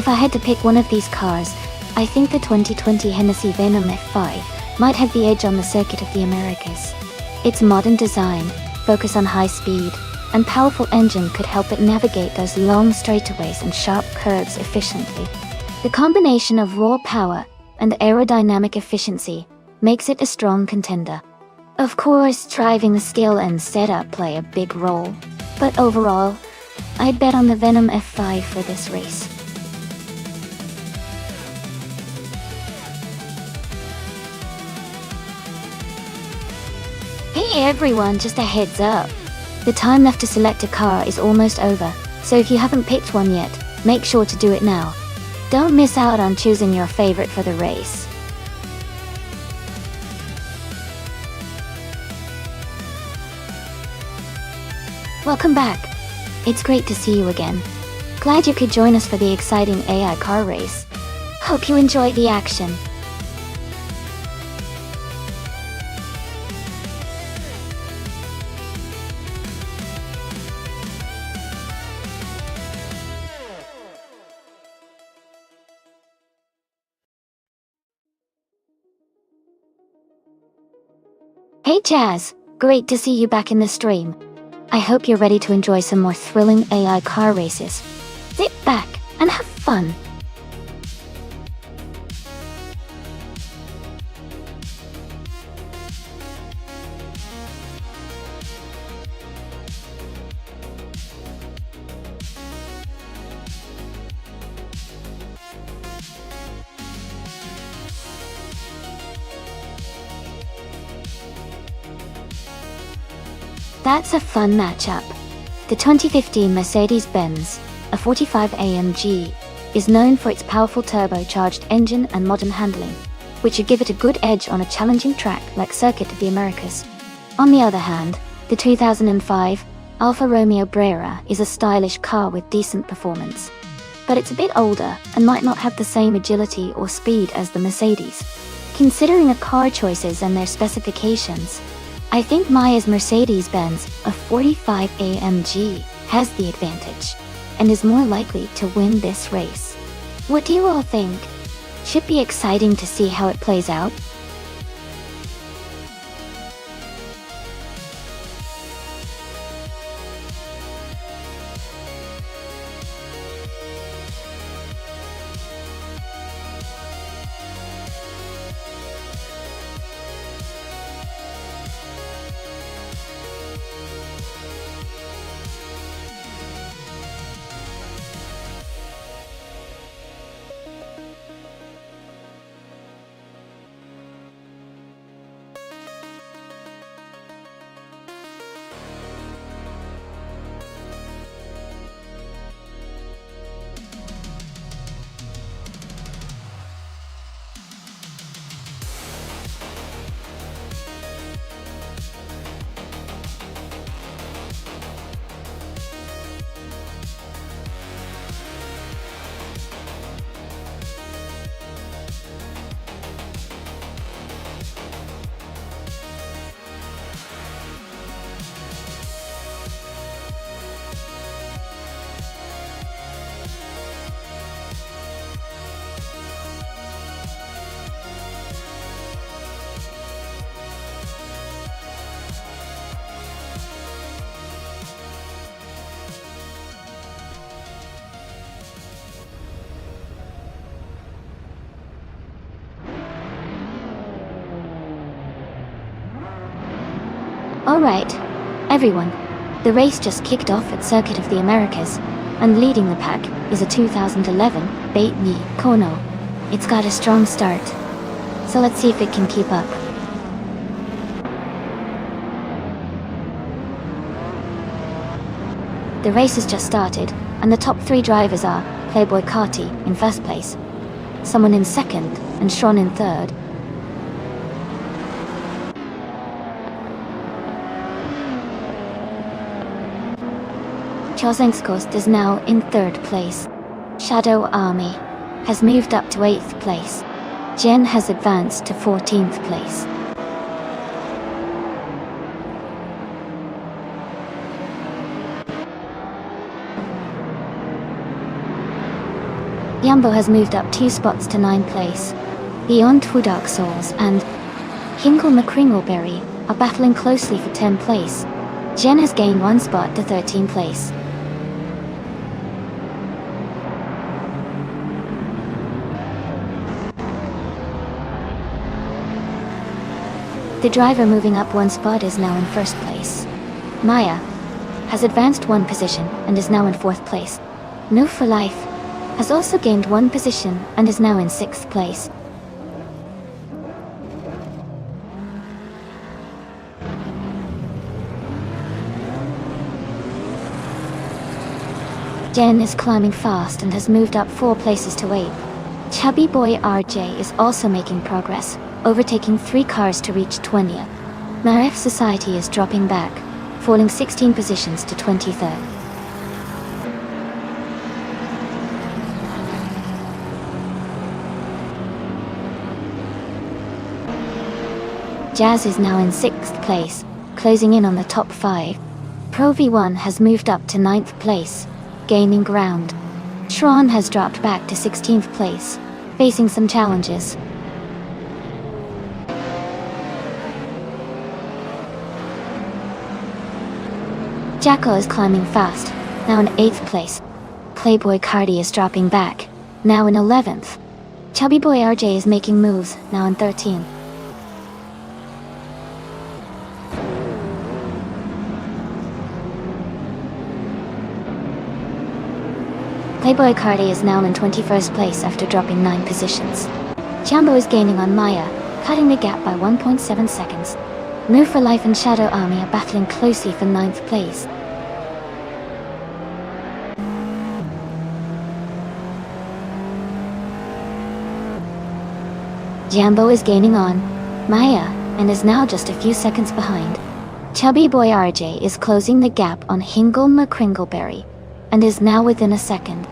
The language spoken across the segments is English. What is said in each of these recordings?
If I had to pick one of these cars, I think the 2020 Hennessy Venom F5 might have the edge on the circuit of the Americas. Its modern design, focus on high speed, and powerful engine could help it navigate those long straightaways and sharp curves efficiently. The combination of raw power and aerodynamic efficiency makes it a strong contender. Of course, driving skill and setup play a big role, but overall, I'd bet on the Venom F5 for this race. Hey everyone, just a heads up. The time left to select a car is almost over, so if you haven't picked one yet, make sure to do it now. Don't miss out on choosing your favorite for the race. Welcome back. It's great to see you again. Glad you could join us for the exciting AI car race. Hope you enjoy the action. Hey Jazz, great to see you back in the stream. I hope you're ready to enjoy some more thrilling AI car races. Sit back and have fun. That's a fun matchup. The 2015 Mercedes-Benz, a 45 AMG, is known for its powerful turbocharged engine and modern handling, which should give it a good edge on a challenging track like Circuit of the Americas. On the other hand, the 2005 Alfa Romeo Brera is a stylish car with decent performance, but it's a bit older and might not have the same agility or speed as the Mercedes. Considering the car choices and their specifications, I think Maya's Mercedes-Benz, a 45 AMG, has the advantage, and is more likely to win this race. What do you all think? Should be exciting to see how it plays out. Alright, everyone, the race just kicked off at Circuit of the Americas, and leading the pack is a 2011 Bentley Kono. It's got a strong start, so let's see if it can keep up. The race has just started, and the top three drivers are Playboy Carti in first place, someone in second, and Sean in third. Chosenskost is now in third place. Shadow Army has moved up to 8th place. Jen has advanced to 14th place. Yambo has moved up 2 spots to 9th place. Beyond Two Dark Souls and Hinkle McCringleberry are battling closely for 10th place. Jen has gained 1 spot to 13th place. The driver moving up 1 spot is now in 1st place. Maya has advanced 1 position and is now in 4th place. No for Life has also gained 1 position and is now in 6th place. Jen is climbing fast and has moved up 4 places to 8. Chubby Boy RJ is also making progress, overtaking 3 cars to reach 20th. Maref Society is dropping back, falling 16 positions to 23rd. Jazz is now in 6th place, closing in on the top 5. Pro V1 has moved up to 9th place, gaining ground. Tron has dropped back to 16th place, facing some challenges. Jacko is climbing fast, now in 8th place. Playboy Cardi is dropping back, now in 11th. Chubby Boy RJ is making moves, now in 13th. Playboy Cardi is now in 21st place after dropping 9 positions. Jambo is gaining on Maya, cutting the gap by 1.7 seconds. No for Life and Shadow Army are battling closely for 9th place. Jambo is gaining on Maya and is now just a few seconds behind. Chubby Boy RJ is closing the gap on Hingle McCringleberry and is now within a second.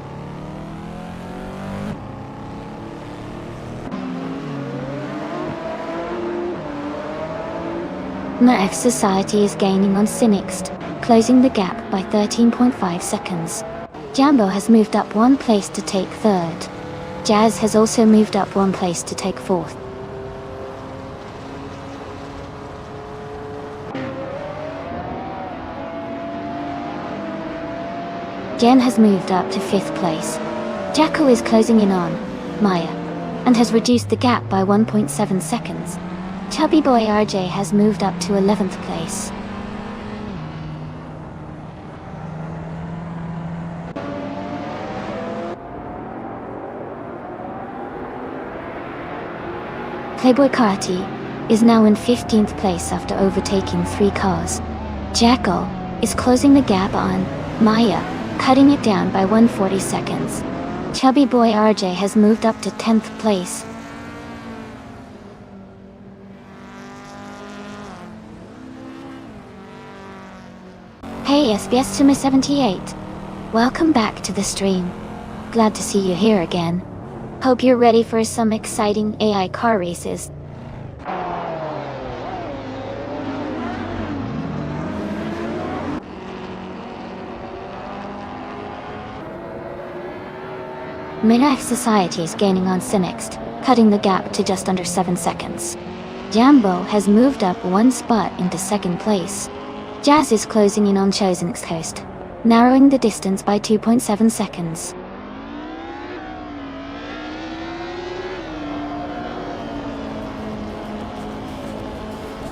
Maref Society is gaining on Cynixt, closing the gap by 13.5 seconds. Jambo has moved up 1 place to take 3rd. Jazz has also moved up 1 place to take 4th. Jen has moved up to 5th place. Jacko is closing in on Maya and has reduced the gap by 1.7 seconds. Chubby Boy RJ has moved up to 11th place. Playboy Carti is now in 15th place after overtaking 3 cars. Jacko is closing the gap on Maya, cutting it down by 140 seconds. Chubby Boy RJ has moved up to 10th place. Hey SBS Summer 78. Welcome back to the stream. Glad to see you here again. Hope you're ready for some exciting AI car races. Maref Society is gaining on Cynixt, cutting the gap to just under 7 seconds. Jambo has moved up 1 spot into 2nd place. Jazz is closing in on Chosen's Coast, narrowing the distance by 2.7 seconds.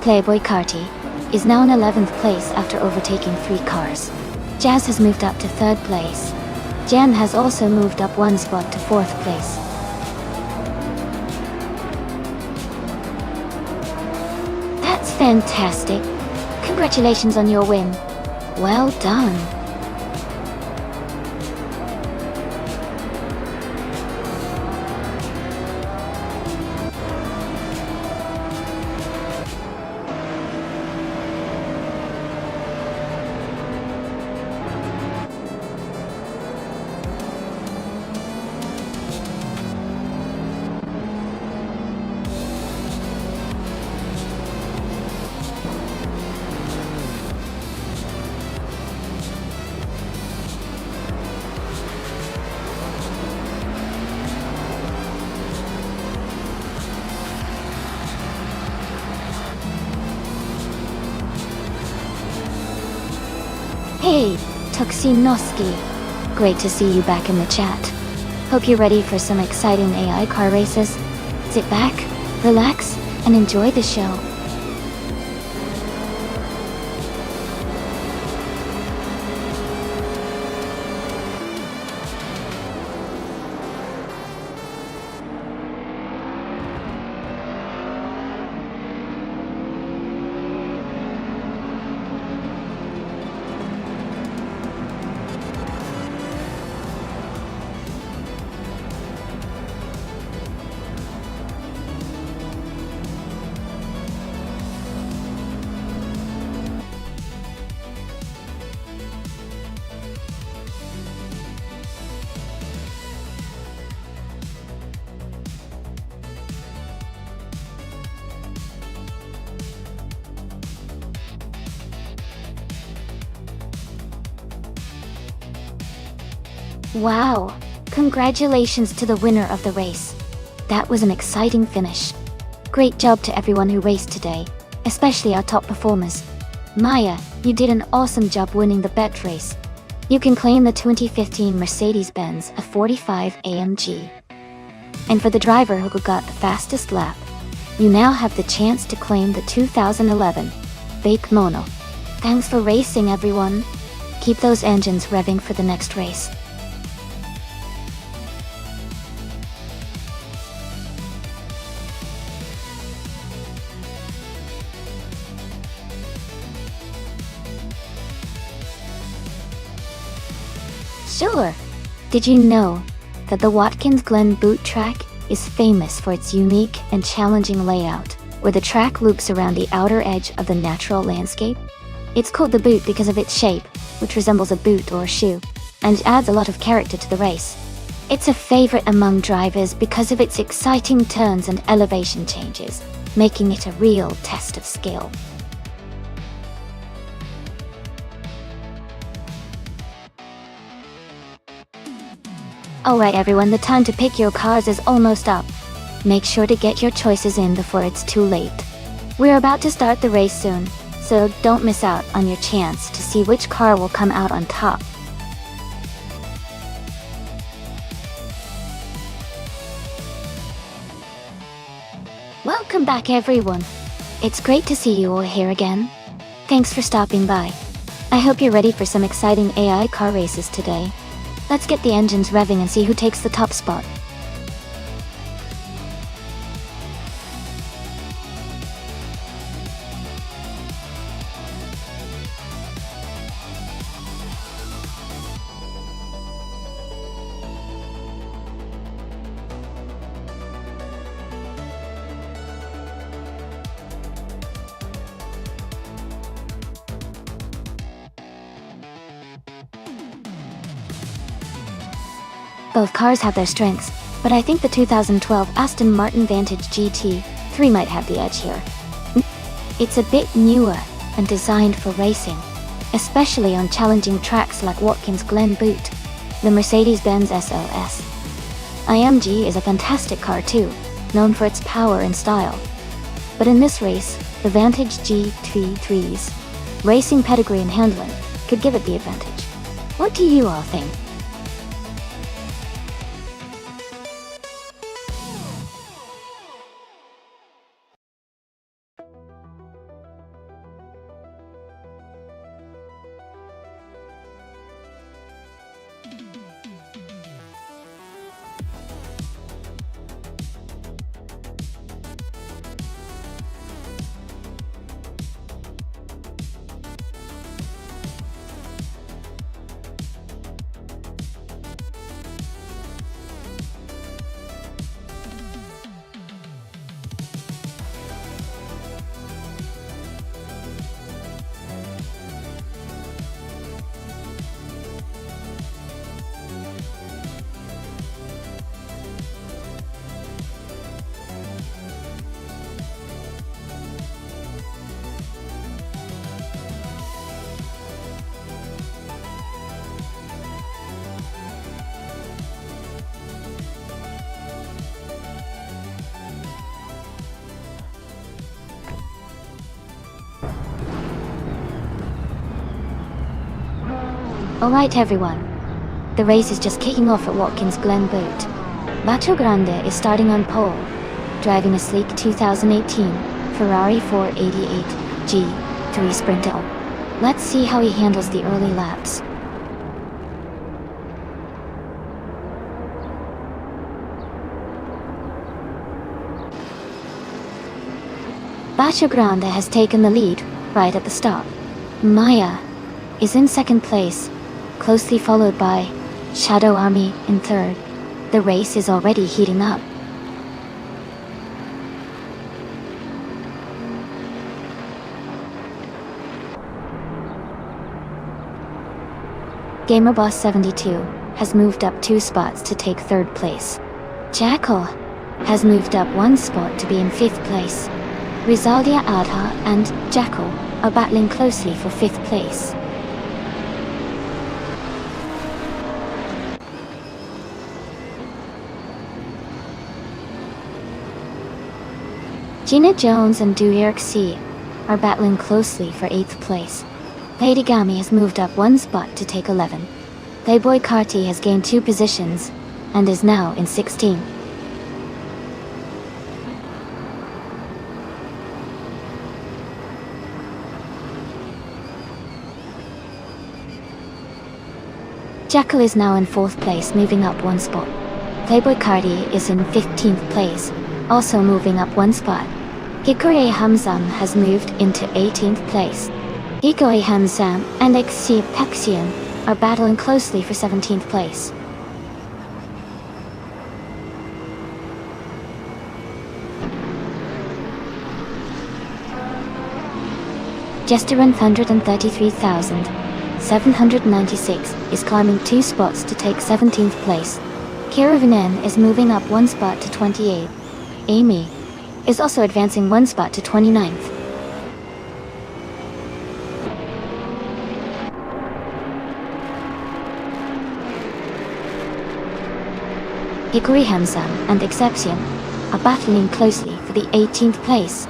Playboy Carti is now in 11th place after overtaking 3 cars. Jazz has moved up to 3rd place. Jen has also moved up 1 spot to 4th place. That's fantastic. Congratulations on your win. Well done. Hey, Tuxinoski. Great to see you back in the chat. Hope you're ready for some exciting AI car races. Sit back, relax, and enjoy the show. Wow! Congratulations to the winner of the race. That was an exciting finish. Great job to everyone who raced today, especially our top performers. Maya, you did an awesome job winning the bet race. You can claim the 2015 Mercedes-Benz F45 AMG. And for the driver who got the fastest lap, you now have the chance to claim the 2011 Bake Mono. Thanks for racing, everyone. Keep those engines revving for the next race. Sure. Did you know that the Watkins Glen boot track is famous for its unique and challenging layout, where the track loops around the outer edge of the natural landscape? It's called the boot because of its shape, which resembles a boot or a shoe, and adds a lot of character to the race. It's a favorite among drivers because of its exciting turns and elevation changes, making it a real test of skill. Alright everyone, the time to pick your cars is almost up. Make sure to get your choices in before it's too late. We're about to start the race soon, so don't miss out on your chance to see which car will come out on top. Welcome back everyone. It's great to see you all here again. Thanks for stopping by. I hope you're ready for some exciting AI car races today. Let's get the engines revving and see who takes the top spot. Both cars have their strengths, but I think the 2012 Aston Martin Vantage GT3 might have the edge here. It's a bit newer and designed for racing, especially on challenging tracks like Watkins Glen Boot, the Mercedes-Benz SLS. IMG is a fantastic car too, known for its power and style. But in this race, the Vantage GT3's racing pedigree and handling could give it the advantage. What do you all think? Alright everyone, the race is just kicking off at Watkins Glen Boot. Bacio Grande is starting on pole, driving a sleek 2018 Ferrari 488 G3 Sprinter. Let's see how he handles the early laps. Bacio Grande has taken the lead right at the start. Maya is in second place, closely followed by Shadow Army in third. The race is already heating up. GamerBoss 72 has moved up 2 spots to take third place. Jackal has moved up 1 spot to be in 5th place. Rizaldia Adha and Jackal are battling closely for 5th place. Gina Jones and Duyerk C are battling closely for 8th place. Lady Gami has moved up 1 spot to take 11. Playboy Carti has gained 2 positions and is now in 16. Jackal is now in 4th place, moving up 1 spot. Playboy Carti is in 15th place, also moving up 1 spot. Hikore Hamzam has moved into 18th place. Hikore Hamzam and Xi Pexian are battling closely for 17th place. Jesterin 133,796 is climbing 2 spots to take 17th place. Kiravanen is moving up 1 spot to 28. Amy is also advancing 1 spot to 29th. Hikori Hamzam and Exception are battling closely for the 18th place.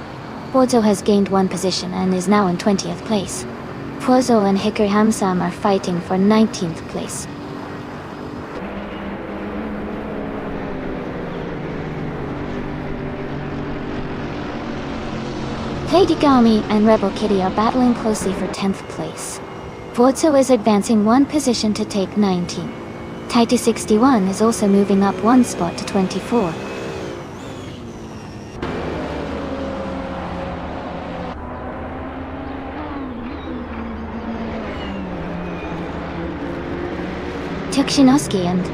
Forzo has gained 1 position and is now in 20th place. Forzo and Hikori Hamzam are fighting for 19th place. Lady Gami and Rebel Kitty are battling closely for 10th place. Forzo is advancing 1 position to take 19. Taiti 61 is also moving up 1 spot to 24. Tukhshinoski and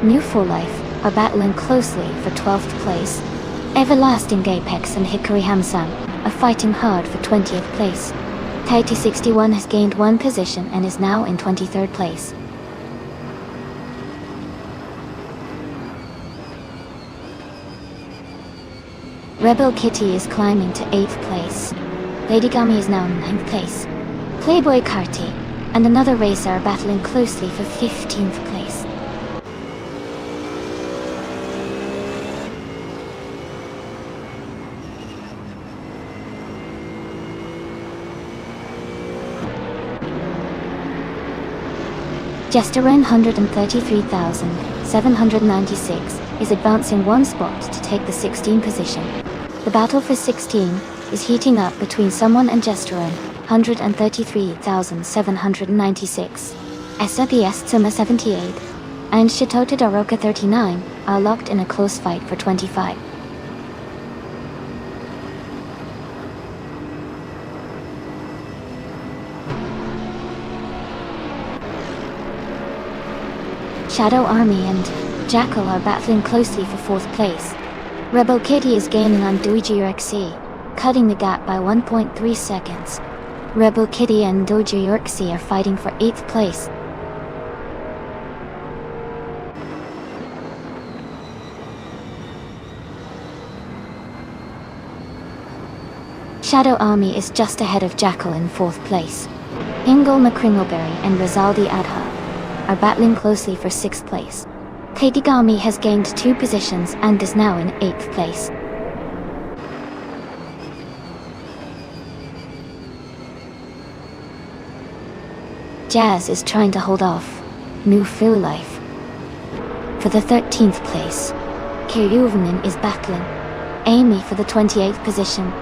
New For Life are battling closely for 12th place. Everlasting Apex and Hikori Hamzam are fighting hard for 20th place. Taiti 61 has gained 1 position and is now in 23rd place. Rebel Kitty is climbing to 8th place. Lady Gami is now in 9th place. Playboy Carti and another racer are battling closely for 15th place. Jesterin 133,796 is advancing 1 spot to take the 16th position. The battle for 16 is heating up between someone and Jesterin 133,796. SAPS Tsuma 78 and Shitota Daroka 39 are locked in a close fight for 25. Shadow Army and Jackal are battling closely for 4th place. Rebel Kitty is gaining on Doji Urxi, cutting the gap by 1.3 seconds. Rebel Kitty and Doji Urxi are fighting for 8th place. Shadow Army is just ahead of Jackal in 4th place. Ingle McCringleberry and Rizaldi Adha are battling closely for 6th place. Katigami has gained 2 positions and is now in 8th place. Jazz is trying to hold off New Feel Life. For the 13th place, Kyuvanen is battling Amy for the 28th position.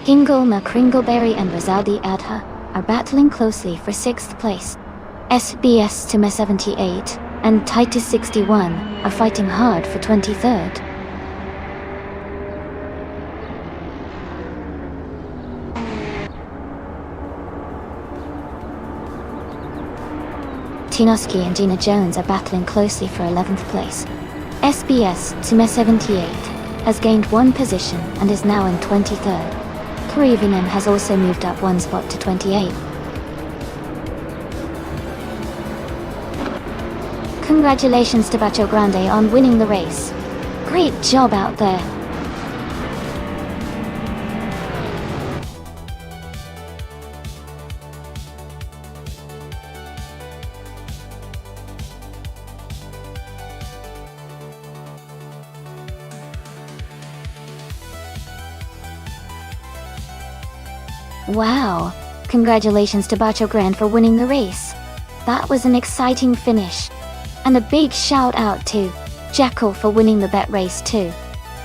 Kingolma Kringleberry and Rizaldi Adha are battling closely for 6th place. SBS Time 78 and Titus 61 are fighting hard for 23rd. Tinoski and Gina Jones are battling closely for 11th place. SBS Time 78 has gained 1 position and is now in 23rd. Kurivinen has also moved up 1 spot to 28. Congratulations to Bacho Grande on winning the race. Great job out there. Wow! Congratulations to Bacho Grande for winning the race. That was an exciting finish. And a big shout out to Jekyll for winning the bet race too.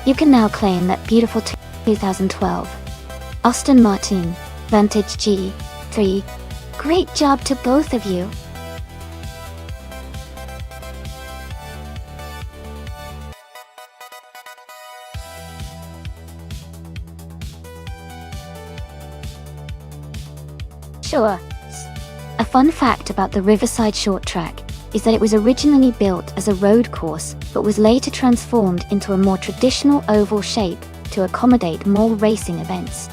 You can now claim that beautiful 2012 Austin Martin Vantage G3. Great job to both of you. Sure. A fun fact about the Riverside Short Track is that it was originally built as a road course, but was later transformed into a more traditional oval shape to accommodate more racing events.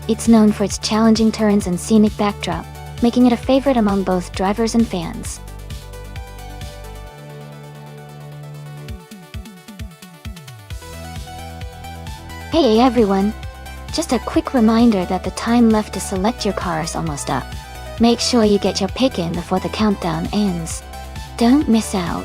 It's known for its challenging turns and scenic backdrop, making it a favorite among both drivers and fans. Hey everyone! Just a quick reminder that the time left to select your car is almost up. Make sure you get your pick in before the countdown ends. Don't miss out.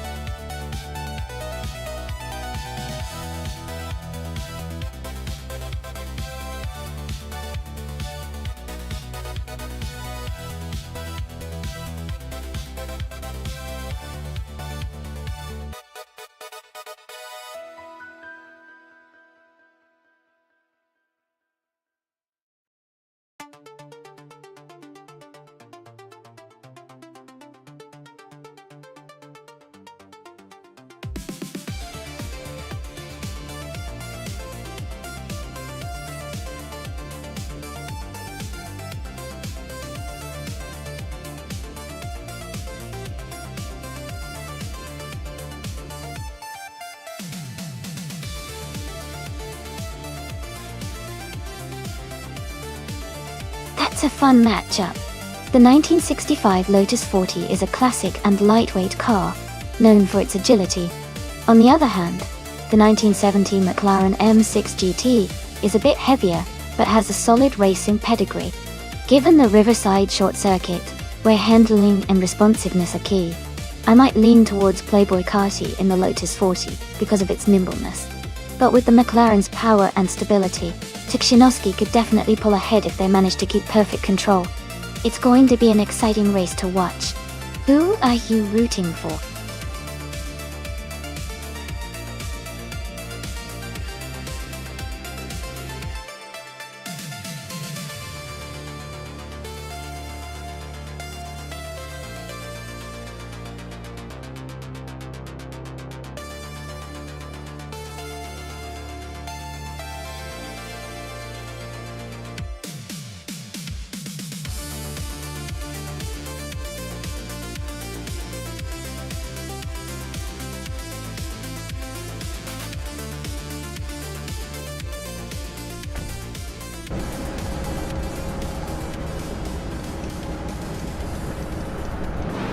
That's a fun matchup. The 1965 Lotus 40 is a classic and lightweight car, known for its agility. On the other hand, the 1970 McLaren M6 GT is a bit heavier, but has a solid racing pedigree. Given the Riverside Short Circuit, where handling and responsiveness are key, I might lean towards Playboy Carty in the Lotus 40 because of its nimbleness. But with the McLaren's power and stability, Tukhchinovsky could definitely pull ahead if they manage to keep perfect control. It's going to be an exciting race to watch. Who are you rooting for?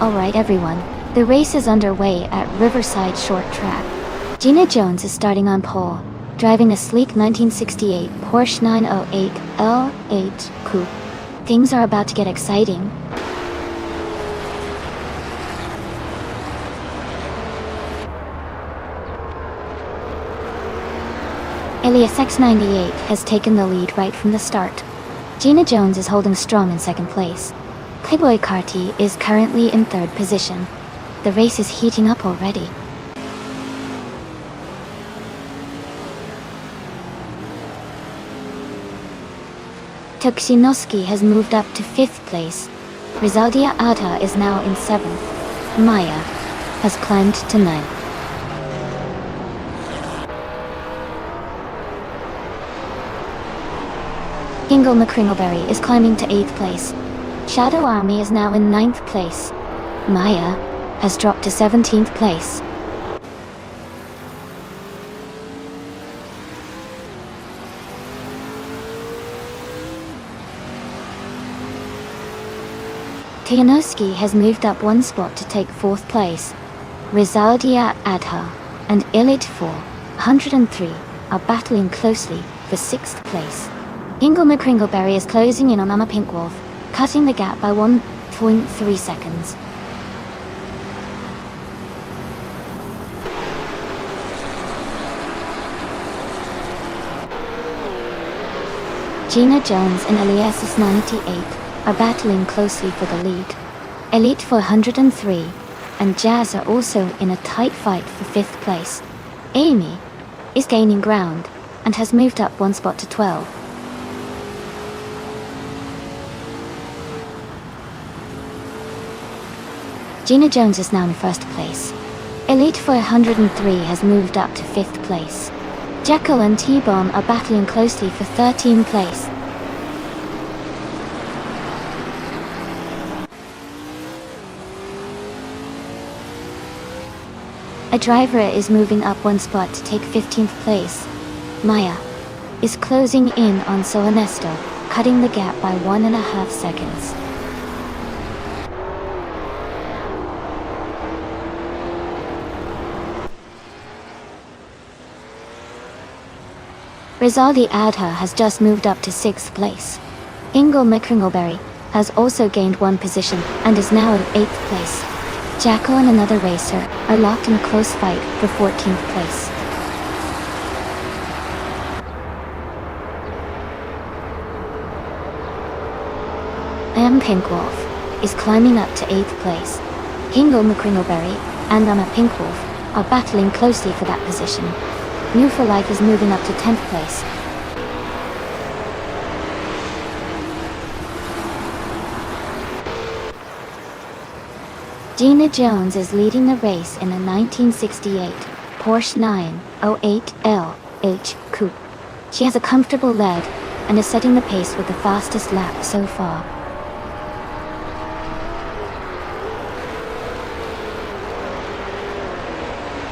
Alright everyone, the race is underway at Riverside Short Track. Gina Jones is starting on pole, driving a sleek 1968 Porsche 908 L8 Coupe. Things are about to get exciting. Elias X98 has taken the lead right from the start. Gina Jones is holding strong in second place. Playboy Carti is currently in third position. The race is heating up already. Tuksinoski has moved up to 5th place. Rizaldia Adha is now in 7th. Maya has climbed to 9th. Ingle McCringleberry is climbing to 8th place. Shadow Army is now in 9th place. Maya has dropped to 17th place. Tianovsky has moved up 1 spot to take 4th place. Rizaldia Adha and Elite 403 are battling closely for 6th place. Ingle McCringleberry is closing in on Mama Pink Wolf, cutting the gap by 1.3 seconds. Gina Jones and Elias 98 are battling closely for the lead. Elite 403 and Jazz are also in a tight fight for 5th place. Amy is gaining ground and has moved up 1 spot to 12. Gina Jones is now in 1st place. Elite 403 has moved up to 5th place. Jekyll and T-Bomb are battling closely for 13th place. A driver is moving up 1 spot to take 15th place. Maya is closing in on Soanesto, cutting the gap by 1.5 seconds. Rizaldi Adha has just moved up to 6th place. Ingle McCringleberry has also gained 1 position and is now in 8th place. Jacko and another racer are locked in a close fight for 14th place. Am Pink Wolf is climbing up to 8th place. Ingle McCringleberry and Anna Pink Wolf are battling closely for that position. New for Life is moving up to 10th place. Gina Jones is leading the race in a 1968 Porsche 908 LH Coupe. She has a comfortable lead and is setting the pace with the fastest lap so far.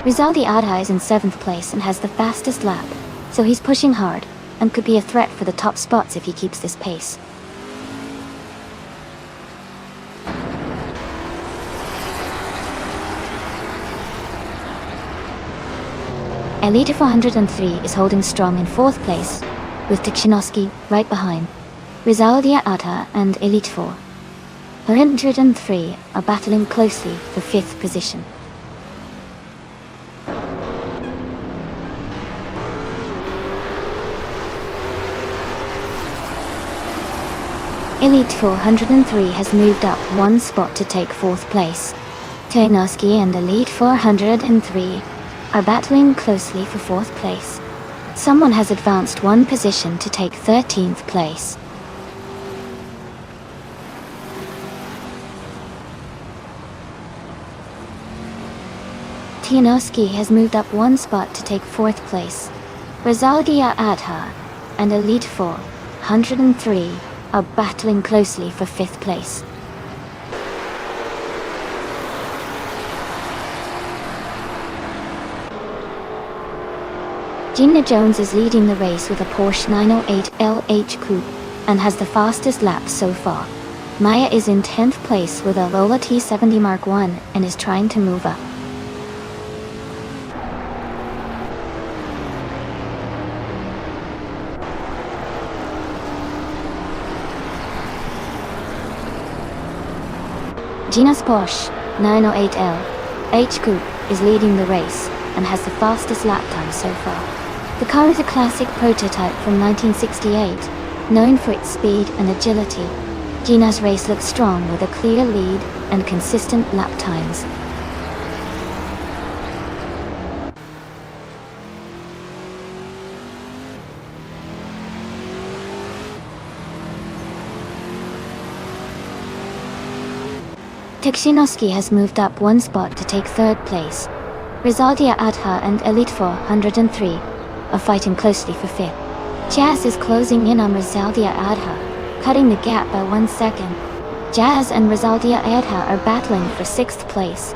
Rizaldi Adha is in 7th place and has the fastest lap, so he's pushing hard and could be a threat for the top spots if he keeps this pace. Elite 403 is holding strong in 4th place, with Tuksinoski right behind. Rizaldi Adha and Elite 403 are battling closely for 5th position. Elite 403 has moved up 1 spot to take 4th place. Tuksinoski and Elite 403 are battling closely for 4th place. Someone has advanced 1 position to take 13th place. Tuksinoski has moved up 1 spot to take 4th place. Rizaldi Adha and Elite 403 are battling closely for 5th place. Gina Jones is leading the race with a Porsche 908 LH Coupe and has the fastest lap so far. Maya is in 10th place with a Lola T70 Mark I and is trying to move up. Gina's Porsche 908L H Coupe is leading the race and has the fastest lap time so far. The car is a classic prototype from 1968, known for its speed and agility. Gina's race looks strong with a clear lead and consistent lap times. Tukhchinovsky has moved up one spot to take third place. Rizaldia Adha and Elite 403 are fighting closely for fifth. Jazz is closing in on Rizaldia Adha, cutting the gap by 1 second. Jazz and Rizaldia Adha are battling for sixth place.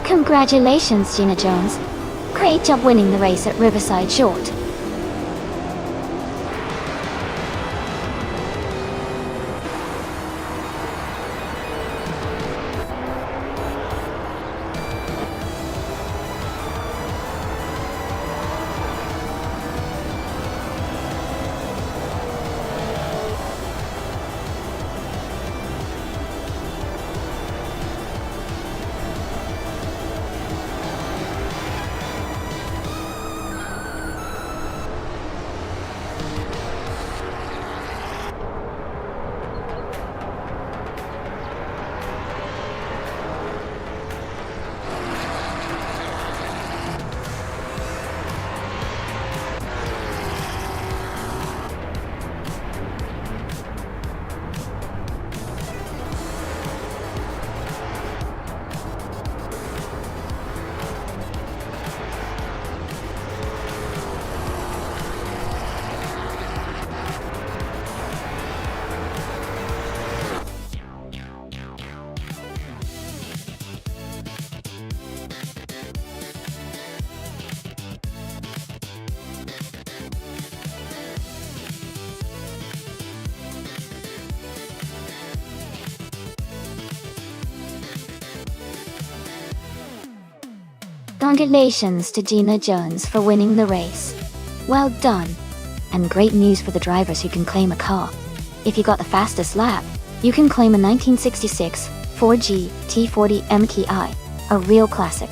Congratulations, Gina Jones. Great job winning the race at Riverside Short. Congratulations to Gina Jones for winning the race. Well done. And great news for the drivers who can claim a car. If you got the fastest lap, you can claim a 1966 4G T40 MTI, a real classic.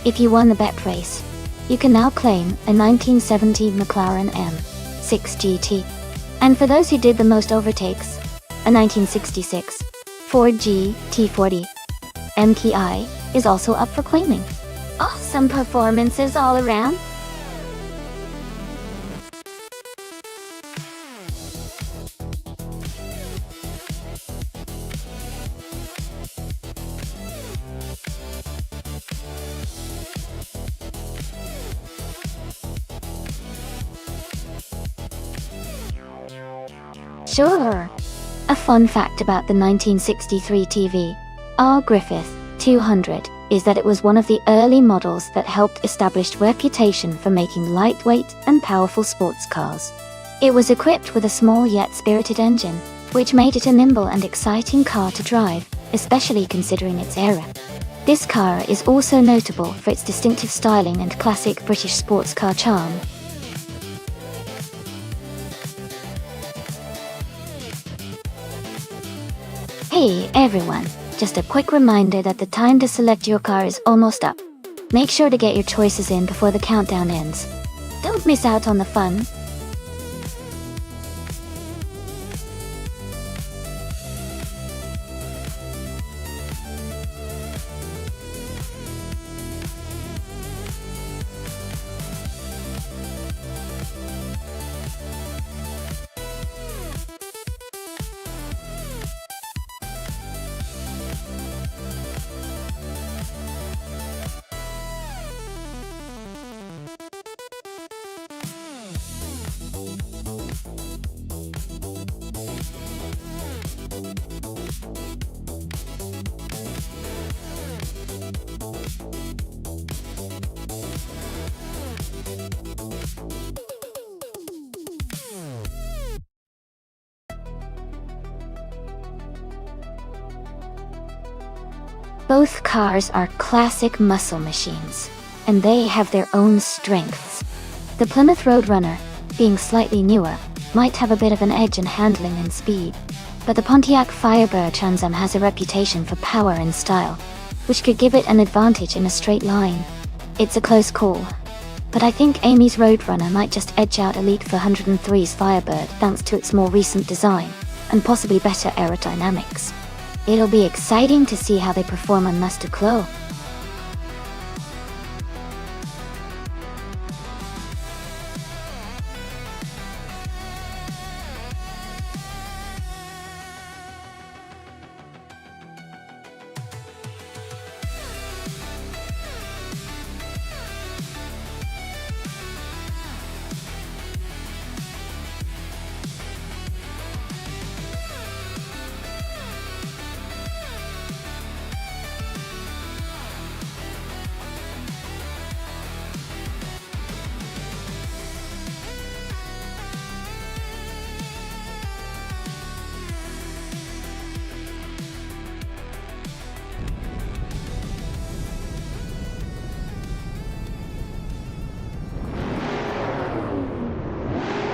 If you won the bet race, you can now claim a 1970 McLaren M6 GT. And for those who did the most overtakes, a 1966 4G T40 MTI is also up for claiming. Awesome performances all around. Sure. A fun fact about the 1963 TV R. Griffith 200 is that it was one of the early models that helped establish reputation for making lightweight and powerful sports cars. It was equipped with a small yet spirited engine, which made it a nimble and exciting car to drive, especially considering its era. This car is also notable for its distinctive styling and classic British sports car charm. Hey everyone, just a quick reminder that the time to select your car is almost up. Make sure to get your choices in before the countdown ends. Don't miss out on the fun. Both cars are classic muscle machines, and they have their own strengths. The Plymouth Roadrunner, being slightly newer, might have a bit of an edge in handling and speed, but the Pontiac Firebird Trans Am has a reputation for power and style. which could give it an advantage in a straight line. It's a close call, but I think Amy's Roadrunner might just edge out Elite 403's Firebird thanks to its more recent design, and possibly better aerodynamics. It'll be exciting to see how they perform on Master Claw.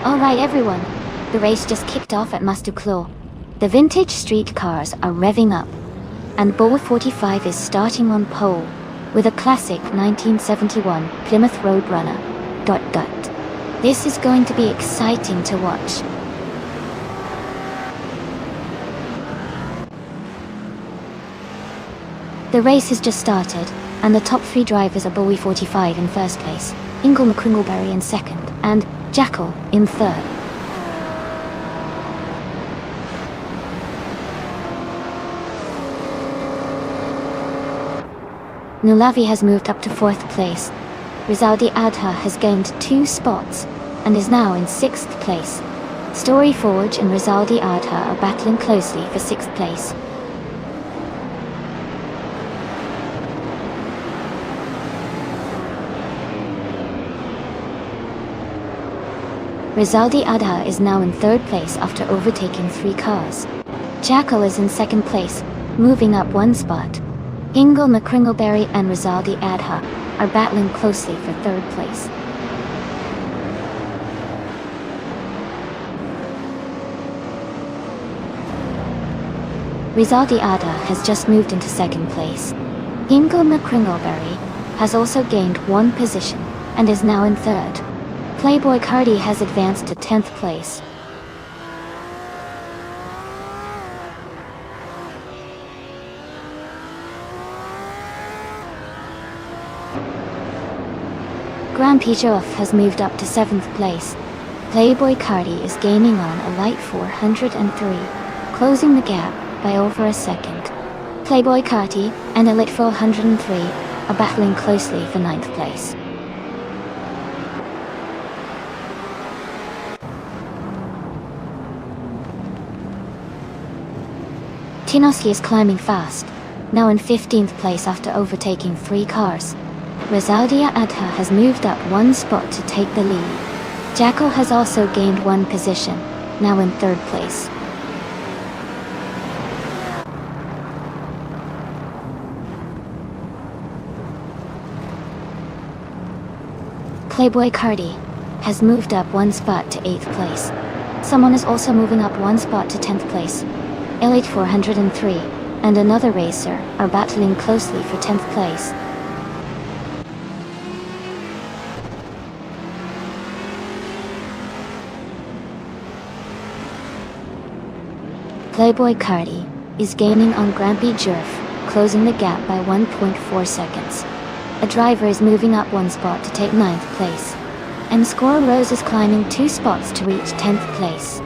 Alright everyone, the race just kicked off at Master Claw. The vintage street cars are revving up, and Bull 45 is starting on pole, with a classic 1971 Plymouth Roadrunner. This is going to be exciting to watch. The race has just started, and the top 3 drivers are Bowie 45 in first place, Ingle McCringleberry in second, and Jackal in third. Nulavi has moved up to 4th place. Rizaldi Adha has gained 2 spots and is now in 6th place. Story Forge and Rizaldi Adha are battling closely for 6th place. Rizaldi Adha is now in 3rd place after overtaking 3 cars. Jackal is in 2nd place, moving up 1 spot. Ingle McCringleberry and Rizaldi Adha are battling closely for 3rd place. Rizaldi Adha has just moved into 2nd place. Ingle McCringleberry has also gained 1 position and is now in 3rd. Playboy Cardi has advanced to 10th place. Grand Pijoff has moved up to 7th place. Playboy Cardi is gaining on a light 403, closing the gap by over a second. Playboy Cardi and Elite 403 are battling closely for 9th place. Tinoski is climbing fast, now in 15th place after overtaking 3 cars. Rizaldi Adha has moved up 1 spot to take the lead. Jackal has also gained 1 position, now in 3rd place. Playboy Cardi has moved up 1 spot to 8th place. Someone is also moving up 1 spot to 10th place. Elite 403 and another racer are battling closely for 10th place. Playboy Cardi is gaining on Grampy Jerf, closing the gap by 1.4 seconds. A driver is moving up 1 spot to take 9th place. And Score Rose is climbing 2 spots to reach 10th place.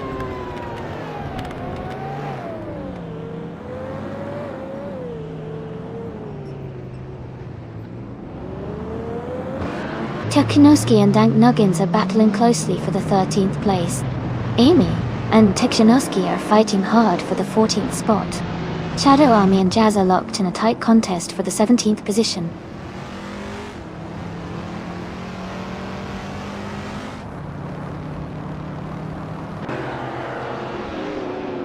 Tekinoski and Dank Nuggins are battling closely for the 13th place. Amy and Tekinoski are fighting hard for the 14th spot. Shadow Army and Jazz are locked in a tight contest for the 17th position.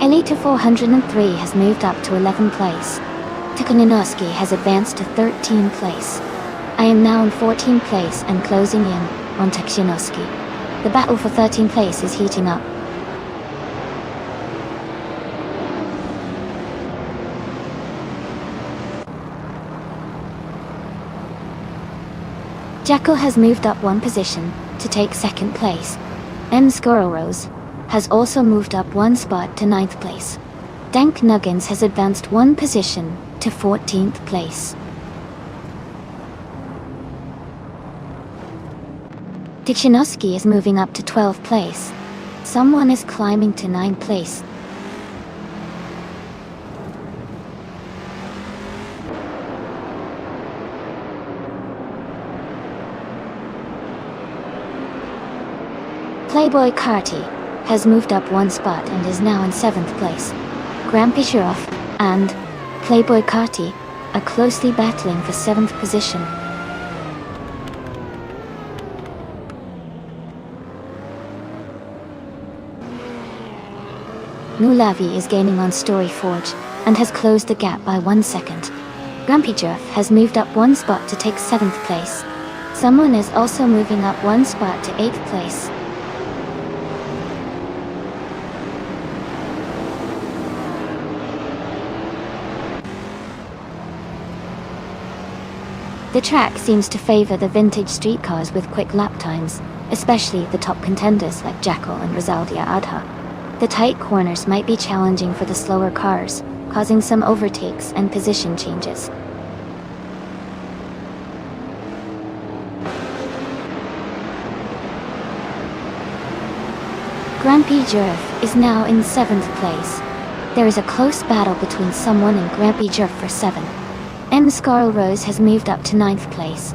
Elite 403 has moved up to 11th place. Tekinoski has advanced to 13th place. I am now in 14th place and closing in on Tekinoski. The battle for 13th place is heating up. Jackal has moved up one position to take second place. M. Squirrel Rose has also moved up one spot to 9th place. Dank Nuggins has advanced one position to 14th place. Tichinowski is moving up to 12th place. Someone is climbing to 9th place. Playboy Carty has moved up one spot and is now in 7th place. Grampy Giraffe and Playboy Carty are closely battling for 7th position. Nulavi is gaining on Story Forge and has closed the gap by 1 second. Grampy Giraffe has moved up one spot to take 7th place. Someone is also moving up one spot to 8th place. The track seems to favor the vintage streetcars with quick lap times, especially the top contenders like Jackal and Rizaldia Adha. The tight corners might be challenging for the slower cars, causing some overtakes and position changes. Grampy Giraffe is now in 7th place. There is a close battle between someone and Grampy Giraffe for 7. M. Squirrel Rose has moved up to 9th place.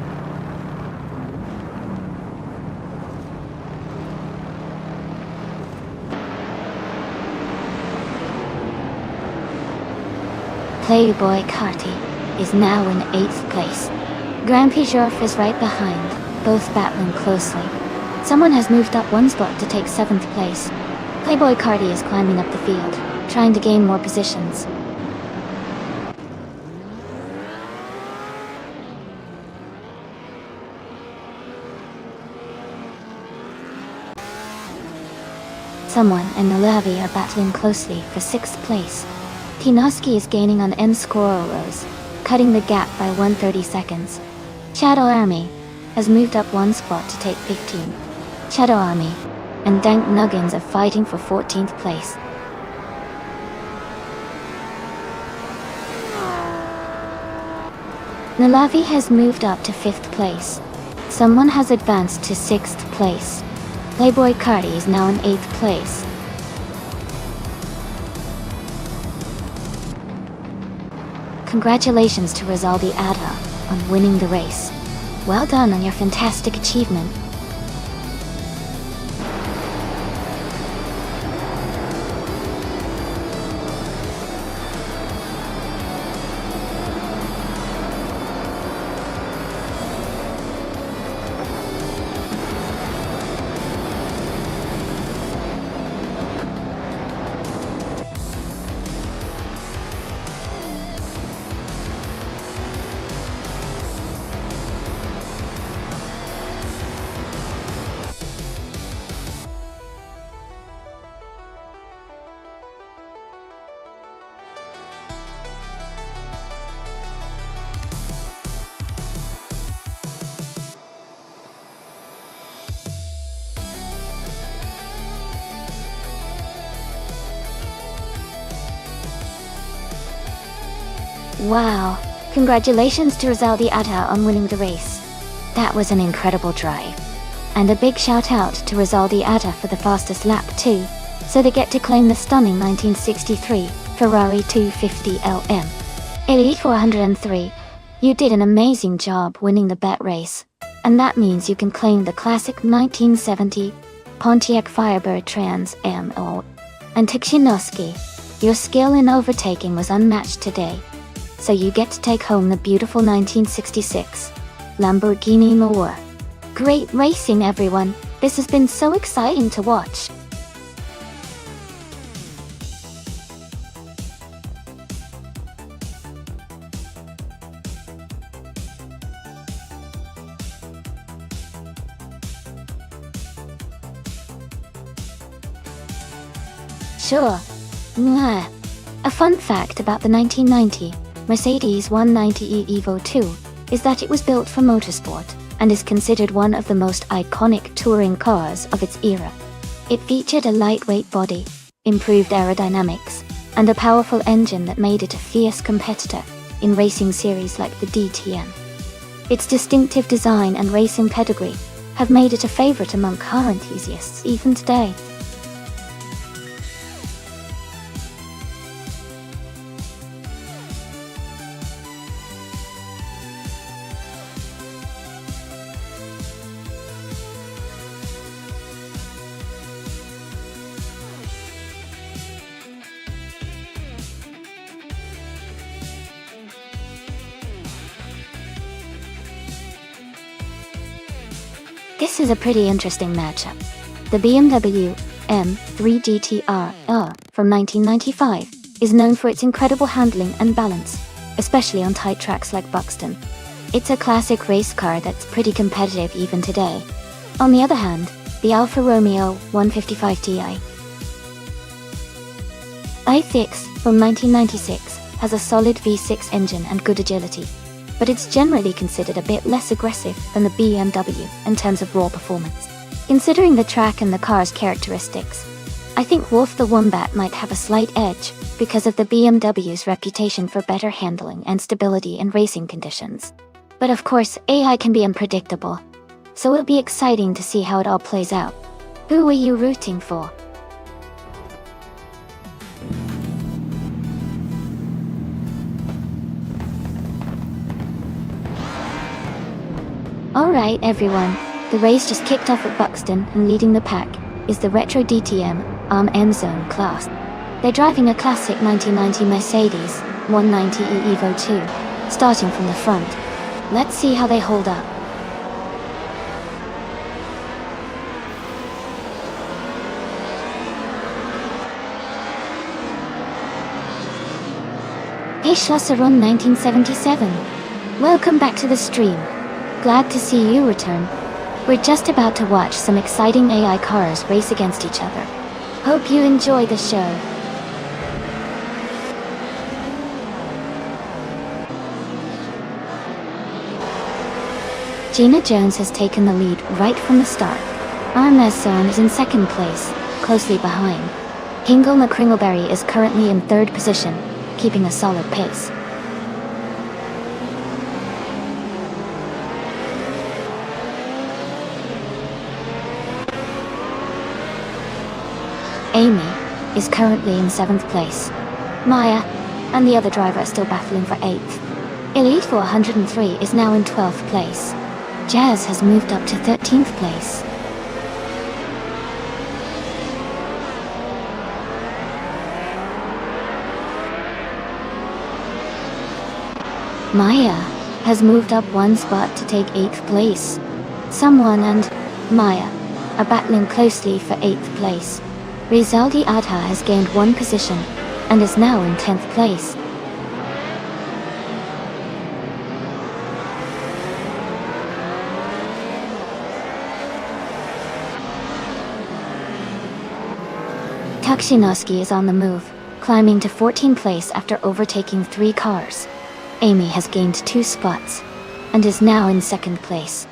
Playboy Carty is now in 8th place. Grampy Giraffe is right behind, both battling closely. Someone has moved up one spot to take 7th place. Playboy Carty is climbing up the field, trying to gain more positions. Someone and Nulavi are battling closely for 6th place. Tinoski is gaining on M. Squirrel Rose, cutting the gap by 130 seconds. Shadow Army has moved up one spot to take 15. Shadow Army and Dank Nuggins are fighting for 14th place. Nulavi has moved up to 5th place. Someone has advanced to 6th place. Playboy Carty is now in 8th place. Congratulations to Rizaldi Adha on winning the race. Well done on your fantastic achievement. Wow, congratulations to Rizaldi Adha on winning the race. That was an incredible drive. And a big shout out to Rizaldi Adha for the fastest lap too, so they get to claim the stunning 1963 Ferrari 250 LM. Elite 403, you did an amazing job winning the bet race. And that means you can claim the classic 1970 Pontiac Firebird Trans MO. And Tichinowski, your skill in overtaking was unmatched today. So you get to take home the beautiful 1966 Lamborghini Moore. Great racing, everyone. This has been so exciting to watch. Sure. Mwah. A fun fact about the 1990 Mercedes 190e Evo 2 is that it was built for motorsport, and is considered one of the most iconic touring cars of its era. It featured a lightweight body, improved aerodynamics, and a powerful engine that made it a fierce competitor in racing series like the DTM. Its distinctive design and racing pedigree have made it a favorite among car enthusiasts even today. This is a pretty interesting matchup. The BMW M3 GT-R from 1995 is known for its incredible handling and balance, especially on tight tracks like Buxton. It's a classic race car that's pretty competitive even today. On the other hand, the Alfa Romeo 155 Ti i6 from 1996 has a solid V6 engine and good agility, but it's generally considered a bit less aggressive than the BMW in terms of raw performance. Considering the track and the car's characteristics, I think Wolf the Wombat might have a slight edge because of the BMW's reputation for better handling and stability in racing conditions. But of course, AI can be unpredictable, so it'll be exciting to see how it all plays out. Who are you rooting for? Alright everyone, the race just kicked off at Buxton, and leading the pack is the Retro DTM M-Zone class. They're driving a classic 1990 Mercedes 190e Evo 2, starting from the front. Let's see how they hold up. Hey Schlosser-Run 1977, welcome back to the stream. Glad to see you return. We're just about to watch some exciting AI cars race against each other. Hope you enjoy the show. Gina Jones has taken the lead right from the start. Armezon is in second place, closely behind. Hingle McCringleberry is currently in third position, keeping a solid pace. Amy is currently in 7th place. Maya and the other driver are still battling for 8th. Elite 403 is now in 12th place. Jazz has moved up to 13th place. Maya has moved up one spot to take 8th place. Someone and Maya are battling closely for 8th place. Rizaldi Adha has gained one position and is now in 10th place. Takshinovsky is on the move, climbing to 14th place after overtaking 3 cars. Amy has gained 2 spots and is now in 2nd place.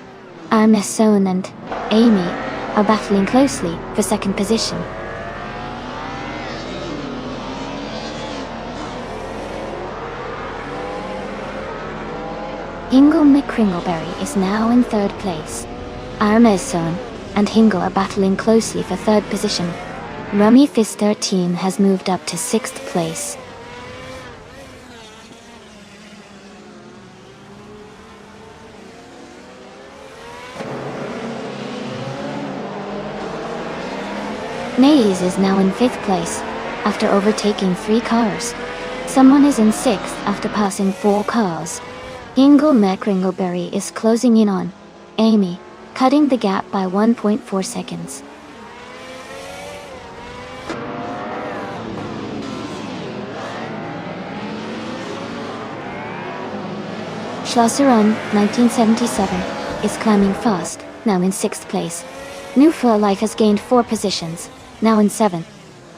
Armezon and Amy are battling closely for 2nd position. Hingle McCringleberry is now in 3rd place. Armezon and Hingle are battling closely for 3rd position. Rummy Fist 13 has moved up to 6th place. Maze is now in 5th place after overtaking 3 cars. Someone is in 6th after passing 4 cars. Hingle McCringleberry is closing in on Amy, cutting the gap by 1.4 seconds. Schlosser-Run 1977 is climbing fast, now in 6th place. New For Life has gained 4 positions, now in 7th.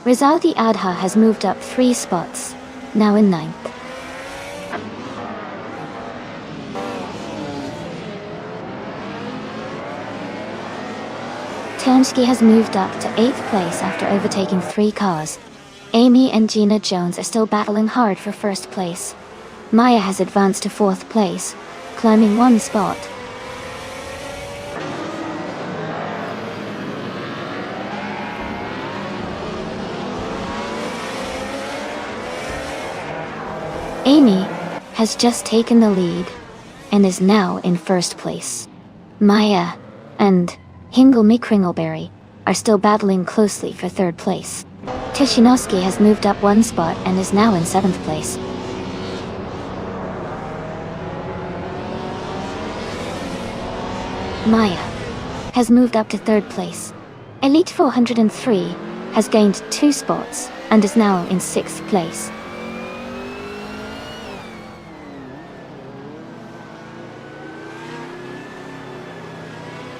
Rizaldi Adha has moved up 3 spots, now in 9th. Kishinomski has moved up to 8th place after overtaking 3 cars. Amy and Gina Jones are still battling hard for 1st place. Maya has advanced to 4th place, climbing 1 spot. Amy has just taken the lead and is now in 1st place. Maya and Hingle McCringleberry are still battling closely for 3rd place. Kishinomski has moved up 1 spot and is now in 7th place. Maya has moved up to 3rd place. Elite 403 has gained 2 spots and is now in 6th place.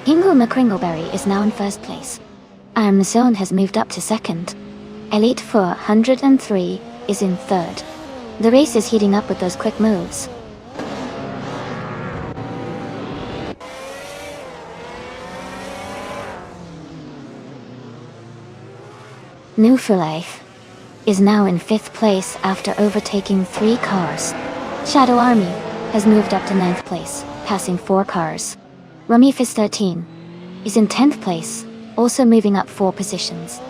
Hingle McCringleberry is now in 1st place. Zone has moved up to 2nd. Elite 403 is in 3rd. The race is heating up with those quick moves. New for Life is now in 5th place after overtaking 3 cars. Shadow Army has moved up to 9th place, passing 4 cars. Rummy Fist 13 is in 10th place, also moving up 4 positions.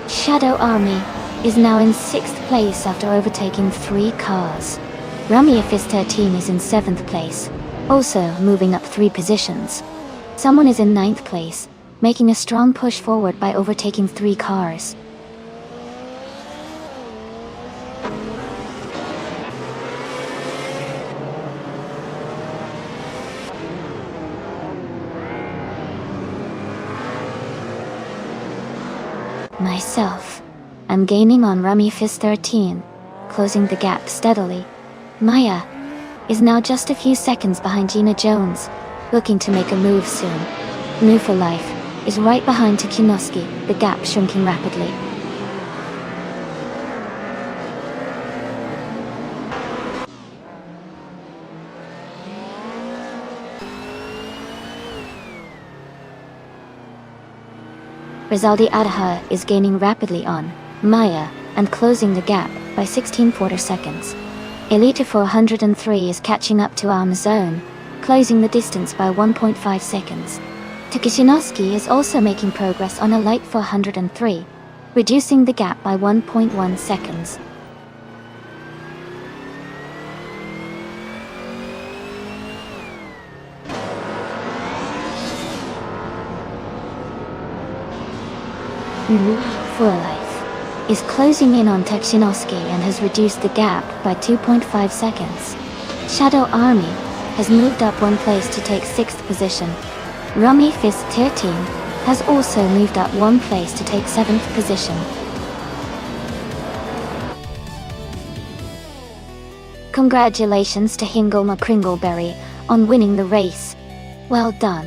Shadow Army is now in 6th place after overtaking 3 cars. Rummy Fist 13 is in 7th place, also moving up 3 positions. Someone is in 9th place, making a strong push forward by overtaking 3 cars. Myself, I'm gaining on Rummy Fist 13, closing the gap steadily. Maya is now just a few seconds behind Gina Jones, looking to make a move soon. New for Life is right behind Kishinomski, the gap shrinking rapidly. Rizaldi Adha is gaining rapidly on Maya and closing the gap by 16 quarter-seconds. Elite 403 is catching up to Zone, closing the distance by 1.5 seconds. Kishinomski is also making progress on Elite 403, reducing the gap by 1.1 seconds. For Life is closing in on Kishinomski and has reduced the gap by 2.5 seconds. Shadow Army has moved up 1 place to take 6th position. Rummy Fist 13 has also moved up 1 place to take 7th position. Congratulations to Hingle McCringleberry on winning the race. Well done.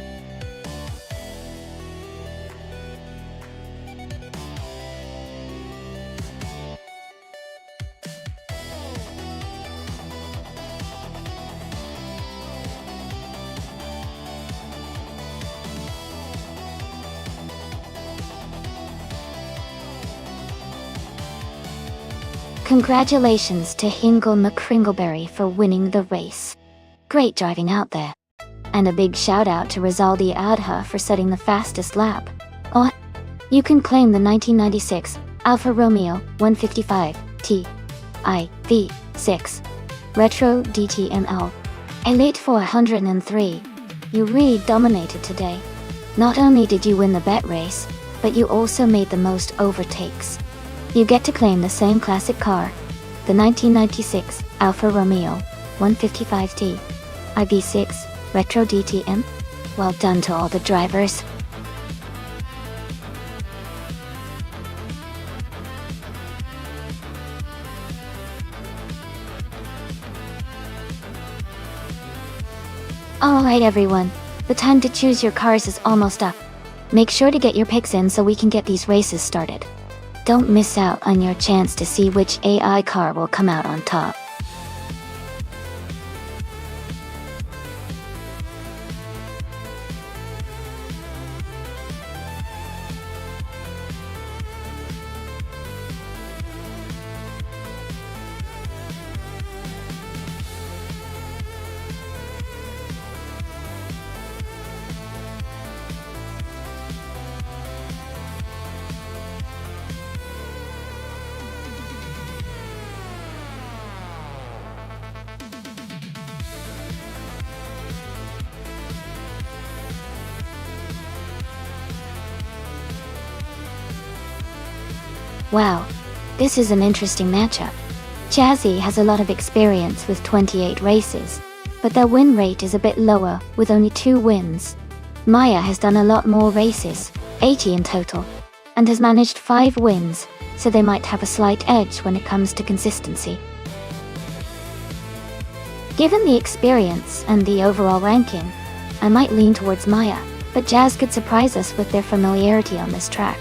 Congratulations to Hingle McCringleberry for winning the race. Great driving out there. And a big shout out to Rizaldi Adha for setting the fastest lap. Oh, you can claim the 1996 Alfa Romeo 155 T I V6 Retro DTML Elite 403. You really dominated today. Not only did you win the bet race, but you also made the most overtakes. You get to claim the same classic car, the 1996 Alfa Romeo 155T IV6 Retro DTM. Well done to all the drivers. Alright everyone, the time to choose your cars is almost up. Make sure to get your picks in so we can get these races started. Don't miss out on your chance to see which AI car will come out on top. Wow, this is an interesting matchup. Jazzy has a lot of experience with 28 races, but their win rate is a bit lower, with only 2 wins. Maya has done a lot more races, 80 in total, and has managed 5 wins, so they might have a slight edge when it comes to consistency. Given the experience and the overall ranking, I might lean towards Maya, but Jazz could surprise us with their familiarity on this track.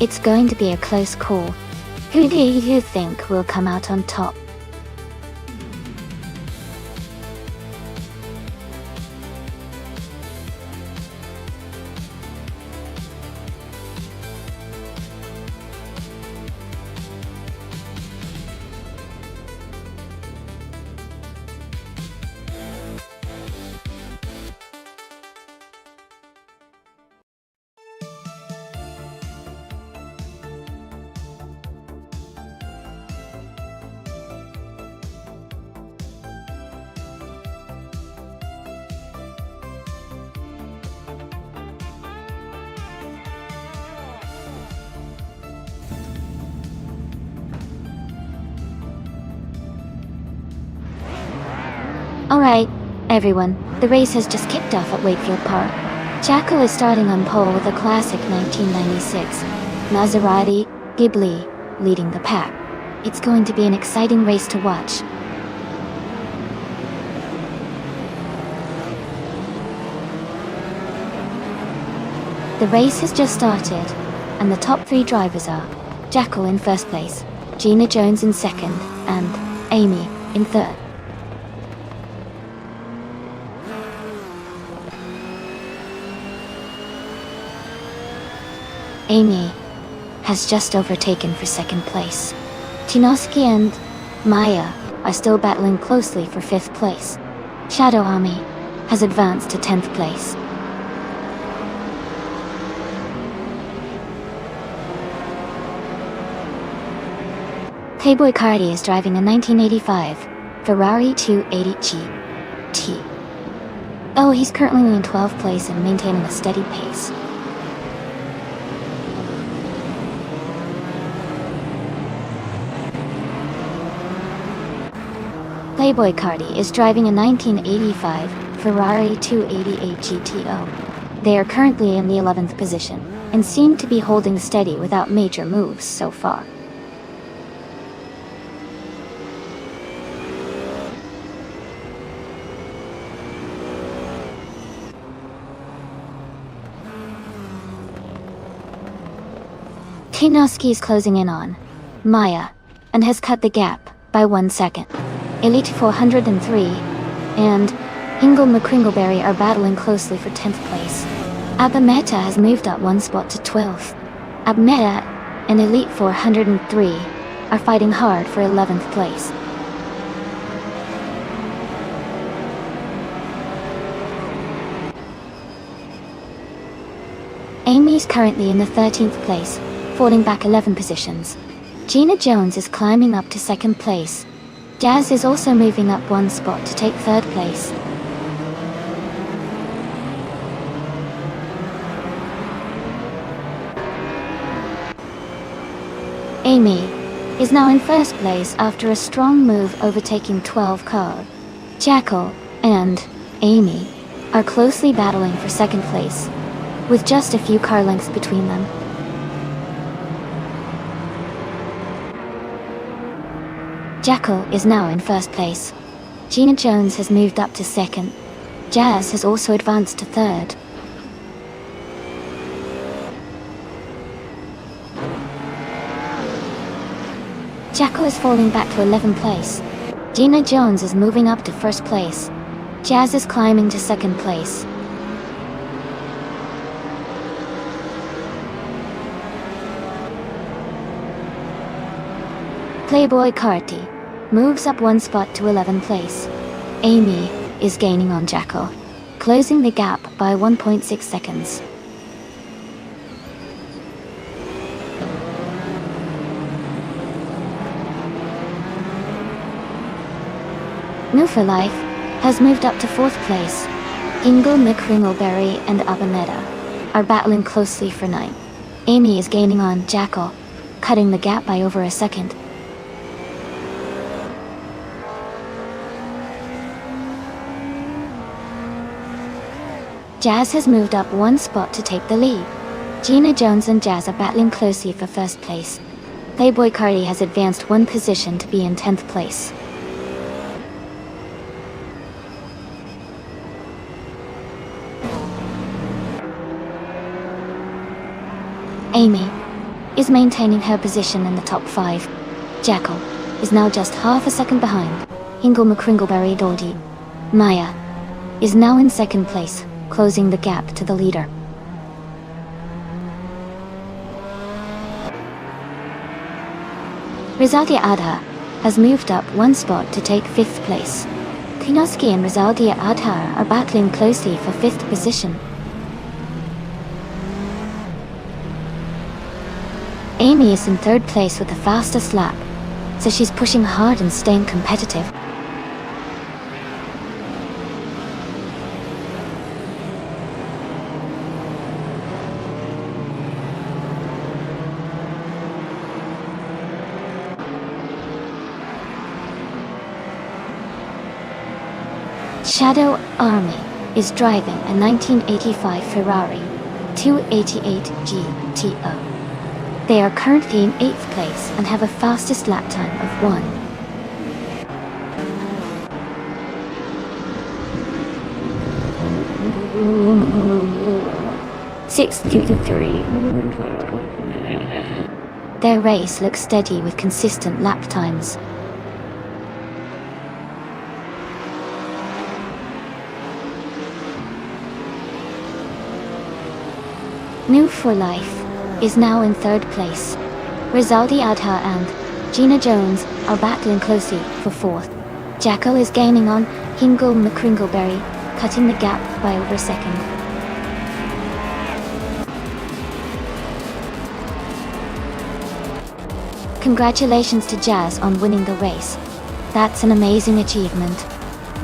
It's going to be a close call. Who do you think will come out on top? Alright, everyone, the race has just kicked off at Wakefield Park. Jackal is starting on pole with a classic 1996 Maserati Ghibli leading the pack. It's going to be an exciting race to watch. The race has just started, and the top 3 drivers are Jackal in first place, Gina Jones in second, and Amy in third. Amy has just overtaken for second place. Tinoski and Maya are still battling closely for 5th place. Shadow Army has advanced to 10th place. Playboy Cardi is driving a 1985 Ferrari 280 GT. Oh, he's currently in 12th place and maintaining a steady pace. Playboy Cardi is driving a 1985 Ferrari 288 GTO. They are currently in the 11th position, and seem to be holding steady without major moves so far. Tinoski is closing in on Maya, and has cut the gap by 1 second. Elite 403 and Ingle McCringleberry are battling closely for 10th place. Abameta has moved up 1 spot to 12th. Abmeta and Elite 403 are fighting hard for 11th place. Amy's currently in the 13th place, falling back 11 positions. Gina Jones is climbing up to 2nd place. Jazz is also moving up 1 spot to take 3rd place. Amy is now in 1st place after a strong move overtaking 12 car. Jackal and Amy are closely battling for 2nd place, with just a few car lengths between them. Jackal is now in 1st place. Gina Jones has moved up to 2nd. Jazz has also advanced to 3rd. Jacko is falling back to 11th place. Gina Jones is moving up to 1st place. Jazz is climbing to 2nd place. Playboy Carti moves up 1 spot to 11th place. Amy is gaining on Jacko, closing the gap by 1.6 seconds. New for Life has moved up to 4th place. Ingle McCringleberry and Abanetta are battling closely for 9th. Amy is gaining on Jacko, cutting the gap by over a second. Jazz has moved up 1 spot to take the lead. Gina Jones and Jazz are battling closely for 1st place. Playboy Carti has advanced 1 position to be in 10th place. Amy is maintaining her position in the top 5. Jacko is now just half a second behind. Ingle McCringleberry Dodie. Maya is now in 2nd place, closing the gap to the leader. Rizaldia Adha has moved up 1 spot to take 5th place. Tinoski and Rizaldia Adha are battling closely for 5th position. Amy is in 3rd place with the fastest lap, so she's pushing hard and staying competitive. Shadow Army is driving a 1985 Ferrari 288 GTO. They are currently in 8th place and have a fastest lap time of 1. Their race looks steady with consistent lap times. New for Life is now in 3rd place. Rizaldi Adha and Gina Jones are battling closely for 4th. Jacko is gaining on Ingle McCringleberry, cutting the gap by over a second. Congratulations to Jazz on winning the race. That's an amazing achievement.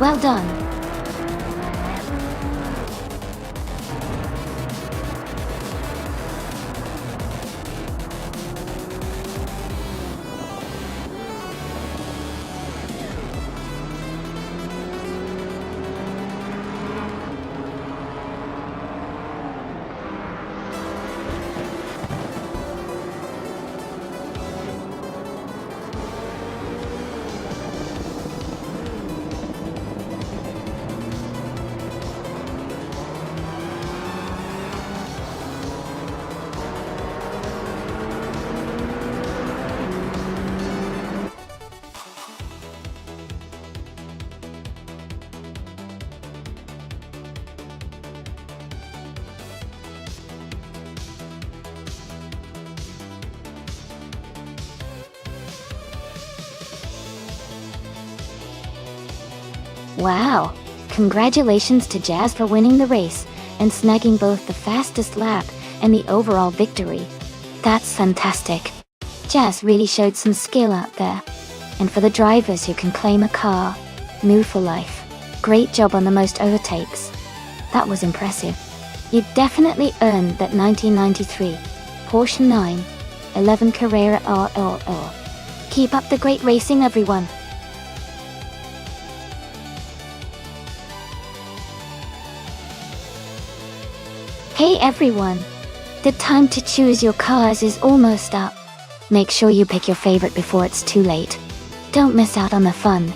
Well done. Wow! Congratulations to Jazz for winning the race and snagging both the fastest lap and the overall victory. That's fantastic. Jazz really showed some skill out there. And for the drivers who can claim a car, New for Life. Great job on the most overtakes. That was impressive. You definitely earned that 1993 Porsche 911 Carrera RRR. Keep up the great racing, everyone. Hey everyone! The time to choose your cars is almost up. Make sure you pick your favorite before it's too late. Don't miss out on the fun.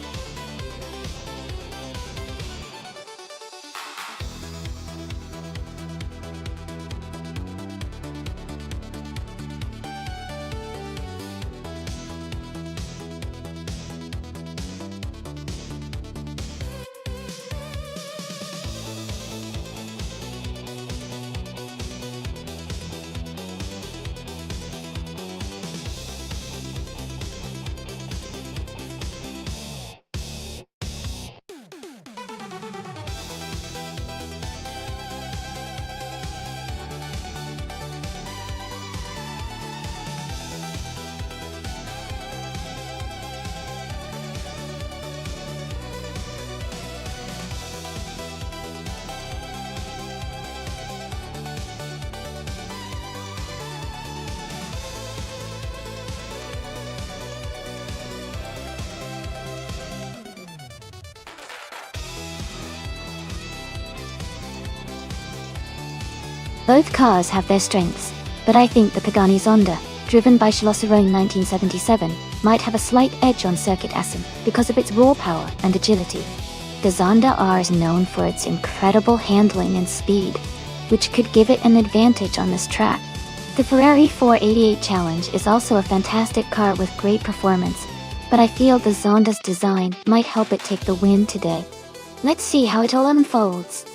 Both cars have their strengths, but I think the Pagani Zonda, driven by Schlosser-Rhone 1977, might have a slight edge on Circuit Essen because of its raw power and agility. The Zonda R is known for its incredible handling and speed, which could give it an advantage on this track. The Ferrari 488 Challenge is also a fantastic car with great performance, but I feel the Zonda's design might help it take the win today. Let's see how it all unfolds.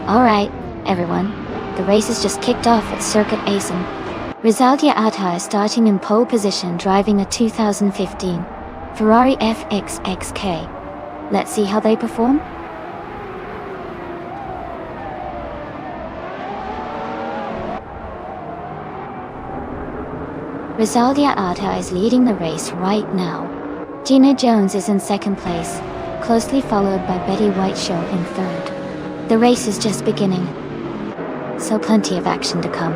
Alright, everyone, the race has just kicked off at Circuit Essen. Rizaldia Atta is starting in pole position driving a 2015 Ferrari FXXK. Let's see how they perform. Rizaldia Atta is leading the race right now. Gina Jones is in second place, closely followed by Betty Whiteshaw in third. The race is just beginning, so plenty of action to come.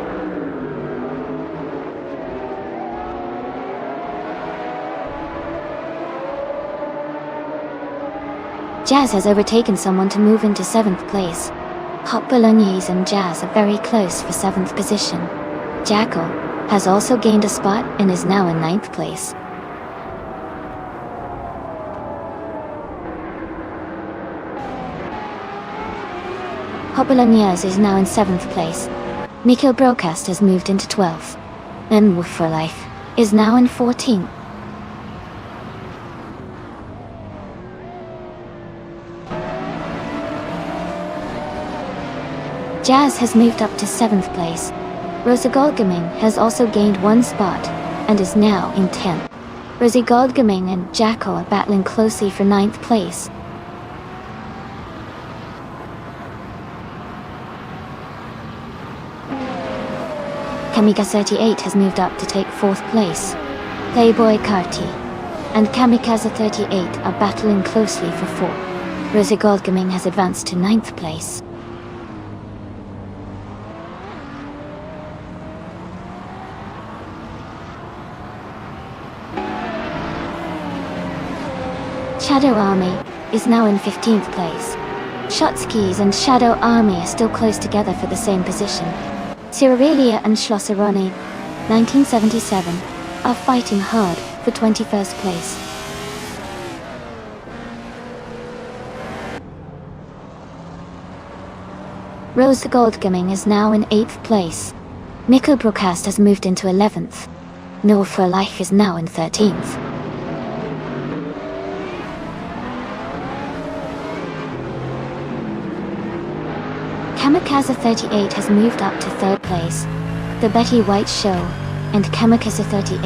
Jazz has overtaken someone to move into 7th place. Hot Bolognese and Jazz are very close for 7th position. Jackal has also gained a spot and is now in 9th place. Hot Bolognese is now in 7th place. Mikhail Broadcast has moved into 12th. And Wolf for Life is now in 14th. Jazz has moved up to 7th place. Rosa Goldgaming has also gained 1 spot and is now in 10th. Rosie Goldgaming and Jackal are battling closely for 9th place. Kamikaze 38 has moved up to take 4th place. Playboy Carty and Kamikaze 38 are battling closely for 4th. Rosie Goldgaming has advanced to 9th place. Shadow Army is now in 15th place. Shotskis and Shadow Army are still close together for the same position. Cirarelia and Schlosser-Rhone 1977 are fighting hard for 21st place. Rose Goldgaming is now in 8th place. Nico Broadcast has moved into 11th. Noel for Life is now in 13th. Kamikaze 38 has moved up to 3rd place. The Betty White Show and Kamikaze 38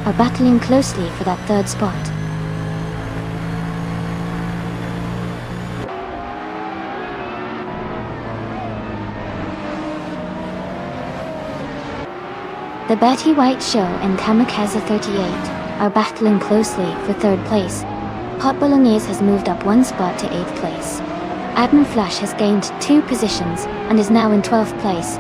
are battling closely for that 3rd spot. The Betty White Show and Kamikaze 38 are battling closely for 3rd place. Hot Bolognese has moved up 1 spot to 8th place. Admin Flash has gained 2 positions and is now in 12th place.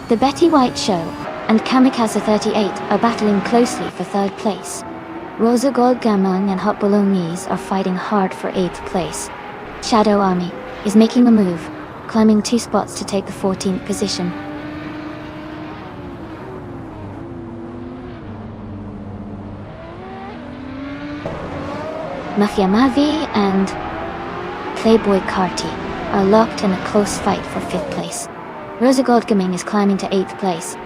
The Betty White Show and Kamikaze 38 are battling closely for 3rd place. Rosa Goldgaming and Hot Bolognese are fighting hard for 8th place. Shadow Army is making a move, climbing 2 spots to take the 14th position. Mafia Mavi and Playboy Carti are locked in a close fight for 5th place. Rosa Gold Gaming is climbing to 8th place.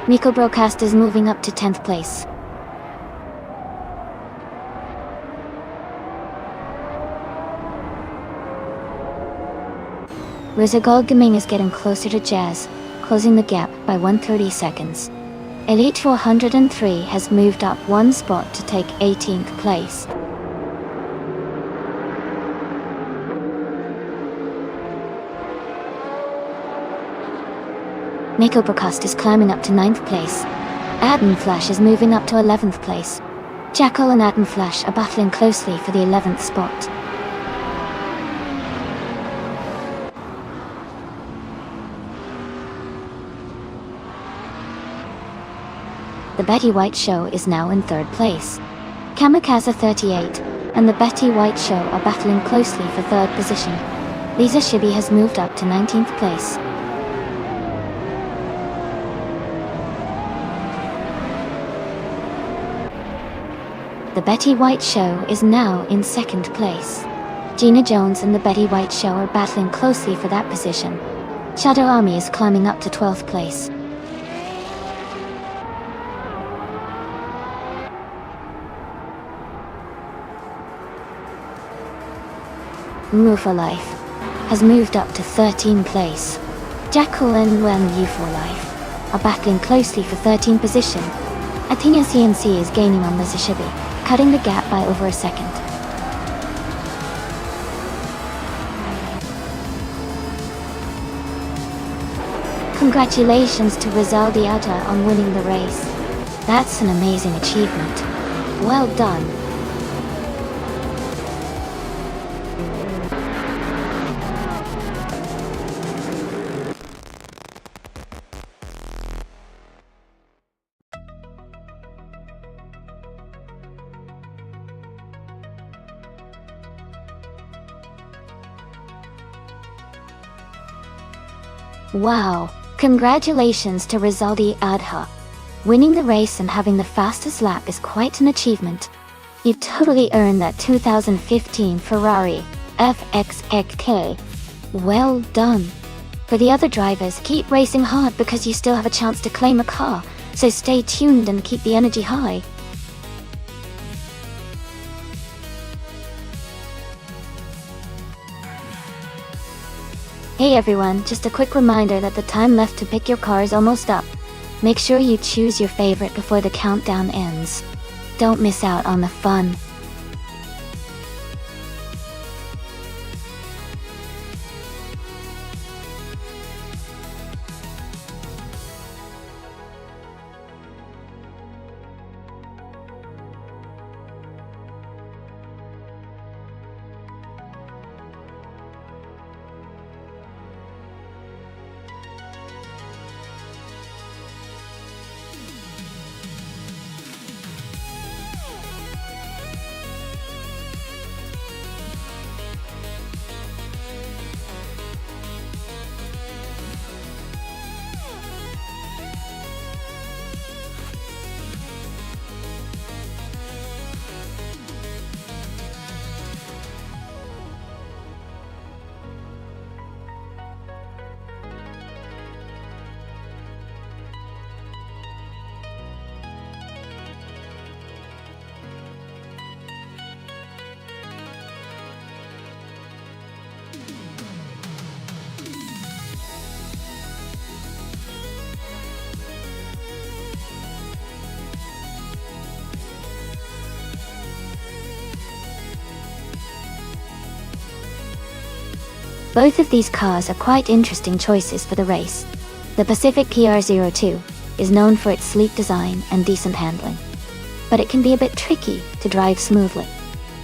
Miko Broadcast is moving up to 10th place. Rosa Gold Gaming is getting closer to Jazz, closing the gap by 130 seconds. Elite 403 has moved up one spot to take 18th place. Miko Broadcast is climbing up to 9th place. Adam Flash is moving up to 11th place. Jackal and Adam Flash are battling closely for the 11th spot. The Betty White Show is now in 3rd place. Kamikaze 38 and the Betty White Show are battling closely for 3rd position. Lisa Shibi has moved up to 19th place. The Betty White Show is now in 2nd place. Gina Jones and the Betty White Show are battling closely for that position. Shadow Army is climbing up to 12th place. Mufa Life has moved up to 13th place. Jackal and Wen Ufo Life are battling closely for 13th position. Athena CNC is gaining on Lisa Shibi, cutting the gap by over a second. Congratulations to Rizaldi Alta on winning the race. That's an amazing achievement. Well done. Wow, congratulations to Rizaldi Adha. Winning the race and having the fastest lap is quite an achievement. You totally earned that 2015 Ferrari FXXK. Well done. For the other drivers, keep racing hard because you still have a chance to claim a car, so stay tuned and keep the energy high. Hey everyone, just a quick reminder that the time left to pick your car is almost up. Make sure you choose your favorite before the countdown ends. Don't miss out on the fun. Both of these cars are quite interesting choices for the race. The Pacific PR02 is known for its sleek design and decent handling, but it can be a bit tricky to drive smoothly.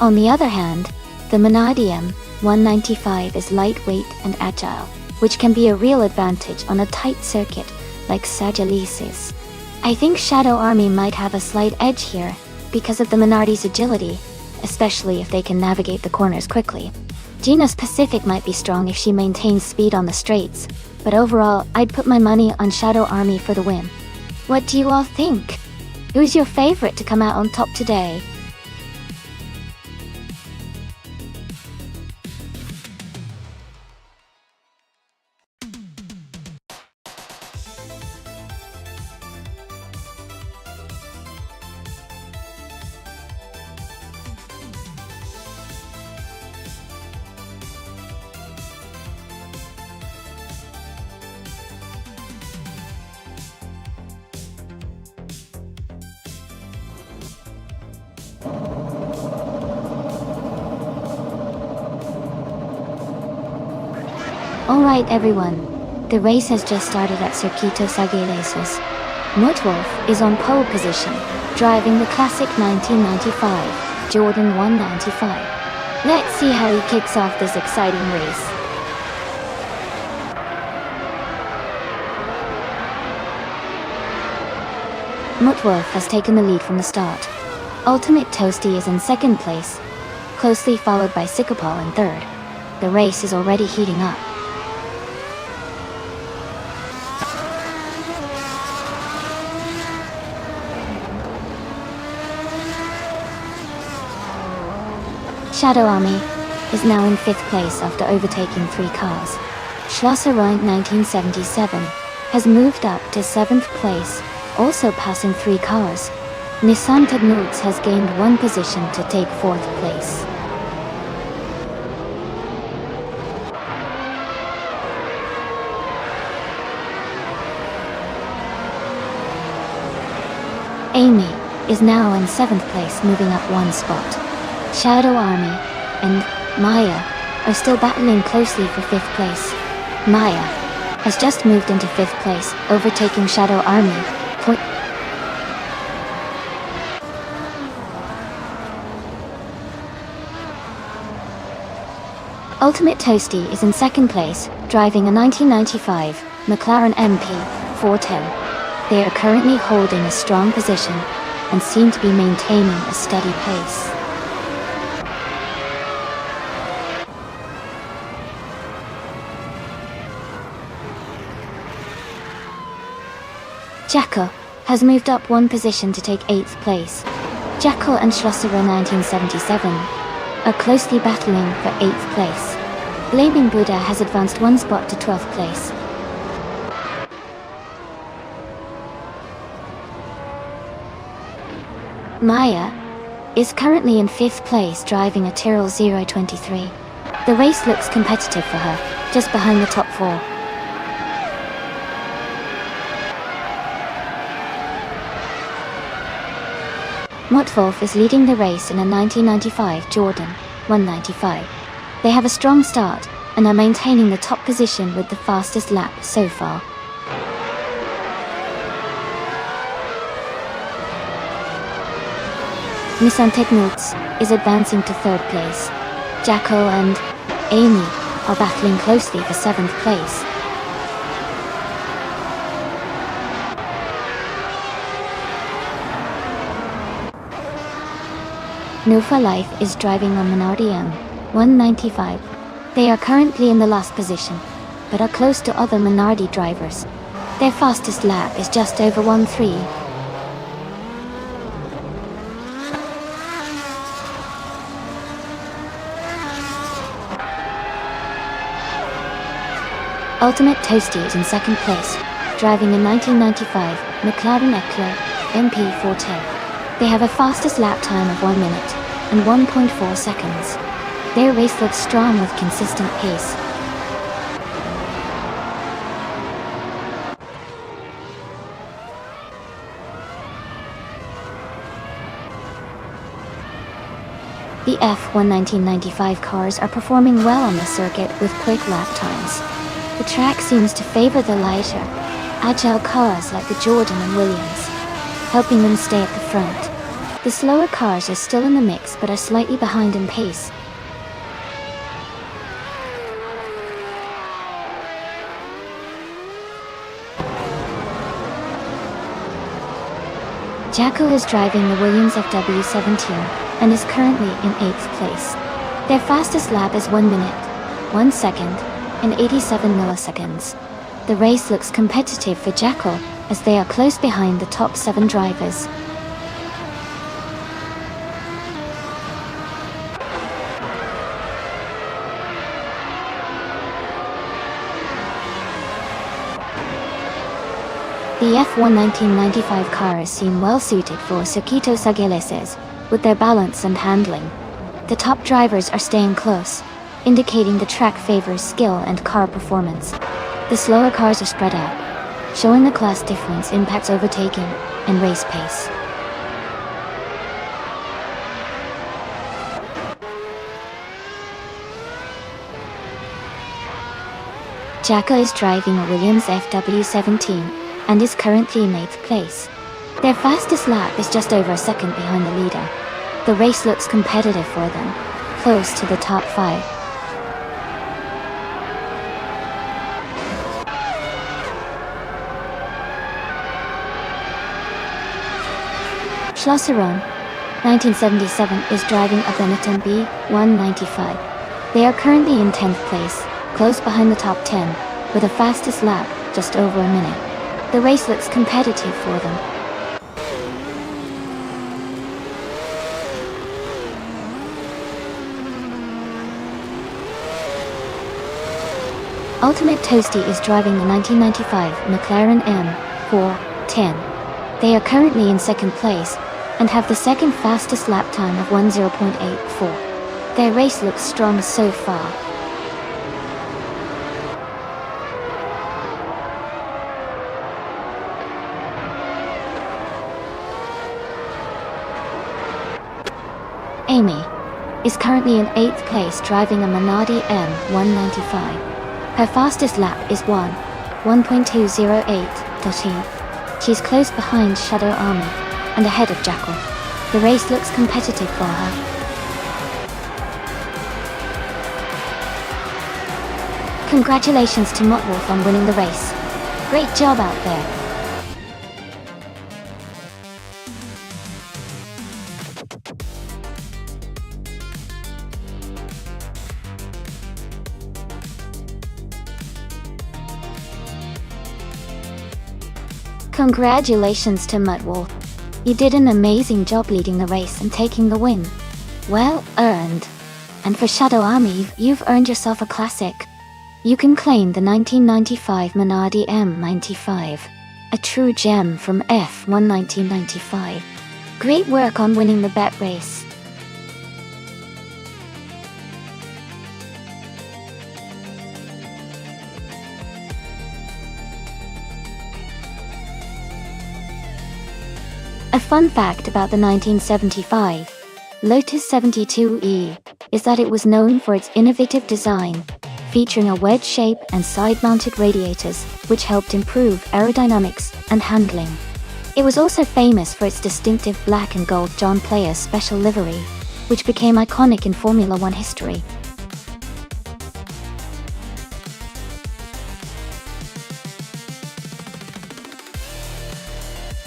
On the other hand, the Minardi M195 is lightweight and agile, which can be a real advantage on a tight circuit like Sagilices. I think Shadow Army might have a slight edge here because of the Minardi's agility, especially if they can navigate the corners quickly. Gina's Pacific might be strong if she maintains speed on the straights, but overall, I'd put my money on Shadow Army for the win. What do you all think? Who's your favorite to come out on top today? Alright everyone, the race has just started at Circuito Sagaleses. Mutwolf is on pole position, driving the classic 1995 Jordan 195. Let's see how he kicks off this exciting race. Mutwolf has taken the lead from the start. Ultimate Toasty is in second place, closely followed by Sycopal in third. The race is already heating up. Shadow Army is now in 5th place after overtaking 3 cars. Schlosser Rank 1977 has moved up to 7th place, also passing 3 cars. Nissan Tadnutz has gained 1 position to take 4th place. Amy is now in 7th place, moving up 1 spot. Shadow Army and Maya are still battling closely for 5th place. Maya has just moved into 5th place, overtaking Shadow Army. Ultimate Toasty is in 2nd place, driving a 1995 McLaren MP 410. They are currently holding a strong position and seem to be maintaining a steady pace. Jackal has moved up 1 position to take 8th place. Jackal and Schlosserer 1977 are closely battling for 8th place. Blaming Buddha has advanced 1 spot to 12th place. Maya is currently in 5th place, driving a Tyrrell 023. The race looks competitive for her, just behind the top 4. Mutwolf is leading the race in a 1995 Jordan 195. They have a strong start and are maintaining the top position with the fastest lap so far. Nissan Technutz is advancing to 3rd place. Jackal and Amy are battling closely for 7th place. Nufa Life is driving a Minardi M195. They are currently in the last position, but are close to other Minardi drivers. Their fastest lap is just over 1:3. Ultimate Toasty is in 2nd place, driving a 1995 McLaren Eclair MP 410. They have a fastest lap time of 1 minute and 1.4 seconds. Their race looks strong with consistent pace. The F1 1995 cars are performing well on the circuit with quick lap times. The track seems to favor the lighter, agile cars like the Jordan and Williams, helping them stay at the front. The slower cars are still in the mix but are slightly behind in pace. Jackal is driving the Williams FW17 and is currently in 8th place. Their fastest lap is 1 minute, 1 second, and 87 milliseconds. The race looks competitive for Jackal as they are close behind the top 7 drivers. The F1 1995 cars seem well suited for Circuito Sagaleses with their balance and handling. The top drivers are staying close, indicating the track favors skill and car performance. The slower cars are spread out, showing the class difference impacts overtaking and race pace. Jacko is driving a Williams FW17 and is currently in 8th place. Their fastest lap is just over a second behind the leader. The race looks competitive for them, close to the top 5. Schlosseron, 1977, is driving a Benetton B195. They are currently in 10th place, close behind the top 10, with a fastest lap just over a minute. The race looks competitive for them. Ultimate Toasty is driving the 1995 McLaren M410. They are currently in 2nd place and have the second fastest lap time of 10.84. Their race looks strong so far. Amy is currently in 8th place driving a Minardi M195. Her fastest lap is 1.208. She's close behind Shadow Army and ahead of Jackal. The race looks competitive for her. Congratulations to Motwolf on winning the race. Great job out there. Congratulations to Mudwall. You did an amazing job leading the race and taking the win. Well earned. And for Shadow Army, you've earned yourself a classic. You can claim the 1995 Minardi M95, a true gem from F1 1995. Great work on winning the bet race. A fun fact about the 1975 Lotus 72E is that it was known for its innovative design, featuring a wedge shape and side-mounted radiators, which helped improve aerodynamics and handling. It was also famous for its distinctive black and gold John Player's special livery, which became iconic in Formula One history.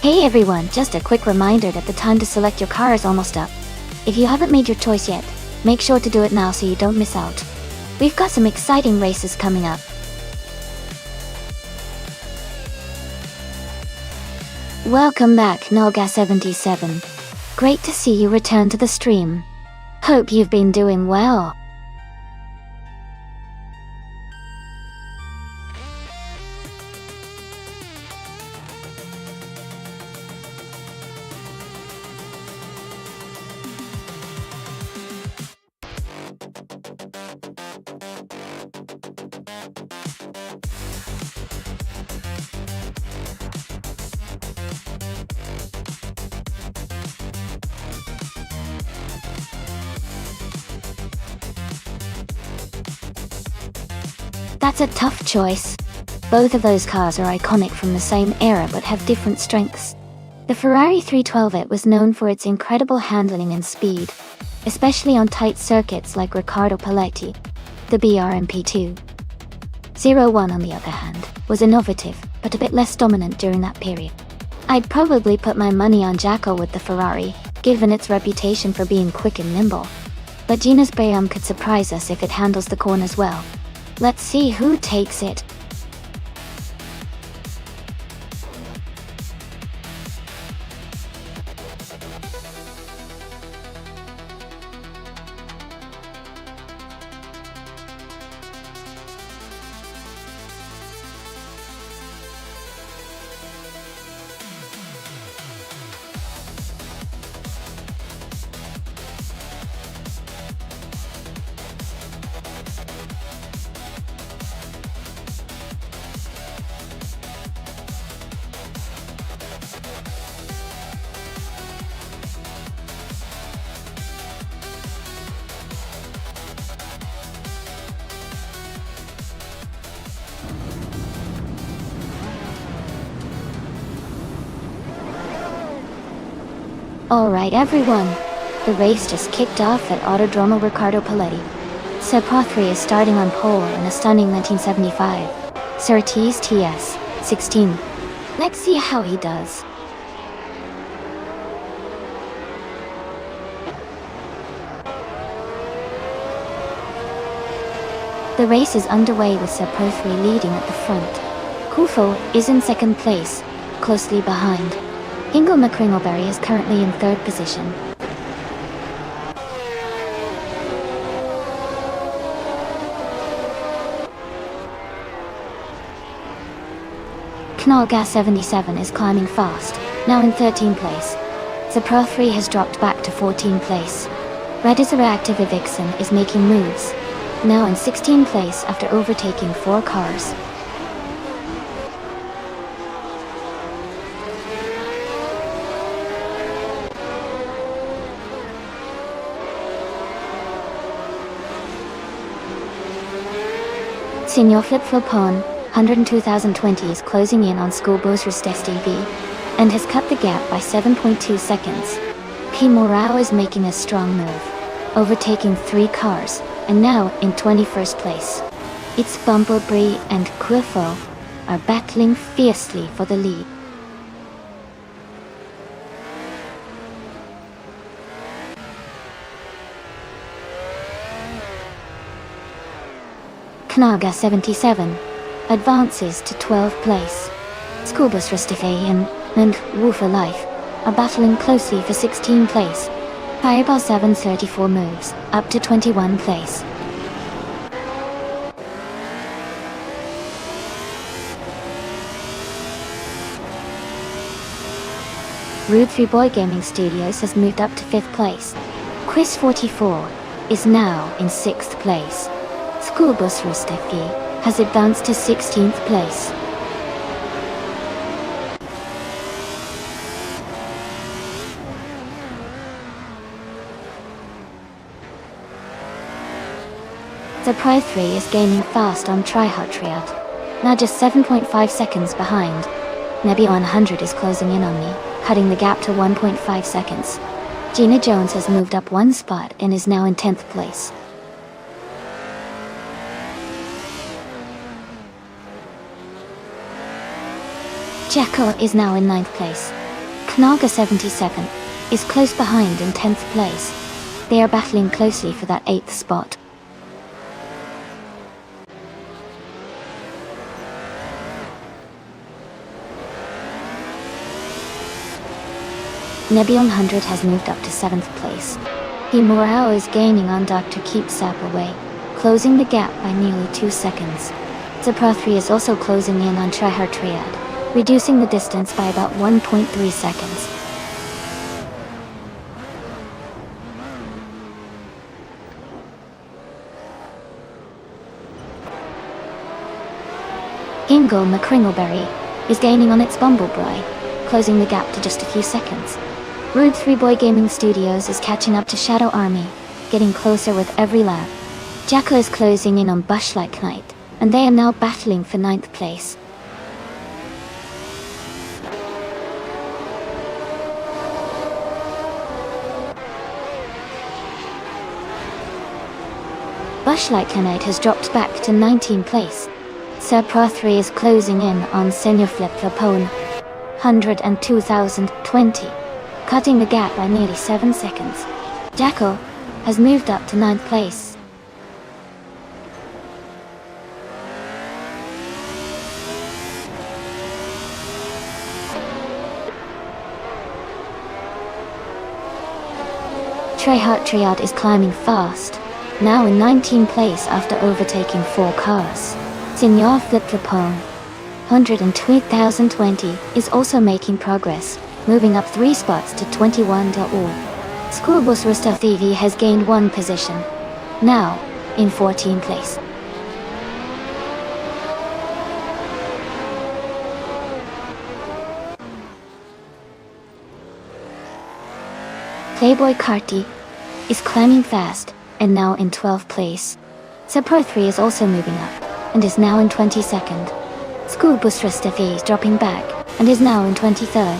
Hey everyone, just a quick reminder that the time to select your car is almost up. If you haven't made your choice yet, make sure to do it now so you don't miss out. We've got some exciting races coming up. Welcome back, Noga77. Great to see you return to the stream. Hope you've been doing well. That's a tough choice. Both of those cars are iconic from the same era but have different strengths. The Ferrari 312 was known for its incredible handling and speed, especially on tight circuits like Riccardo Paletti. The BRMP 201, on the other hand, was innovative, but a bit less dominant during that period. I'd probably put my money on Jacko with the Ferrari, given its reputation for being quick and nimble. But Gina's BM could surprise us if it handles the corners well. Let's see who takes it. Alright everyone, the race just kicked off at Autodromo Riccardo Paletti. Pro 3 is starting on pole in a stunning 1975 Surtees TS 16. Let's see how he does. The race is underway with Pro 3 leading at the front. Kufo is in second place, closely behind. Ingo McCringleberry is currently in third position. Knallgas 77 is climbing fast, now in 13th place. Pro 3 has dropped back to 14th place. Reactive Vixen is making moves, now in 16th place after overtaking 4 cars. Senior Flip-Flopon 102,020 is closing in on Schoolbus TV and has cut the gap by 7.2 seconds. P. Morao is making a strong move, overtaking 3 cars, and now in 21st place. It's Bumblebee and Quifo are battling fiercely for the lead. Knaga 77 advances to 12th place. Schoolbus Rustifayan and Woofer Life are battling closely for 16th place. Fireball 734 moves up to 21st place. Rude 3 Boy Gaming Studios has moved up to 5th place. Quiz 44 is now in 6th place. Schoolbus Rustifi has advanced to 16th place. Pro 3 is gaining fast on Tryhard Triad, now just 7.5 seconds behind. Nebula 100 is closing in on me, cutting the gap to 1.5 seconds. Gina Jones has moved up 1 spot and is now in 10th place. Jacko is now in 9th place. Knaga 77 is close behind in 10th place. They are battling closely for that 8th spot. Nebula 100 has moved up to 7th place. Morao is gaining on Dr. Keep Sap away, closing the gap by nearly 2 seconds. Pro 3 is also closing in on Tryhard Triad, reducing the distance by about 1.3 seconds. Ingo McCringleberry is gaining on its Bumblebee, closing the gap to just a few seconds. Rude 3 Boy Gaming Studios is catching up to Shadow Army, getting closer with every lap. Jacko is closing in on Bushlight Knight, and they are now battling for 9th place. Bushlight Knight has dropped back to 19th place. Pro 3 is closing in on Senior Flip-Flopon 102,020, cutting the gap by nearly 7 seconds. Jacko has moved up to 9th place. Tryhard Triad is climbing fast, now in 19th place after overtaking 4 cars. Senior Flip-Flopon 102,020 is also making progress, moving up 3 spots to 21. Schoolbus Rustaf TV has gained 1 position, now in 14th place. Playboy Carty is climbing fast and now in 12th place. Pro 3 is also moving up and is now in 22nd. Schoolbus Rustafi is dropping back and is now in 23rd.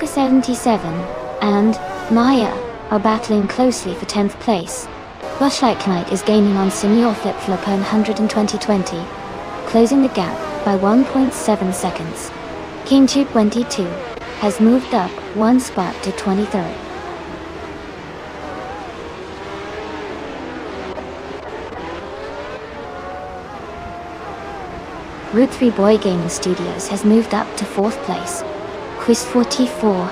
Kuka 77 and Maya are battling closely for 10th place. Rushlight Knight is gaining on Senior Flip Flopper 100 in 2020, closing the gap by 1.7 seconds. King 222 has moved up one spot to 23rd. Route 3 Boy Gaming Studios has moved up to 4th place. Quiz 44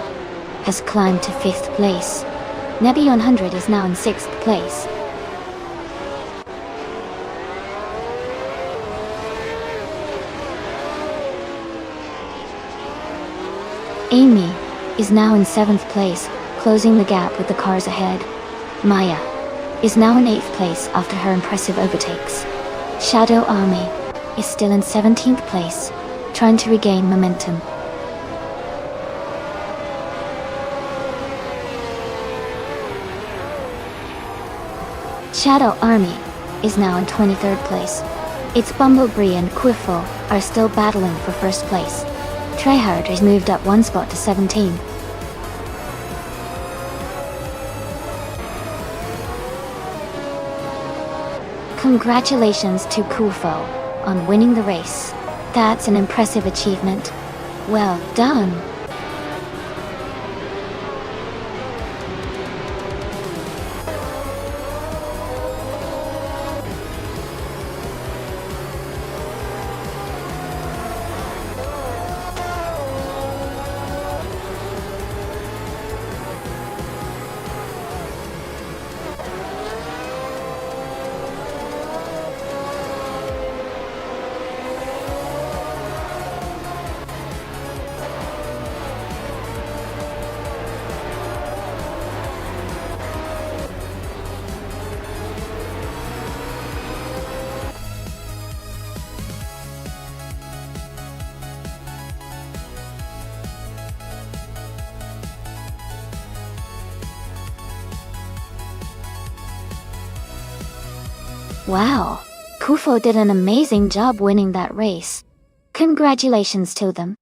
has climbed to 5th place. Nebby 100 is now in 6th place. Amy is now in 7th place, closing the gap with the cars ahead. Maya is now in 8th place after her impressive overtakes. Shadow Army is still in 17th place, trying to regain momentum. Shadow Army is now in 23rd place. Its Bumblebee and Quiffle are still battling for 1st place. Tryhard has moved up one spot to 17. Congratulations to Kufo on winning the race. That's an impressive achievement. Well done. Wow, Kufo did an amazing job winning that race. Congratulations to them.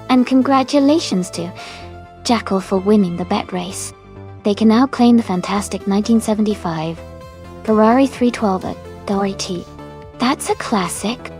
And congratulations to Jackal for winning the bet race. They can now claim the fantastic 1975 Ferrari 312 at Doherty. That's a classic.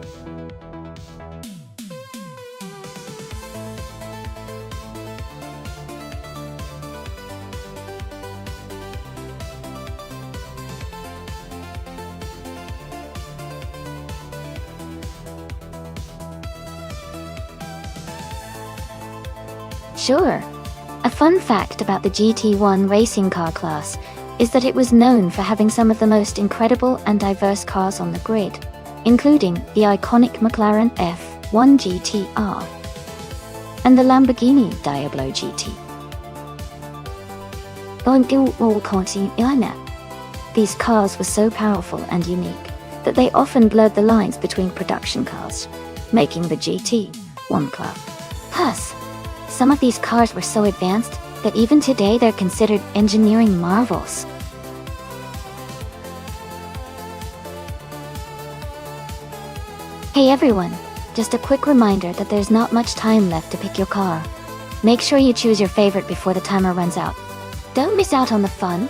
Sure. A fun fact about the GT1 racing car class is that it was known for having some of the most incredible and diverse cars on the grid, including the iconic McLaren F1 GTR and the Lamborghini Diablo GT. These cars were so powerful and unique that they often blurred the lines between production cars, making the GT1 club. Plus, some of these cars were so advanced that even today they're considered engineering marvels. Hey everyone, just a quick reminder that there's not much time left to pick your car. Make sure you choose your favorite before the timer runs out. Don't miss out on the fun.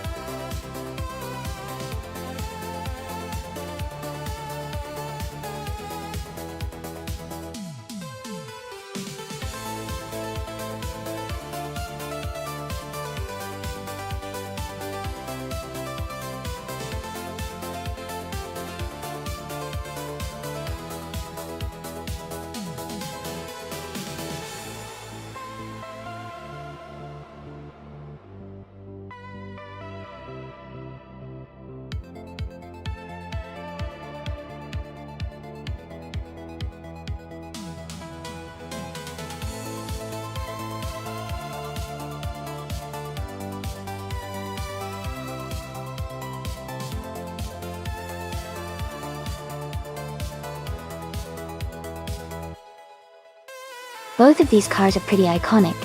Both of these cars are pretty iconic,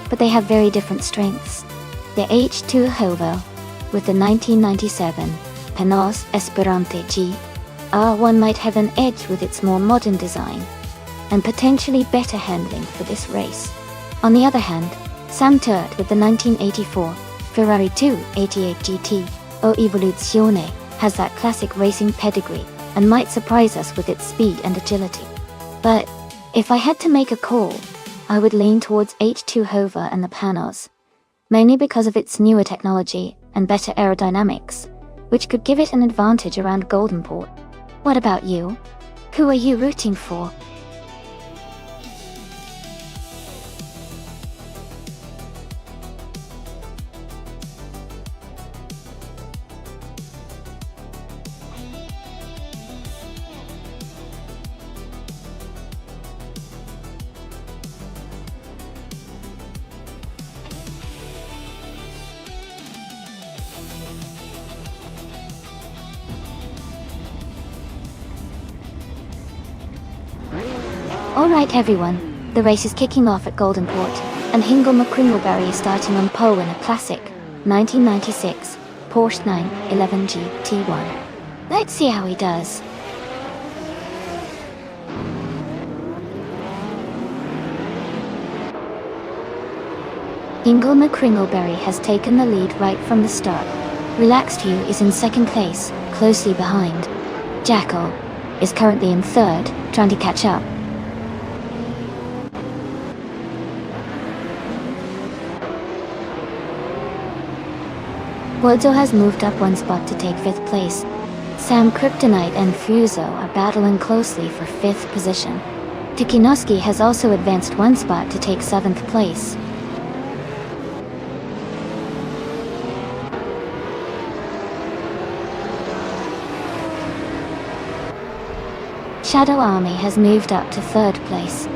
but they have very different strengths. The H2 Hovo, with the 1997 Penos Esperante G, R1 might have an edge with its more modern design, and potentially better handling for this race. On the other hand, Sam third with the 1984 Ferrari 288 GT o Evoluzione has that classic racing pedigree and might surprise us with its speed and agility. But if I had to make a call, I would lean towards H2 Hova and the Panos, mainly because of its newer technology and better aerodynamics, which could give it an advantage around Golden Port. What about you? Who are you rooting for? Alright everyone, the race is kicking off at Golden Port, and Hingle McCringleberry is starting on pole in a classic 1996 Porsche 911 GT1. Let's see how he does. Hingle McCringleberry has taken the lead right from the start. Relaxed View is in second place, closely behind. Jackal is currently in third, trying to catch up. Wodzo has moved up one spot to take 5th place. Sam Kryptonite and Fuso are battling closely for 5th position. Tikinoski has also advanced one spot to take 7th place. Shadow Army has moved up to 3rd place.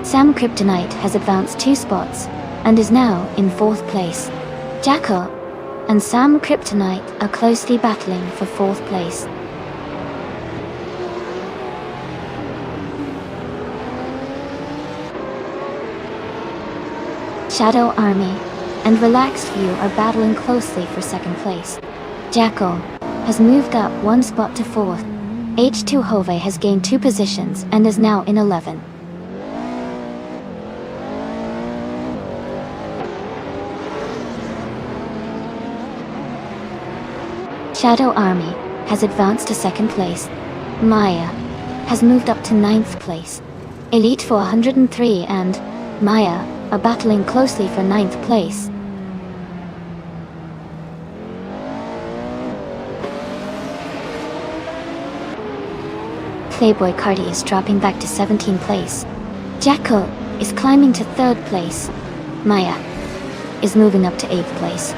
Sam Kryptonite has advanced 2 spots and is now in 4th place. Jackal and Sam Kryptonite are closely battling for 4th place. Shadow Army and Relaxed View are battling closely for 2nd place. Jackal has moved up 1 spot to 4th. H2 Hove has gained 2 positions and is now in 11. Shadow Army has advanced to 2nd place. Maya has moved up to 9th place. Elite 403 and Maya are battling closely for 9th place. Playboy Cardi is dropping back to 17th place. Jackal is climbing to 3rd place. Maya is moving up to 8th place.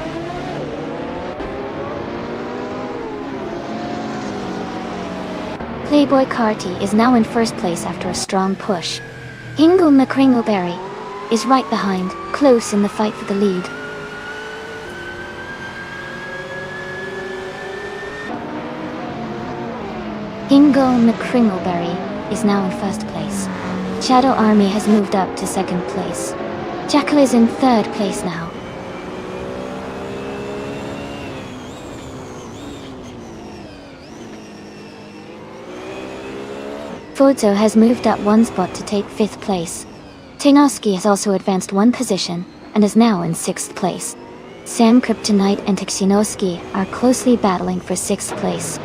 Playboy Carti is now in 1st place after a strong push. Hingle McCringleberry is right behind, close in the fight for the lead. Hingle McCringleberry is now in 1st place. Shadow Army has moved up to 2nd place. Jackal is in 3rd place now. Forzo has moved up 1 spot to take 5th place. Tinoski has also advanced 1 position and is now in 6th place. Sam Kryptonite and Tixinoski are closely battling for 6th place.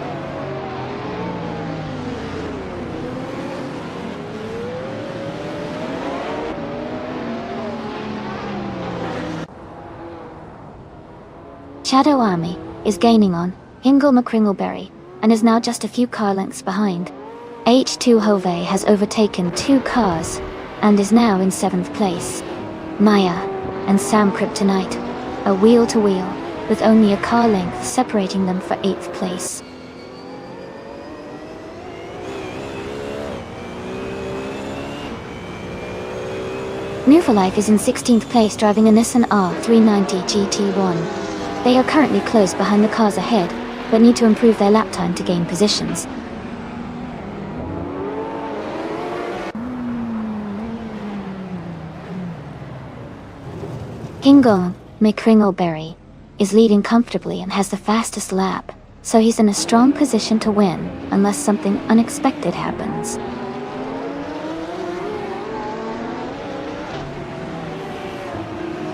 Shadow Army is gaining on Hingle McCringleberry and is now just a few car lengths behind. H2 Hove has overtaken 2 cars and is now in 7th place. Maya and Sam Kryptonite are wheel to wheel, with only a car length separating them for 8th place. New for Life is in 16th place driving a Nissan R390 GT1. They are currently close behind the cars ahead, but need to improve their lap time to gain positions. Hingle McCringleberry is leading comfortably and has the fastest lap, so he's in a strong position to win unless something unexpected happens.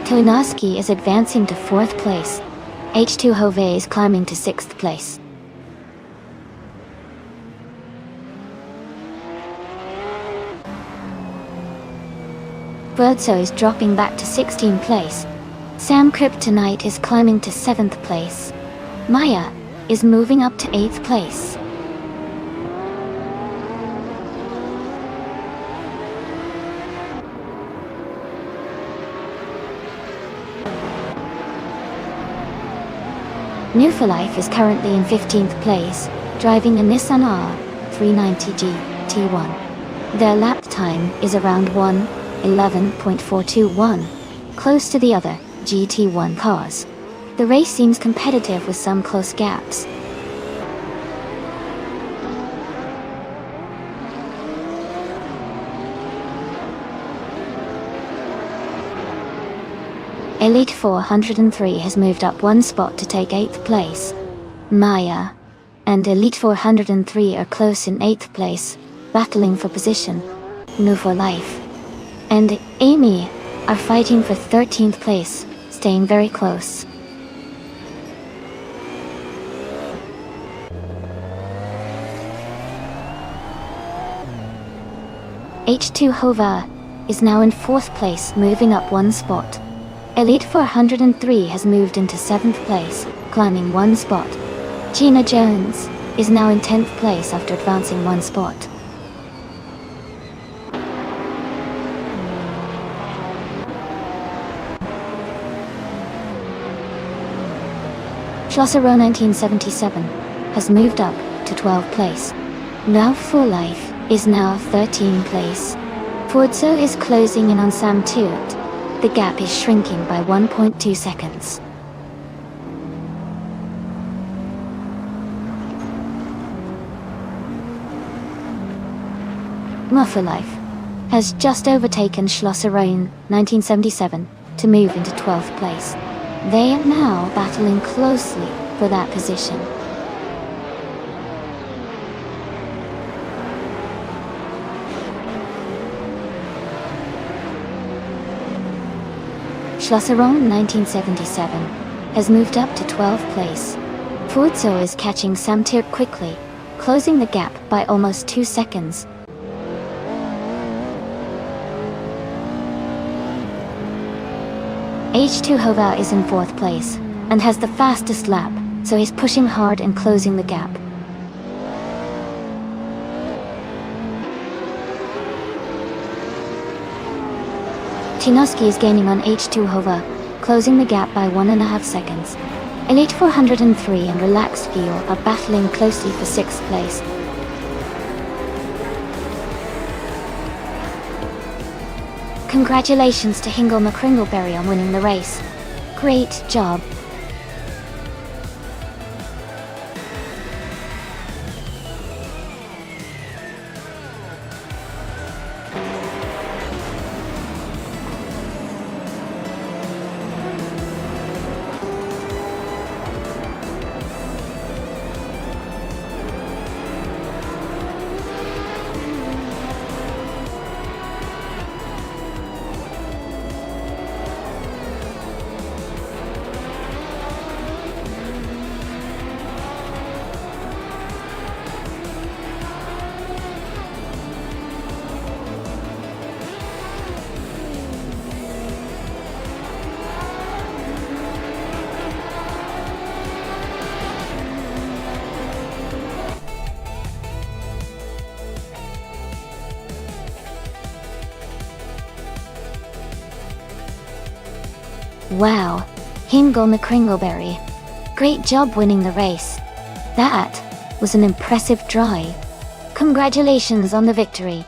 Toynoski is advancing to 4th place. H2 Hove is climbing to 6th place. Birdso is dropping back to 16th place. Sam Kryptonite is climbing to 7th place. Maya is moving up to 8th place. New for Life is currently in 15th place, driving a Nissan R390G T1. Their lap time is around 1:11.421, close to the other GT1 cars. The race seems competitive with some close gaps. Elite 403 has moved up 1 spot to take 8th place. Maya and Elite 403 are close in 8th place, battling for position. New for Life and Amy are fighting for 13th place, staying very close. H2 Hova is now in 4th place, moving up 1 spot. Elite 403 has moved into 7th place, climbing 1 spot. Gina Jones is now in 10th place after advancing 1 spot. Schlossero 1977 has moved up to 12th place. Now for Life is now 13th place. Forzo is closing in on Sam Tuat. The gap is shrinking by 1.2 seconds. Muffer Life has just overtaken Schlosserone 1977 to move into 12th place. They are now battling closely for that position. Schlosserone 1977 has moved up to 12th place. Forzo is catching Samtir quickly, closing the gap by almost 2 seconds. H2 Hova is in 4th place and has the fastest lap, so he's pushing hard and closing the gap. Tinoski is gaining on H2 Hova, closing the gap by 1.5 seconds. Elite 403 and Relaxed Fuel are battling closely for 6th place. Congratulations to Hingle McCringleberry on winning the race. Great job. Wow, Hingle McCringleberry. Great job winning the race. That was an impressive drive. Congratulations on the victory.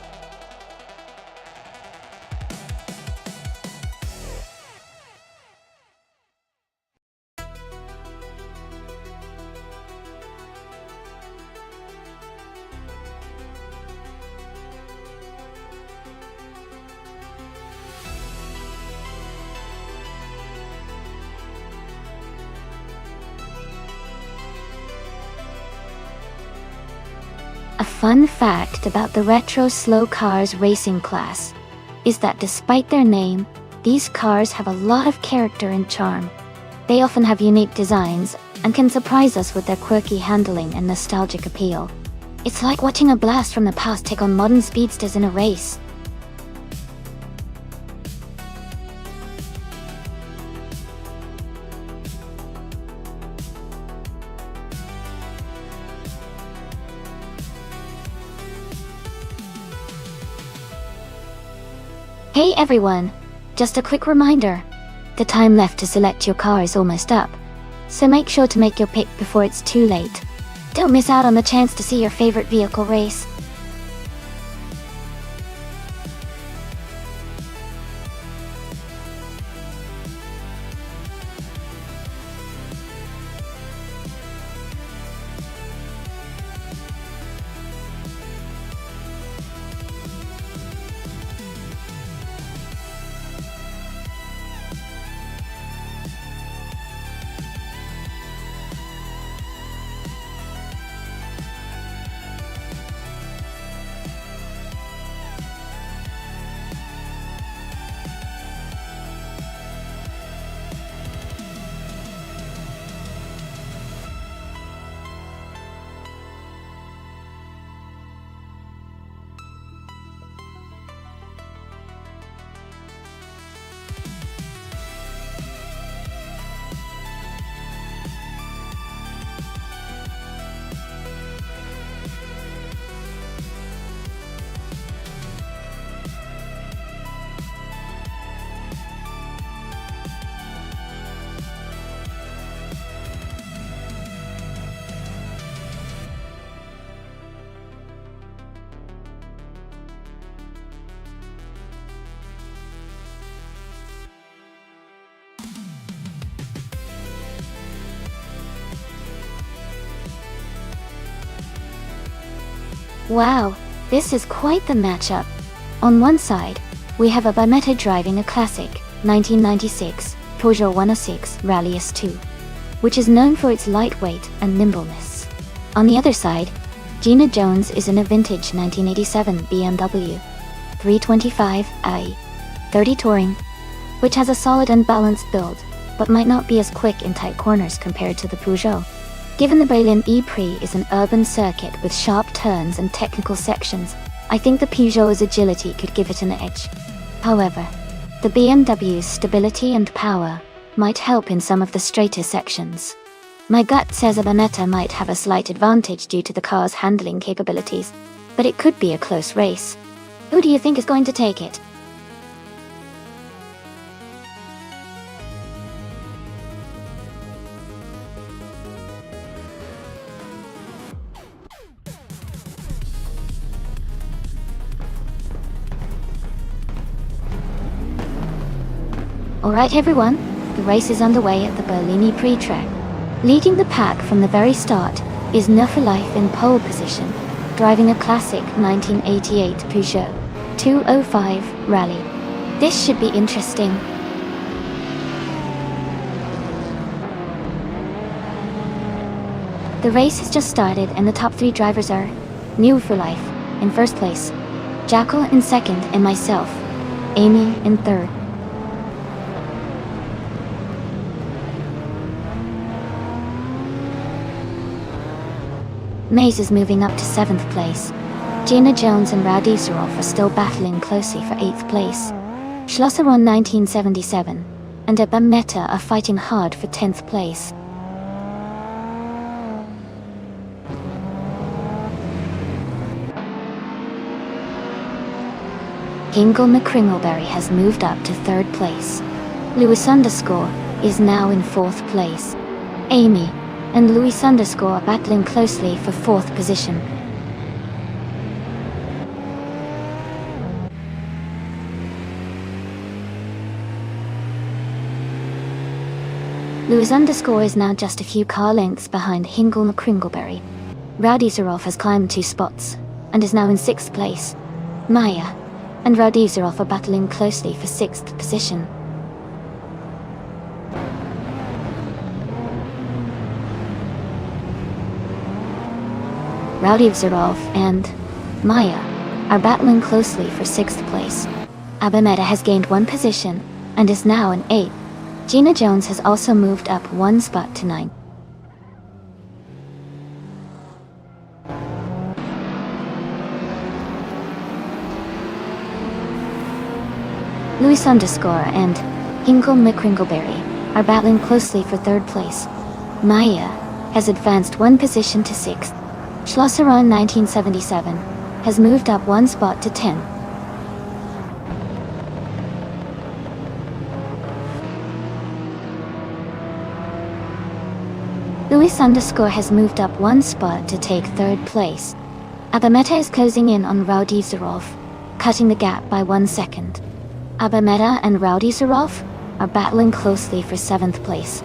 A fun fact about the retro slow cars racing class is that despite their name, These cars have a lot of character and charm. They often have unique designs and can surprise us with their quirky handling and nostalgic appeal. It's like watching a blast from the past take on modern speedsters in a race. Hey everyone! Just a quick reminder. The time left to select your car is almost up, so make sure to make your pick before it's too late. Don't miss out on the chance to see your favorite vehicle race. Wow, this is quite the matchup. On one side, we have a Bimetta driving a classic 1996 Peugeot 106 Rally S2, which is known for its lightweight and nimbleness. On the other side, Gina Jones is in a vintage 1987 BMW 325i 30 Touring, which has a solid and balanced build, but might not be as quick in tight corners compared to the Peugeot. Given the Berlin E-Prix is an urban circuit with sharp turns and technical sections, I think the Peugeot's agility could give it an edge. However, the BMW's stability and power might help in some of the straighter sections. My gut says a Bimetta might have a slight advantage due to the car's handling capabilities, but it could be a close race. Who do you think is going to take it? Alright everyone, the race is underway at the Berlin E-Prix track. Leading the pack from the very start is No for Life in pole position, driving a classic 1988 Peugeot 205 Rally. This should be interesting. The race has just started and the top three drivers are No for Life in first place, Jackal in second, and myself, Amy, in third. Maze is moving up to 7th place. Gina Jones and Rowdy Zarov are still battling closely for 8th place. Schlosser won 1977, and a Bimetta are fighting hard for 10th place. Hingle McCringleberry has moved up to 3rd place. Lewis Underscore is now in 4th place. Amy and Louis Underscore are battling closely for 4th position. Louis Underscore is now just a few car lengths behind Hingle McCringleberry. Rowdy Zarov has climbed 2 spots and is now in 6th place. Maya and Rowdy Zarov are battling closely for 6th position. Rowdy Zarov and Maya are battling closely for 6th place. A Bimetta has gained 1 position and is now in 8th. Gina Jones has also moved up 1 spot to 9th. Louis Underscore and Hinkle McCringleberry are battling closely for 3rd place. Maya has advanced 1 position to 6th. Schlosseron 1977 has moved up 1 spot to 10th. Louis Underscore has moved up 1 spot to take 3rd place. Abameta is closing in on Rowdy Zarov, cutting the gap by 1 second. Abameta and Rowdy Zarov are battling closely for 7th place.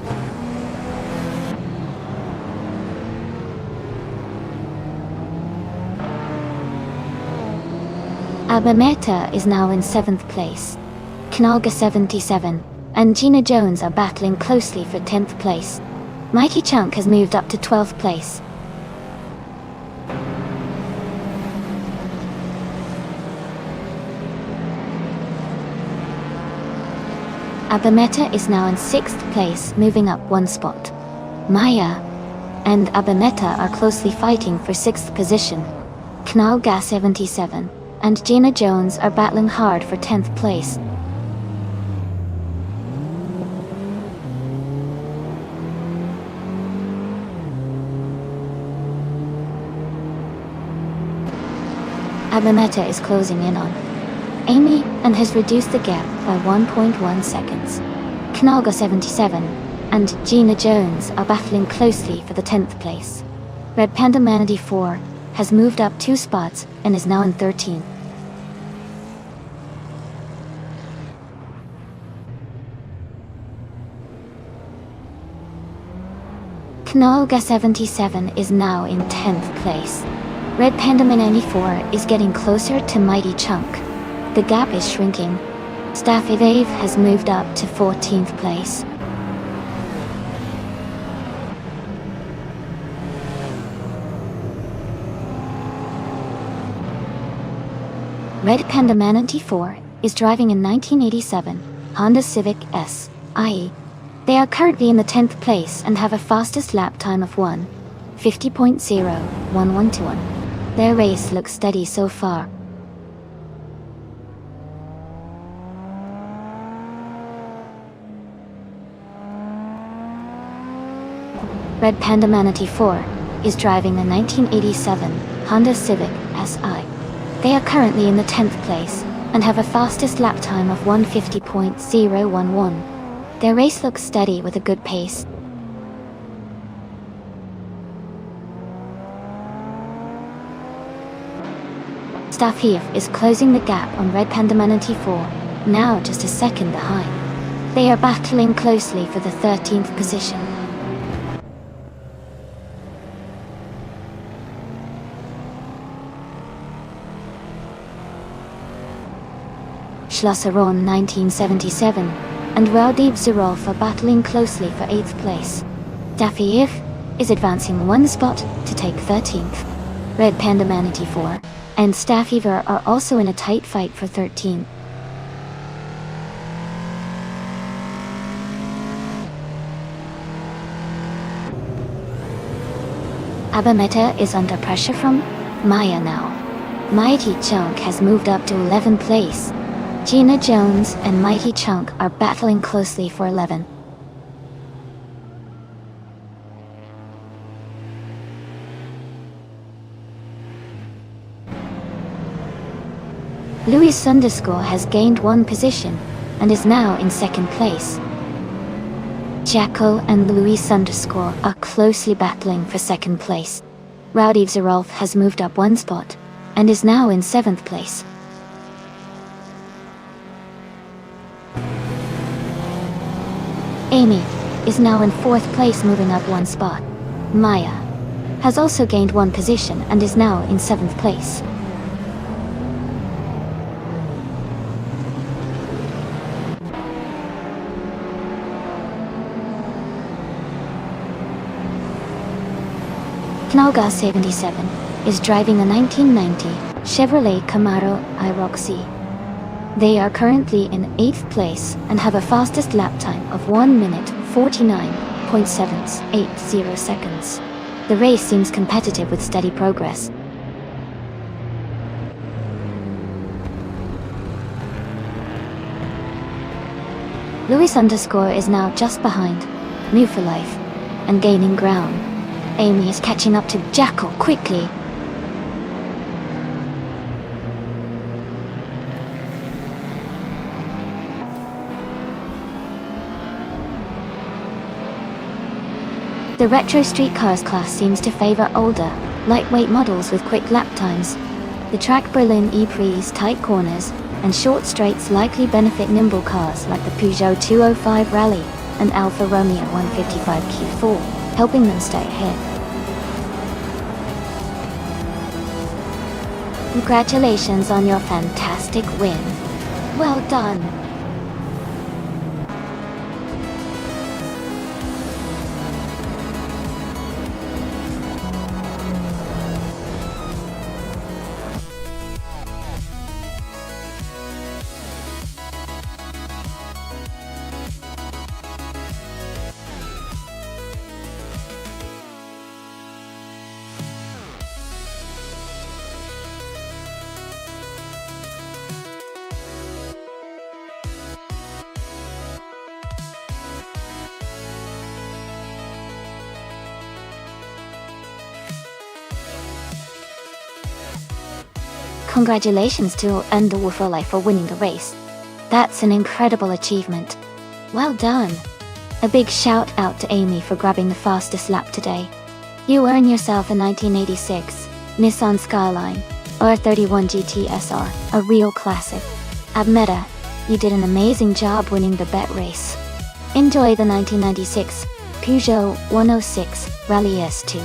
Abameta is now in 7th place. Knalga 77 and Gina Jones are battling closely for 10th place. Mighty Chunk has moved up to 12th place. Abameta is now in 6th place, moving up 1 spot. Maya and Abameta are closely fighting for 6th position. Knalga 77 and Gina Jones are battling hard for 10th place. Abameta is closing in on Amy and has reduced the gap by 1.1 seconds. Knalga 77 and Gina Jones are battling closely for the 10th place. Red Panda Manatee 4 has moved up 2 spots and is now in 13th. Knalga 77 is now in 10th place. Red Panda 94 is getting closer to Mighty Chunk. The gap is shrinking. Staffy Wave has moved up to 14th place. Red Panda Manatee 4 is driving a 1987 Honda Civic S, i.e. They are currently in the 10th place and have a fastest lap time of 1:50.01121. Their race looks steady so far. Red Panda Manatee 4 is driving a 1987 Honda Civic Si. They are currently in the 10th place and have a fastest lap time of 1:50.011. Their race looks steady with a good pace. Staffheaf is closing the gap on Red Panda Manatee 4, now just a second behind. They are battling closely for the 13th position. Schlosseron 1977 and Rowdy Zarov are battling closely for 8th place. Staffheaf is advancing 1 spot to take 13th. Red Panda Manatee 4 and Staffheaver are also in a tight fight for 13th. Abameta is under pressure from Maya now. Mighty Chunk has moved up to 11th place. Gina Jones and Mighty Chunk are battling closely for 11th. Louis Underscore has gained 1 position and is now in 2nd place. Jacko and Louis Underscore are closely battling for 2nd place. Rowdy Zarov has moved up 1 spot and is now in 7th place. Amy is now in 4th place, moving up 1 spot. Maya has also gained 1 position and is now in 7th place. Knalga 77 is driving a 1990 Chevrolet Camaro IROC-C. They are currently in 8th place and have a fastest lap time of 1 minute 49.780 seconds. The race seems competitive with steady progress. Lewis underscore is now just behind, New for Life, and gaining ground. Amy is catching up to Jackal quickly. The retro street cars class seems to favor older, lightweight models with quick lap times. The track Berlin E-Prix tight corners and short straights likely benefit nimble cars like the Peugeot 205 Rally and Alfa Romeo 155 Q4, helping them stay ahead. Congratulations on your fantastic win. Well done. Congratulations to Underwoofer for winning the race. That's an incredible achievement. Well done. A big shout out to Amy for grabbing the fastest lap today. You earn yourself a 1986 Nissan Skyline R31 GT SR, a real classic. Admeta, you did an amazing job winning the bet race. Enjoy the 1996 Peugeot 106 Rally S2.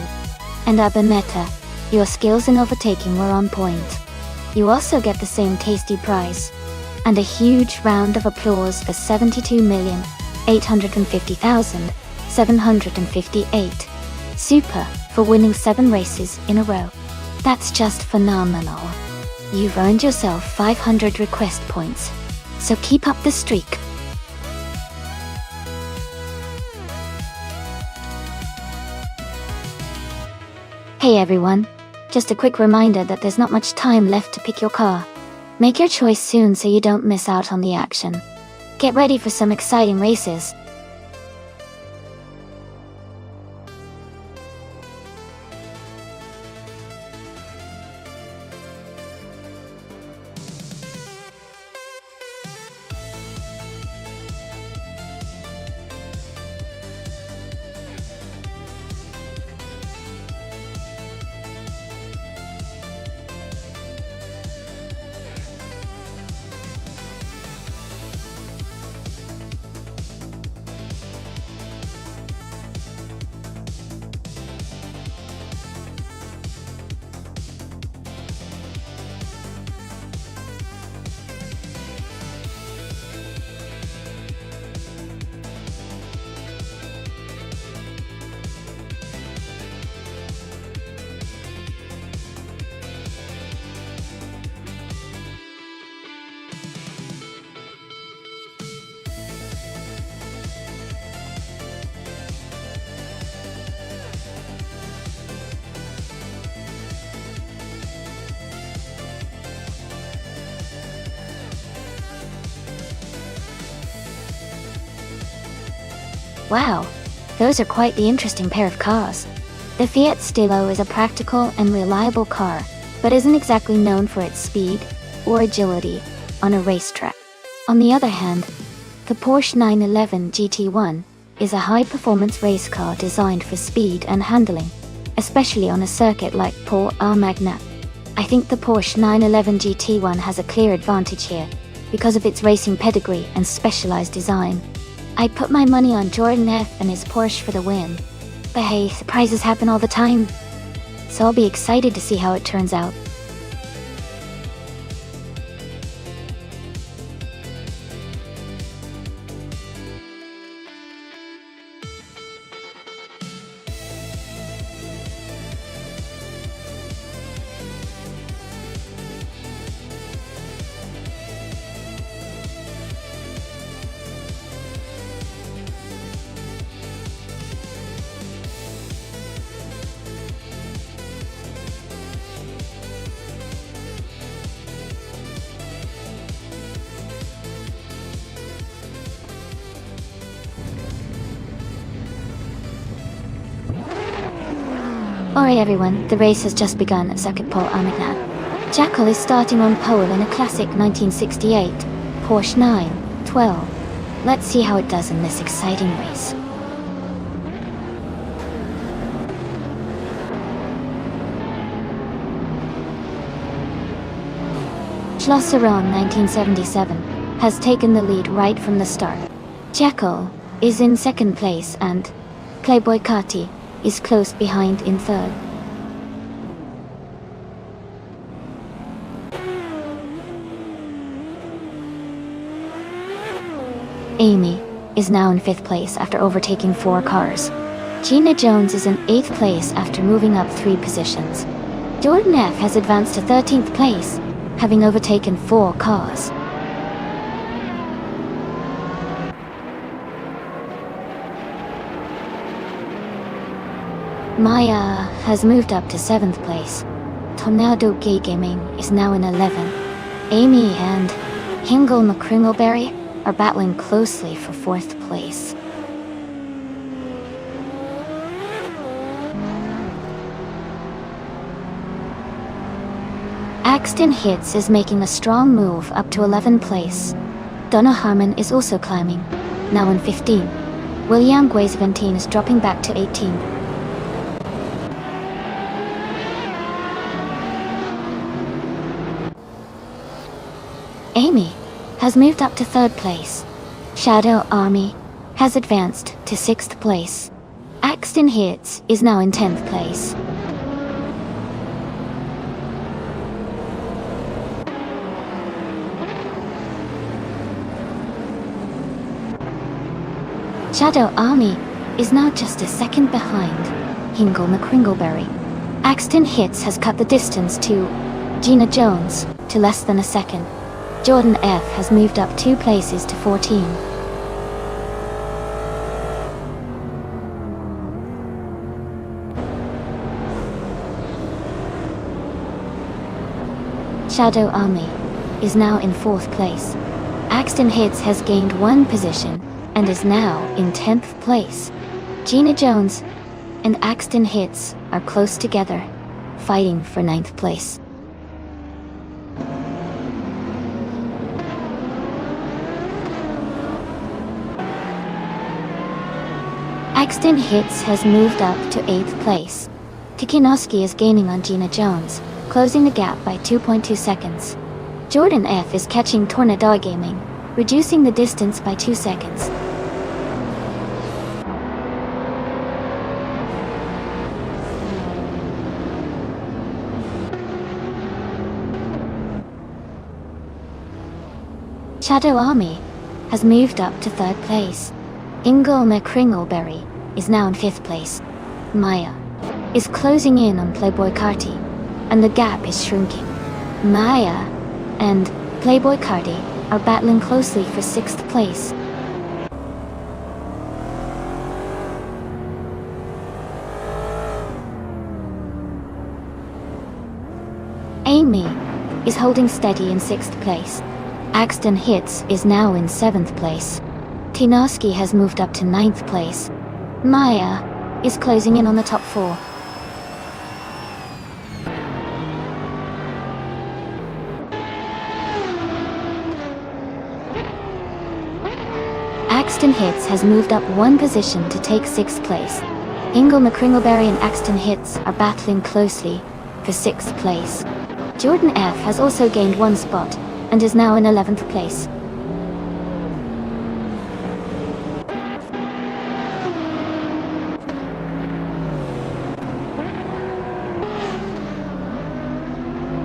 And Admeta, your skills in overtaking were on point. You also get the same tasty prize. And a huge round of applause for 72,850,758. Super for winning 7 races in a row. That's just phenomenal. You've earned yourself 500 request points. So keep up the streak. Hey everyone. Just a quick reminder that there's not much time left to pick your car. Make your choice soon so you don't miss out on the action. Get ready for some exciting races. Wow, those are quite the interesting pair of cars. The Fiat Stilo is a practical and reliable car, but isn't exactly known for its speed or agility on a racetrack. On the other hand, the Porsche 911 GT1 is a high-performance race car designed for speed and handling, especially on a circuit like Port Magna. I think the Porsche 911 GT1 has a clear advantage here, because of its racing pedigree and specialized design. I'd put my money on Jordan F and his Porsche for the win. But hey, surprises happen all the time. So I'll be excited to see how it turns out. Alright everyone, the race has just begun at Circuit Paul Armagnac. Jackal is starting on pole in a classic 1968 Porsche 912. Let's see how it does in this exciting race. Schlosser-Rhone 1977 has taken the lead right from the start. Jackal is in second place and Playboy Carti is close behind in third. Amy is now in fifth place after overtaking 4 cars. Gina Jones is in 8th place after moving up 3 positions. Jordan F has advanced to 13th place, having overtaken 4 cars. Maya has moved up to 7th place. Tornado Gay Gaming is now in 11th. Amy and Hingle McCringleberry are battling closely for 4th place. Axton Hits is making a strong move up to 11th place. Donna Harmon is also climbing, now in 15. William Guaisventine is dropping back to 18. Amy has moved up to 3rd place. Shadow Army has advanced to 6th place. Axton Hits is now in 10th place. Shadow Army is now just a second behind Hingle McCringleberry. Axton Hits has cut the distance to Gina Jones to less than a second. Jordan F has moved up 2 places to 14. Shadow Army is now in 4th place. Axton Hits has gained 1 position and is now in 10th place. Gina Jones and Axton Hits are close together, fighting for 9th place. Axton Hits has moved up to 8th place. Tikinowski is gaining on Gina Jones, closing the gap by 2.2 seconds. Jordan F is catching Tornado Gaming, reducing the distance by 2 seconds. Shadow Army has moved up to 3rd place. Ingle McCringleberry is now in 5th place. Maya is closing in on Playboy Carti, and the gap is shrinking. Maya and Playboy Carti are battling closely for 6th place. Amy is holding steady in 6th place. Axton Hits is now in 7th place. Tinowski has moved up to 9th place. Maya is closing in on the top 4. Axton Hits has moved up 1 position to take 6th place. Ingle McCringleberry and Axton Hits are battling closely for 6th place. Jordan F has also gained 1 spot and is now in 11th place.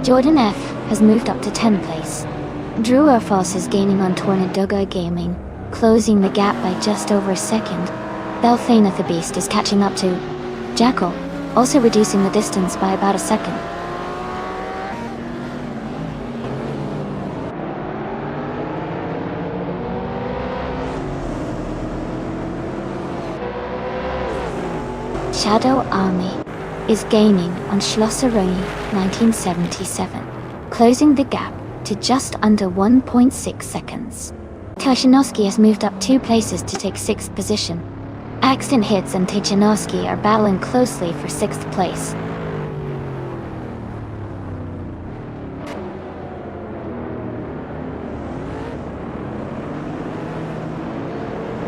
Jordan F has moved up to 10th place. Drew Erfos is gaining on Tornado Gaming, closing the gap by just over a second. Belthana the Beast is catching up to Jackal, also reducing the distance by about a second. Shadow Army is gaining on Schlosser-Rhone 1977, closing the gap to just under 1.6 seconds. Tashinovsky has moved up 2 places to take 6th position. Axton Hits and Tichanowski are battling closely for 6th place.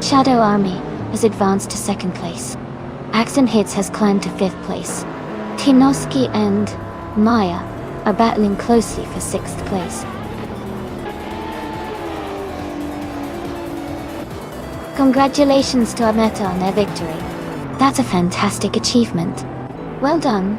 Shadow Army has advanced to 2nd place. Axe and Hits has climbed to 5th place. Tinoski and Maya are battling closely for 6th place. Congratulations to Ameta on their victory. That's a fantastic achievement. Well done.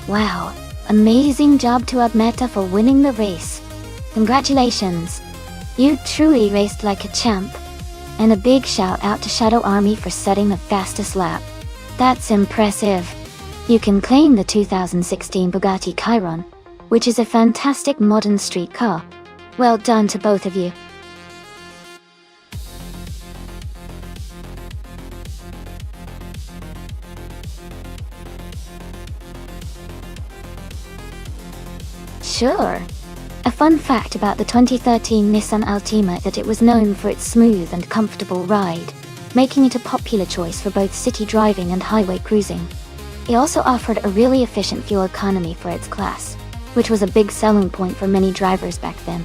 Wow, amazing job to Ameta for winning the race. Congratulations. You truly raced like a champ. And a big shout out to Shadow Army for setting the fastest lap. That's impressive. You can claim the 2016 Bugatti Chiron, which is a fantastic modern street car. Well done to both of you. Sure. A fun fact about the 2013 Nissan Altima is that it was known for its smooth and comfortable ride, making it a popular choice for both city driving and highway cruising. It also offered a really efficient fuel economy for its class, which was a big selling point for many drivers back then.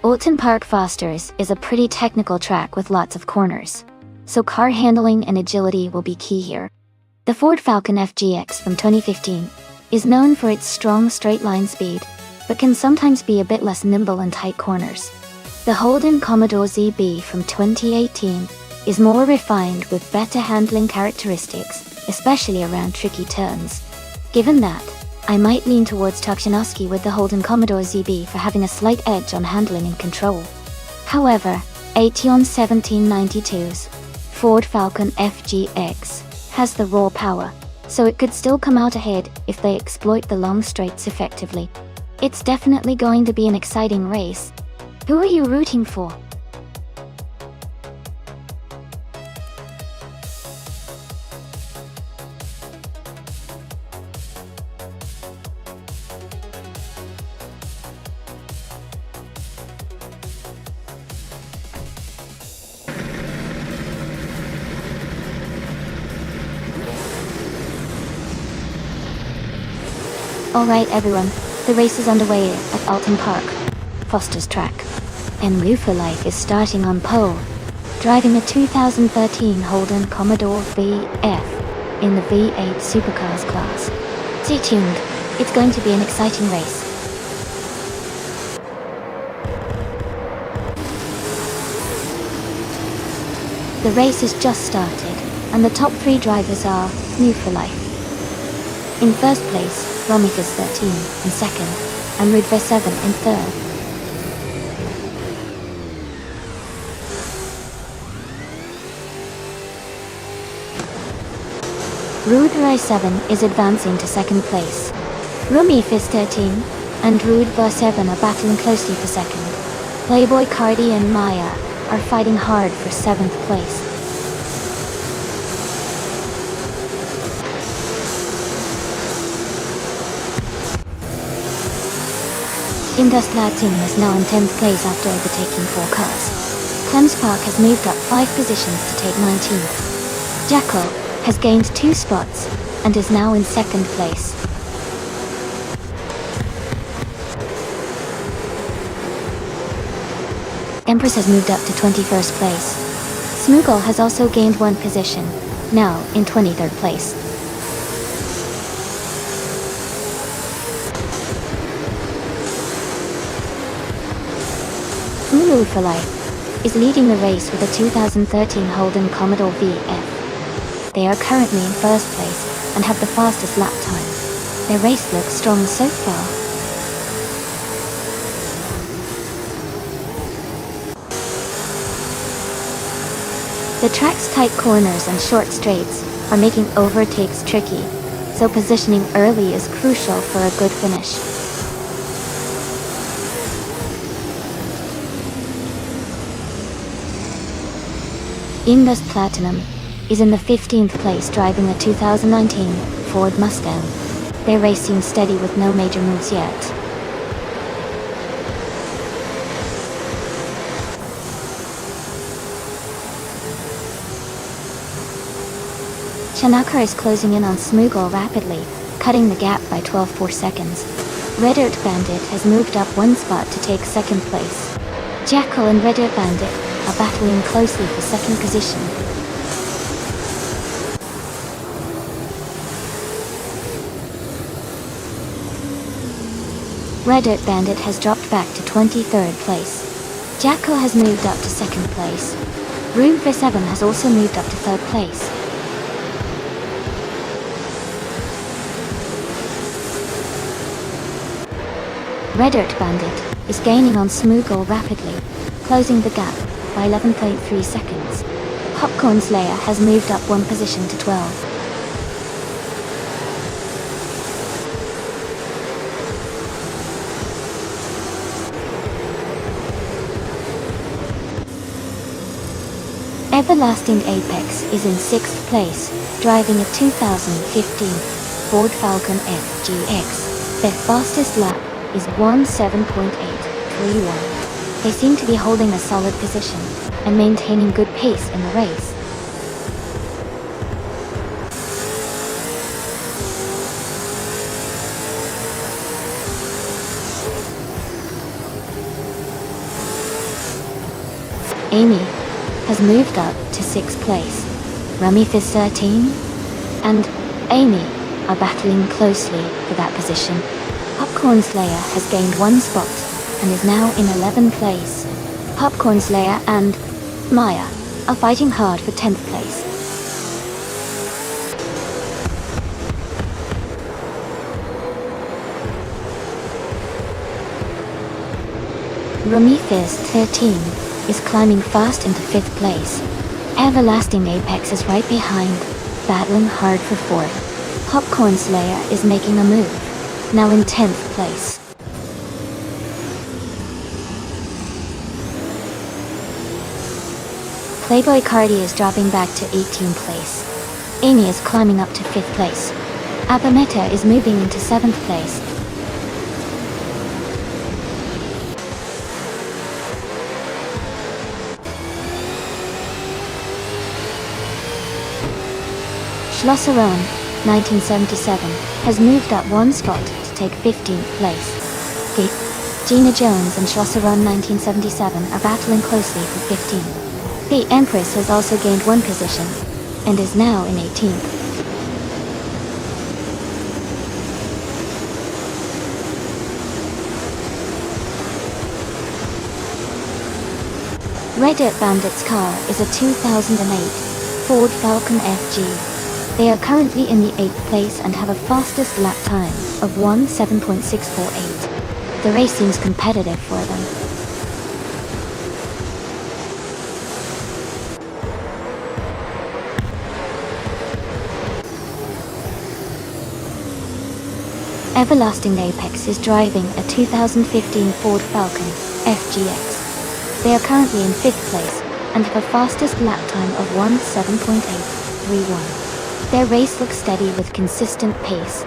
Oulton Park Fosters is a pretty technical track with lots of corners, so car handling and agility will be key here. The Ford Falcon FGX from 2015 is known for its strong straight line speed, but can sometimes be a bit less nimble in tight corners. The Holden Commodore ZB from 2018 is more refined with better handling characteristics, especially around tricky turns. Given that, I might lean towards Tokshinovsky with the Holden Commodore ZB for having a slight edge on handling and control. However, Aetion 1792's Ford Falcon FGX has the raw power, so it could still come out ahead if they exploit the long straights effectively. It's definitely going to be an exciting race. Who are you rooting for? Alright everyone, the race is underway at Alton Park, Foster's track. And Rue for Life is starting on pole, driving a 2013 Holden Commodore VF in the V8 Supercars class. Stay tuned, it's going to be an exciting race. The race has just started, and the top 3 drivers are New for Life. In first place, Romicus 13 in second, and Rudver 7 in third. Rudver 7 is advancing to second place. Romicus 13 and Rudver 7 are battling closely for second. Playboy Cardi and Maya are fighting hard for 7th place. Indus Latin is now in 10th place after overtaking 4 cars. Clems Park has moved up 5 positions to take 19th. Jackal has gained 2 spots and is now in 2nd place. Empress has moved up to 21st place. Smoogle has also gained 1 position, now in 23rd place. Ulu for Life is leading the race with a 2013 Holden Commodore VF. They are currently in first place and have the fastest lap time. Their race looks strong so far. The track's tight corners and short straights are making overtakes tricky, so positioning early is crucial for a good finish. Indus Platinum is in the 15th place driving a 2019 Ford Mustang. Their race seems steady with no major moves yet. Shanaka is closing in on Smoogle rapidly, cutting the gap by 12.4 seconds. Red Earth Bandit has moved up 1 spot to take 2nd place. Jackal and Red Earth Bandit are battling closely for 2nd position. Red Earth Bandit has dropped back to 23rd place. Jackal has moved up to 2nd place. Room for 7 has also moved up to 3rd place. Red Earth Bandit is gaining on Smoogle rapidly, closing the gap by 11.3 seconds. Popcorn Slayer has moved up 1 position to 12. Everlasting Apex is in 6th place, driving a 2015 Ford Falcon FGX. Their fastest lap is 17.831. They seem to be holding a solid position and maintaining good pace in the race. Amy has moved up to 6th place. Ramithis 13 and Amy are battling closely for that position. Popcorn Slayer has gained 1 spot and is now in 11th place. Popcorn Slayer and Maya are fighting hard for 10th place. Ramithis 13 is climbing fast into 5th place. Everlasting Apex is right behind. battling hard for 4th. Popcorn Slayer is making a move, now in 10th place. Playboy Cardi is dropping back to 18th place. Amy is climbing up to 5th place. Abameta is moving into 7th place. Schlosserone, 1977, has moved up 1 spot to take 15th place. Gina Jones and Schlosserone 1977 are battling closely for 15th. The Empress has also gained 1 position, and is now in 18th. Reddit Bandit's car is a 2008 Ford Falcon FG. They are currently in the 8th place and have a fastest lap time of 1:7.648. The race seems competitive for them. Everlasting Apex is driving a 2015 Ford Falcon FGX. They are currently in 5th place and have a fastest lap time of 1:7.831. Their race looks steady with consistent pace.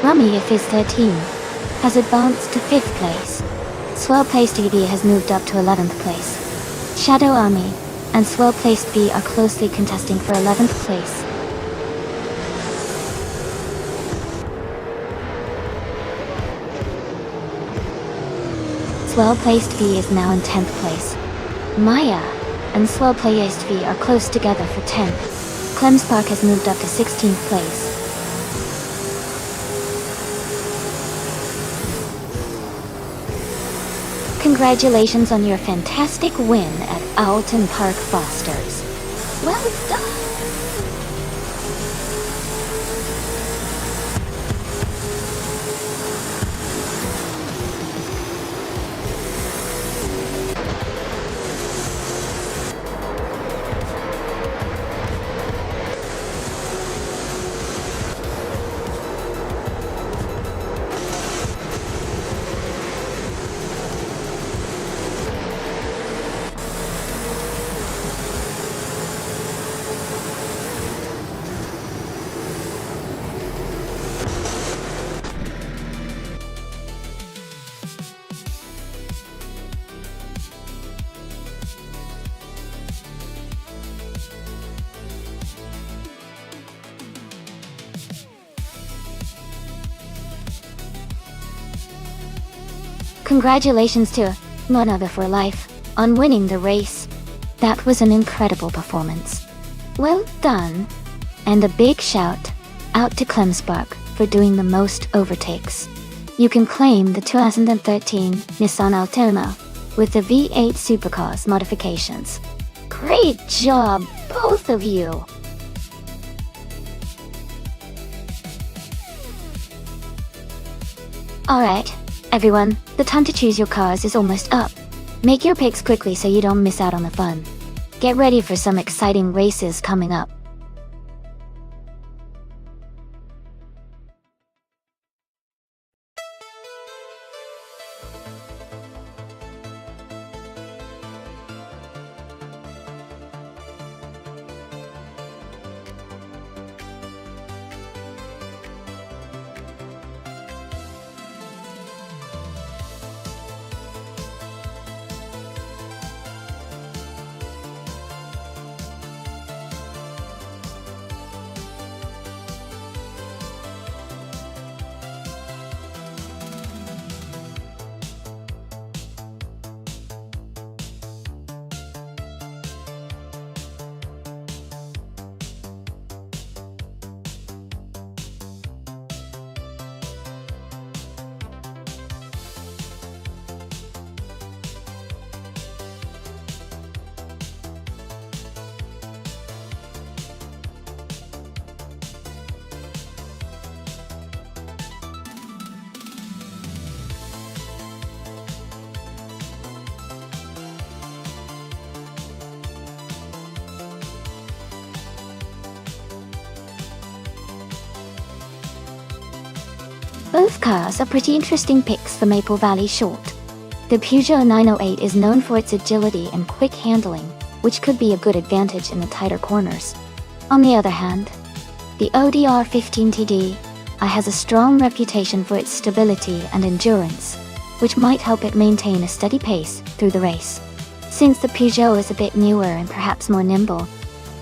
Rummy If is 13, has advanced to 5th place. Swell Placed EB has moved up to 11th place. Shadow Army and Swell Placed B are closely contesting for 11th place. Swell Placed V is now in 10th place. Maya and Swell Placed V are close together for 10th. Clemspark has moved up to 16th place. Congratulations on your fantastic win at Alton Park Fosters. Well done! Congratulations to Lana Before Life on winning the race. That was an incredible performance. Well done. And a big shout out to Clemspark for doing the most overtakes. You can claim the 2013 Nissan Altima with the V8 Supercars modifications. Great job, both of you! Alright, everyone, the time to choose your cars is almost up. Make your picks quickly so you don't miss out on the fun. Get ready for some exciting races coming up. Both cars are pretty interesting picks for Maple Valley Short. The Peugeot 908 is known for its agility and quick handling, which could be a good advantage in the tighter corners. On the other hand, the Audi R15 TDI has a strong reputation for its stability and endurance, which might help it maintain a steady pace through the race. Since the Peugeot is a bit newer and perhaps more nimble,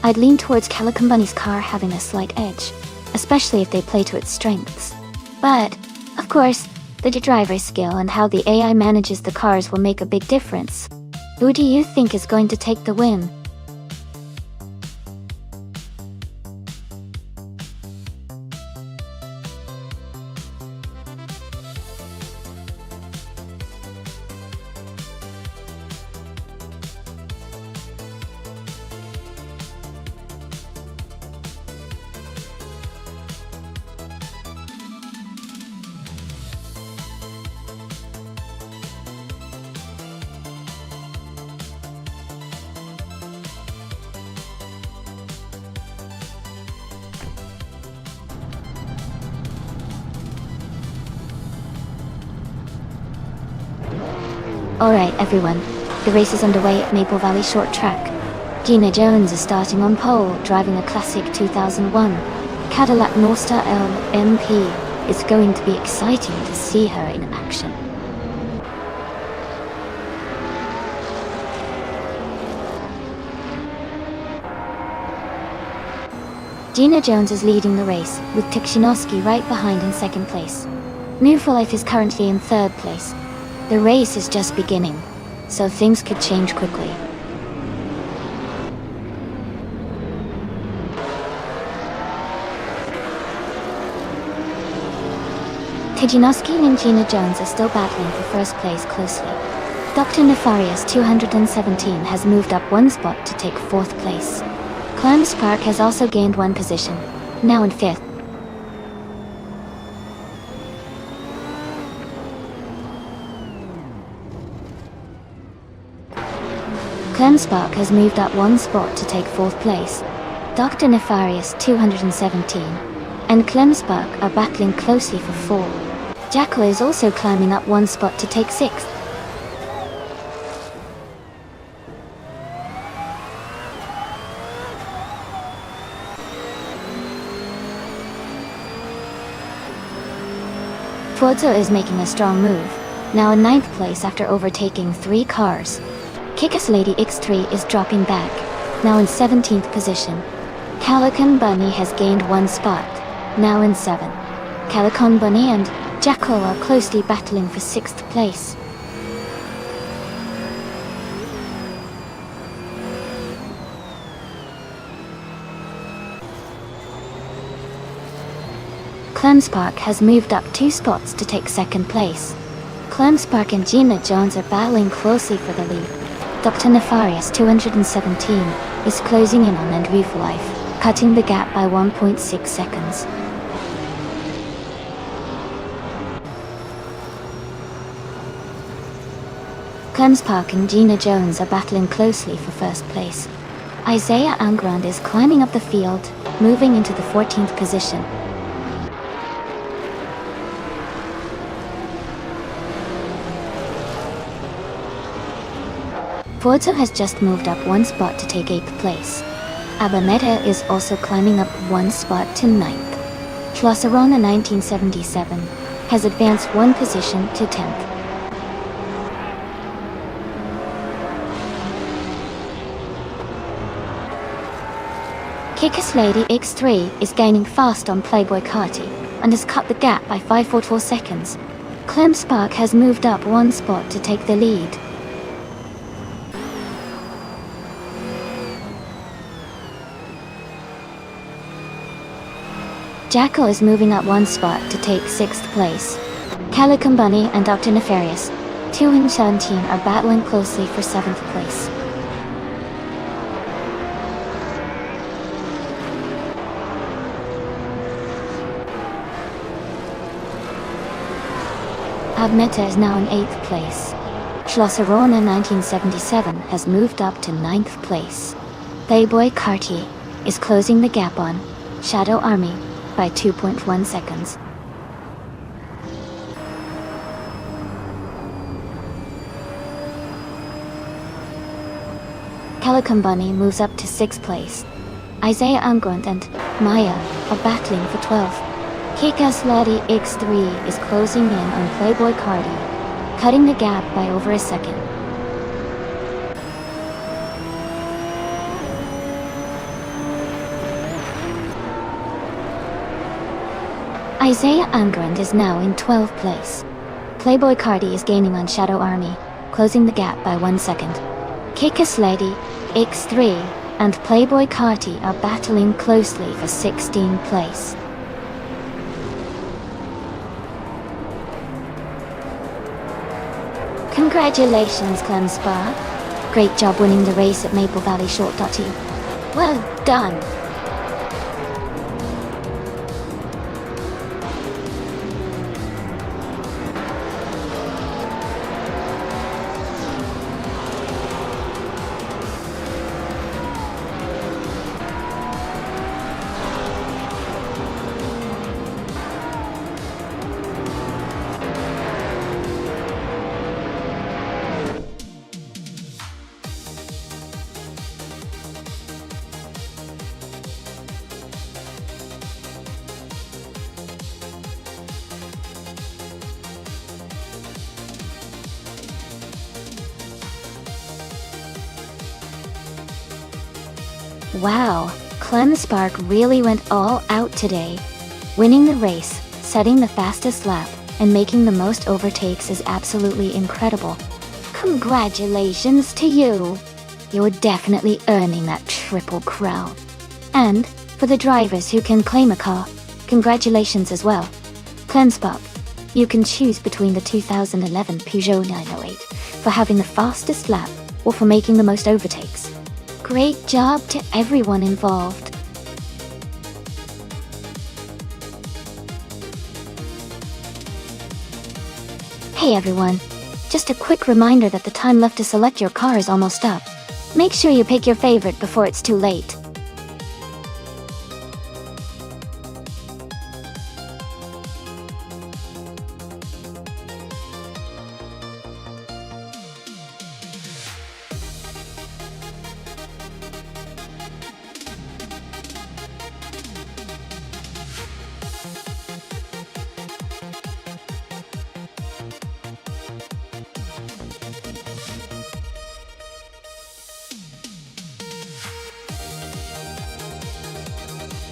I'd lean towards Calicombuni's car having a slight edge, especially if they play to its strengths. But, of course, the driver's skill and how the AI manages the cars will make a big difference. Who do you think is going to take the win? Alright everyone, the race is underway at Maple Valley Short Track. Gina Jones is starting on pole, driving a classic 2001 Cadillac Nonstop LMP. It's going to be exciting to see her in action. Gina Jones is leading the race, with Tikshinoski right behind in second place. New for Life is currently in third place. The race is just beginning, so things could change quickly. Tikshinoski and Gina Jones are still battling for first place closely. Dr. Nefarious 217 has moved up one spot to take fourth place. Clem Spark has also gained one position, now in fifth. Clem Spark has moved up one spot to take fourth place. Dr. Nefarious 217 and Clem Spark are battling closely for fourth. Jackal is also climbing up one spot to take sixth. Forza is making a strong move, now in ninth place after overtaking 3 cars. Kick-Ass Lady X3 is dropping back, now in 17th position. Calicombuni Bunny has gained one spot, now in 7th. Calicombuni Bunny and Jackal are closely battling for 6th place. Clem Spark has moved up 2 spots to take 2nd place. Clem Spark and Gina Jones are battling closely for the lead. Dr. Nefarious 217 is closing in on Andrew for Life, cutting the gap by 1.6 seconds. Clem Spark and Gina Jones are battling closely for first place. Isaiah Angrand is climbing up the field, moving into the 14th position. Forza has just moved up one spot to take 8th place. Abameta is also climbing up one spot to 9th. Schlossarona 1977 has advanced one position to 10th. Kick-Ass Lady X3 is gaining fast on Playboy Carti and has cut the gap by 5.4 seconds. Clem Spark has moved up one spot to take the lead. Jackal is moving up one spot to take 6th place. Calicombuni Bunny and Dr. Nefarious 217 are battling closely for 7th place. Abmeta is now in 8th place. Schlossarona 1977 has moved up to 9th place. Playboy Carti is closing the gap on Shadow Army by 2.1 seconds. Calico Bunny moves up to 6th place. Isaiah Angrund and Maya are battling for 12th. Kick-Ass Laddie X3 is closing in on Playboy Cardi, cutting the gap by over a second. Isaiah Angrund is now in 12th place. Playboy Cardi is gaining on Shadow Army, closing the gap by 1 second. Kick-Ass Laddie X3 and Playboy Carti are battling closely for 16th place. Congratulations, Clem Spa. Great job winning the race at Maple Valley Short. Well done. Wow, Clem Spark really went all out today. Winning the race, setting the fastest lap, and making the most overtakes is absolutely incredible. Congratulations to you! You're definitely earning that triple crown. And, for the drivers who can claim a car, congratulations as well. Clem Spark, you can choose between the 2011 Peugeot 908 for having the fastest lap or for making the most overtakes. Great job to everyone involved. Hey everyone, just a quick reminder that the time left to select your car is almost up. Make sure you pick your favorite before it's too late.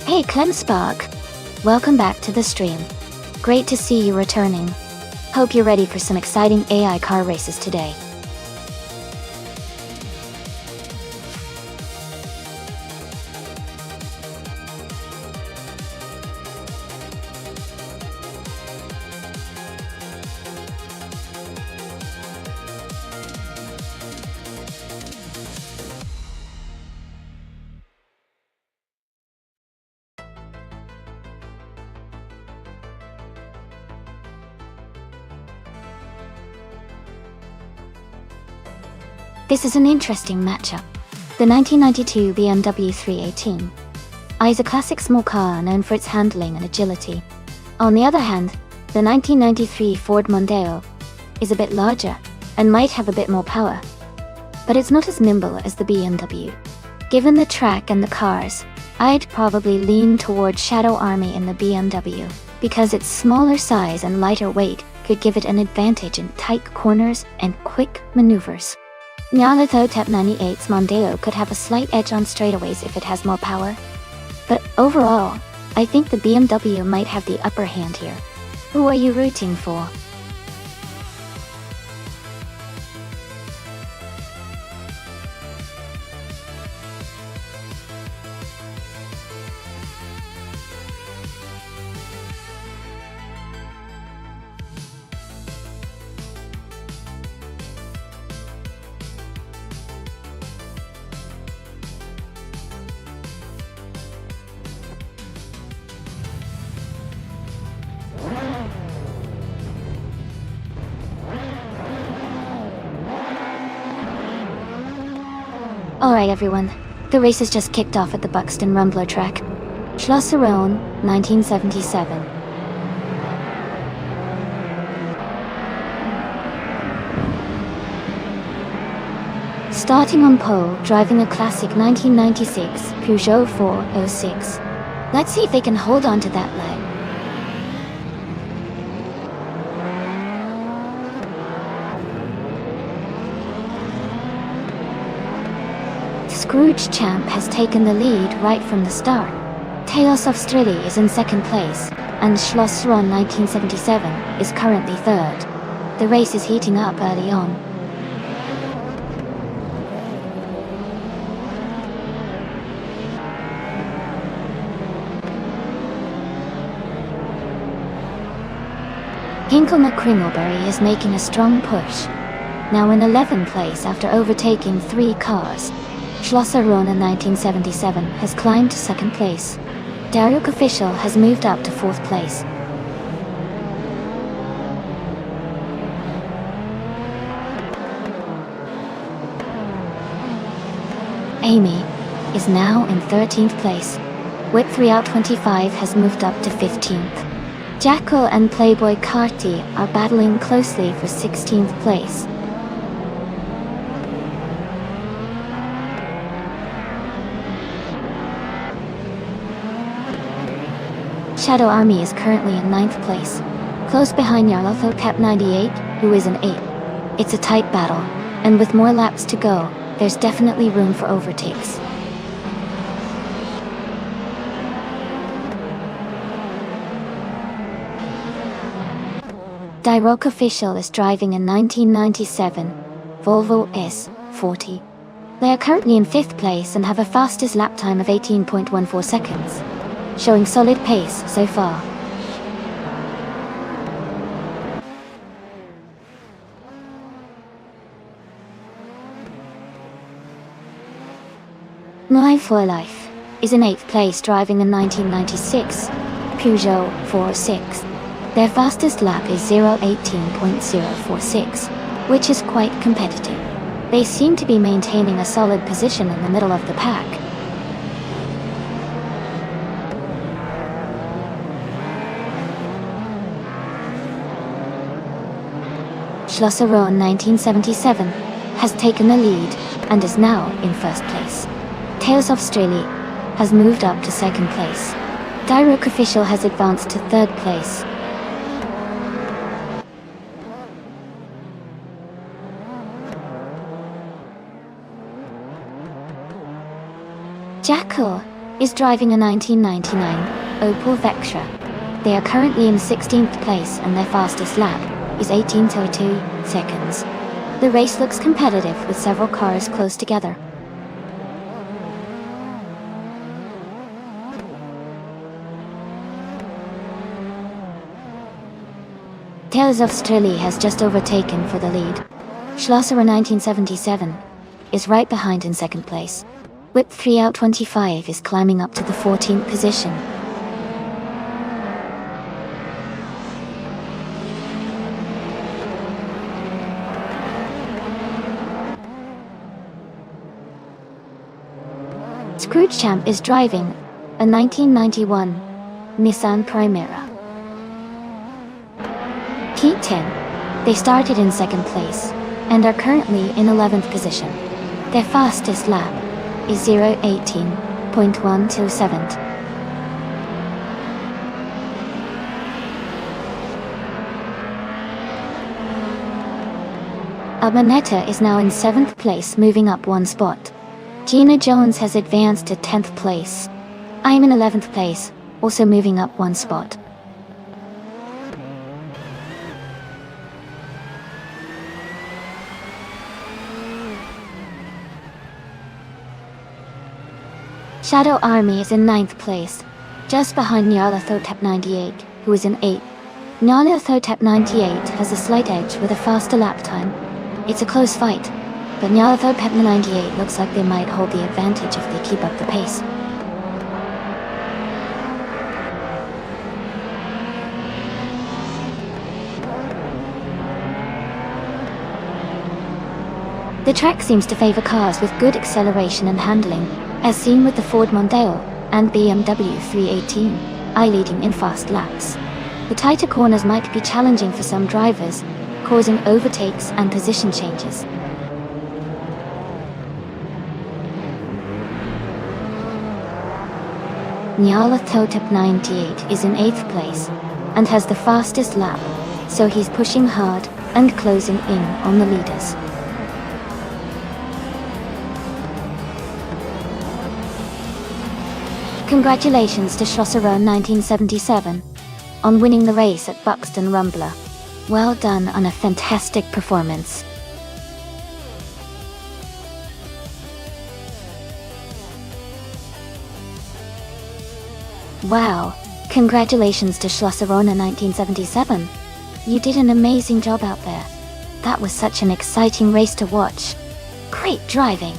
Hey Clem Spark, welcome back to the stream. Great to see you returning. Hope you're ready for some exciting AI car races today. This is an interesting matchup. The 1992 BMW 318 is a classic small car known for its handling and agility. On the other hand, the 1993 Ford Mondeo is a bit larger and might have a bit more power, but it's not as nimble as the BMW. Given the track and the cars, I'd probably lean toward Shadow Army in the BMW, because its smaller size and lighter weight could give it an advantage in tight corners and quick maneuvers. Nyalato Tep 98's Mondeo could have a slight edge on straightaways if it has more power. But overall, I think the BMW might have the upper hand here. Who are you rooting for? Alright everyone, the race has just kicked off at the Buxton Rumbler track. Schlosserone, 1977. Starting on pole, driving a classic 1996 Peugeot 406. Let's see if they can hold on to that leg. Scrooge Champ has taken the lead right from the start. Teos of Strilly is in second place, and Schlossron 1977 is currently third. The race is heating up early on. Hinkle McCringleberry is making a strong push. Now in 11th place after overtaking 3 cars. Schlosser-Rona 1977 has climbed to second place. Daruk Official has moved up to 4th place. Amy is now in 13th place. Whip 3 out 25 has moved up to 15th. Jackal and Playboy Carty are battling closely for 16th place. Shadow Army is currently in 9th place, close behind Yarlotho Cap 98, who is in 8th. It's a tight battle, and with more laps to go, there's definitely room for overtakes. Dyrock Official is driving a 1997 Volvo S40. They are currently in 5th place and have a fastest lap time of 18.14 seconds, showing solid pace so far. Live for Life is in 8th place driving a 1996 Peugeot 406. Their fastest lap is 0:18.046, which is quite competitive. They seem to be maintaining a solid position in the middle of the pack. Schlosser-Rona 1977 has taken the lead and is now in 1st place. Tales of Streli has moved up to 2nd place. Dyrock Official has advanced to 3rd place. Jackal is driving a 1999 Opel Vectra. They are currently in 16th place and their fastest lap is 18.02 seconds. The race looks competitive with several cars close together. Tales of Streli has just overtaken for the lead. Schlosser 1977 is right behind in 2nd place. Whip 3 out 25 is climbing up to the 14th position. Scrooge Champ is driving a 1991 Nissan Primera. Heat 10. They started in 2nd place and are currently in 11th position. Their fastest lap is 0:18.127. Abanetta is now in 7th place, moving up 1 spot. Gina Jones has advanced to 10th place. I'm in 11th place, also moving up 1 spot. Shadow Army is in 9th place, just behind Nyarlathotep 98, who is in 8th. Nyarlathotep 98 has a slight edge with a faster lap time. It's a close fight, but Nyarlathotep 98 looks like they might hold the advantage if they keep up the pace. The track seems to favor cars with good acceleration and handling, as seen with the Ford Mondeo and BMW 318i leading in fast laps. The tighter corners might be challenging for some drivers, causing overtakes and position changes. Nyarlathotep 98 is in 8th place and has the fastest lap, so he's pushing hard and closing in on the leaders. Congratulations to Schlosserone 1977 on winning the race at Buxton Rumbler. Well done on a fantastic performance. Wow, congratulations to Schlosserone 1977. You did an amazing job out there. That was such an exciting race to watch. Great driving.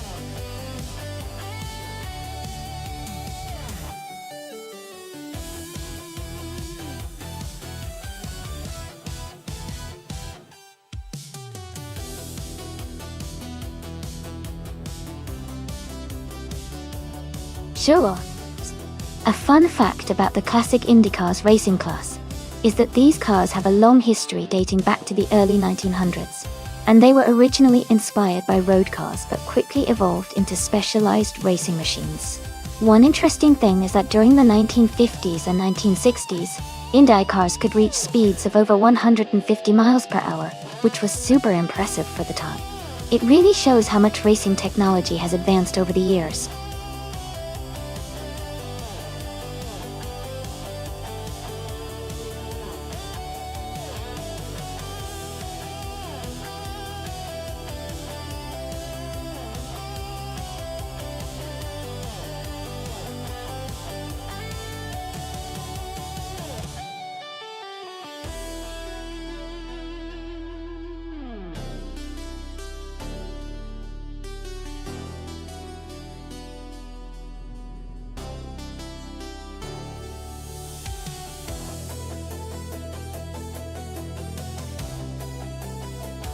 Sure. A fun fact about the classic IndyCars racing class is that these cars have a long history dating back to the early 1900s, and they were originally inspired by road cars but quickly evolved into specialized racing machines. One interesting thing is that during the 1950s and 1960s, Indy cars could reach speeds of over 150 miles per hour, which was super impressive for the time. It really shows how much racing technology has advanced over the years.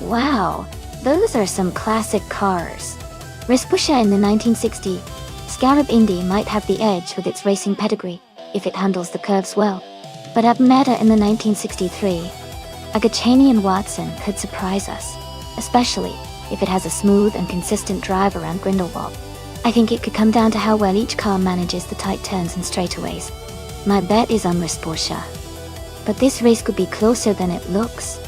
Wow, those are some classic cars. Respusha in the 1960s, Scarab Indy might have the edge with its racing pedigree, if it handles the curves well. But Abmeta in the 1963, Agachani and Watson could surprise us, especially if it has a smooth and consistent drive around Grindelwald. I think it could come down to how well each car manages the tight turns and straightaways. My bet is on Respusha. But this race could be closer than it looks.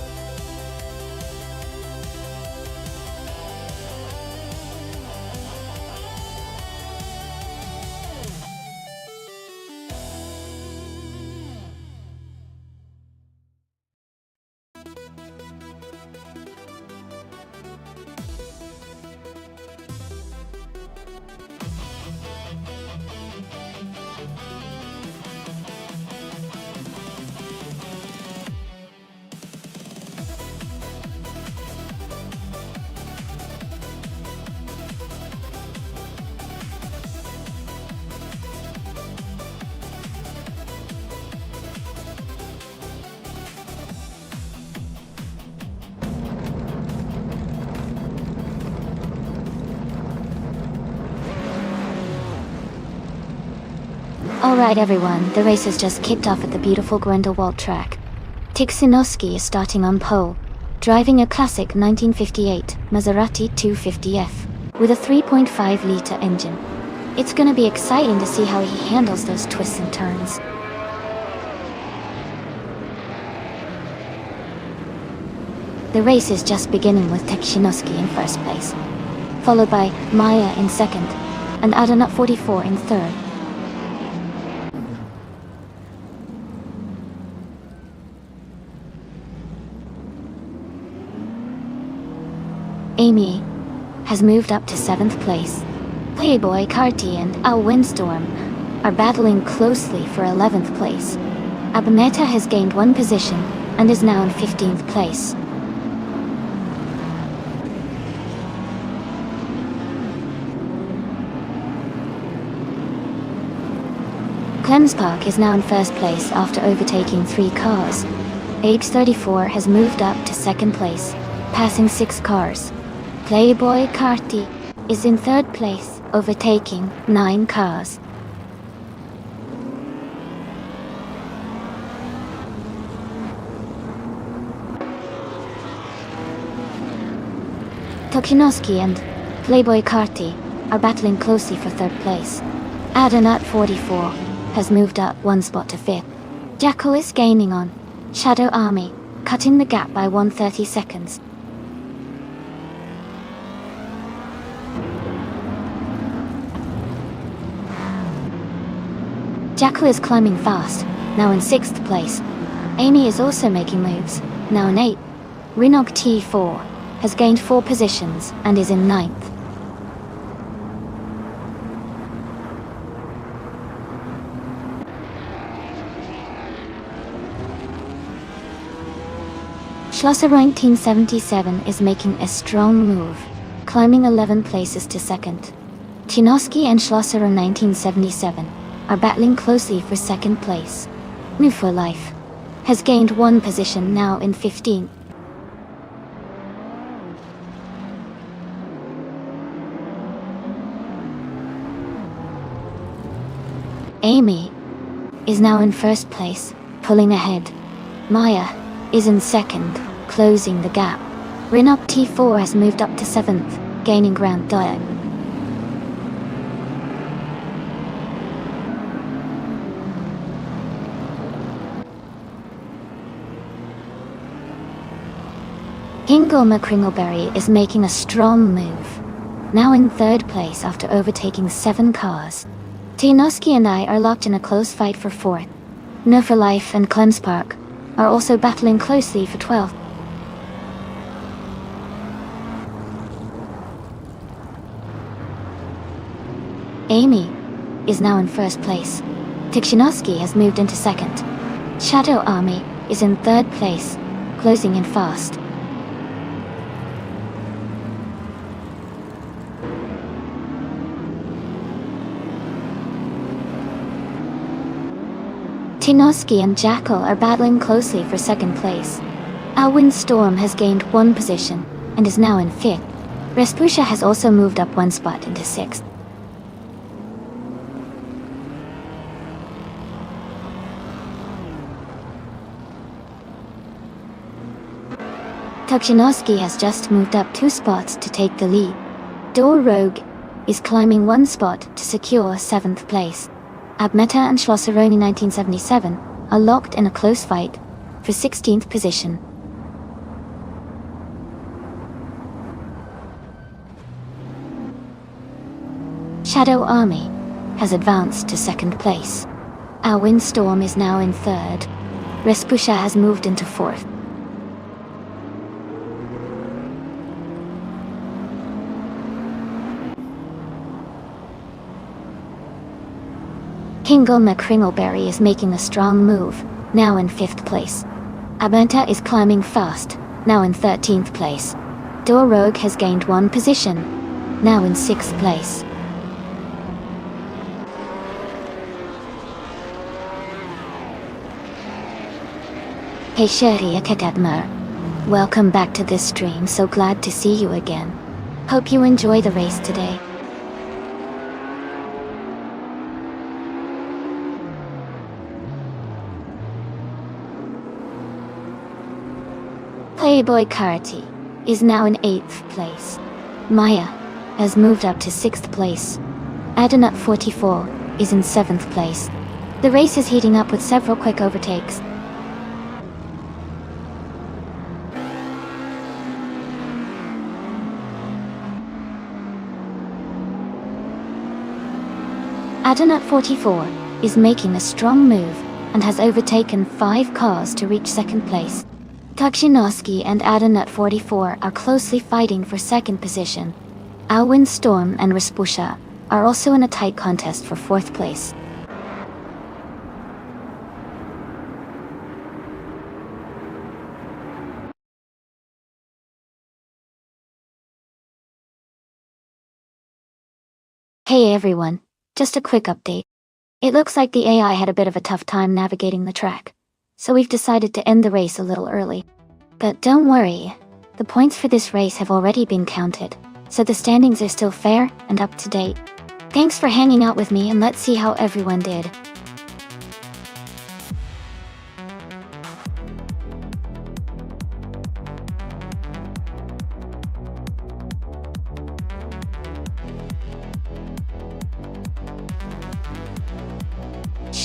Alright everyone, the race has just kicked off at the beautiful Grindelwald track. Tiksinowski is starting on pole, driving a classic 1958 Maserati 250F with a 3.5-litre engine. It's gonna be exciting to see how he handles those twists and turns. The race is just beginning with Tiksinowski in first place, followed by Maya in second, and Adanut 44 in third. Amy has moved up to 7th place. Playboy Carty and Al Windstorm are battling closely for 11th place. Abameta has gained 1 position and is now in 15th place. Clemspark is now in first place after overtaking 3 cars. Age 34 has moved up to 2nd place, passing 6 cars. Playboy Carty is in 3rd place, overtaking 9 cars. Tokinowski and Playboy Carty are battling closely for 3rd place. Adanut 44 has moved up 1 spot to 5th. Jackal is gaining on Shadow Army, cutting the gap by 130 seconds. Jackal is climbing fast, now in 6th place. Amy is also making moves, now in 8th. Rinog T4 has gained 4 positions and is in 9th. Schlosser 1977 is making a strong move, climbing 11 places to 2nd. Chinoski and Schlosser 1977 are battling closely for 2nd place. Move for Life has gained 1 position, now in 15th. Amy is now in 1st place, pulling ahead. Maya is in 2nd, closing the gap. Rinok T4 has moved up to 7th, gaining ground diet. Kingolma Kringleberry is making a strong move, now in 3rd place after overtaking 7 cars. Tinoski and I are locked in a close fight for 4th. No for Life and Clems Park are also battling closely for 12th. Amy is now in 1st place. Tikhchinovsky has moved into 2nd. Shadow Army is in 3rd place, closing in fast. Tinoski and Jackal are battling closely for 2nd place. Alwyn Storm has gained 1 position and is now in 5th. Respusha has also moved up 1 spot into 6th. Tukhchinovsky has just moved up 2 spots to take the lead. Door Rogue is climbing 1 spot to secure 7th place. Abmeta and Schlosseroni 1977 are locked in a close fight for 16th position. Shadow Army has advanced to 2nd place. Alwyn Storm is now in 3rd. Respusha has moved into 4th. Kingolma Kringleberry is making a strong move, now in 5th place. Abenta is climbing fast, now in 13th place. Door Rogue has gained 1 position, now in 6th place. Hey Sheri Akatadmar. Welcome back to this stream, so glad to see you again. Hope you enjoy the race today. Playboy Karate is now in 8th place. Maya has moved up to 6th place. Adanut 44 is in 7th place. The race is heating up with several quick overtakes. Adanut 44 is making a strong move and has overtaken 5 cars to reach 2nd place. Tukhchinovsky and Adanut 44 are closely fighting for 2nd position. Alwyn Storm and Respusha are also in a tight contest for 4th place. Hey everyone, just a quick update. It looks like the AI had a bit of a tough time navigating the track, so we've decided to end the race a little early. But don't worry, the points for this race have already been counted, so the standings are still fair and up to date. Thanks for hanging out with me, and let's see how everyone did.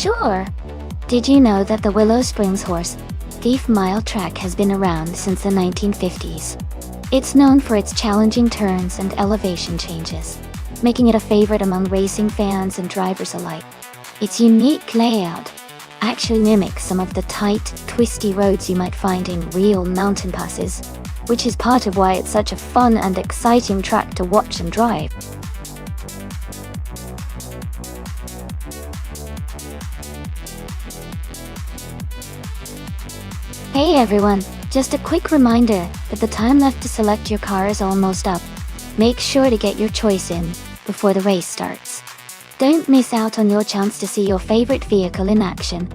Sure. Did you know that the Willow Springs Horse Thief Mile track has been around since the 1950s? It's known for its challenging turns and elevation changes, making it a favorite among racing fans and drivers alike. Its unique layout actually mimics some of the tight, twisty roads you might find in real mountain passes, which is part of why it's such a fun and exciting track to watch and drive. Hey everyone, just a quick reminder that the time left to select your car is almost up. Make sure to get your choice in before the race starts. Don't miss out on your chance to see your favorite vehicle in action.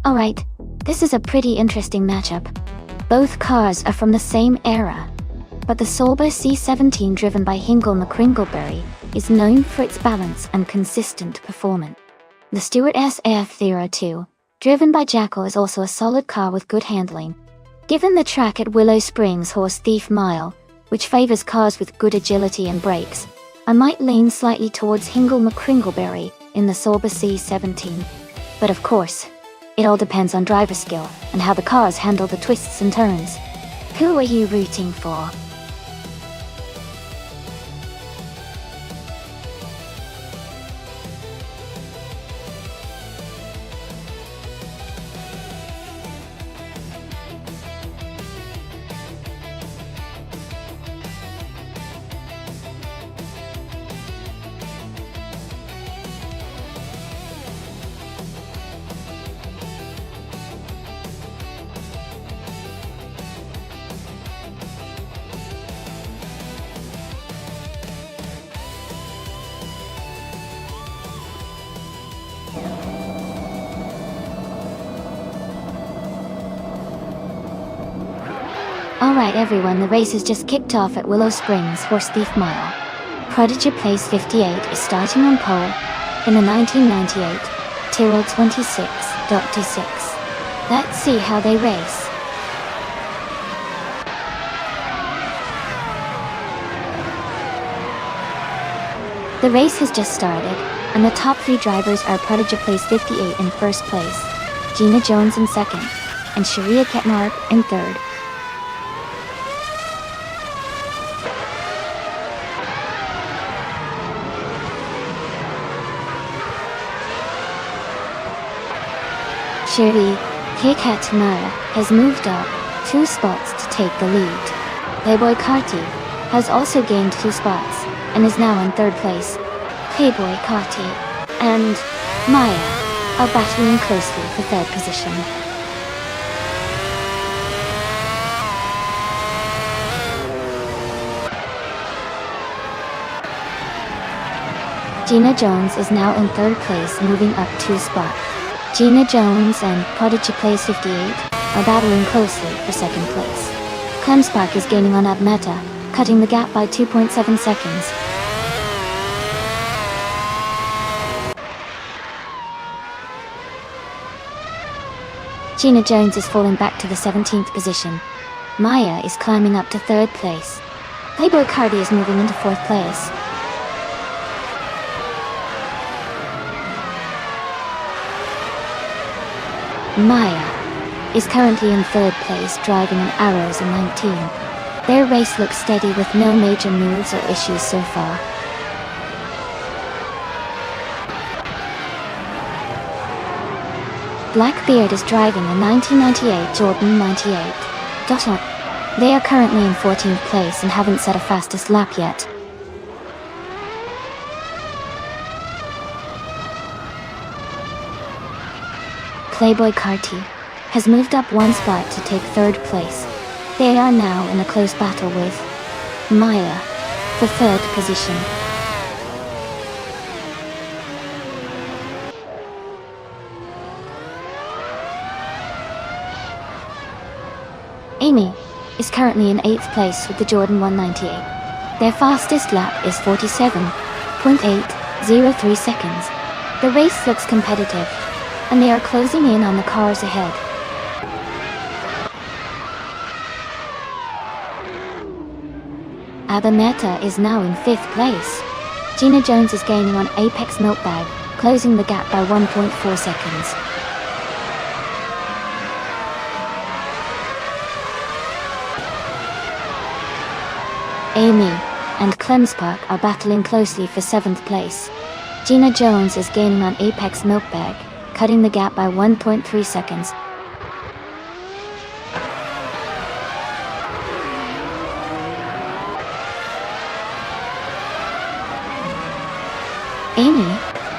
Alright, this is a pretty interesting matchup. Both cars are from the same era, but the Sauber C17 driven by Hingle McCringleberry is known for its balance and consistent performance. The Stewart SAF02, driven by Jackal, is also a solid car with good handling. Given the track at Willow Springs Horse Thief Mile, which favors cars with good agility and brakes, I might lean slightly towards Hingle McCringleberry in the Sauber C17. But of course, it all depends on driver skill and how the cars handle the twists and turns. Who are you rooting for? Alright everyone, the race has just kicked off at Willow Springs Horse Thief Mile. Prodigy Place 58 is starting on pole in the 1998 Tyrrell 26.26. Let's see how they race. The race has just started, and the top three drivers are Prodigy Place 58 in first place, Gina Jones in second, and Sharia Ketmark in third. Shirley Ketmark has moved up 2 spots to take the lead. Playboy Carty has also gained 2 spots and is now in third place. Playboy Carty and Maya are battling closely for third position. Gina Jones is now in third place, moving up 2 spots. Gina Jones and Prodigy Place 58 are battling closely for second place. Clemspark is gaining on Abmeta, cutting the gap by 2.7 seconds. Gina Jones is falling back to the 17th position. Maya is climbing up to third place. Playboy Cardi is moving into fourth place. Maya is currently in third place, driving an Arrows in 19. Their race looks steady with no major moves or issues so far. Blackbeard is driving a 1998 Jordan 98. They are currently in 14th place and haven't set a fastest lap yet. Playboy Carty has moved up one spot to take third place. They are now in a close battle with Maya for third position. Amy is currently in 8th place with the Jordan 198. Their fastest lap is 47.803 seconds. The race looks competitive, and they are closing in on the cars ahead. Abameta is now in 5th place. Gina Jones is gaining on Apex Milkbag, closing the gap by 1.4 seconds. Amy and Clemspark are battling closely for 7th place. Gina Jones is gaining on Apex Milkbag, cutting the gap by 1.3 seconds. Amy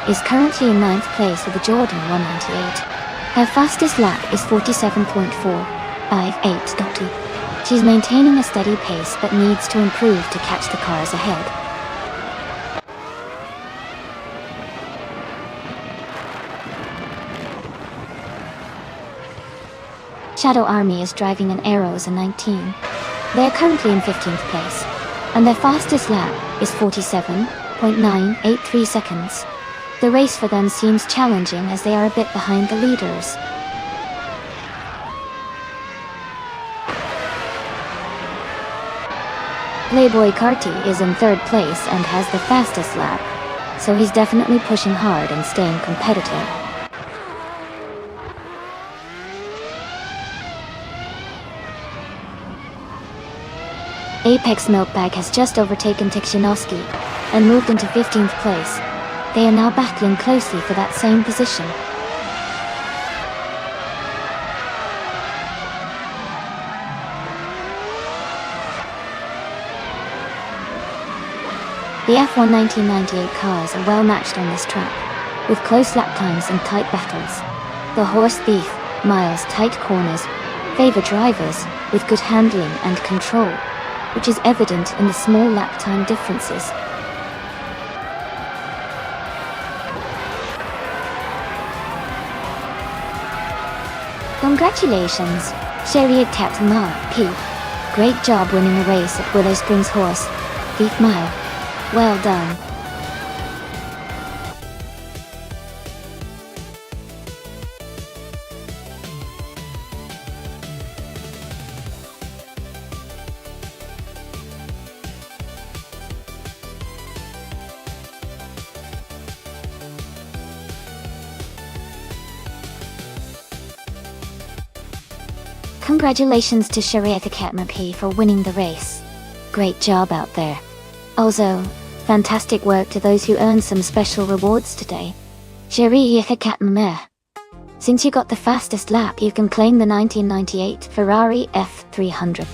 is currently in 9th place with the Jordan 198. Her fastest lap is 47.458. She's maintaining a steady pace but needs to improve to catch the cars ahead. Shadow Army is driving an Arrows in 19. They're currently in 15th place, and their fastest lap is 47.983 seconds. The race for them seems challenging as they are a bit behind the leaders. Playboy Carty is in 3rd place and has the fastest lap, so he's definitely pushing hard and staying competitive. Apex Milkbag has just overtaken Tikhonowski and moved into 15th place. They are now battling closely for that same position. The F1 1998 cars are well matched on this track, with close lap times and tight battles. The Horse Thief, Miles' tight corners favor drivers with good handling and control, which is evident in the small lap time differences. Congratulations, Chariot Ma P. Great job winning the race at Willow Springs Horse Thief Mile. Well done. Congratulations to Chariot P for winning the race. Great job out there. Also, fantastic work to those who earned some special rewards today. Since you got the fastest lap, you can claim the 1998 Ferrari F300.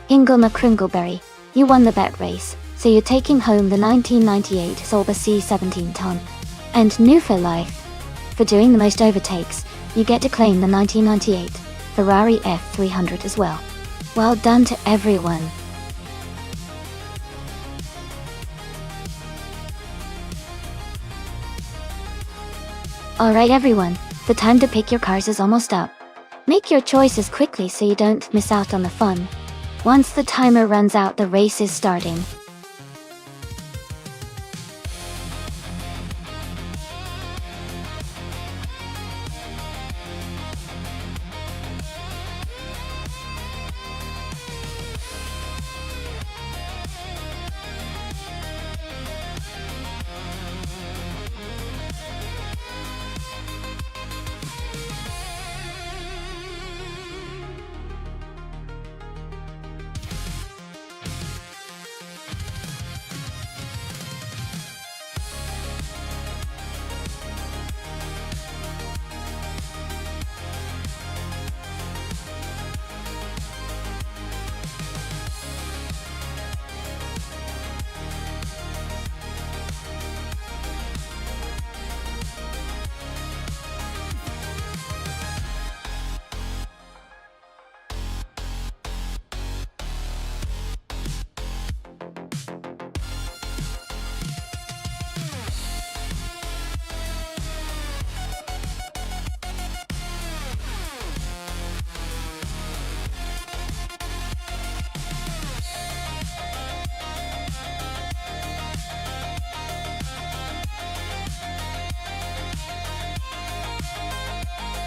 Hingle McCringleberry, you won the bet race, so you're taking home the 1998 Sauber C17 ton. And new for life. For doing the most overtakes, you get to claim the 1998 Ferrari F300 as well. Well done to everyone. Alright everyone, the time to pick your cars is almost up. Make your choices quickly so you don't miss out on the fun. Once the timer runs out, the race is starting.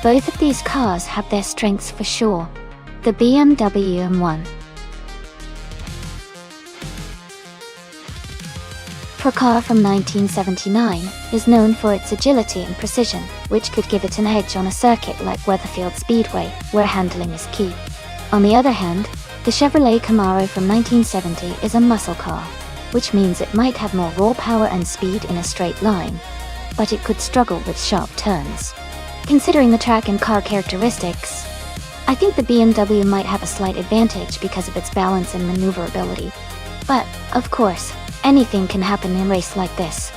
Both of these cars have their strengths for sure. The BMW M1. For car from 1979, is known for its agility and precision, which could give it an edge on a circuit like Weatherfield Speedway, where handling is key. On the other hand, the Chevrolet Camaro from 1970 is a muscle car, which means it might have more raw power and speed in a straight line, but it could struggle with sharp turns. Considering the track and car characteristics, I think the BMW might have a slight advantage because of its balance and maneuverability. But, of course, anything can happen in a race like this.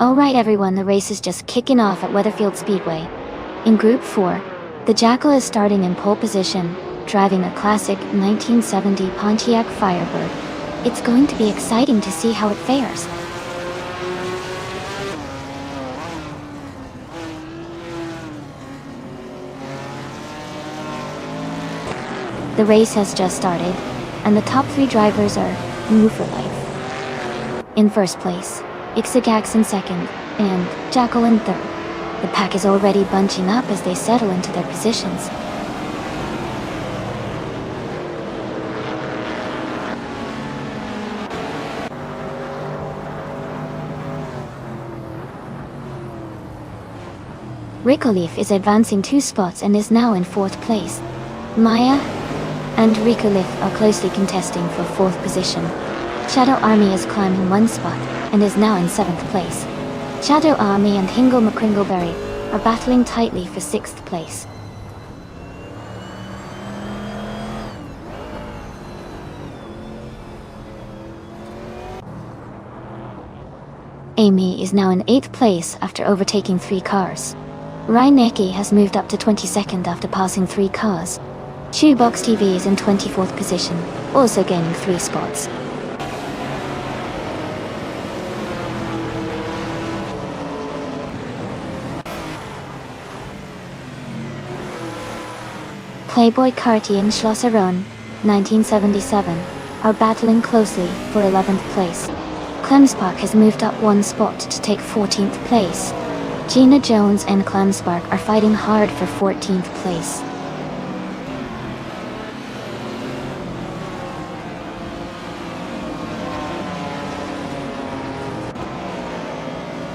Alright everyone, the race is just kicking off at Weatherfield Speedway. In Group 4, the Jackal is starting in pole position, driving a classic 1970 Pontiac Firebird. It's going to be exciting to see how it fares. The race has just started, and the top 3 drivers are new for life. In first place, Ixagax in second, and Jackal in third. The pack is already bunching up as they settle into their positions. Ricoleaf is advancing 2 spots and is now in 4th place. Maya and Ricoleaf are closely contesting for 4th position. Shadow Army is climbing 1 spot and is now in 7th place. Shadow Army and Hingle McCringleberry are battling tightly for 6th place. Amy is now in 8th place after overtaking 3 cars. Reinecke has moved up to 22nd after passing 3 cars. Shoebox TV is in 24th position, also gaining 3 spots. Playboy Carty and Schlosserone, 1977, are battling closely for 11th place. Klemspark has moved up 1 spot to take 14th place. Gina Jones and Klemspark are fighting hard for 14th place.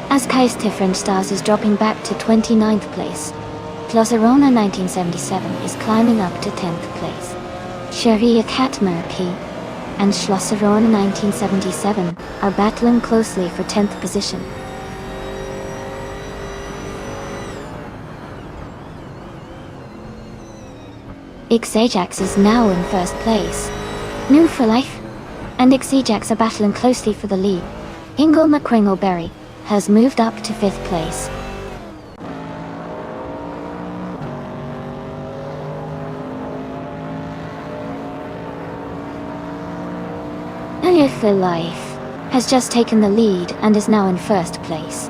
Askai's Different Stars is dropping back to 29th place. Glosserona 1977 is climbing up to 10th place. Sharia Katmer P and Schlosserona 1977 are battling closely for 10th position. Ixajax is now in 1st place. New for Life and Ixajax are battling closely for the lead. Hingle McCringleberry has moved up to 5th place. For Life has just taken the lead and is now in 1st place.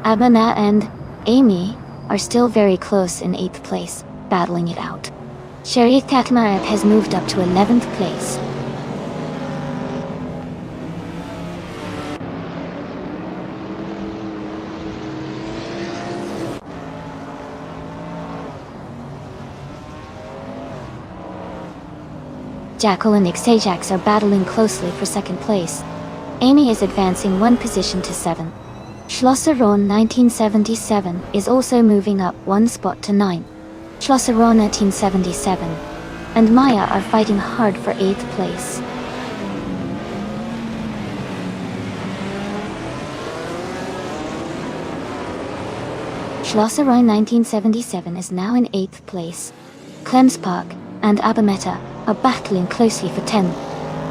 Abana and Amy are still very close in 8th place, battling it out. Sharif Takmaev has moved up to 11th place. Jackal and Ixajax are battling closely for 2nd place. Amy is advancing 1 position to 7th. Schlosseron 1977 is also moving up 1 spot to 9th. Schlosseron 1977 and Maya are fighting hard for 8th place. Schlosseron 1977 is now in 8th place. Klemspark and Abameta are battling closely for 10th.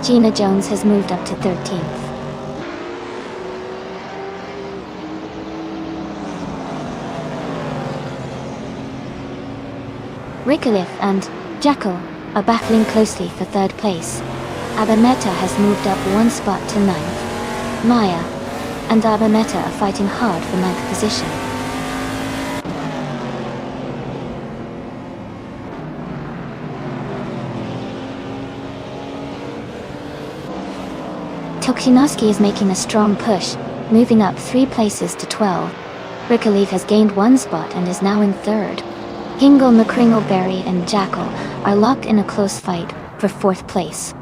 Gina Jones has moved up to 13th. Ricolith and Jackal are battling closely for 3rd place. Abameta has moved up 1 spot to 9th. Maya and Abameta are fighting hard for 9th position. Tokshinovsky is making a strong push, moving up 3 places to 12. Ricolith has gained 1 spot and is now in 3rd. Hingle, McCringleberry and Jackal are locked in a close fight for 4th place.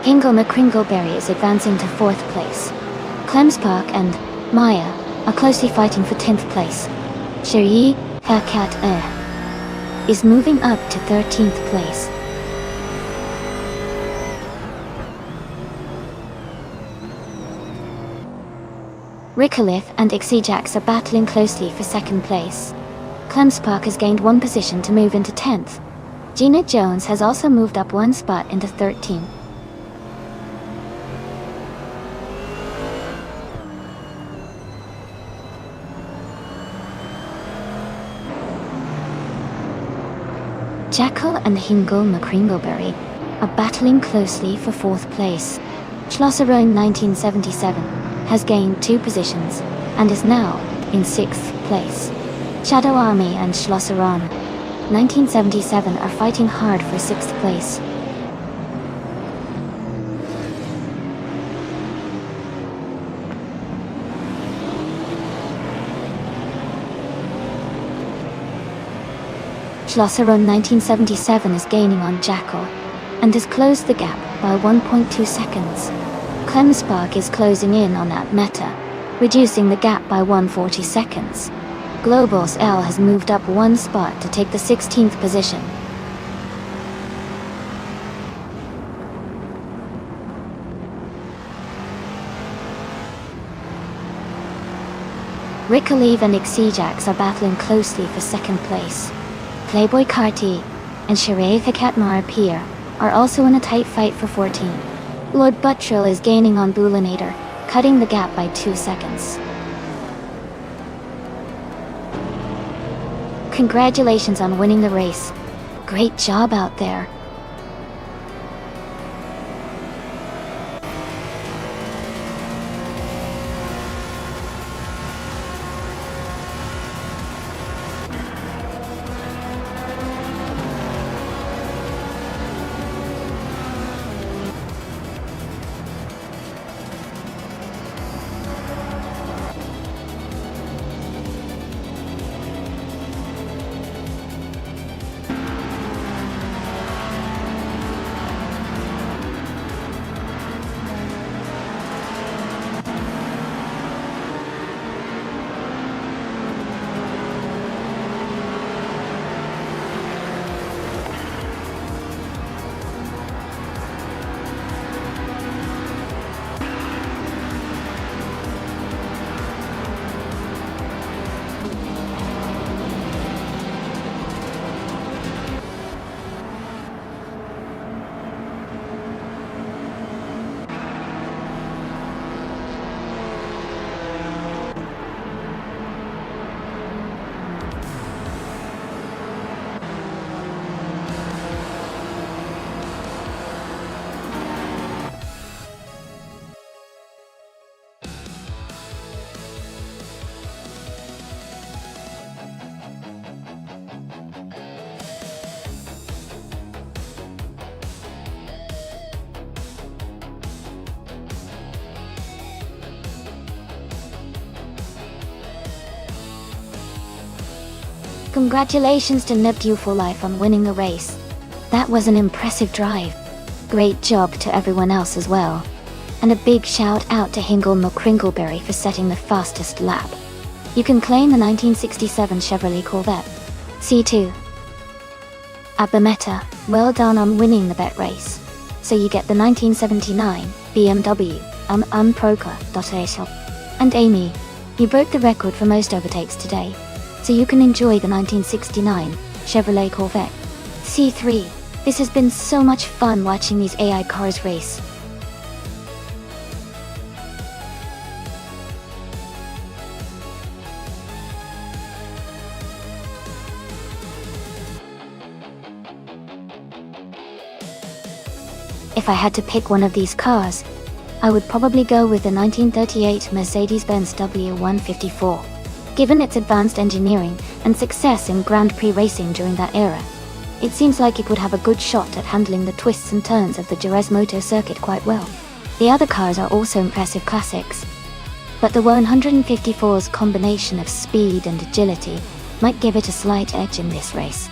Hingle McCringleberry is advancing to 4th place. Clemspark and Maya are closely fighting for 10th place. Cherie Hakat is moving up to 13th place. Ricolith and Ixijax are battling closely for 2nd place. Clemspark has gained 1 position to move into 10th. Gina Jones has also moved up 1 spot into 13th. Jackal and Hingle McCringleberry are battling closely for 4th place. Schlosserone 1977 has gained 2 positions and is now in 6th place. Shadow Army and Schlosserone 1977 are fighting hard for 6th place. Schlosserone 1977 is gaining on Jackal and has closed the gap by 1.2 seconds. Clemspark is closing in on that meta, reducing the gap by 140 seconds. Globals L has moved up 1 spot to take the 16th position. Ricolith and Ixijax are battling closely for 2nd place. Playboy Carty and Shareth Akatmar Pier are also in a tight fight for 14. Lord Buttrill is gaining on Bulinator, cutting the gap by 2 seconds. Congratulations on winning the race. Great job out there. Congratulations to Nebula4Life on winning the race. That was an impressive drive. Great job to everyone else as well. And a big shout out to Hingle McCringleberry for setting the fastest lap. You can claim the 1967 Chevrolet Corvette. C2. Abameta, well done on winning the bet race. So you get the 1979 BMW Proca.asl. And Amy, you broke the record for most overtakes today, so you can enjoy the 1969 Chevrolet Corvette C3. This has been so much fun watching these AI cars race. If I had to pick one of these cars, I would probably go with the 1938 Mercedes-Benz W154. Given its advanced engineering and success in Grand Prix racing during that era, it seems like it would have a good shot at handling the twists and turns of the Jerez Moto circuit quite well. The other cars are also impressive classics, but the 154's combination of speed and agility might give it a slight edge in this race.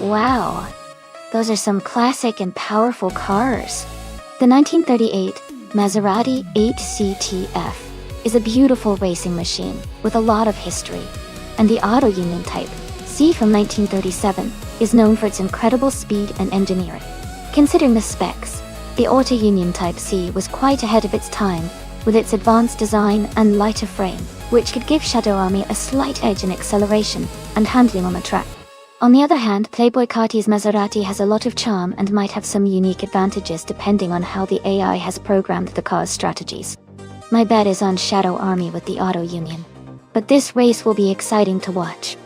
Wow, those are some classic and powerful cars. The 1938 Maserati 8CTF is a beautiful racing machine with a lot of history, and the Auto Union Type C from 1937 is known for its incredible speed and engineering. Considering the specs, the Auto Union Type C was quite ahead of its time with its advanced design and lighter frame, which could give Shadow Army a slight edge in acceleration and handling on the track. On the other hand, Playboy Carti's Maserati has a lot of charm and might have some unique advantages depending on how the AI has programmed the car's strategies. My bet is on Shadow Army with the Auto Union. But this race will be exciting to watch.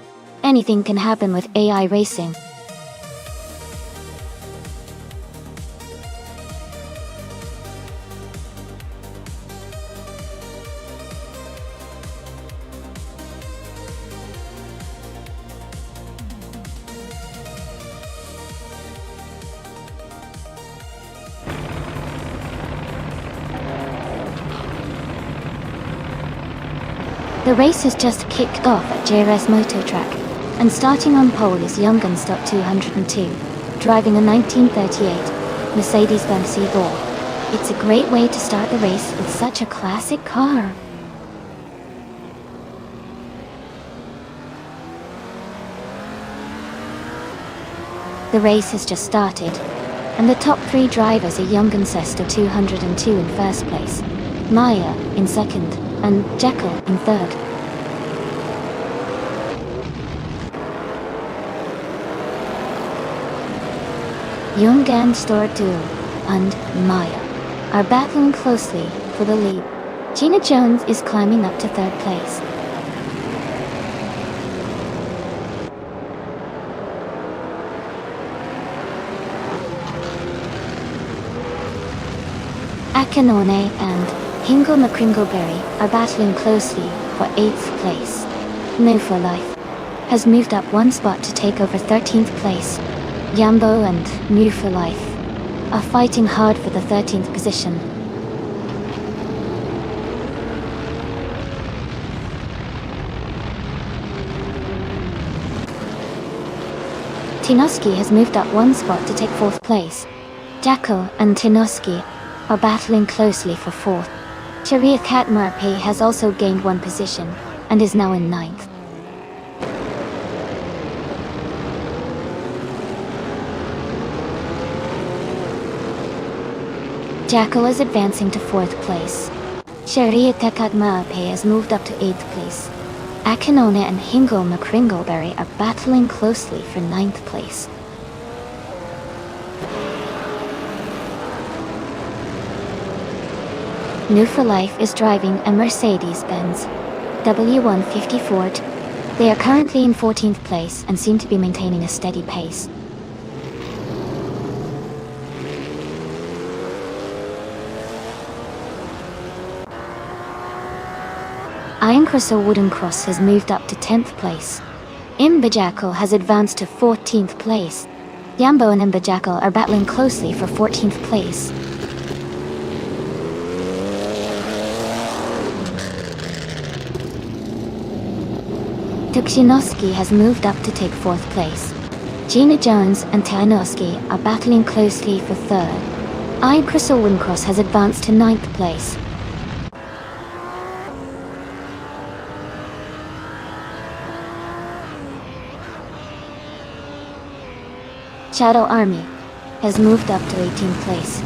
Anything can happen with AI racing. The race has just kicked off at Jerez Moto Track, and starting on pole is young Nonstop 202, driving a 1938 Mercedes-Benz C4. It's a great way to start the race with such a classic car. The race has just started, and the top three drivers are young Nonstop 202 in first place, Maya in second, and Jekyll in third. Yungan Stortu and Maya are battling closely for the lead. Gina Jones is climbing up to third place. Akinone and Hingle McCringleberry are battling closely for 8th place. New for Life has moved up one spot to take over 13th place. Yambo and New for Life are fighting hard for the 13th position. Tinoski has moved up one spot to take 4th place. Jacko and Tinoski are battling closely for 4th. Shariat Katmarpi has also gained one position and is now in 9th. Jackal is advancing to 4th place. Shariat Katmarpi has moved up to 8th place. Akinone and Hingle McCringleberry are battling closely for 9th place. New for Life is driving a Mercedes-Benz W154. They are currently in 14th place and seem to be maintaining a steady pace. Iron Cross or Wooden Cross has moved up to 10th place. Imbajackal has advanced to 14th place. Yambo and Imbajackal are battling closely for 14th place. Tukhchinovsky has moved up to take 4th place. Gina Jones and Tarnowski are battling closely for 3rd. I. Crystal Wincross has advanced to 9th place. Shadow Army has moved up to 18th place.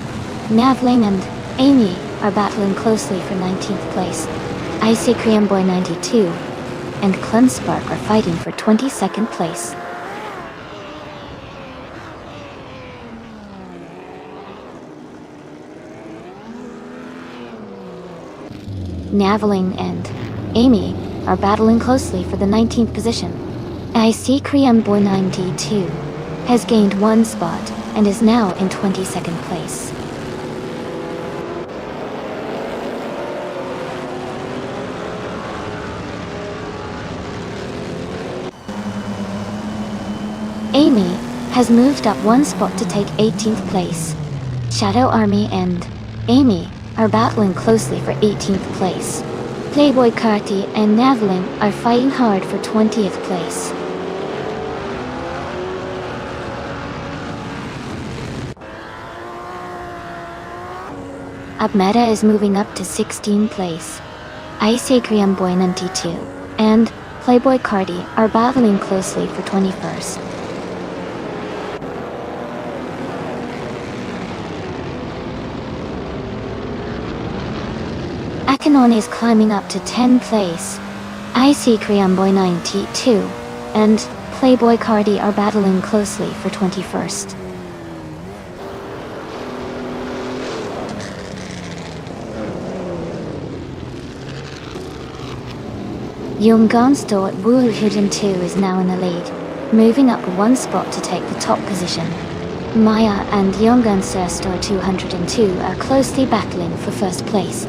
Navling and Amy are battling closely for 19th place. Icy Cream Boy 92 and Clunspark are fighting for 22nd place. Navling and Amy are battling closely for the 19th position. Icy Cream Boy 92 has gained 1 spot and is now in 22nd place. Amy has moved up 1 spot to take 18th place. Shadow Army and Amy are battling closely for 18th place. Playboy Carty and Navling are fighting hard for 20th place. Abmeta is moving up to 16th place. Icy Cream Boy 92 and Playboy Carty are battling closely for 21st. Akanon is climbing up to 10th place. Icy Cream Boy 92 and Playboy Carty are battling closely for 21st. Younggonsto at Wuhuhujin 2 is now in the lead, moving up 1 spot to take the top position. Maya and Younggonsto 202 are closely battling for 1st place.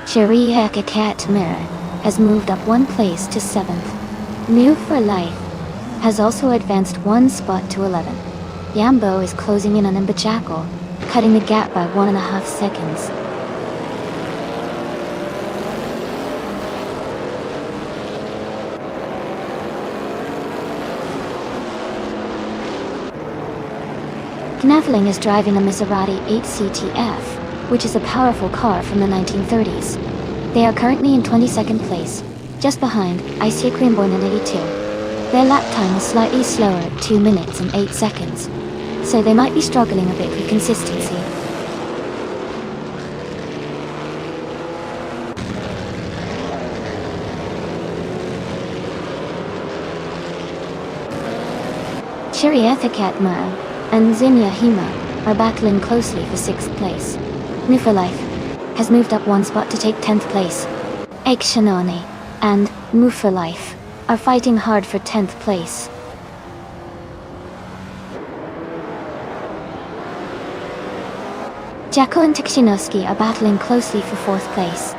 Shariha Cat Mirror has moved up 1 place to 7th. New for Life has also advanced 1 spot to 11th. Yambo is closing in on Imbajackal, cutting the gap by 1.5 seconds. Knavling is driving a Maserati 8 CTF, which is a powerful car from the 1930s. They are currently in 22nd place, just behind Icy Cream Boy 82. Their lap time is slightly slower at 2 minutes and 8 seconds, so they might be struggling a bit with consistency. Shiriethakat Mao and Zinya Hima are battling closely for 6th place. New for Life has moved up 1 spot to take 10th place. Ekshanoni and Move for Life are fighting hard for 10th place. Jacko and Tukhchinovsky are battling closely for 4th place.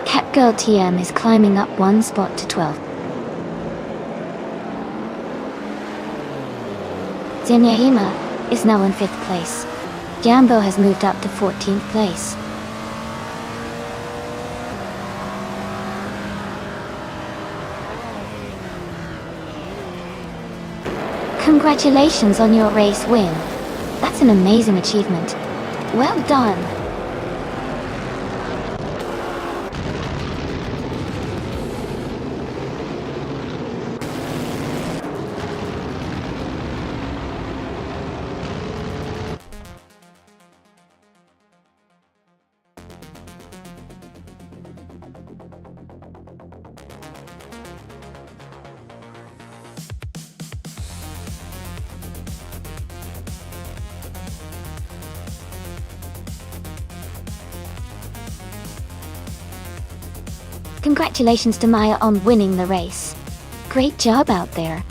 Catgirl TM is climbing up 1 spot to 12th. Zinyahima is now in 5th place. Jambo has moved up to 14th place. Congratulations on your race win. That's an amazing achievement. Well done. Congratulations to Maya on winning the race. Great job out there.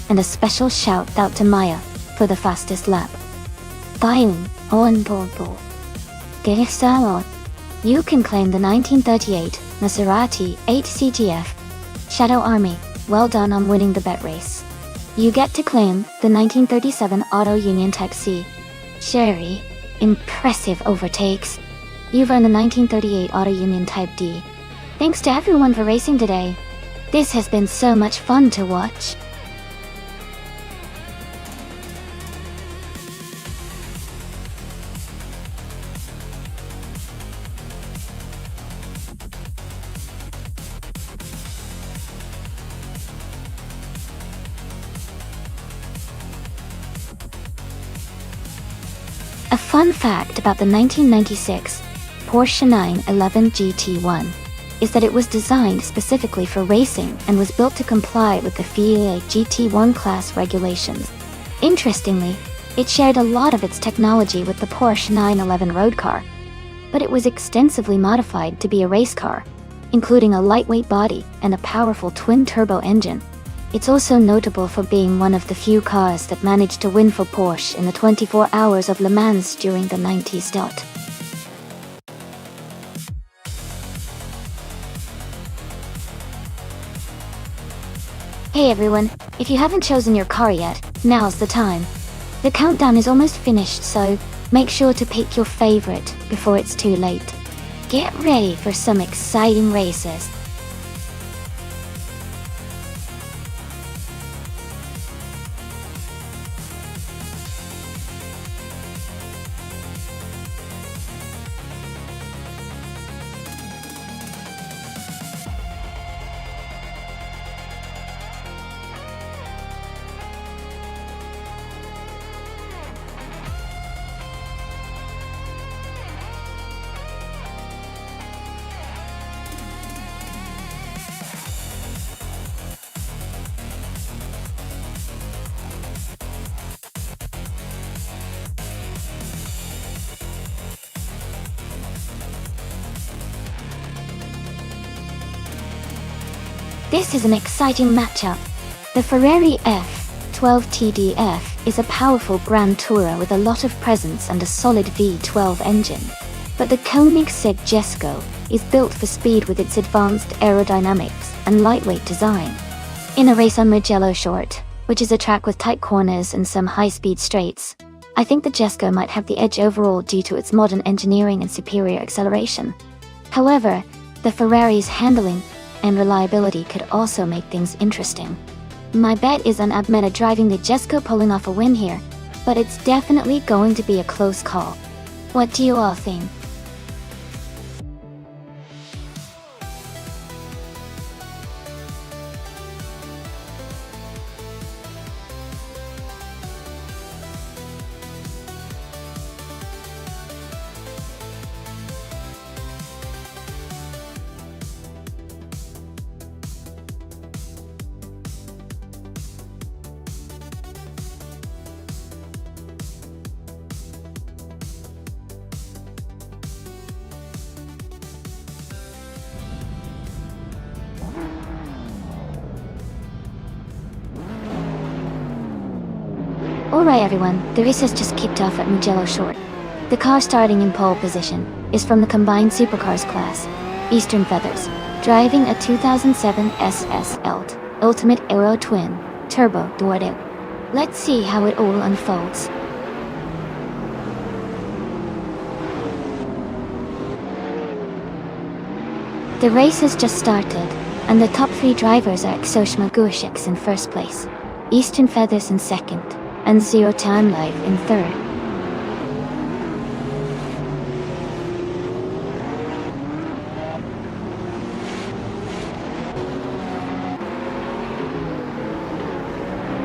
And a special shout out to Maya for the fastest lap. Bayun on Bobo. You can claim the 1938 Maserati 8 CTF. Shadow Army, well done on winning the bet race. You get to claim the 1937 Auto Union Type C. Sherry, impressive overtakes. You've earned the 1938 Auto Union Type D. Thanks to everyone for racing today. This has been so much fun to watch. A fun fact about the 1996 Porsche 911 GT1 is that it was designed specifically for racing and was built to comply with the FIA GT1 class regulations. Interestingly, it shared a lot of its technology with the Porsche 911 road car, but it was extensively modified to be a race car, including a lightweight body and a powerful twin-turbo engine. It's also notable for being one of the few cars that managed to win for Porsche in the 24 Hours of Le Mans during the 90s start. Hey everyone, if you haven't chosen your car yet, now's the time. The countdown is almost finished, so make sure to pick your favorite before it's too late. Get ready for some exciting races. This is an exciting matchup. The Ferrari F12 TDF is a powerful Grand Tourer with a lot of presence and a solid V12 engine. But the Koenigsegg Jesko is built for speed with its advanced aerodynamics and lightweight design. In a race on Mugello Short, which is a track with tight corners and some high-speed straights, I think the Jesko might have the edge overall due to its modern engineering and superior acceleration. However, the Ferrari's handling and reliability could also make things interesting. My bet is on Abmeta driving the Jesko pulling off a win here, but it's definitely going to be a close call. What do you all think? Alright everyone, the race has just kicked off at Mugello Short. The car starting in pole position is from the combined supercars class, Eastern Feathers, driving a 2007 SS ELT Ultimate Aero Twin Turbo Duarte. Let's see how it all unfolds. The race has just started, and the top three drivers are Exoshma Gushix in first place, Eastern Feathers in second, and Zero Time Life in third.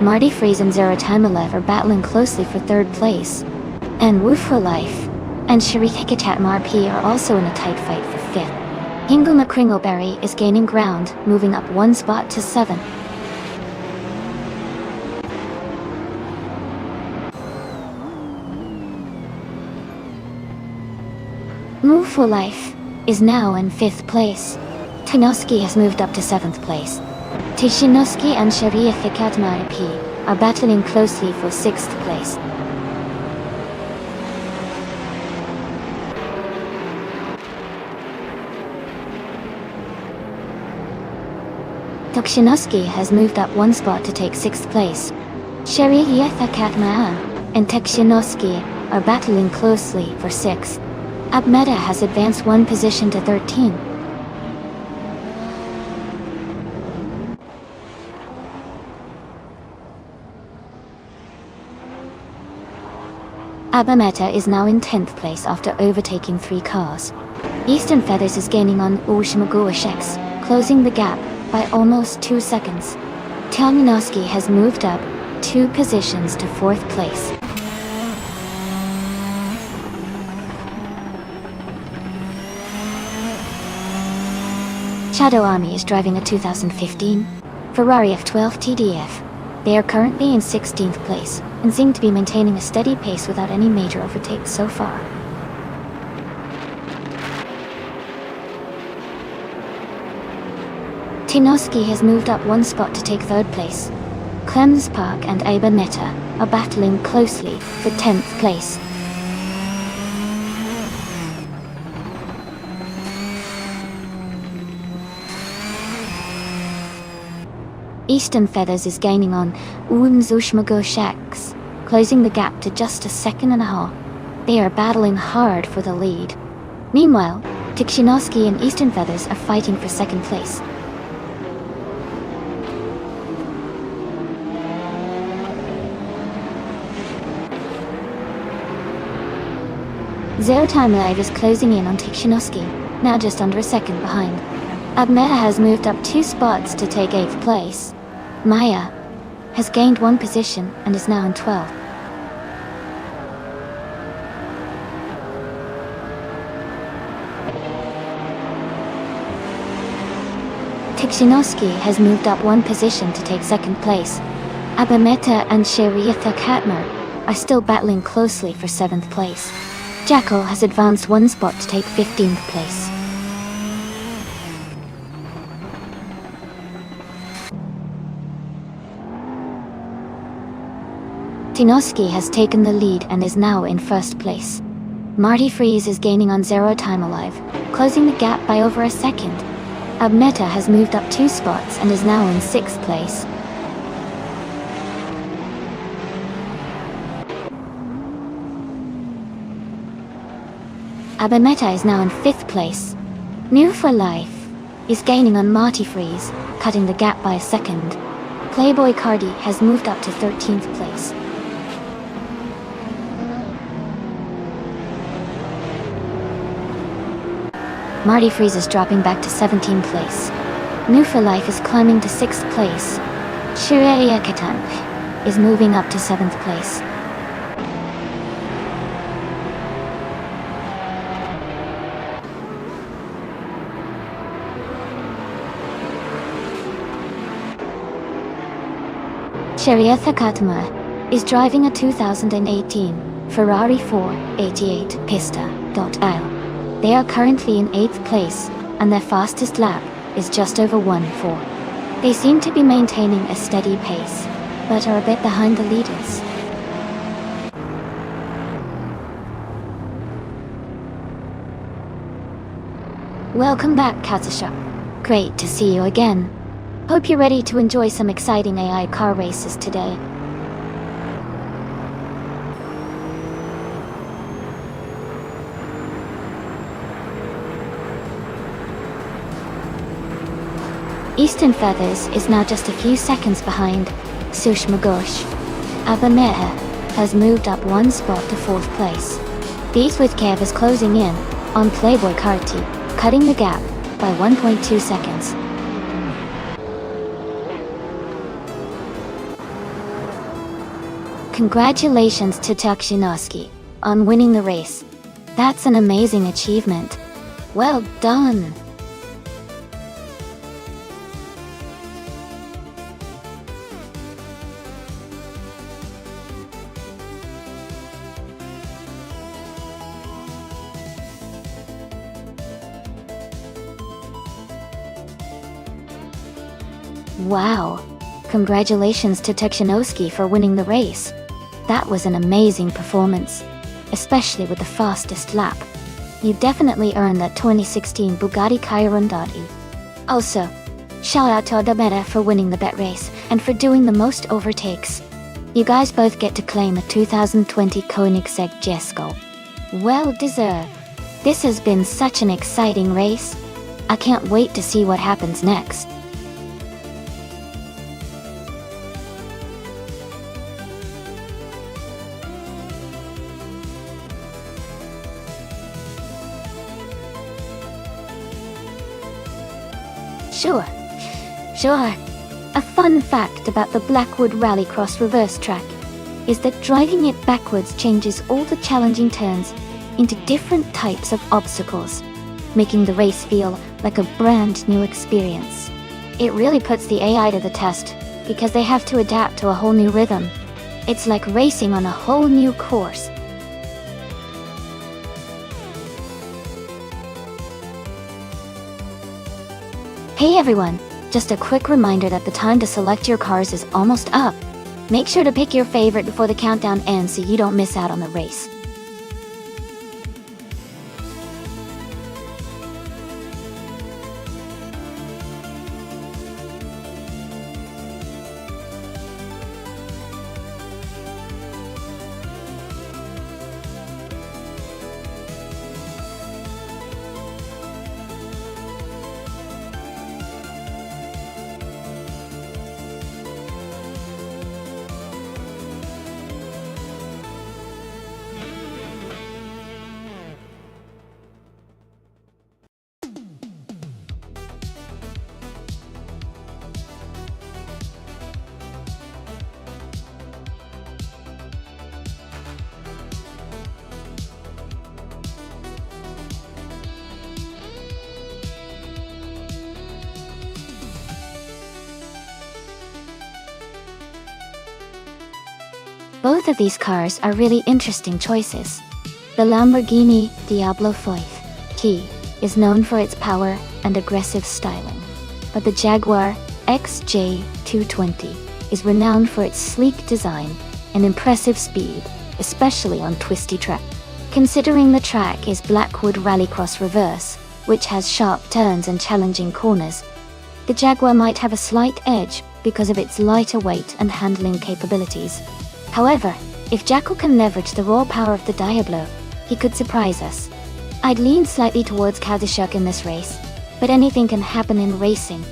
Marty Freeze and Zero Time Alive are battling closely for third place, and Woo for Life and Sharika Katatma RP are also in a tight fight for fifth. Hingle McCringleberry is gaining ground, moving up one spot to 7th. Move for Life is now in 5th place. Tanoski has moved up to 7th place. Tishinoski and Sharia Fikatma RP are battling closely for 6th place. Tokshinoski has moved up one spot to take 6th place. Sharia Fikatma and Tekshinoski are battling closely for 6th. Abmeta has advanced 1 position to 13. Abmeta is now in 10th place after overtaking 3 cars. Eastern Feathers is gaining on Ushmaguasheks, closing the gap by almost 2 seconds. Telyanoski has moved up 2 positions to 4th place. Shadow Army is driving a 2015 Ferrari F12 TDF. They are currently in 16th place and seem to be maintaining a steady pace without any major overtakes so far. Tinoski has moved up 1 spot to take 3rd place. Clems Park and Abmeta are battling closely for 10th place. Eastern Feathers is gaining on Ushmaguasheks, closing the gap to just a 1.5 seconds. They are battling hard for the lead. Meanwhile, Tikhinoski and Eastern Feathers are fighting for 2nd place. Zero Time Live is closing in on Tikhinoski, now just under a second behind. Abmeta has moved up 2 spots to take 8th place. Maya has gained 1 position and is now in 12th. Tikhinoski has moved up 1 position to take 2nd place. Abmeta and Sheriatha Katmer are still battling closely for 7th place. Jackal has advanced 1 spot to take 15th place. Tinoski has taken the lead and is now in 1st place. Marty Freeze is gaining on Zero Time Alive, closing the gap by over a second. Abmeta has moved up 2 spots and is now in 6th place. Abmeta is now in 5th place. New for Life is gaining on Marty Freeze, cutting the gap by a second. Playboy Cardi has moved up to 13th place. Marty Freeze is dropping back to 17th place. New for Life is climbing to 6th place. Shireya Katan is moving up to 7th place. Sheriatha Katama is driving a 2018 Ferrari 488 Pista.Isle. They are currently in 8th place, and their fastest lap is just over 1:4. They seem to be maintaining a steady pace, but are a bit behind the leaders. Welcome back, Katsasha. Great to see you again. Hope you're ready to enjoy some exciting AI car races today. Eastern Feathers is now just a few seconds behind Sushmagosh. Abmeta has moved up 1 spot to 4th place. Beatwithkev is closing in on Playboy Karti, cutting the gap by 1.2 seconds. Congratulations to Tikhinoski on winning the race. That's an amazing achievement. Well done! Wow! Congratulations to Tikhinoski for winning the race. That was an amazing performance, especially with the fastest lap. You definitely earned that 2016 Bugatti Chiron.E. Also, shout out to Abmeta for winning the bet race and for doing the most overtakes. You guys both get to claim a 2020 Koenigsegg Jesko. Well deserved. This has been such an exciting race. I can't wait to see what happens next. Sure. A fun fact about the Blackwood Rallycross reverse track is that driving it backwards changes all the challenging turns into different types of obstacles, making the race feel like a brand new experience. It really puts the AI to the test because they have to adapt to a whole new rhythm. It's like racing on a whole new course. Hey everyone, just a quick reminder that the time to select your cars is almost up. Make sure to pick your favorite before the countdown ends so you don't miss out on the race. Both of these cars are really interesting choices. The Lamborghini Diablo 5T is known for its power and aggressive styling, but the Jaguar XJ220 is renowned for its sleek design and impressive speed, especially on twisty track. Considering the track is Blackwood Rallycross Reverse, which has sharp turns and challenging corners, the Jaguar might have a slight edge because of its lighter weight and handling capabilities. However, if Jackal can leverage the raw power of the Diablo, he could surprise us. I'd lean slightly towards Kadishuk in this race, but anything can happen in racing.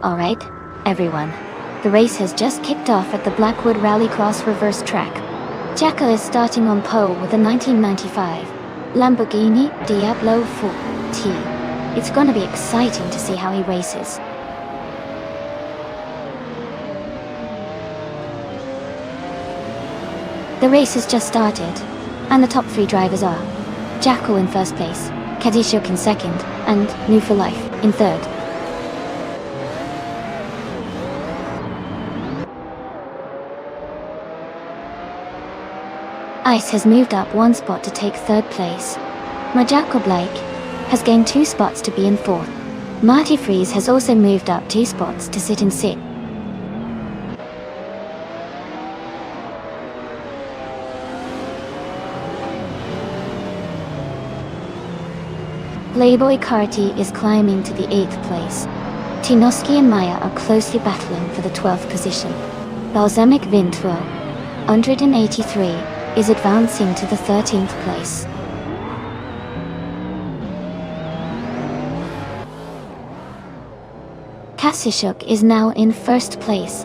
Alright, everyone. The race has just kicked off at the Blackwood Rallycross reverse track. Jackal is starting on pole with a 1995 Lamborghini Diablo 4T. It's gonna be exciting to see how he races. The race has just started, and the top three drivers are Jackal in first place, Kadishuk in second, and New for Life in third. Ice has moved up one spot to take third place. Jackal Blake has gained 2 spots to be in fourth. Marty Freeze has also moved up 2 spots to sit in sixth. Playboy Carty is climbing to the 8th place. Tinoski and Maya are closely battling for the 12th position. Balsamic Vintro, 183, is advancing to the 13th place. Kasishuk is now in first place.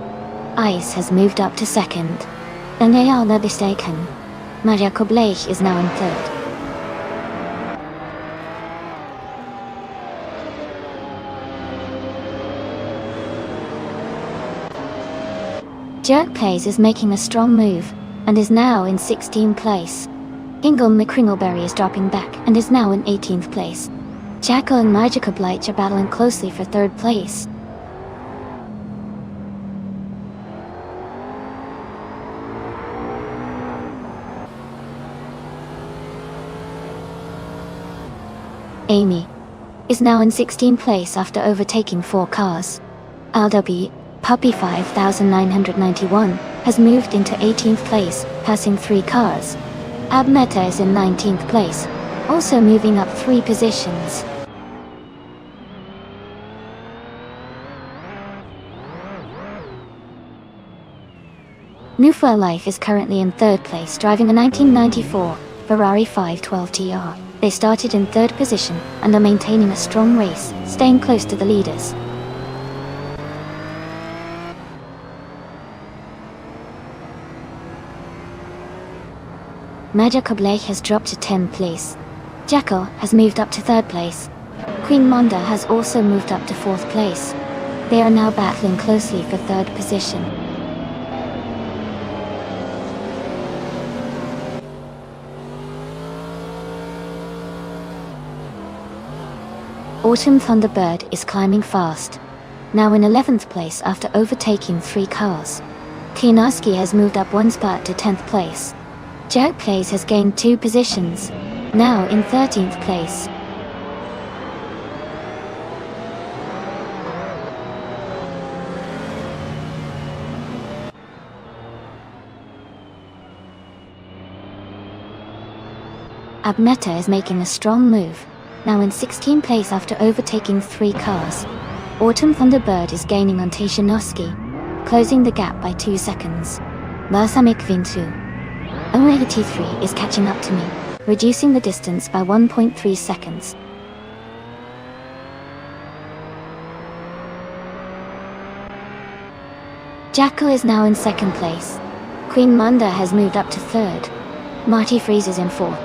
Ice has moved up to second. Daniel Nabistaken. Jackal Blake is now in third. Jerk Plays is making a strong move, and is now in 16th place. Ingo McCringleberry is dropping back and is now in 18th place. Jacko and Majika Bleich are battling closely for 3rd place. Amy is now in 16th place after overtaking 4 cars. LW, Puppy 5991, has moved into 18th place, passing 3 cars. Abmeta is in 19th place, also moving up 3 positions. Nufa Life is currently in 3rd place, driving a 1994 Ferrari 512 TR. They started in 3rd position and are maintaining a strong race, staying close to the leaders. Maja Koblech has dropped to 10th place. Jackal has moved up to 3rd place. Queen Monda has also moved up to 4th place. They are now battling closely for 3rd position. Autumn Thunderbird is climbing fast, now in 11th place after overtaking 3 cars. Kinarski has moved up 1 spot to 10th place. Jerk Plays has gained 2 positions, now in 13th place. Abmeta is making a strong move, now in 16th place after overtaking 3 cars. Autumn Thunderbird is gaining on Tashanovsky, closing the gap by 2 seconds. Barsamik Vintu. Omega T3 is catching up to me, reducing the distance by 1.3 seconds. Jacko is now in 2nd place. Queen Manda has moved up to 3rd. Marty Freeze is in 4th.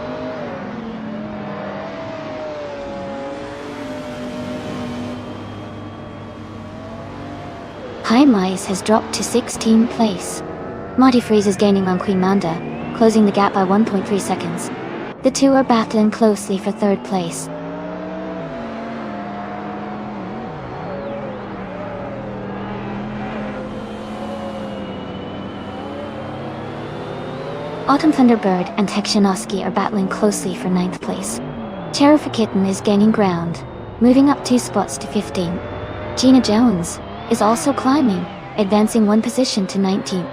High Mice has dropped to 16th place. Marty Freeze is gaining on Queen Manda, closing the gap by 1.3 seconds. The two are battling closely for 3rd place. Autumn Thunderbird and Tekshanovsky are battling closely for 9th place. Cherry Kitten is gaining ground, moving up 2 spots to 15. Gina Jones is also climbing, advancing 1 position to 19.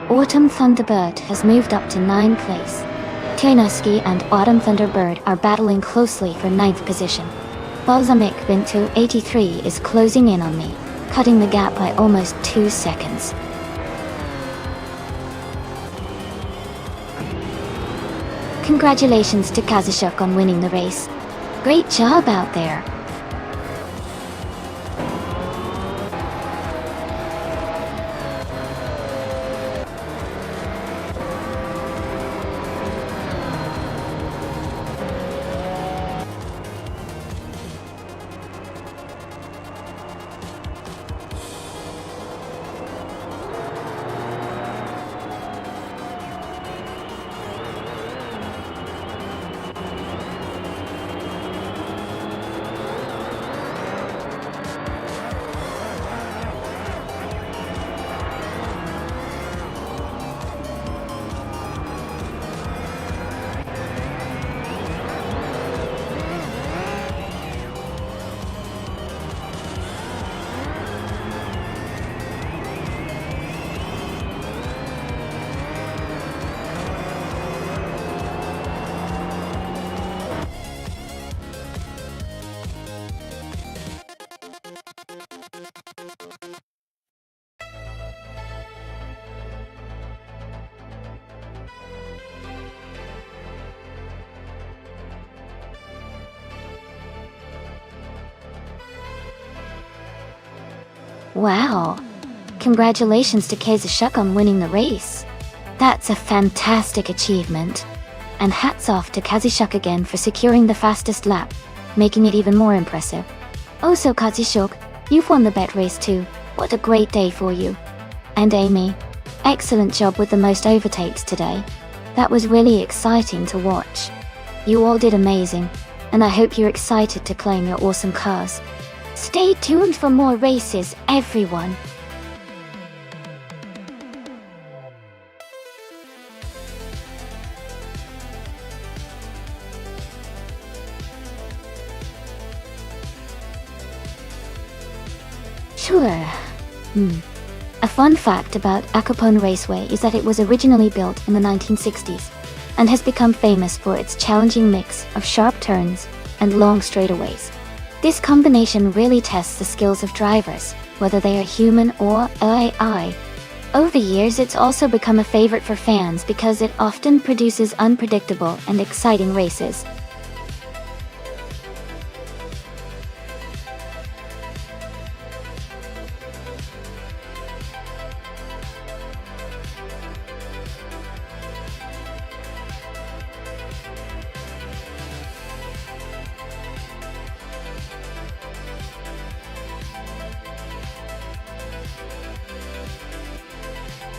Autumn Thunderbird has moved up to 9th place. Tyanovsky and Autumn Thunderbird are battling closely for 9th position. Balsamic Vintu 83 is closing in on me, cutting the gap by almost 2 seconds. Congratulations to Kazushuk on winning the race. Great job out there. Wow! Congratulations to Kazushuk on winning the race. That's a fantastic achievement. And hats off to Kazushuk again for securing the fastest lap, making it even more impressive. Also Kazushuk, You've won the bet race too. What a great day for you. And Amy, excellent job with the most overtakes today. That was really exciting to watch. You all did amazing, and I hope you're excited to claim your awesome cars. Stay tuned for more races, everyone. Sure. A fun fact about Acapone Raceway is that it was originally built in the 1960s and has become famous for its challenging mix of sharp turns and long straightaways. This combination really tests the skills of drivers, whether they are human or AI. Over the years, it's also become a favorite for fans because it often produces unpredictable and exciting races.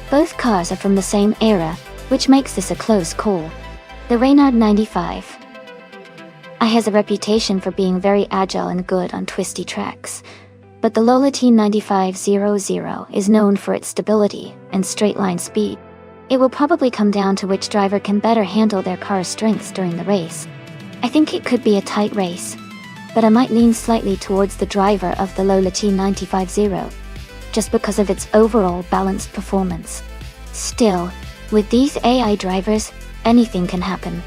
Both cars are from the same era, which makes this a close call. The Reynard 95 I has a reputation for being very agile and good on twisty tracks, but the Lola T9500 is known for its stability and straight-line speed. It will probably come down to which driver can better handle their car's strengths during the race. I think it could be a tight race, but I might lean slightly towards the driver of the Lola T950, just because of its overall balanced performance. Still, with these AI drivers, anything can happen.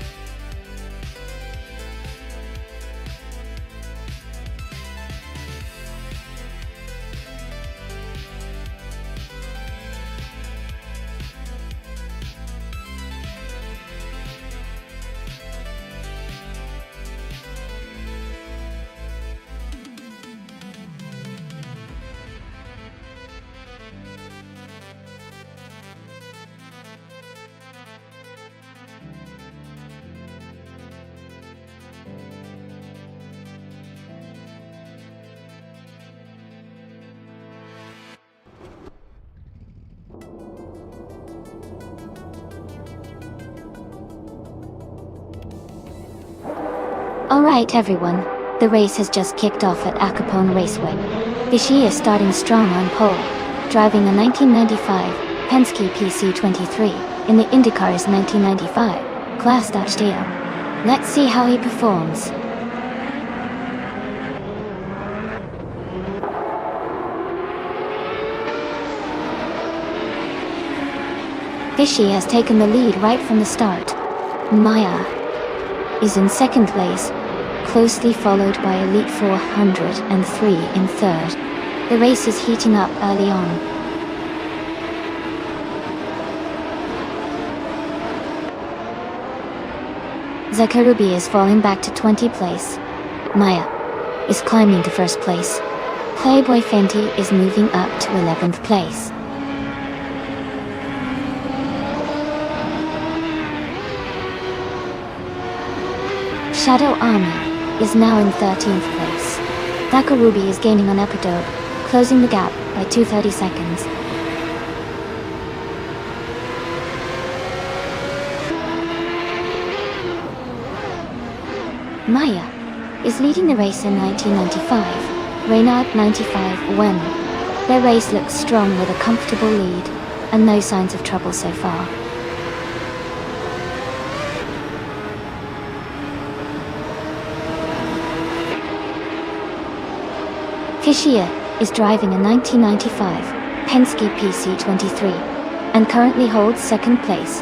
Alright everyone, the race has just kicked off at Acapone Raceway. Vishy is starting strong on pole, driving a 1995 Penske PC23 in the IndyCar's 1995 Class Deal. Let's see how he performs. Vishy has taken the lead right from the start. Maya is in second place, closely followed by Elite 403 in third. The race is heating up early on. Zakarubi is falling back to 20th place. Maya is climbing to first place. Playboy Fenty is moving up to 11th place. Shadow Army is now in 13th place. Zakarubi is gaining on Epidope, closing the gap by 230 seconds. Maya is leading the race in 1995. Reynard 95 won. Their race looks strong with a comfortable lead, and no signs of trouble so far. Kishia is driving a 1995 Penske PC23 and currently holds second place.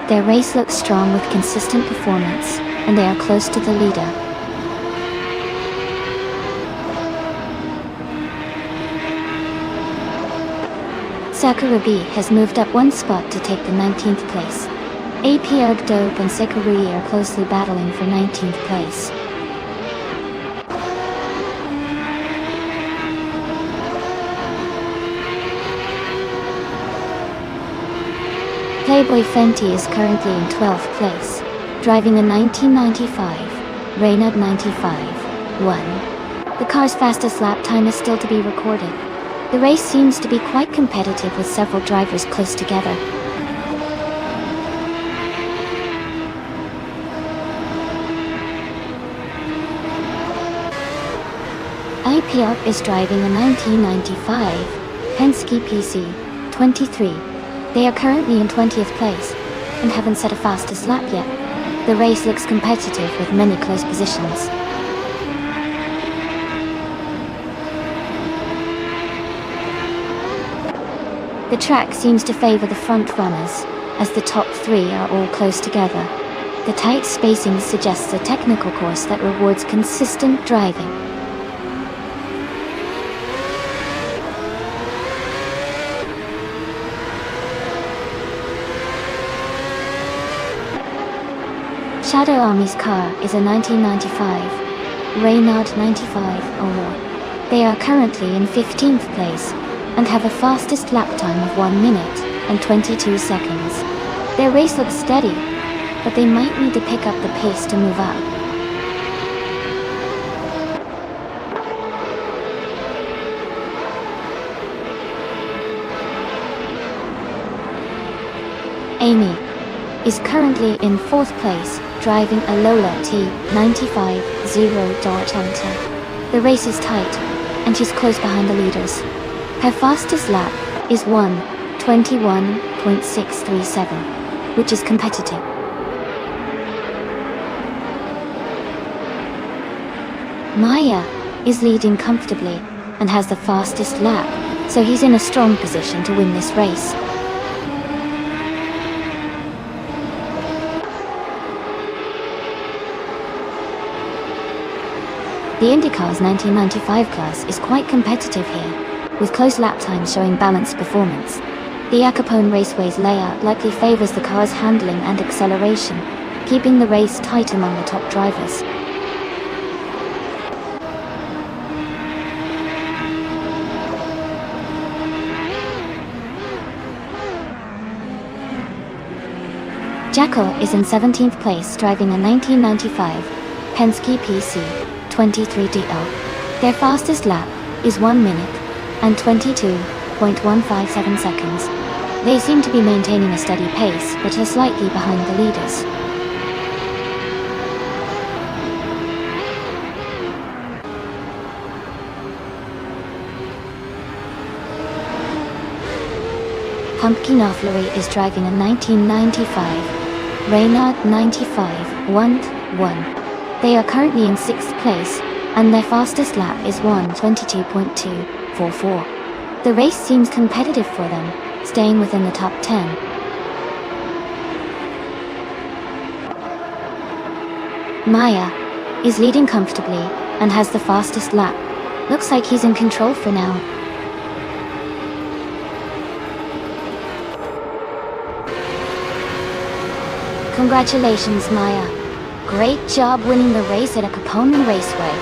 Their race looks strong with consistent performance, and they are close to the leader. Sakurabi has moved up one spot to take the 19th place. AP Ergdope and Sekurui are closely battling for 19th place. Playboy Fenty is currently in 12th place, driving a 1995 Reynard 95 1. The car's fastest lap time is still to be recorded. The race seems to be quite competitive with several drivers close together. IPR is driving a 1995 Penske PC 23. They are currently in 20th place and haven't set a fastest lap yet. The race looks competitive with many close positions. The track seems to favor the front runners, as the top three are all close together. The tight spacing suggests a technical course that rewards consistent driving. Shadow Army's car is a 1995 Reynard 95 or they are currently in 15th place and have a fastest lap time of 1 minute and 22 seconds. Their race looks steady, but they might need to pick up the pace to move up. Amy is currently in 4th place, driving a Lola T95 Toyota. The race is tight, and she's close behind the leaders. Her fastest lap is 1:21.637, which is competitive. Maya is leading comfortably and has the fastest lap, so he's in a strong position to win this race. The IndyCar's 1995 class is quite competitive here, with close lap times showing balanced performance. The Al Capone Raceway's layout likely favors the car's handling and acceleration, keeping the race tight among the top drivers. Jackal is in 17th place, driving a 1995 Penske PC 23DL. Their fastest lap is 1 minute and 22.157 seconds. They seem to be maintaining a steady pace, but are slightly behind the leaders. Humpty Knopfler is driving a 1995 Reynard 95 1-1. They are currently in 6th place, and their fastest lap is 1:22.244. The race seems competitive for them, staying within the top 10. Maya is leading comfortably and has the fastest lap. Looks like he's in control for now. Congratulations, Maya. Great job winning the race at a Capone Raceway.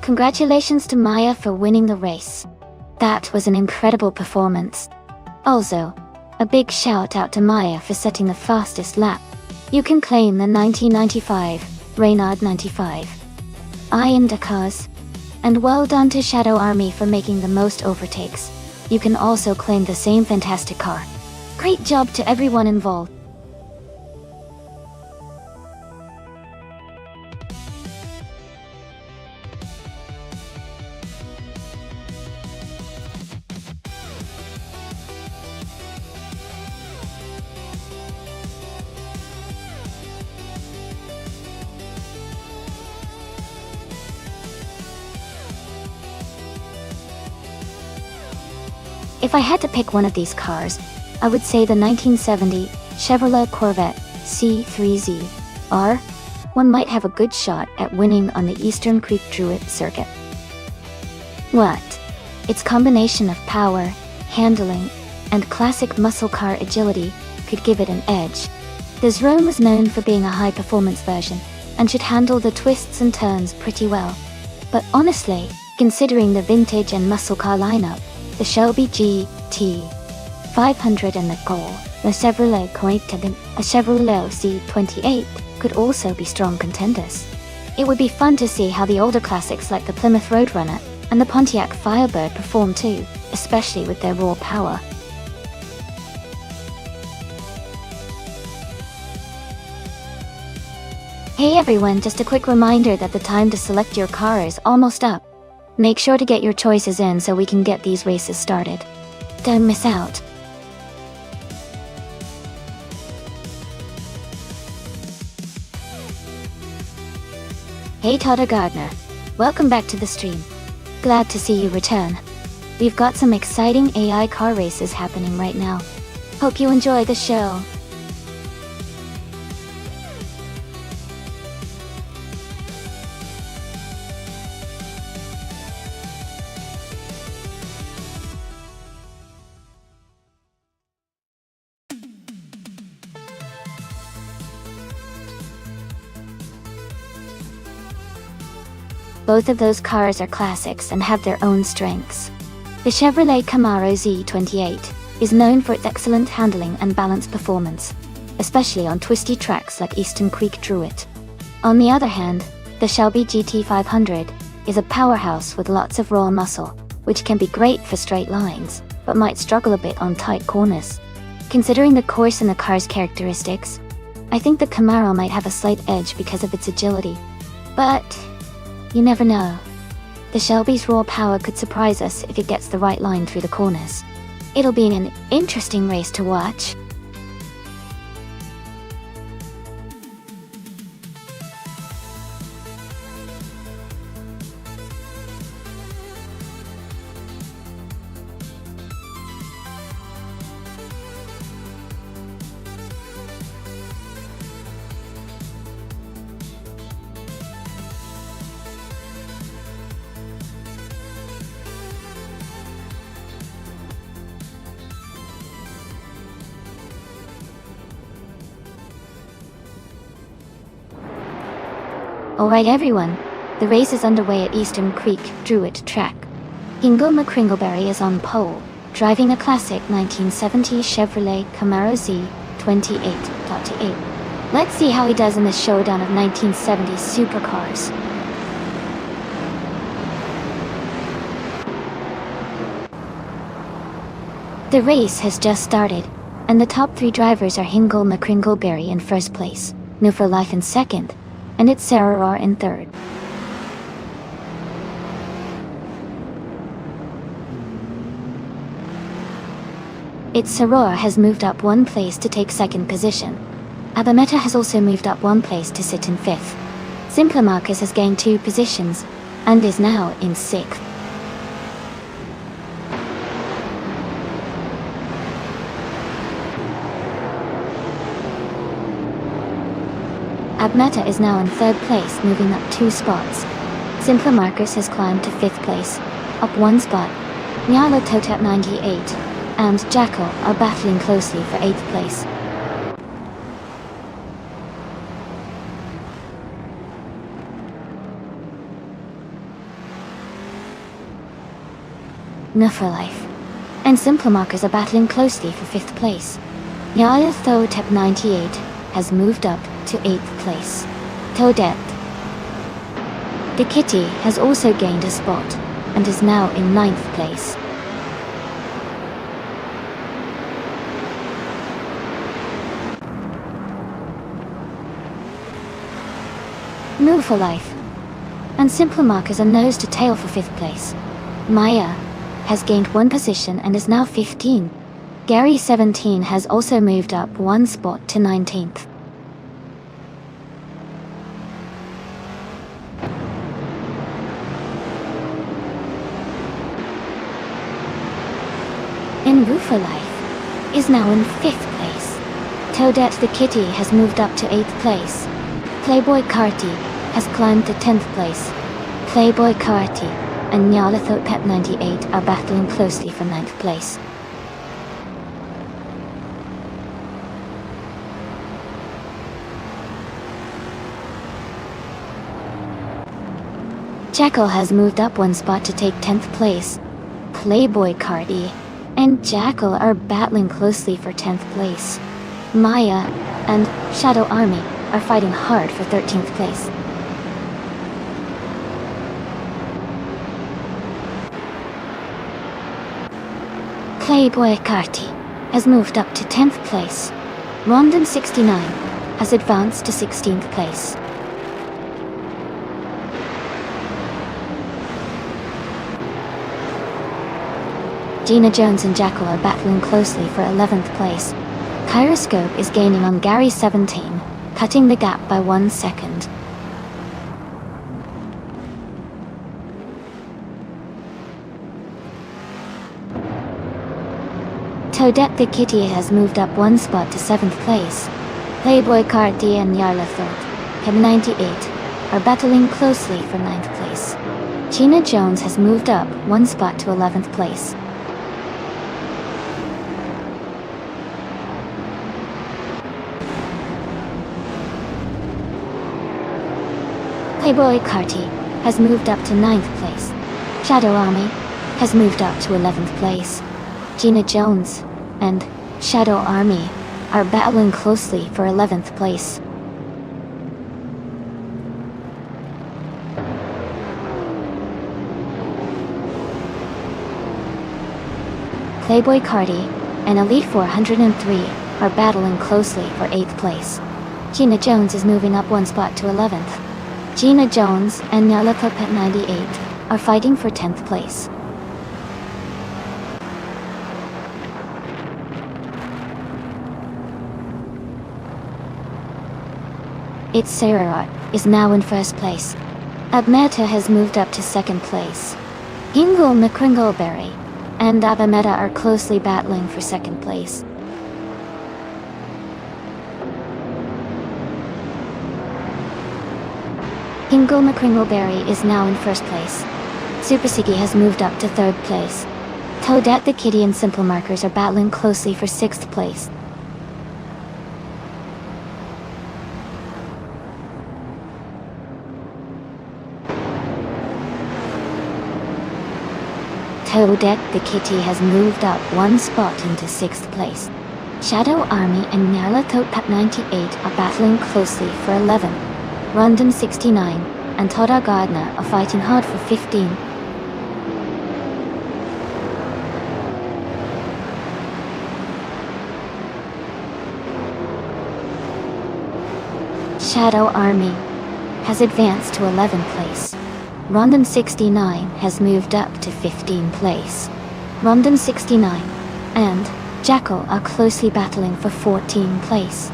Congratulations to Maya for winning the race. That was an incredible performance. Also, a big shout out to Maya for setting the fastest lap. You can claim the 1995 Reynard 95 IndyCars. And well done to Shadow Army for making the most overtakes. You can also claim the same fantastic car. Great job to everyone involved. If I had to pick one of these cars, I would say the 1970 Chevrolet Corvette C3Z R. One might have a good shot at winning on the Eastern Creek Druid circuit. What? Its combination of power, handling, and classic muscle car agility could give it an edge. The Zroom was known for being a high-performance version, and should handle the twists and turns pretty well. But honestly, considering the vintage and muscle car lineup, the Shelby GT500 and the Chevrolet Corvette and a Chevrolet C28 could also be strong contenders. It would be fun to see how the older classics like the Plymouth Roadrunner and the Pontiac Firebird perform too, especially with their raw power. Hey everyone, just a quick reminder that the time to select your car is almost up. Make sure to get your choices in so we can get these races started. Don't miss out. Hey Todd Gardner, welcome back to the stream. Glad to see you return. We've got some exciting AI car races happening right now. Hope you enjoy the show. Both of those cars are classics and have their own strengths. The Chevrolet Camaro Z28 is known for its excellent handling and balanced performance, especially on twisty tracks like Eastern Creek Druitt. On the other hand, the Shelby GT500 is a powerhouse with lots of raw muscle, which can be great for straight lines, but might struggle a bit on tight corners. Considering the course and the car's characteristics, I think the Camaro might have a slight edge because of its agility. But you never know. The Shelby's raw power could surprise us if it gets the right line through the corners. It'll be an interesting race to watch. Alright everyone, the race is underway at Eastern Creek Druitt track. Ingo McCringleberry is on pole, driving a classic 1970 Chevrolet Camaro Z28.8. Let's see how he does in this showdown of 1970s supercars. The race has just started, and the top three drivers are Hingle McCringleberry in first place, New for Life in second, and it's Sarah Rohr in third. It's Sarah has moved up one place to take second position. Abameta has also moved up one place to sit in fifth. Simpler Marcus has gained 2 positions, and is now in sixth. Abmeta is now in third place, moving up 2 spots. Simpler Marcus has climbed to 5th place, up 1 spot. Nyala Totep 98 and Jackal are battling closely for 8th place. No for Life and Simpler Marcus are battling closely for 5th place. Nyala Totep 98 has moved up to 8th place. Toadette. The Kitty has also gained a spot, and is now in 9th place. Move for Life and Simpler Marcus are nose to tail for 5th place. Maya has gained 1 position and is now 15. Gary 17 has also moved up 1 spot to 19th. In Woo for Life is now in 5th place. Toadette the Kitty has moved up to 8th place. Playboy Carty has climbed to 10th place. Playboy Carty and Nyalathot Pep 98 are battling closely for 9th place. Jekyll has moved up one spot to take 10th place. Playboy Cardi and Jackal are battling closely for 10th place. Maya and Shadow Army are fighting hard for 13th place. Playboy Carti has moved up to 10th place. Rondon 69 has advanced to 16th place. Gina Jones and Jackal are battling closely for 11th place. Kyroscope is gaining on Gary 17, cutting the gap by 1 second. Toadette the Kitty has moved up one spot to 7th place. Playboy Cardi and Yarlathorpe, Heb 98, are battling closely for 9th place. Gina Jones has moved up one spot to 11th place. Playboy Carti has moved up to 9th place. Shadow Army has moved up to 11th place. Gina Jones and Shadow Army are battling closely for 11th place. Playboy Cardi and Elite 403 are battling closely for 8th place. Gina Jones is moving up one spot to 11th. Gina Jones and Nyarlathorpe 98 are fighting for 10th place. It's Sararat is now in 1st place. Abmeta has moved up to 2nd place. Hingle McCringleberry and Abameta are closely battling for 2nd place. Hingle McCringleberry is now in 1st place. Super Siggy has moved up to 3rd place. Toadette the Kitty and Simple Markers are battling closely for 6th place. Toadette the Kitty has moved up one spot into 6th place. Shadow Army and Nyarlathorpe 98 are battling closely for 11. Rondon 69 and Toda Gardner are fighting hard for 15. Shadow Army has advanced to 11th place. Rondon 69 has moved up to 15th place. Rondon 69 and Jackal are closely battling for 14th place.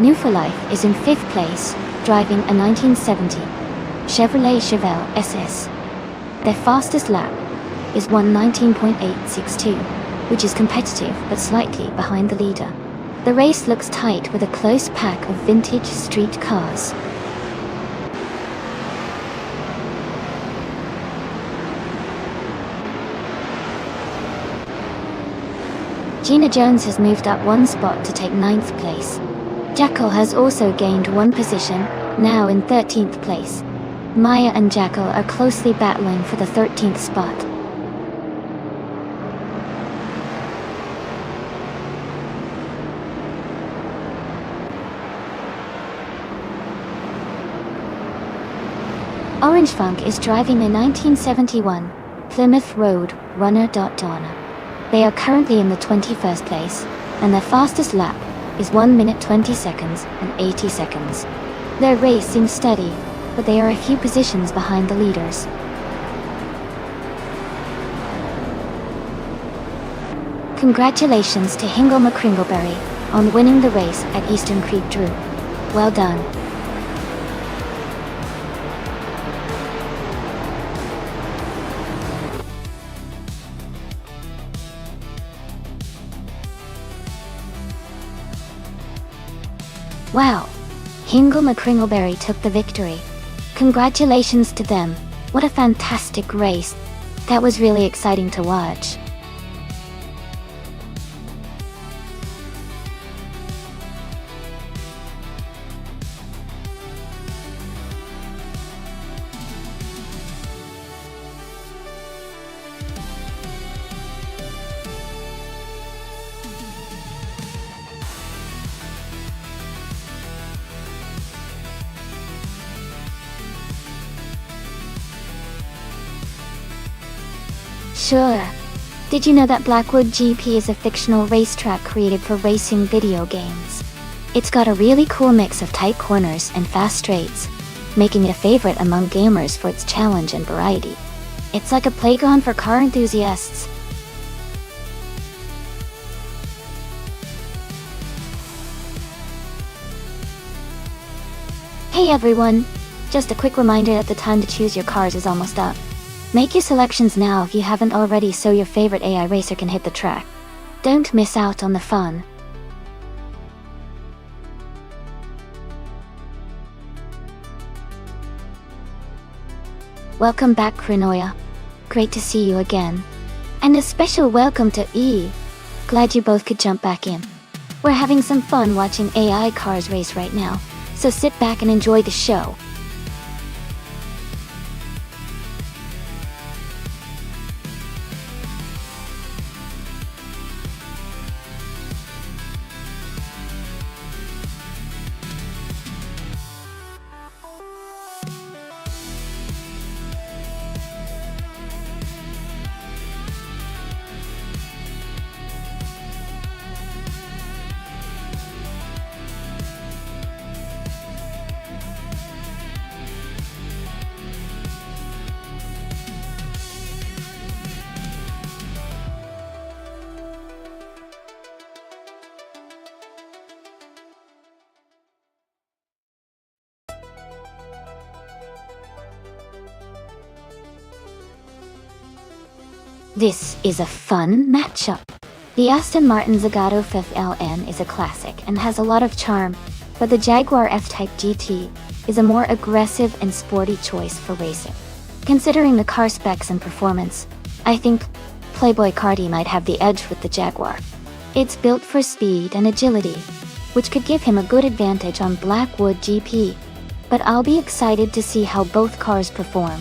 New for Life is in 5th place, driving a 1970 Chevrolet Chevelle SS. Their fastest lap is 1:19.862, which is competitive but slightly behind the leader. The race looks tight with a close pack of vintage street cars. Gina Jones has moved up one spot to take 9th place. Jackal has also gained one position, now in 13th place. Maya and Jackal are closely battling for the 13th spot. Orange Funk is driving a 1971 Plymouth Road Runner. Donna. They are currently in the 21st place, and their fastest lap is 1 minute 20 seconds and 80 seconds. Their race seems steady, but they are a few positions behind the leaders. Congratulations to Hingle McCringleberry on winning the race at Eastern Creek Drew. Well done. Wow! Hingle McCringleberry took the victory. Congratulations to them. What a fantastic race. That was really exciting to watch. Sure. Did you know that Blackwood GP is a fictional racetrack created for racing video games? It's got a really cool mix of tight corners and fast straights, making it a favorite among gamers for its challenge and variety. It's like a playground for car enthusiasts. Hey everyone! Just a quick reminder that the time to choose your cars is almost up. Make your selections now if you haven't already so your favorite AI racer can hit the track. Don't miss out on the fun. Welcome back, Krinoya. Great to see you again. And a special welcome to E. Glad you both could jump back in. We're having some fun watching AI cars race right now, so sit back and enjoy the show. This is a fun matchup. The Aston Martin Zagato 5th LN is a classic and has a lot of charm, but the Jaguar F-Type GT is a more aggressive and sporty choice for racing. Considering the car specs and performance, I think Playboy Cardi might have the edge with the Jaguar. It's built for speed and agility, which could give him a good advantage on Blackwood GP, but I'll be excited to see how both cars perform.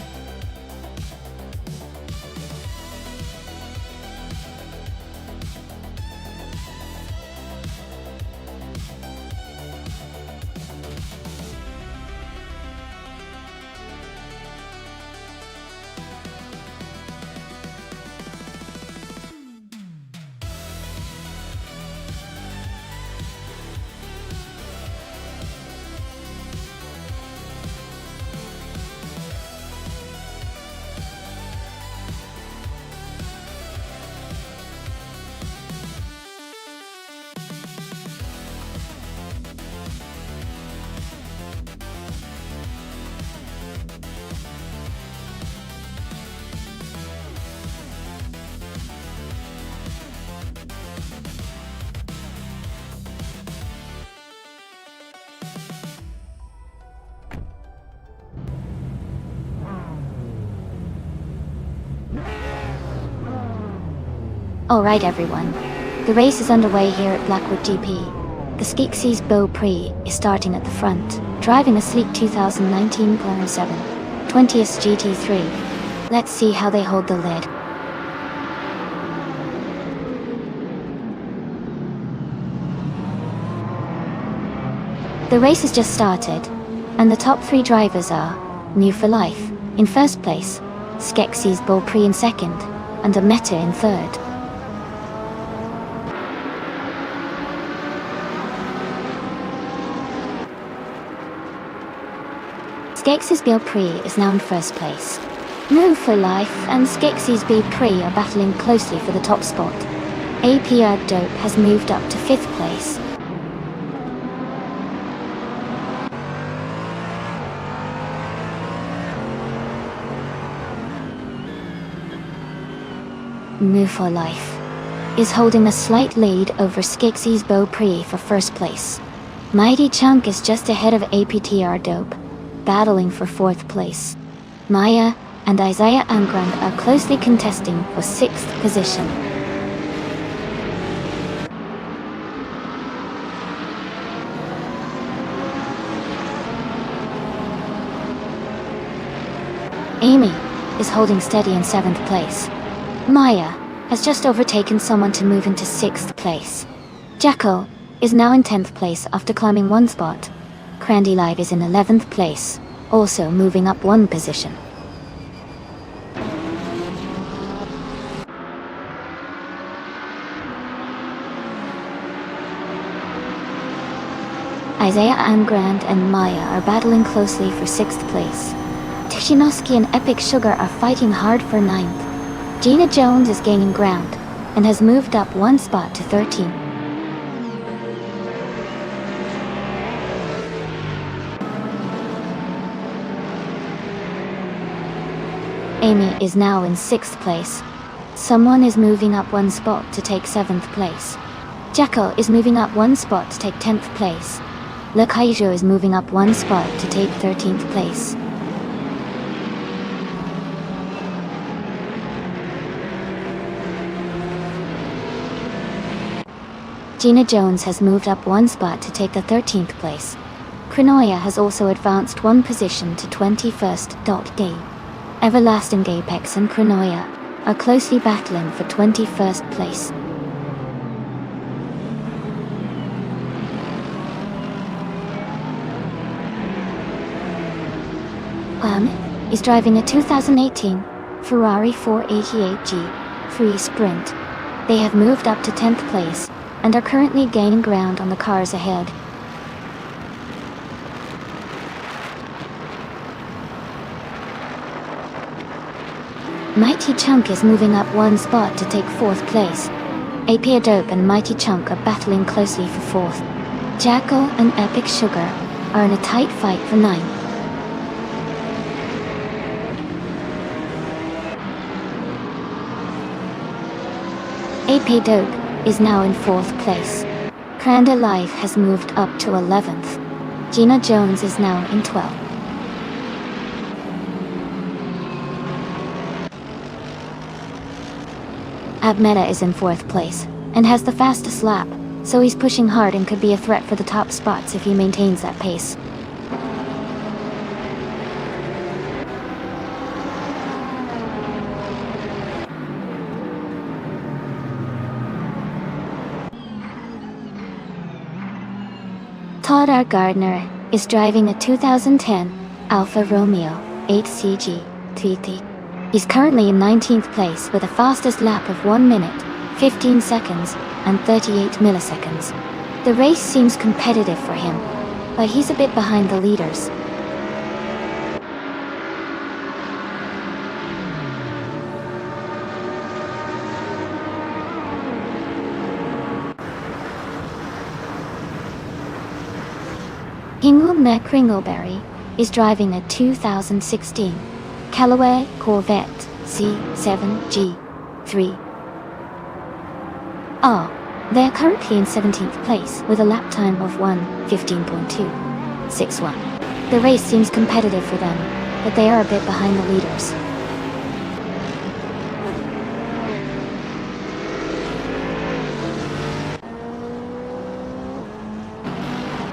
Alright everyone, the race is underway here at Blackwood GP. The Skeksis Beau Prix is starting at the front, driving a sleek 2019 Plano 7 20th GT3. Let's see how they hold the lid. The race has just started, and the top three drivers are New for Life in first place, Skeksis Beau Prix in second, and a Meta in third. Skeksis Beau Prix is now in first place. New for Life and Skeksis Beau Prix are battling closely for the top spot. APR Dope has moved up to 5th place. New for Life is holding a slight lead over Skeksis Beau Prix for first place. Mighty Chunk is just ahead of APTR Dope, battling for 4th place. Maya and Isaiah Angrand are closely contesting for 6th position. Amy is holding steady in 7th place. Maya has just overtaken someone to move into 6th place. Jacko is now in 10th place after climbing 1 spot. Crandy Live is in 11th place, also moving up 1 position. Isaiah Angrand and Maya are battling closely for 6th place. Tishinosuke and Epic Sugar are fighting hard for 9th. Gina Jones is gaining ground and has moved up 1 spot to 13. Amy is now in 6th place. Someone is moving up 1 spot to take 7th place. Jacko is moving up 1 spot to take 10th place. Le Kaijo is moving up 1 spot to take 13th place. Gina Jones has moved up 1 spot to take the 13th place. Krinoya has also advanced 1 position to 21st. Game. Everlasting Apex and Krinoya are closely battling for 21st place. Juan is driving a 2018 Ferrari 488G free sprint. They have moved up to 10th place and are currently gaining ground on the cars ahead. Mighty Chunk is moving up 1 spot to take 4th place. AP Dope and Mighty Chunk are battling closely for 4th. Jacko and Epic Sugar are in a tight fight for 9th. AP Dope is now in 4th place. Cranda Life has moved up to 11th. Gina Jones is now in 12th. Abmeta is in 4th place, and has the fastest lap, so he's pushing hard and could be a threat for the top spots if he maintains that pace. Todd R. Gardner is driving a 2010 Alfa Romeo 8CG 3T. He's currently in 19th place with a fastest lap of 1 minute, 15 seconds, and 38 milliseconds. The race seems competitive for him, but he's a bit behind the leaders. Hingle Mac Ringleberry is driving a 2016 Callaway Corvette C7G3. They're currently in 17th place with a lap time of 1:15.261. The race seems competitive for them, but they are a bit behind the leaders.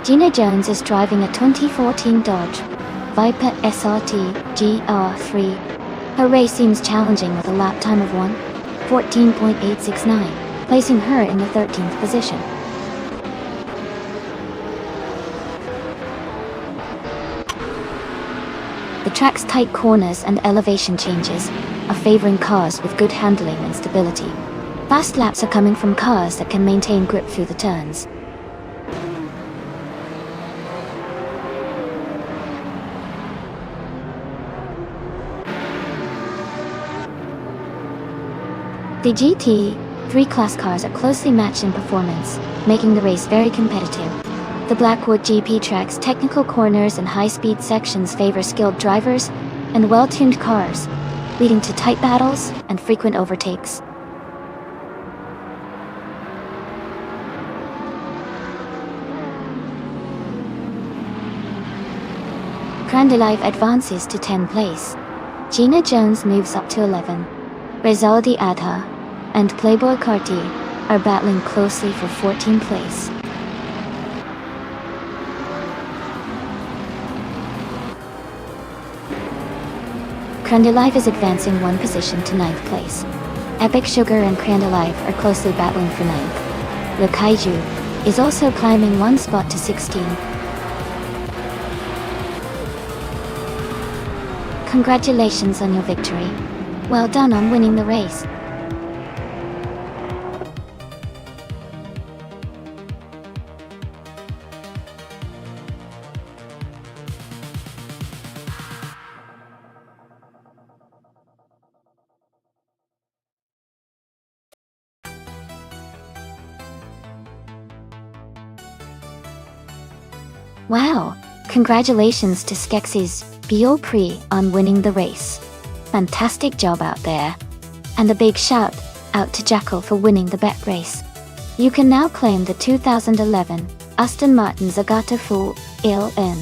Gina Jones is driving a 2014 Dodge Viper SRT GR3. Her race seems challenging with a lap time of 1:14.869, placing her in the 13th position. The track's tight corners and elevation changes are favoring cars with good handling and stability. Fast laps are coming from cars that can maintain grip through the turns. The GT3 class cars are closely matched in performance, making the race very competitive. The Blackwood GP track's technical corners and high-speed sections favor skilled drivers and well-tuned cars, leading to tight battles and frequent overtakes. Crandelive advances to 10th place. Gina Jones moves up to 11. Rezaldi Adha and Playboy Carti are battling closely for 14th place. Crandalive is advancing one position to 9th place. Epic Sugar and Crandalive are closely battling for 9th. Le Kaiju is also climbing one spot to 16. Congratulations on your victory. Well done on winning the race. Wow! Congratulations to Skeksis Biopri on winning the race. Fantastic job out there. And a big shout out to Jackal for winning the bet race. You can now claim the 2011 Aston Martin Zagata Full N.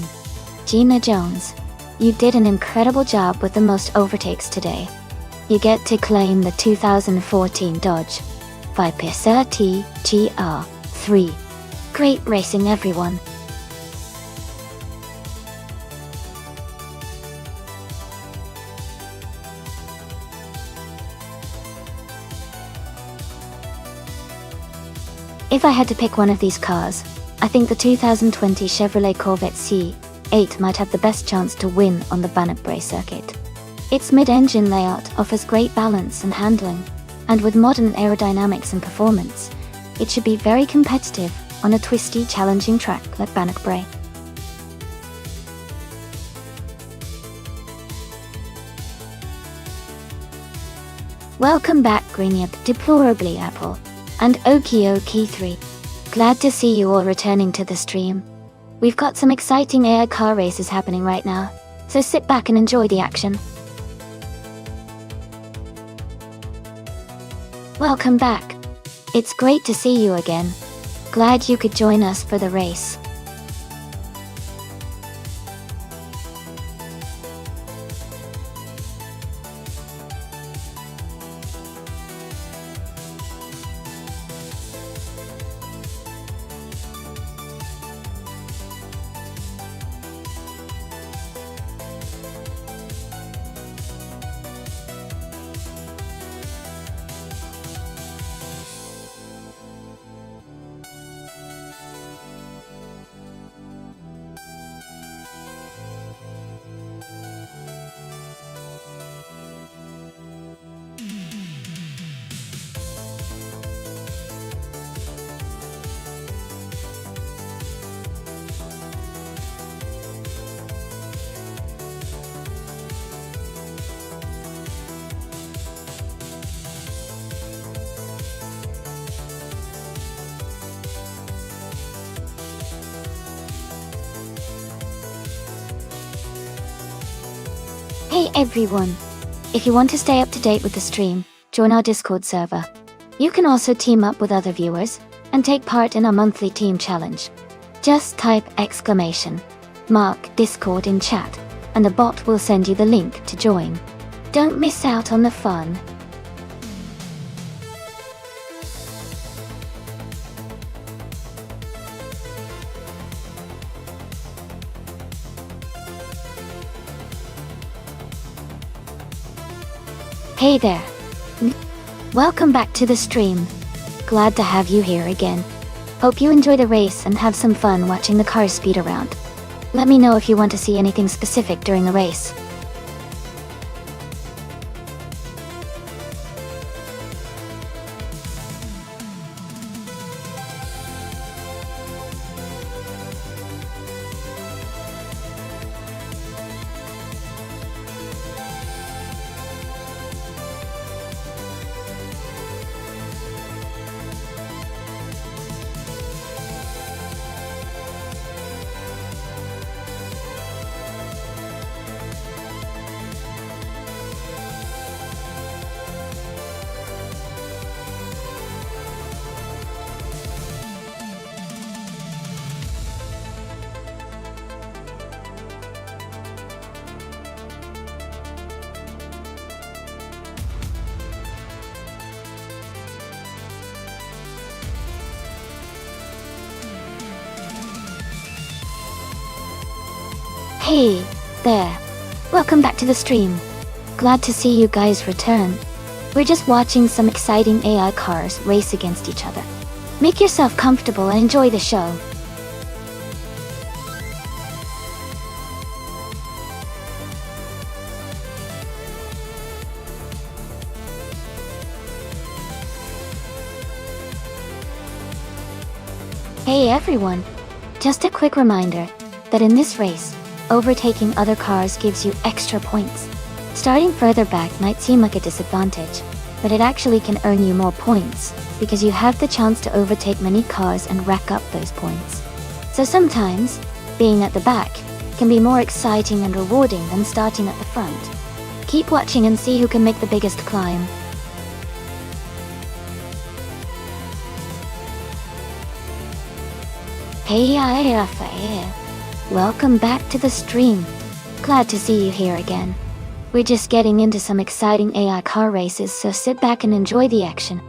Gina Jones, you did an incredible job with the most overtakes today. You get to claim the 2014 Dodge Viper T GR3. Great racing, everyone. If I had to pick one of these cars, I think the 2020 Chevrolet Corvette C8 might have the best chance to win on the Bannockbrae circuit. Its mid-engine layout offers great balance and handling, and with modern aerodynamics and performance, it should be very competitive on a twisty, challenging track like Bannockbrae. Welcome back, Greenyap, Deplorably Apple, and Okioki3. Glad to see you all returning to the stream. We've got some exciting AI car races happening right now, so sit back and enjoy the action. Welcome back. It's great to see you again. Glad you could join us for the race. Hey everyone! If you want to stay up to date with the stream, join our Discord server. You can also team up with other viewers and take part in our monthly team challenge. Just type !Mark Discord in chat, and the bot will send you the link to join. Don't miss out on the fun. Hey there! Welcome back to the stream. Glad to have you here again. Hope you enjoy the race and have some fun watching the cars speed around. Let me know if you want to see anything specific during the race. Hey, there. Welcome back to the stream. Glad to see you guys return. We're just watching some exciting AI cars race against each other. Make yourself comfortable and enjoy the show. Hey everyone! Just a quick reminder that in this race, overtaking other cars gives you extra points. Starting further back might seem like a disadvantage, but it actually can earn you more points, because you have the chance to overtake many cars and rack up those points. So sometimes, being at the back can be more exciting and rewarding than starting at the front. Keep watching and see who can make the biggest climb. Hey Raphael, welcome back to the stream. Glad to see you here again. We're just getting into some exciting AI car races, so sit back and enjoy the action.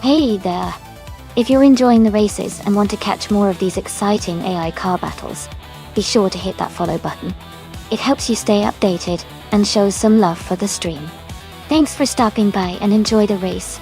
Hey there! If you're enjoying the races and want to catch more of these exciting AI car battles, be sure to hit that follow button. It helps you stay updated and shows some love for the stream. Thanks for stopping by and enjoy the race.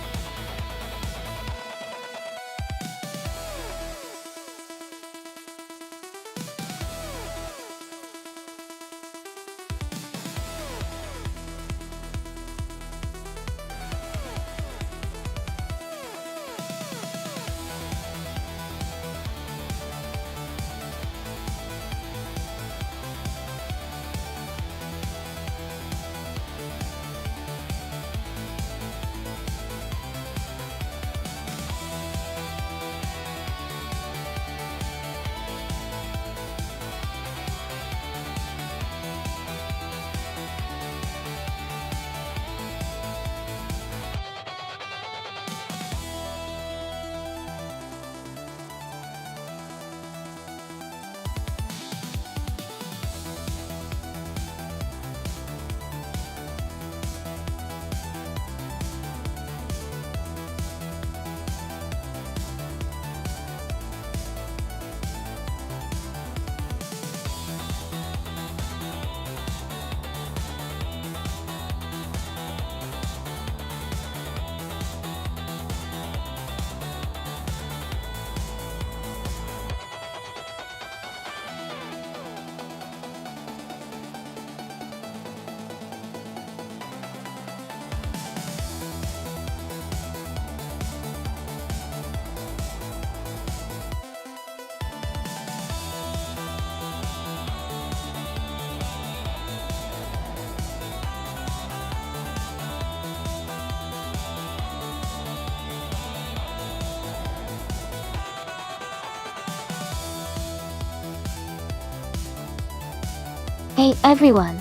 Hey everyone!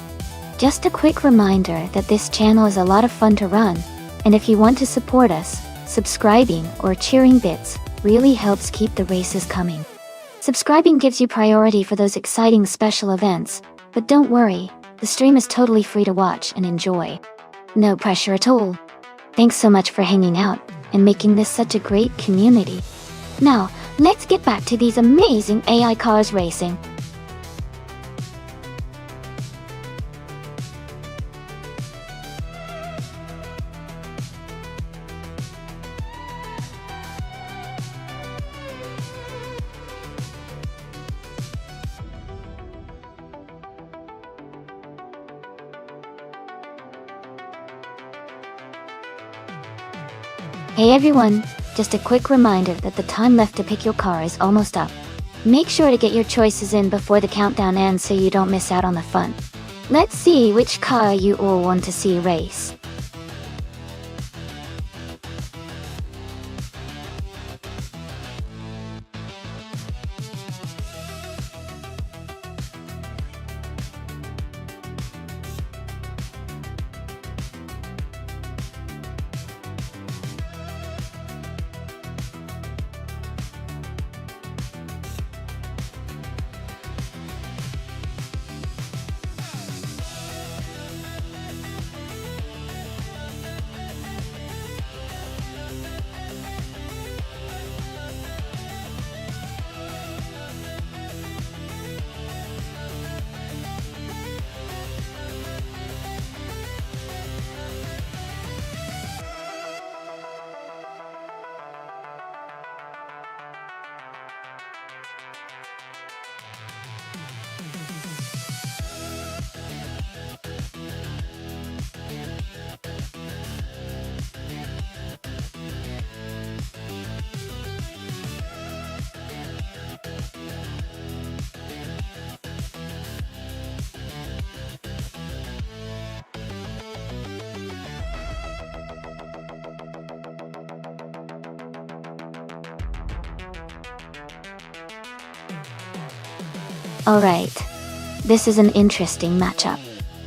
Just a quick reminder that this channel is a lot of fun to run, and if you want to support us, subscribing or cheering bits really helps keep the races coming. Subscribing gives you priority for those exciting special events, but don't worry, the stream is totally free to watch and enjoy. No pressure at all. Thanks so much for hanging out and making this such a great community. Now, let's get back to these amazing AI cars racing. Hey everyone, just a quick reminder that the time left to pick your car is almost up. Make sure to get your choices in before the countdown ends so you don't miss out on the fun. Let's see which car you all want to see race. Alright, this is an interesting matchup.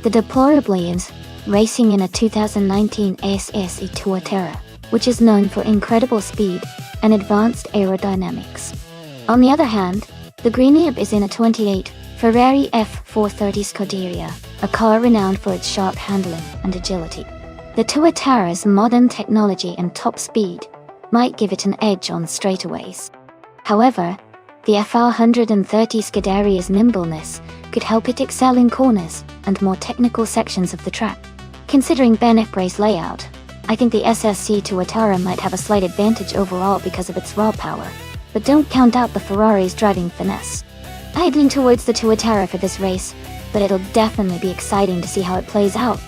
The Deplorablians racing in a 2019 SSE Tuatera, which is known for incredible speed and advanced aerodynamics. On the other hand, the Greeniab is in a 28 Ferrari F430 Scuderia, a car renowned for its sharp handling and agility. The Tuatera's modern technology and top speed might give it an edge on straightaways. However, the FR130 Scuderia's nimbleness could help it excel in corners and more technical sections of the track. Considering Ben Epre's layout, I think the SSC Tuatara might have a slight advantage overall because of its raw power, but don't count out the Ferrari's driving finesse. I'd lean towards the Tuatara for this race, but it'll definitely be exciting to see how it plays out.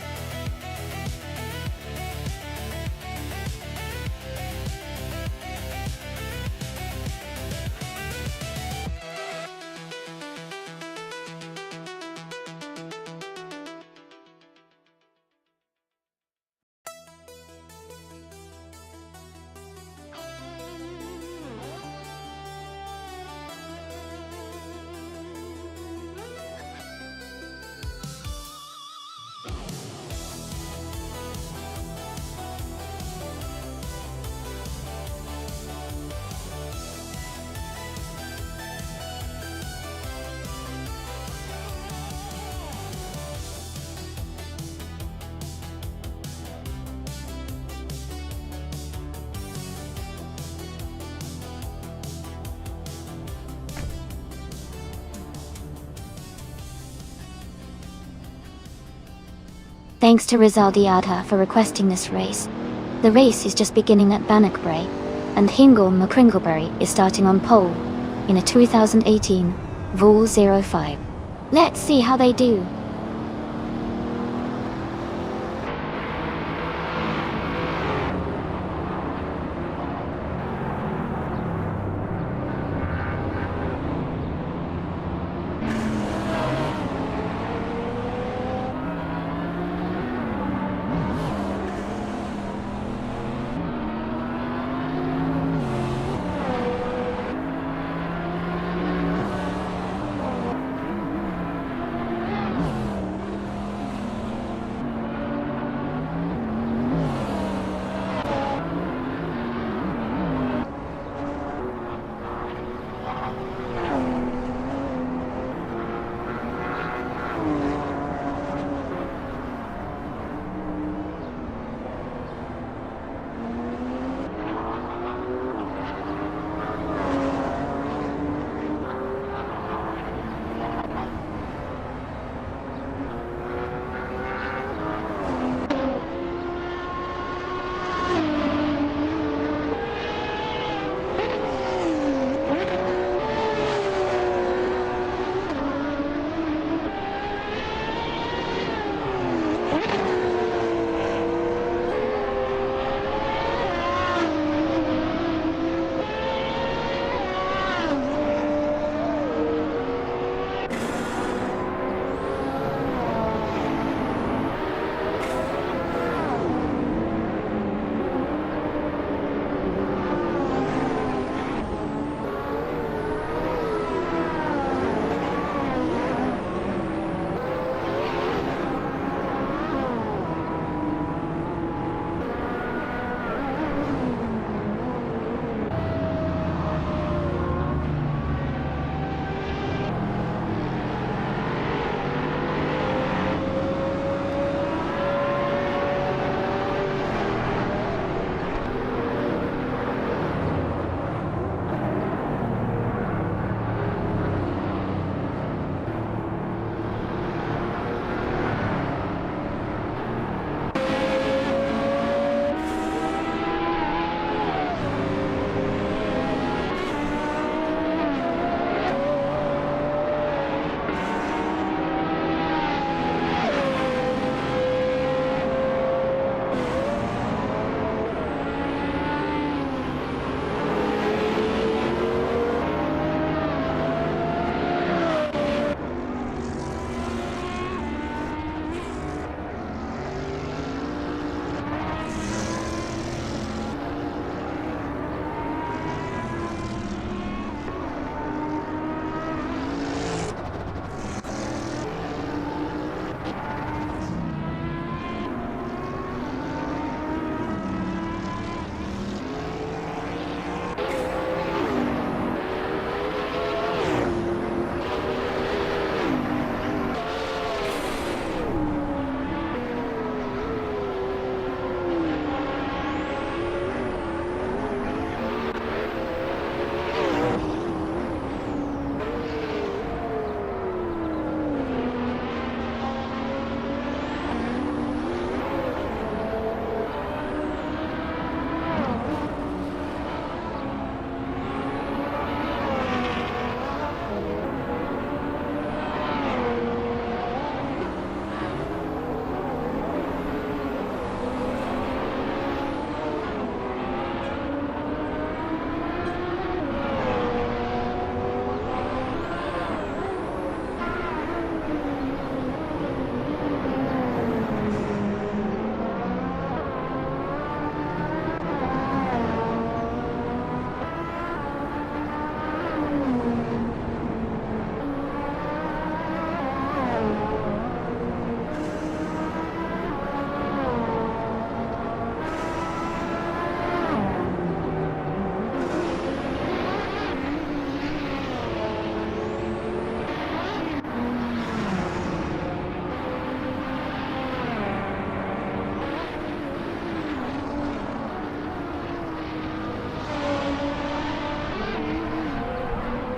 Thanks to Rizal Diata for requesting this race. The race is just beginning at Bannockbury, and Hingle McCringleberry is starting on pole in a 2018 Vol 05. Let's see how they do.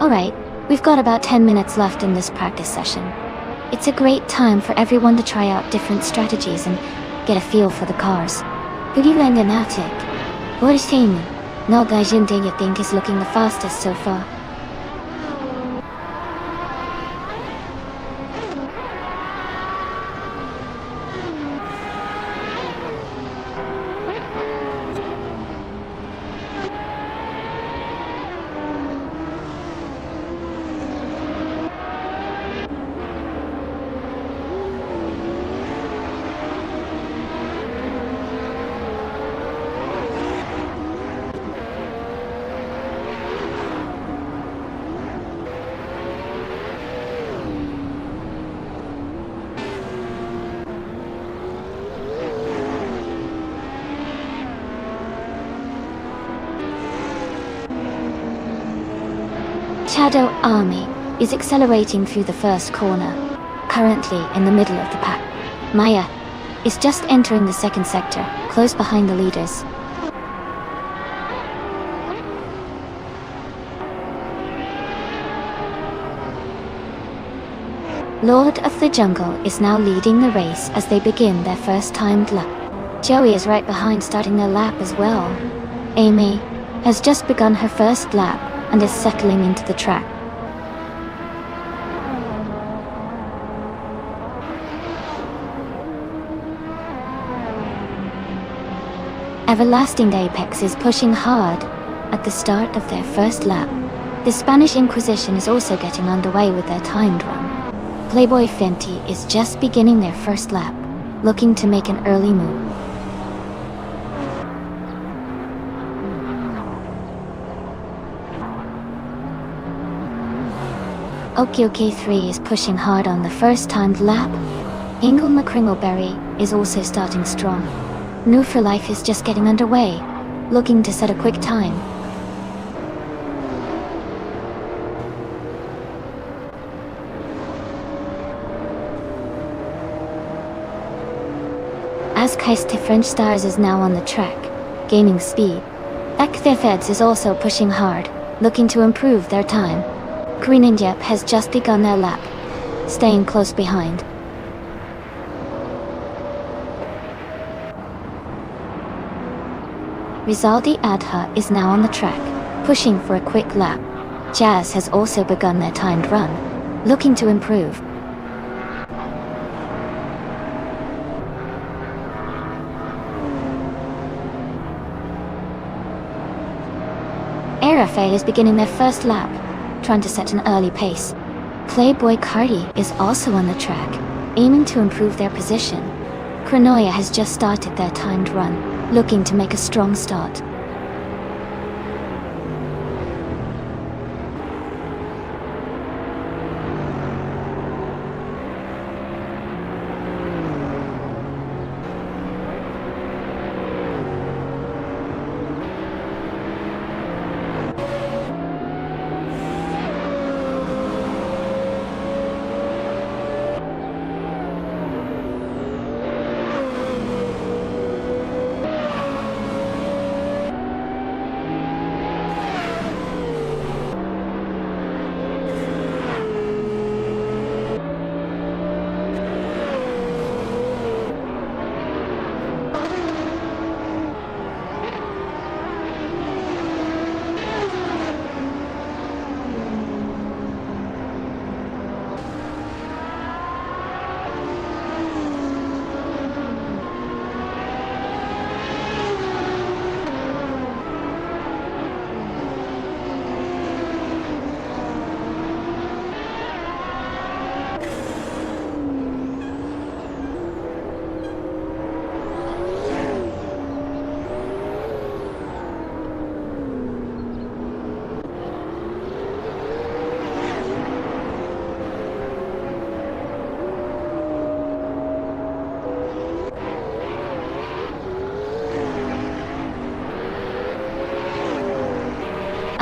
Alright, we've got about 10 minutes left in this practice session. It's a great time for everyone to try out different strategies and get a feel for the cars. Goodieland and Attic. What is team? No Gaijin do you think is looking the fastest so far? Shadow Army is accelerating through the first corner, currently in the middle of the pack. Maya is just entering the second sector, close behind the leaders. Lord of the Jungle is now leading the race as they begin their first timed lap. Joey is right behind, starting their lap as well. Amy has just begun her first lap and is settling into the track. Everlasting Apex is pushing hard at the start of their first lap. The Spanish Inquisition is also getting underway with their timed run. Playboy Fenty is just beginning their first lap, looking to make an early move. OK3 is pushing hard on the first timed lap. Ingle McCringleberry is also starting strong. New for Life is just getting underway, looking to set a quick time. As Kaiste French Stars is now on the track, gaining speed. Ekthefeds is also pushing hard, looking to improve their time. Green and Yep has just begun their lap, staying close behind. Rizaldi Adha is now on the track, pushing for a quick lap. Jazz has also begun their timed run, looking to improve. Aerofade is beginning their first lap, trying to set an early pace. Playboy Cardi is also on the track, aiming to improve their position. Cronoia has just started their timed run, looking to make a strong start.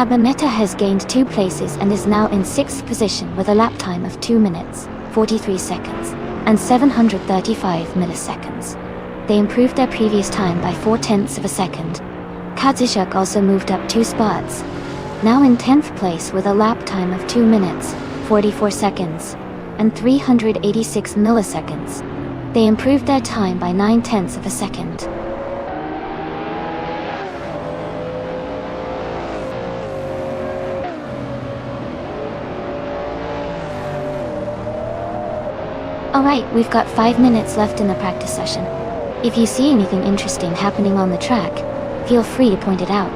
Abameta has gained 2 places and is now in 6th position with a lap time of 2 minutes, 43 seconds, and 735 milliseconds. They improved their previous time by 0.4 of a second. Kazushuk also moved up 2 spots. now in 10th place with a lap time of 2 minutes, 44 seconds, and 386 milliseconds. They improved their time by 9/10 of a second. Alright, we've got 5 minutes left in the practice session. If you see anything interesting happening on the track, feel free to point it out.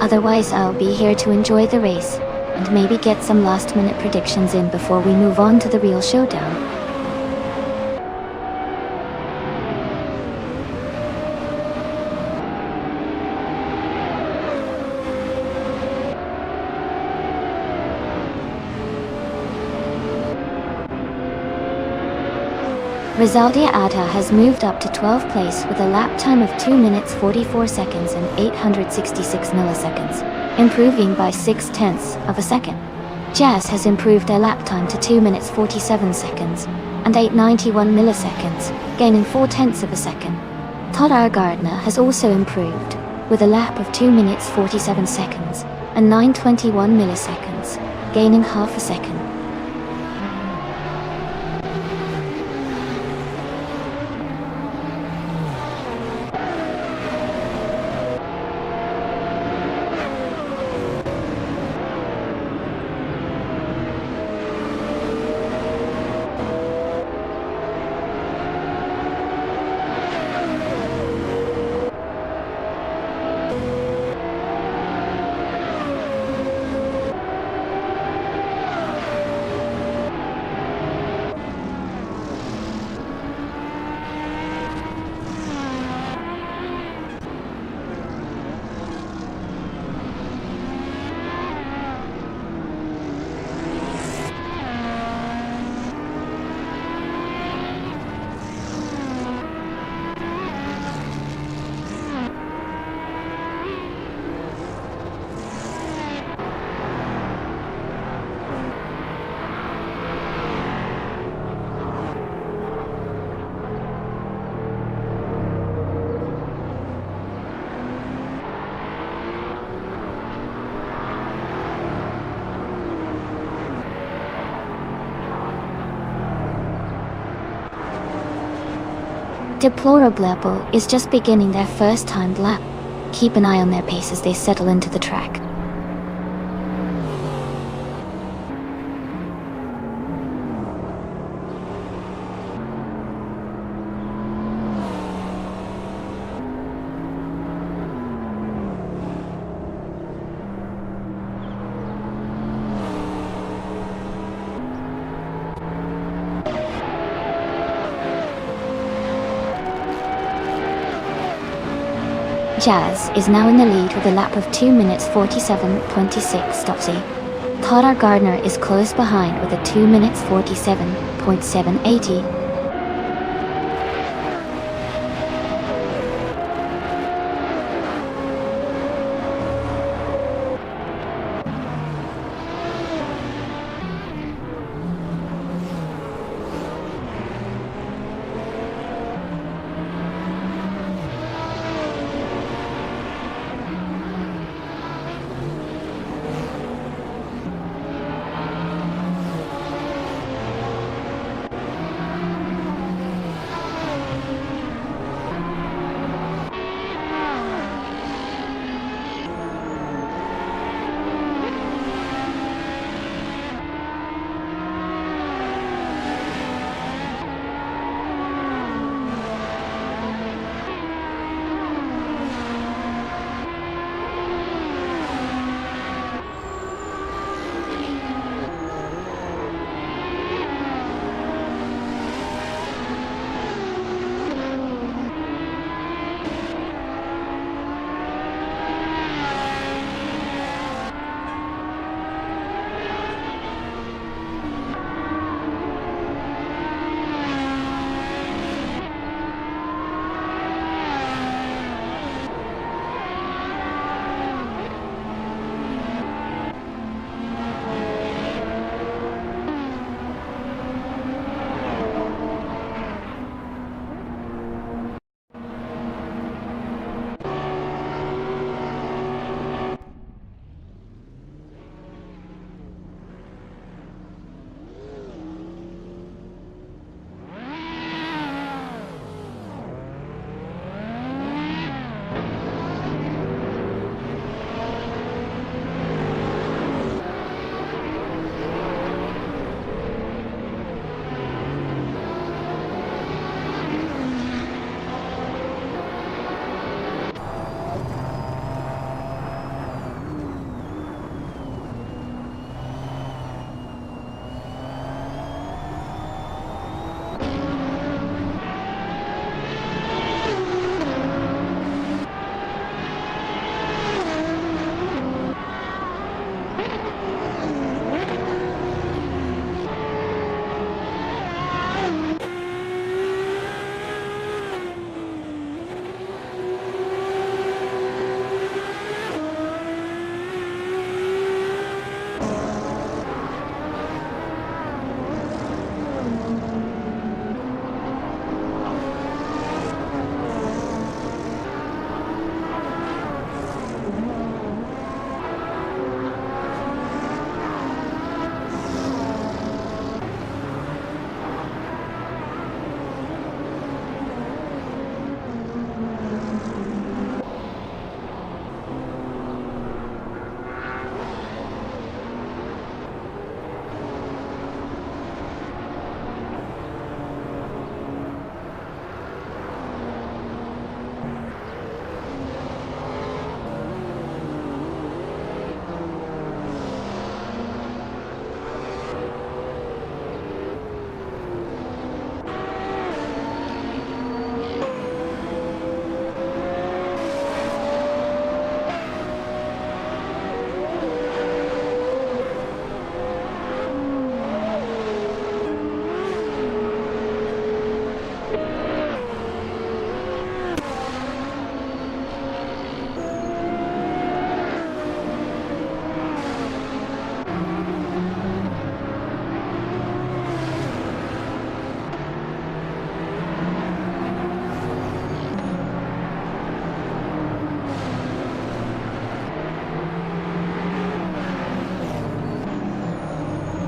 Otherwise, I'll be here to enjoy the race, and maybe get some last-minute predictions in before we move on to the real showdown. Rizaldia Atta has moved up to 12th place with a lap time of 2 minutes 44 seconds and 866 milliseconds, improving by 6/10 of a second. Jazz has improved their lap time to 2 minutes 47 seconds and 891 milliseconds, gaining 4/10 of a second. Todd Gardner has also improved, with a lap of 2 minutes 47 seconds and 921 milliseconds, gaining half a second. Deplorable is just beginning their first timed lap. Keep an eye on their pace as they settle into the track. Jazz is now in the lead with a lap of 2 minutes 47.26. Todd Gardner is close behind with a 2 minutes 47.780.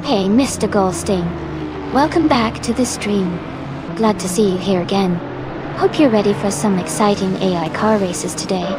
Hey, Mr. Goldstein. Welcome back to the stream. Glad to see you here again. Hope you're ready for some exciting AI car races today.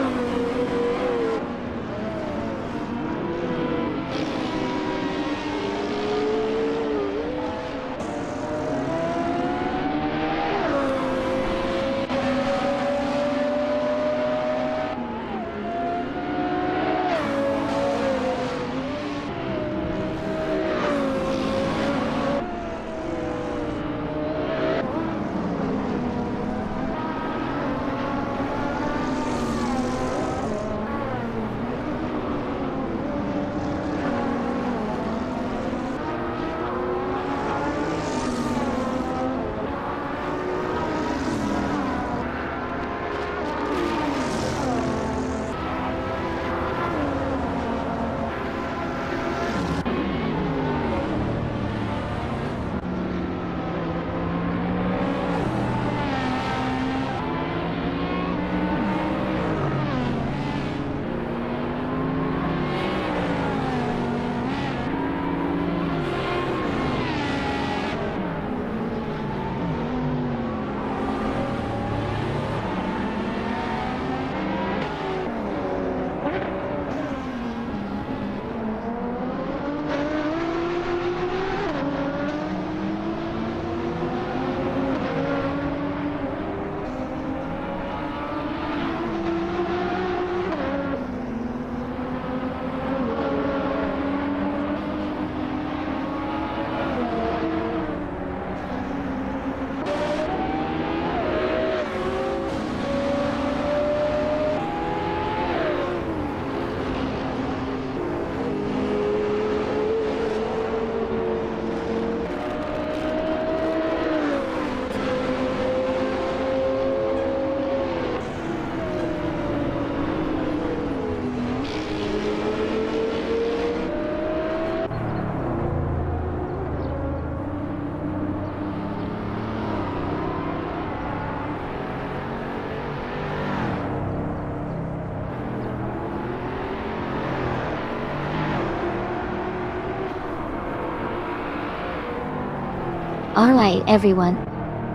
Alright everyone,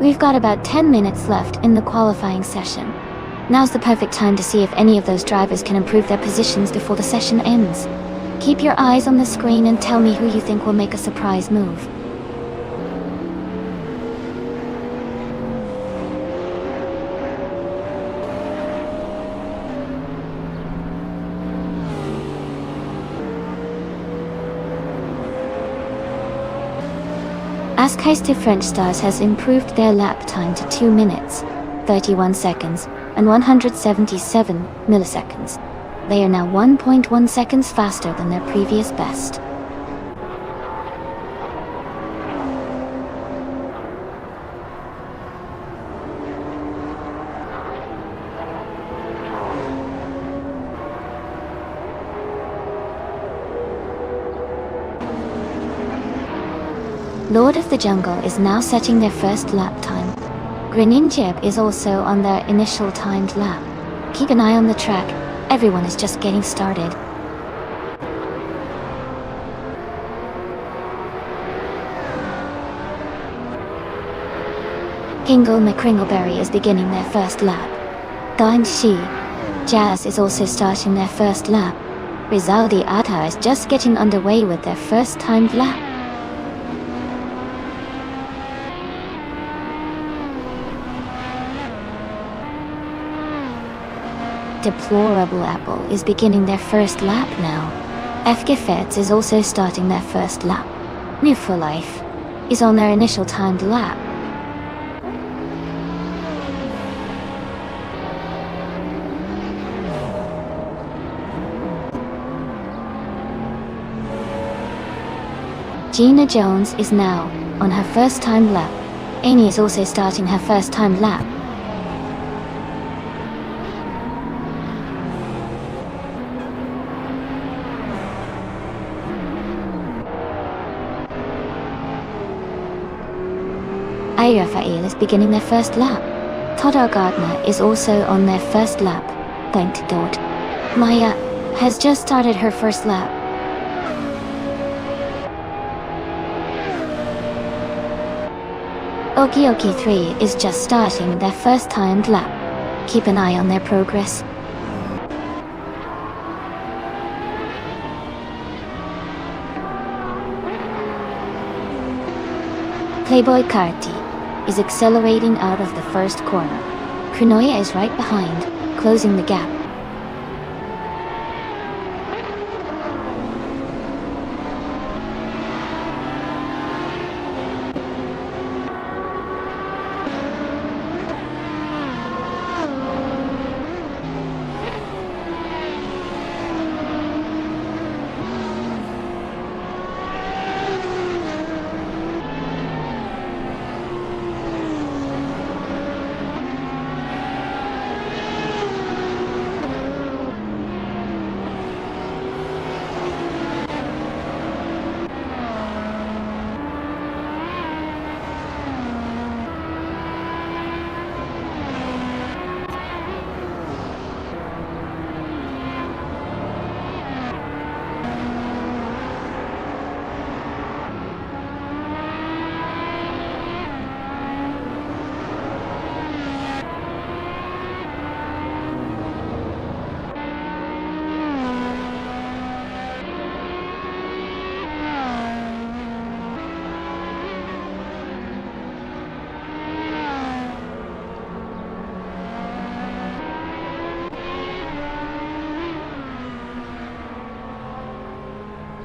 we've got about 10 minutes left in the qualifying session. Now's the perfect time to see if any of those drivers can improve their positions before the session ends. Keep your eyes on the screen and tell me who you think will make a surprise move. Askheister French Stars has improved their lap time to 2 minutes, 31 seconds, and 177 milliseconds. They are now 1.1 seconds faster than their previous best. Lord of the Jungle is now setting their first lap time. Greninjeb is also on their initial timed lap. Keep an eye on the track, everyone is just getting started. Kingle McCringleberry is beginning their first lap. Dine Shi Jazz is also starting their first lap. Rizaldi Atta is just getting underway with their first timed lap. Deplorable Apple is beginning their first lap now. FGFETS is also starting their first lap. New for Life is on their initial timed lap. Gina Jones is now on her first timed lap. Amy is also starting her first timed lap. Rafael is beginning their first lap. Toddar Gardner is also on their first lap. Thank God. Maya has just started her first lap. Okie Okie 3 is just starting their first timed lap. Keep an eye on their progress. Playboy Carti is accelerating out of the first corner. Kronoya is right behind, closing the gap.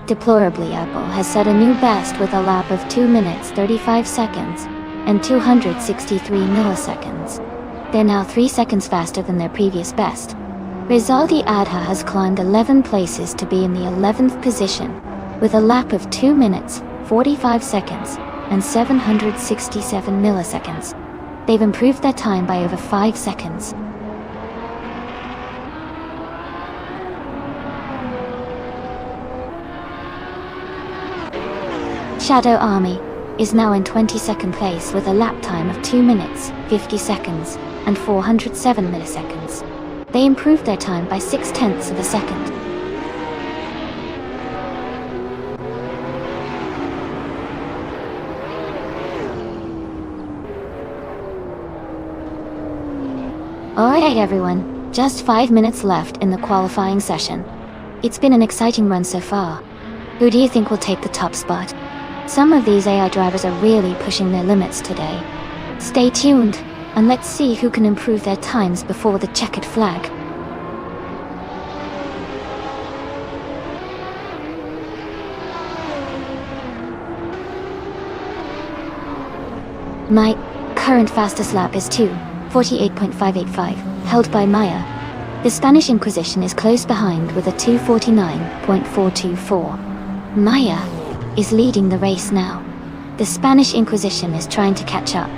Deplorably, Apple has set a new best with a lap of 2 minutes 35 seconds and 263 milliseconds. They're now 3 seconds faster than their previous best. Rizaldi Adha has climbed 11 places to be in the 11th position, with a lap of 2 minutes 45 seconds and 767 milliseconds. They've improved their time by over 5 seconds. Shadow Army is now in 22nd place with a lap time of 2 minutes, 50 seconds, and 407 milliseconds. They improved their time by 0.6 of a second. Alright everyone, just 5 minutes left in the qualifying session. It's been an exciting run so far. Who do you think will take the top spot? Some of these AI drivers are really pushing their limits today. Stay tuned, and let's see who can improve their times before the checkered flag. My current fastest lap is 2:48.585, held by Maya. The Spanish Inquisition is close behind with a 2:49.424. Maya is leading the race now. The Spanish Inquisition is trying to catch up.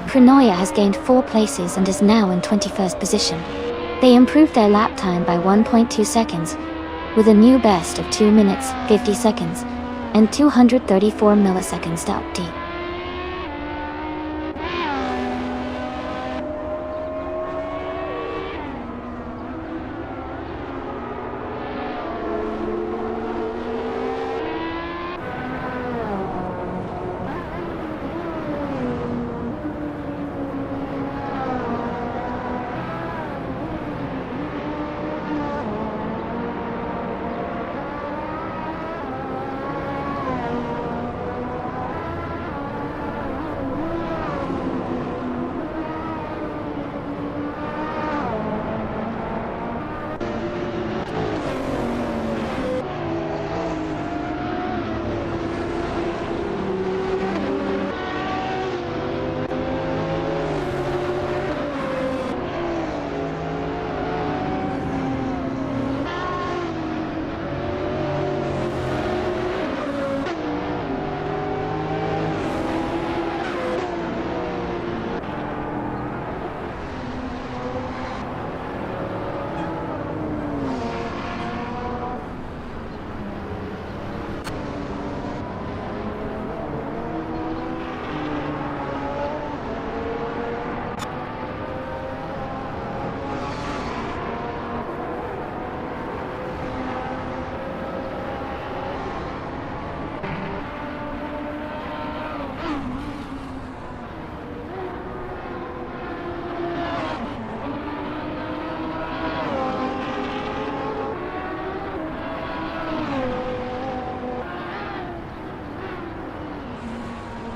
Kronoya has gained 4 places and is now in 21st position. They improved their lap time by 1.2 seconds, with a new best of 2 minutes, 50 seconds, and 234 milliseconds to update.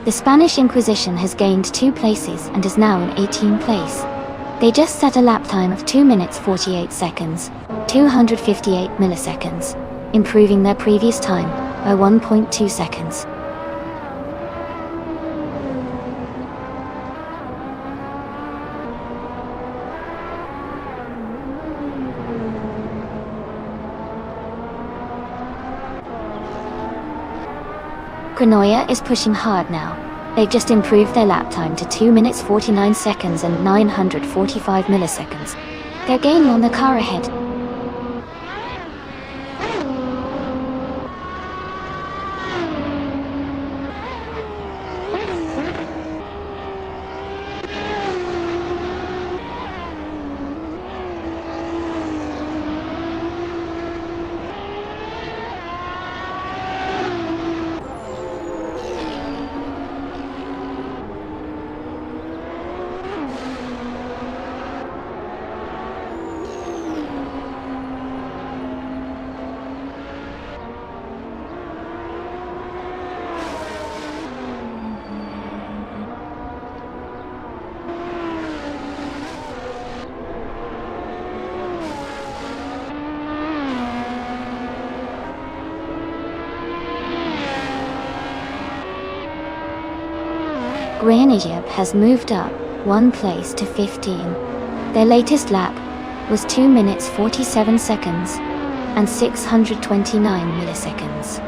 The Spanish Inquisition has gained 2 places and is now in 18th place. They just set a lap time of 2 minutes 48 seconds, 258 milliseconds, improving their previous time by 1.2 seconds. Granolla is pushing hard now. They've just improved their lap time to 2 minutes 49 seconds and 945 milliseconds. They're gaining on the car ahead. Grenadier has moved up 1 place to 15. Their latest lap was 2 minutes 47 seconds and 629 milliseconds.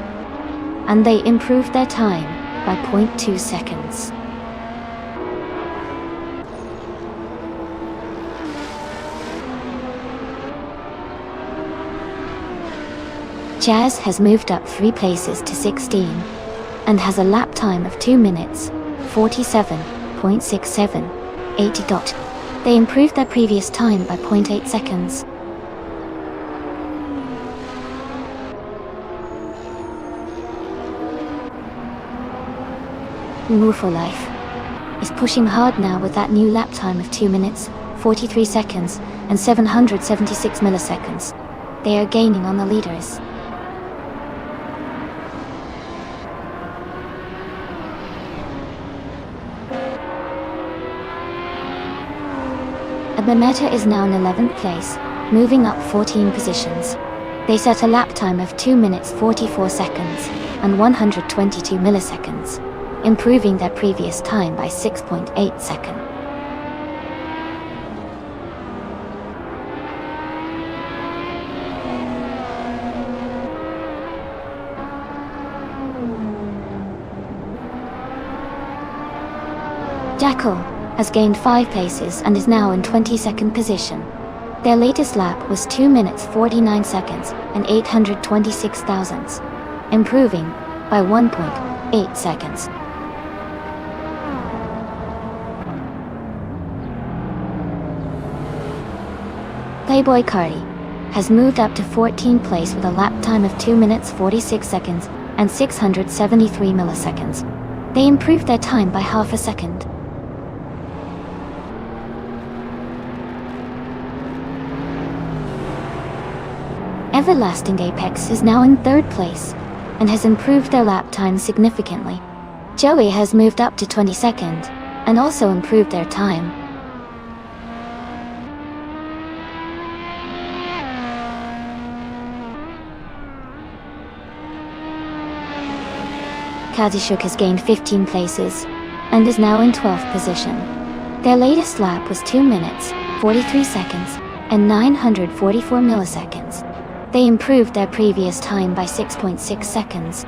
And they improved their time by 0.2 seconds. Jazz has moved up 3 places to 16 and has a lap time of 2 minutes 47.67, 80. They improved their previous time by 0.8 seconds. Move for Life is pushing hard now with that new lap time of 2 minutes, 43 seconds, and 776 milliseconds. They are gaining on the leaders. Abemeta is now in 11th place, moving up 14 positions. They set a lap time of 2 minutes 44 seconds and 122 milliseconds, improving their previous time by 6.8 seconds. Jackal has gained 5 places and is now in 22nd position. Their latest lap was 2 minutes 49 seconds and 826 thousandths, improving by 1.8 seconds. Playboy Cardi has moved up to 14th place with a lap time of 2 minutes 46 seconds and 673 milliseconds. They improved their time by half a second. Everlasting Apex is now in 3rd place and has improved their lap time significantly. Joey has moved up to 22nd and also improved their time. Kazishuk has gained 15 places and is now in 12th position. Their latest lap was 2 minutes, 43 seconds, and 944 milliseconds. They improved their previous time by 6.6 seconds.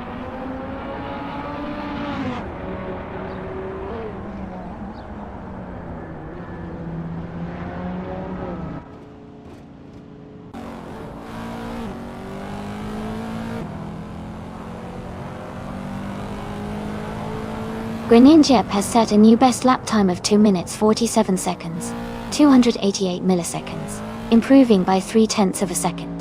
Greninjep has set a new best lap time of 2 minutes 47 seconds, 288 milliseconds, improving by 0.3 of a second.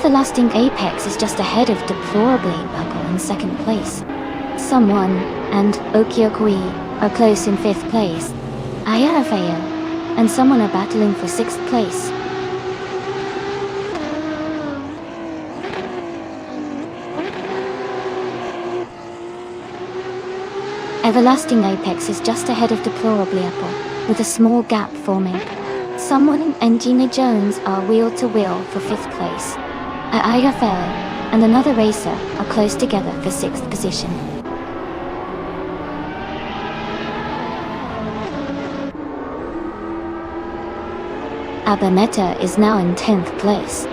Everlasting Apex is just ahead of Deplorably Buckle in second place. Someone and Okiokui are close in fifth place. Ayarafeo and someone are battling for sixth place. Everlasting Apex is just ahead of Deplorably Apple, with a small gap forming. Someone and Gina Jones are wheel-to-wheel for fifth place. Ayafel and another racer are close together for sixth position. Abameta is now in 10th place.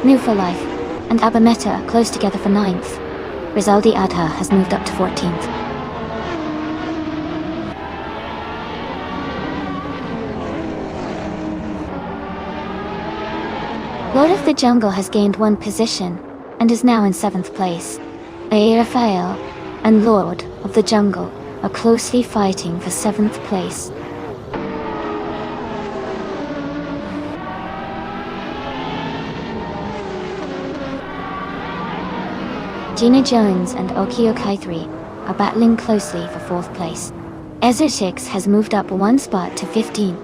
New for Life and Abameta are close together for 9th. Rizaldi Adha has moved up to 14th. Lord of the Jungle has gained 1 position and is now in 7th place. Raphael and Lord of the Jungle are closely fighting for 7th place. Gina Jones and Okiokai 3 are battling closely for 4th place. Ezershix has moved up 1 spot to 15.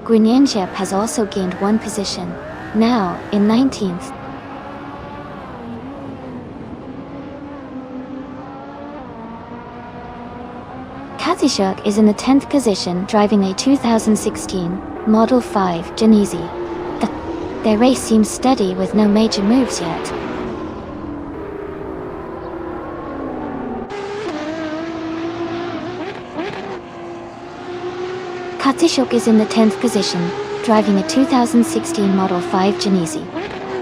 Grenyanjep has also gained 1 position, now in 19th. Katishuk is in the 10th position driving a 2016 Model 5 Genesi. Their race seems steady with no major moves yet. Katishuk is in the 10th position driving a 2016 Model 5 Genesi.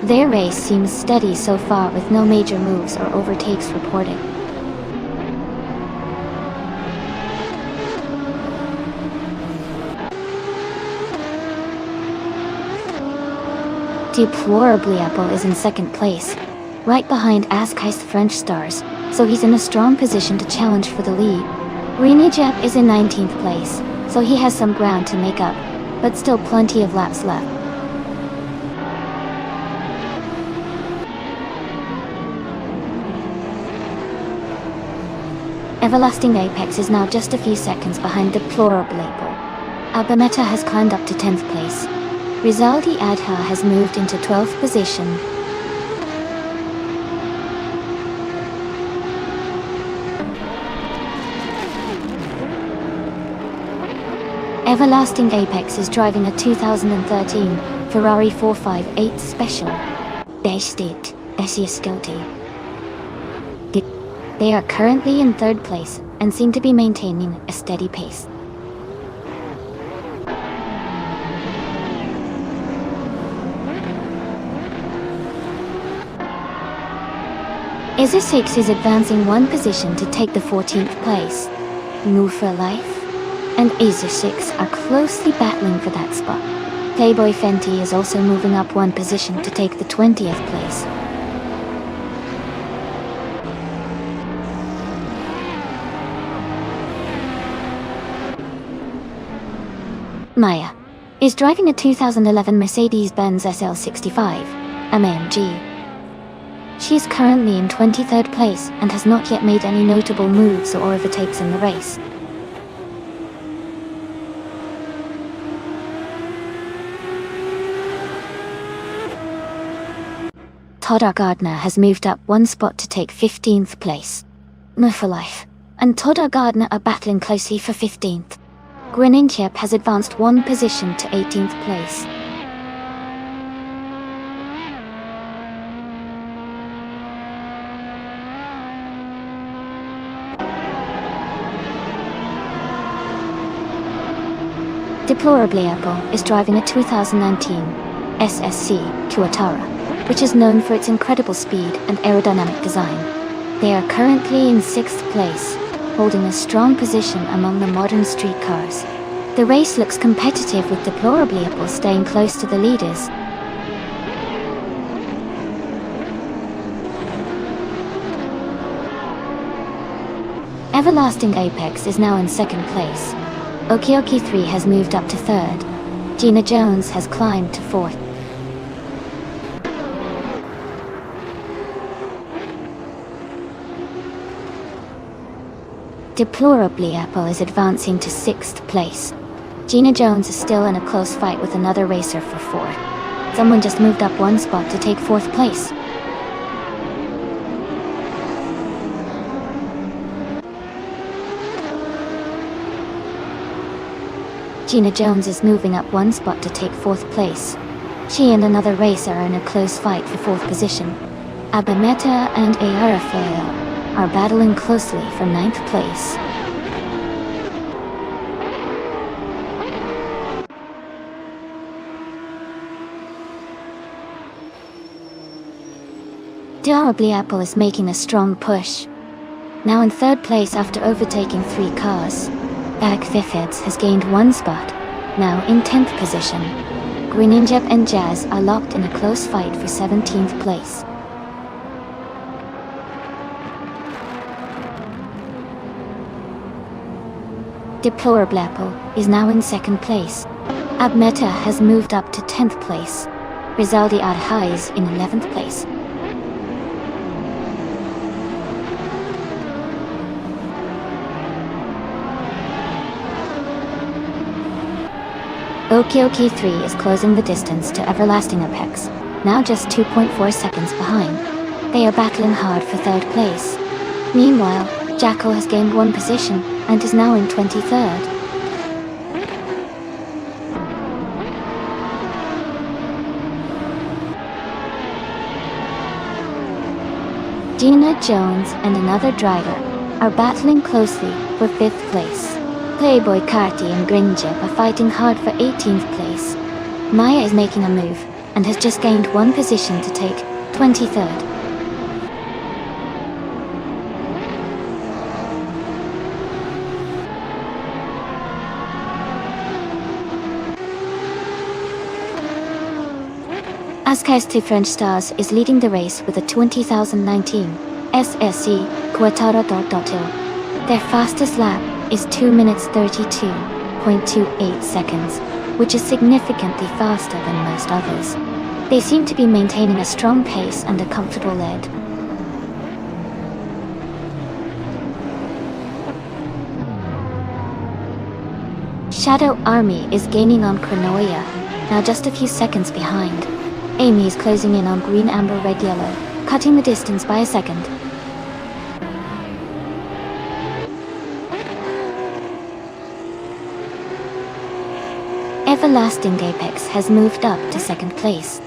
Their race seems steady so far with no major moves or overtakes reported. Deplorably Apple is in 2nd place, right behind Askai's French Stars, so he's in a strong position to challenge for the lead. Renijep is in 19th place, so he has some ground to make up, but still plenty of laps left. Everlasting Apex is now just a few seconds behind Deplorable Apple. Abameta has climbed up to 10th place. Rizaldi Adha has moved into 12th position. Everlasting Apex is driving a 2013 Ferrari 458 Special. Bestate, Besiascoti. They are currently in 3rd place and seem to be maintaining a steady pace. Izzy6 is advancing 1 position to take the 14th place. New for Life and Izzy6 are closely battling for that spot. Playboy Fenty is also moving up 1 position to take the 20th place. Maya is driving a 2011 Mercedes-Benz SL65 AMG. She is currently in 23rd place and has not yet made any notable moves or overtakes in the race. Toddar Gardner has moved up 1 spot to take 15th place. No for Life and Toddar Gardner are battling closely for 15th. Greninchep has advanced 1 position to 18th place. Deplorably Apple is driving a 2019 SSC Tuatara, which is known for its incredible speed and aerodynamic design. They are currently in 6th place, holding a strong position among the modern street cars. The race looks competitive with Deplorably Apple staying close to the leaders. Everlasting Apex is now in 2nd place. Okioki 3 has moved up to 3rd. Gina Jones has climbed to 4th. Deplorably, Apple is advancing to 6th place. Gina Jones is still in a close fight with another racer for 4th. Someone just moved up 1 spot to take 4th place. Gina Jones is moving up 1 spot to take 4th place. She and another racer are in a close fight for 4th position. Abimeta and Ayarafael are battling closely for 9th place. Deplorably, Apple is making a strong push. Now in 3rd place after overtaking 3 cars. Eric Fifheads has gained 1 spot, now in 10th position. Greninjab and Jazz are locked in a close fight for 17th place. Deplorable Apple is now in 2nd place. Abmeta has moved up to 10th place. Rizaldi Adha is in 11th place. Okioki 3 is closing the distance to Everlasting Apex, now just 2.4 seconds behind. They are battling hard for 3rd place. Meanwhile, Jackal has gained 1 position and is now in 23rd. Gina Jones and another driver are battling closely for 5th place. Playboy Carti and Grinjip are fighting hard for 18th place. Maya is making a move and has just gained 1 position to take 23rd. Ascasti French Stars is leading the race with a 2019 SSC Quattaro Dotto. Their fastest lap is 2 minutes 32.28 seconds, which is significantly faster than most others. They seem to be maintaining a strong pace and a comfortable lead. Shadow Army is gaining on Chronoia, now just a few seconds behind. Amy is closing in on Green Amber Red Yellow, cutting the distance by a second. Everlasting Apex has moved up to 2nd place.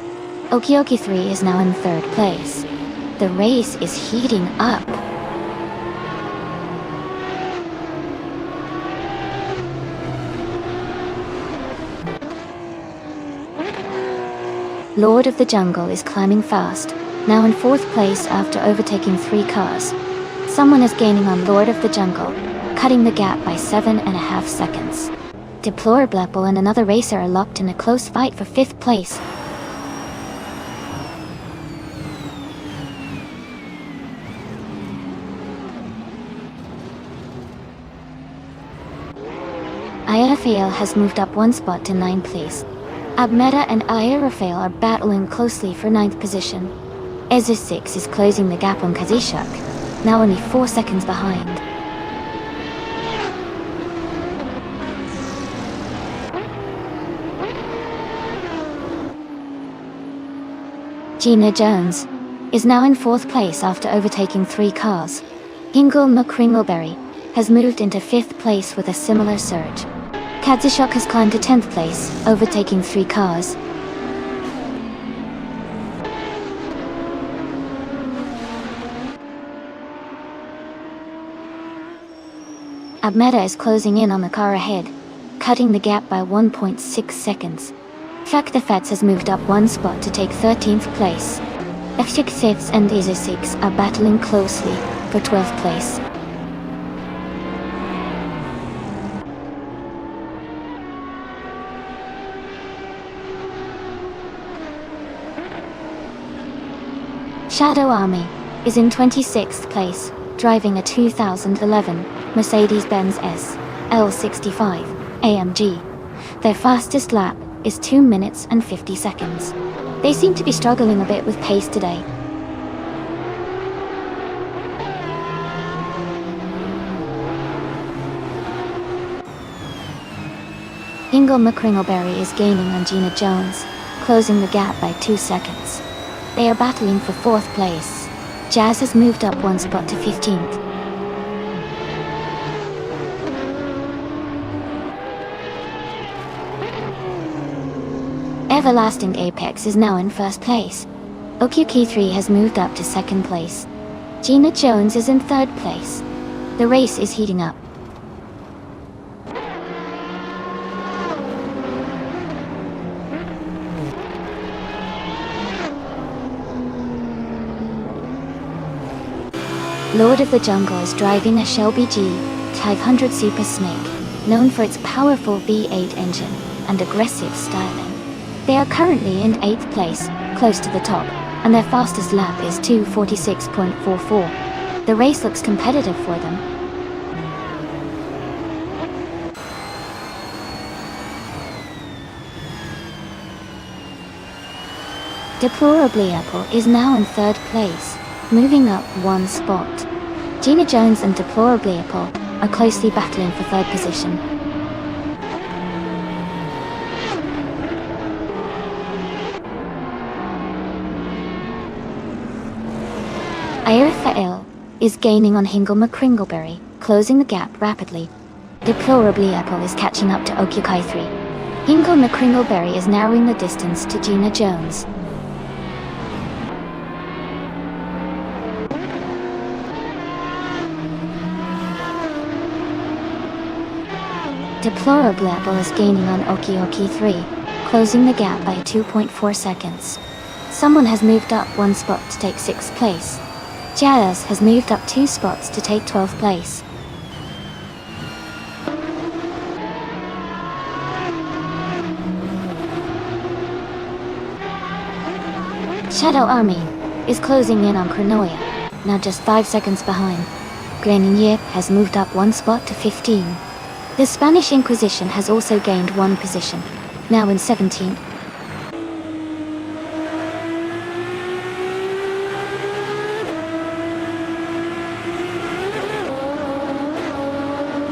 Okioki 3 is now in 3rd place. The race is heating up. Lord of the Jungle is climbing fast, now in 4th place after overtaking 3 cars. Someone is gaining on Lord of the Jungle, cutting the gap by 7.5 seconds. Deplorable Apple and another racer are locked in a close fight for 5th place. Ayarafael has moved up 1 spot to 9th place. Abmeta and Ayarafael are battling closely for 9th position. Ezu 6 is closing the gap on Kazishak, now only 4 seconds behind. Gina Jones is now in 4th place after overtaking 3 cars. Hingle McCringleberry has moved into 5th place with a similar surge. Kazishok has climbed to 10th place, overtaking 3 cars. Abmeta is closing in on the car ahead, cutting the gap by 1.6 seconds. Fakdafats has moved up 1 spot to take 13th place. F6 and Ezo6 are battling closely for 12th place. Shadow Army is in 26th place, driving a 2011 Mercedes-Benz SL65 AMG. Their fastest lap is 2 minutes and 50 seconds. They seem to be struggling a bit with pace today. Hingle McCringleberry is gaining on Gina Jones, closing the gap by 2 seconds. They are battling for 4th place. Jazz has moved up 1 spot to 15th. Everlasting Apex is now in 1st place. OQK3 has moved up to 2nd place. Gina Jones is in 3rd place. The race is heating up. Lord of the Jungle is driving a Shelby G500 Super Snake, known for its powerful V8 engine and aggressive styling. They are currently in 8th place, close to the top, and their fastest lap is 2:46.44. The race looks competitive for them. Deplorably Apple is now in 3rd place, moving up 1 spot. Gina Jones and Deplorably Apple are closely battling for 3rd position. Fail is gaining on Hingle McCringleberry, closing the gap rapidly. Deplorably Apple is catching up to OQK3. Hingle McCringleberry is narrowing the distance to Gina Jones. Deplorably Apple is gaining on OQK3, closing the gap by 2.4 seconds. Someone has moved up 1 spot to take 6th place. Jazz has moved up 2 spots to take 12th place. Shadow Army is closing in on Cronoia, now just 5 seconds behind. Grenier has moved up 1 spot to 15. The Spanish Inquisition has also gained 1 position, now in 17th.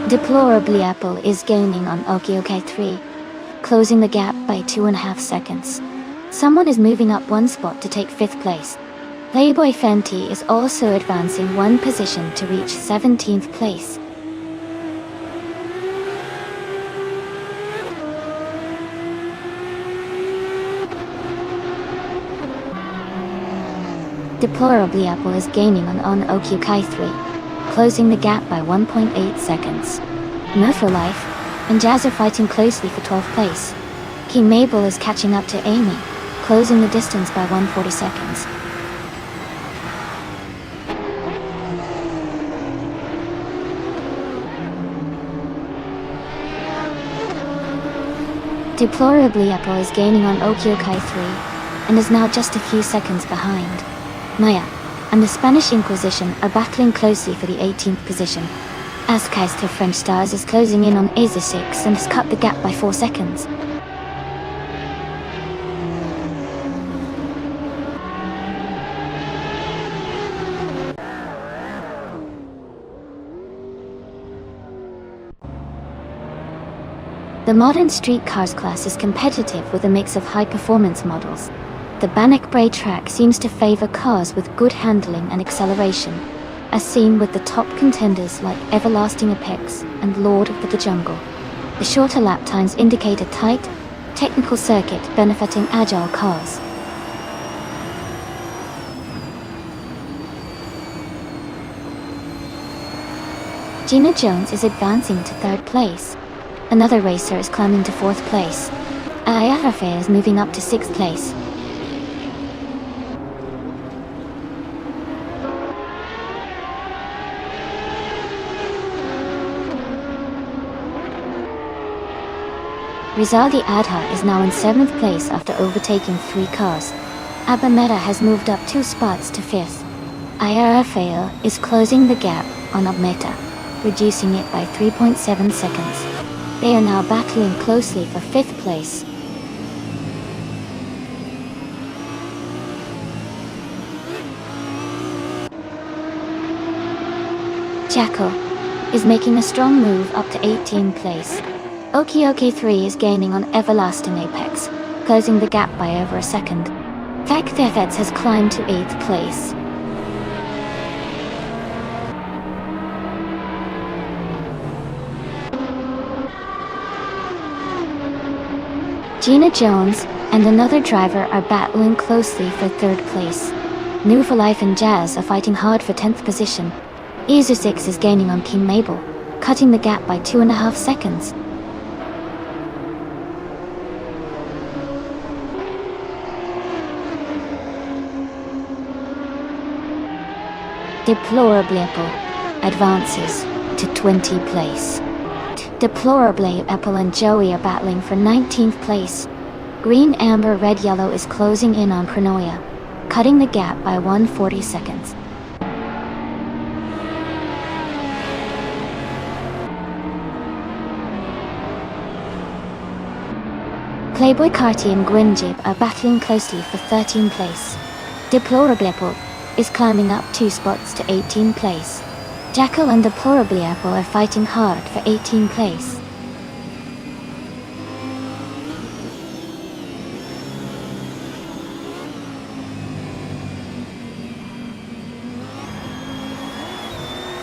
Deplorably Apple is gaining on OQK3, closing the gap by 2.5 seconds. Someone is moving up 1 spot to take 5th place. Playboy Fenty is also advancing 1 position to reach 17th place. Deplorably Apple is gaining on OQK3, closing the gap by 1.8 seconds. No for Life and Jazz are fighting closely for 12th place. King Mabel is catching up to Amy, closing the distance by 140 seconds. Deplorably Apple is gaining on OQK3 and is now just a few seconds behind. Maya and the Spanish Inquisition are battling closely for the 18th position. Ascaister French Stars is closing in on Aza6 and has cut the gap by 4 seconds. The modern street cars class is competitive with a mix of high-performance models. The Bannock Bray track seems to favor cars with good handling and acceleration, as seen with the top contenders like Everlasting Apex and Lord of the Jungle. The shorter lap times indicate a tight, technical circuit benefiting agile cars. Gina Jones is advancing to 3rd place. Another racer is climbing to 4th place. Ayarafe is moving up to 6th place. Rizaldi Adha is now in 7th place after overtaking 3 cars. Abameta has moved up 2 spots to 5th. Ayarafe is closing the gap on Abmeta, reducing it by 3.7 seconds. They are now battling closely for 5th place. Jacko is making a strong move up to 18th place. Oki 3 is gaining on Everlasting Apex, closing the gap by over a second. Thefets has climbed to 8th place. Gina Jones and another driver are battling closely for 3rd place. New for Life and Jazz are fighting hard for 10th position. Izu 6 is gaining on King Mabel, cutting the gap by 2.5 seconds. Deplorably advances to 20th place. Deplorably Apple and Joey are battling for 19th place. Green, Amber, Red, Yellow is closing in on Pronoia, cutting the gap by 140 seconds. Playboy Carti and Gwynjib are battling closely for 13th place. Deplorably Apple is climbing up 2 spots to 18th place. Jackal and Deplorably Apple are fighting hard for 18th place.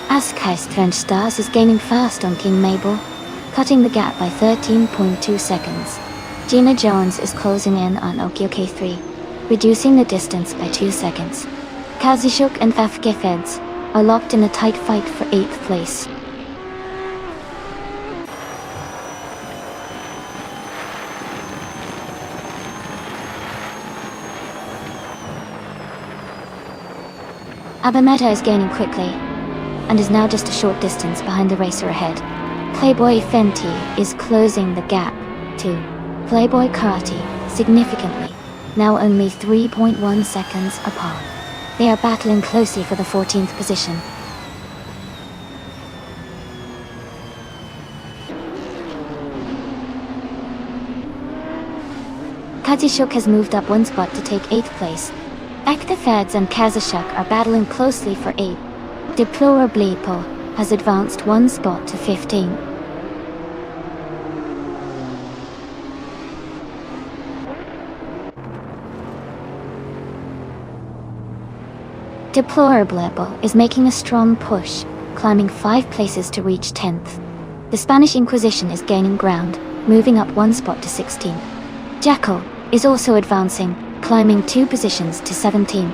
Askheist French Stars is gaining fast on King Mabel, cutting the gap by 13.2 seconds. Gina Jones is closing in on Oki 3, reducing the distance by 2 seconds. Kazishuk and Fafgefeds are locked in a tight fight for 8th place. Abameta is gaining quickly, and is now just a short distance behind the racer ahead. Playboy Fenty is closing the gap to Playboy Carti significantly, now only 3.1 seconds apart. They are battling closely for the 14th position. Kazishuk has moved up 1 spot to take 8th place. Ektafeds and Kazashuk are battling closely for 8th. Deplorably Po has advanced 1 spot to 15. Deplorably Po is making a strong push, climbing 5 places to reach 10th. The Spanish Inquisition is gaining ground, moving up 1 spot to 16. Jackal is also advancing, climbing 2 positions to 17.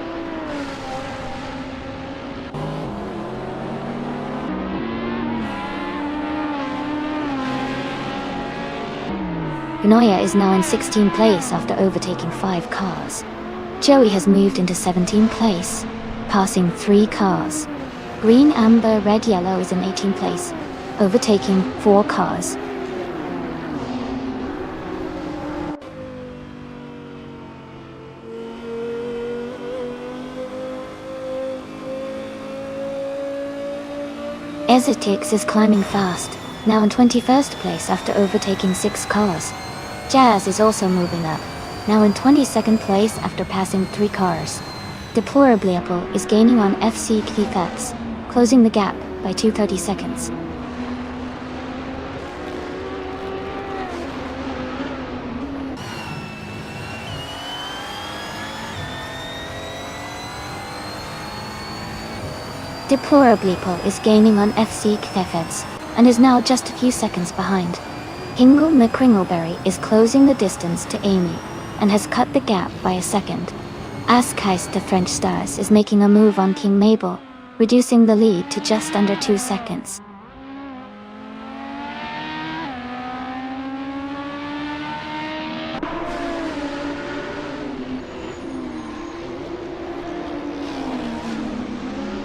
Pronoia is now in 16th place after overtaking 5 cars. Joey has moved into 17th place, passing 3 cars. Green, Amber, Red, Yellow is in 18th place, overtaking 4 cars. Ezotix is climbing fast, now in 21st place after overtaking 6 cars. Jazz is also moving up, now in 22nd place after passing 3 cars. Deplorably Apple is gaining on FC Kfats, closing the gap by 230 seconds. Deplorably Apple is gaining on FC Kfats, and is now just a few seconds behind. Hingle McCringleberry is closing the distance to Amy, and has cut the gap by a second. Askheist the French Stars is making a move on King Mabel, reducing the lead to just under 2 seconds.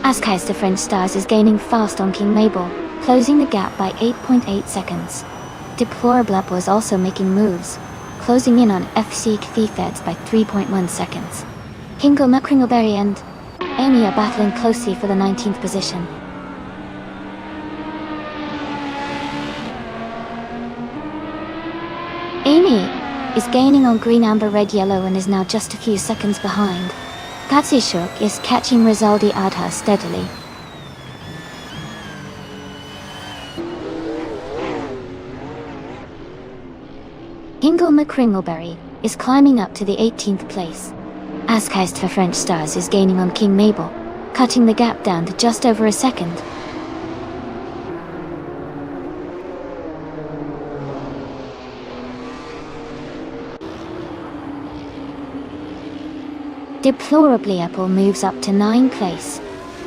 Askheist the French Stars is gaining fast on King Mabel, closing the gap by 8.8 seconds. Deplorable was also making moves, closing in on FC Kthefeds by 3.1 seconds. Hingle McCringleberry and Amy are battling closely for the 19th position. Amy is gaining on Green, Amber, Red, Yellow and is now just a few seconds behind. Katsishuk is catching Rizaldi Adha steadily. Hingle McCringleberry is climbing up to the 18th place. Askeist for French Stars is gaining on King Mabel, cutting the gap down to just over a second. Deplorably Apple moves up to 9th place.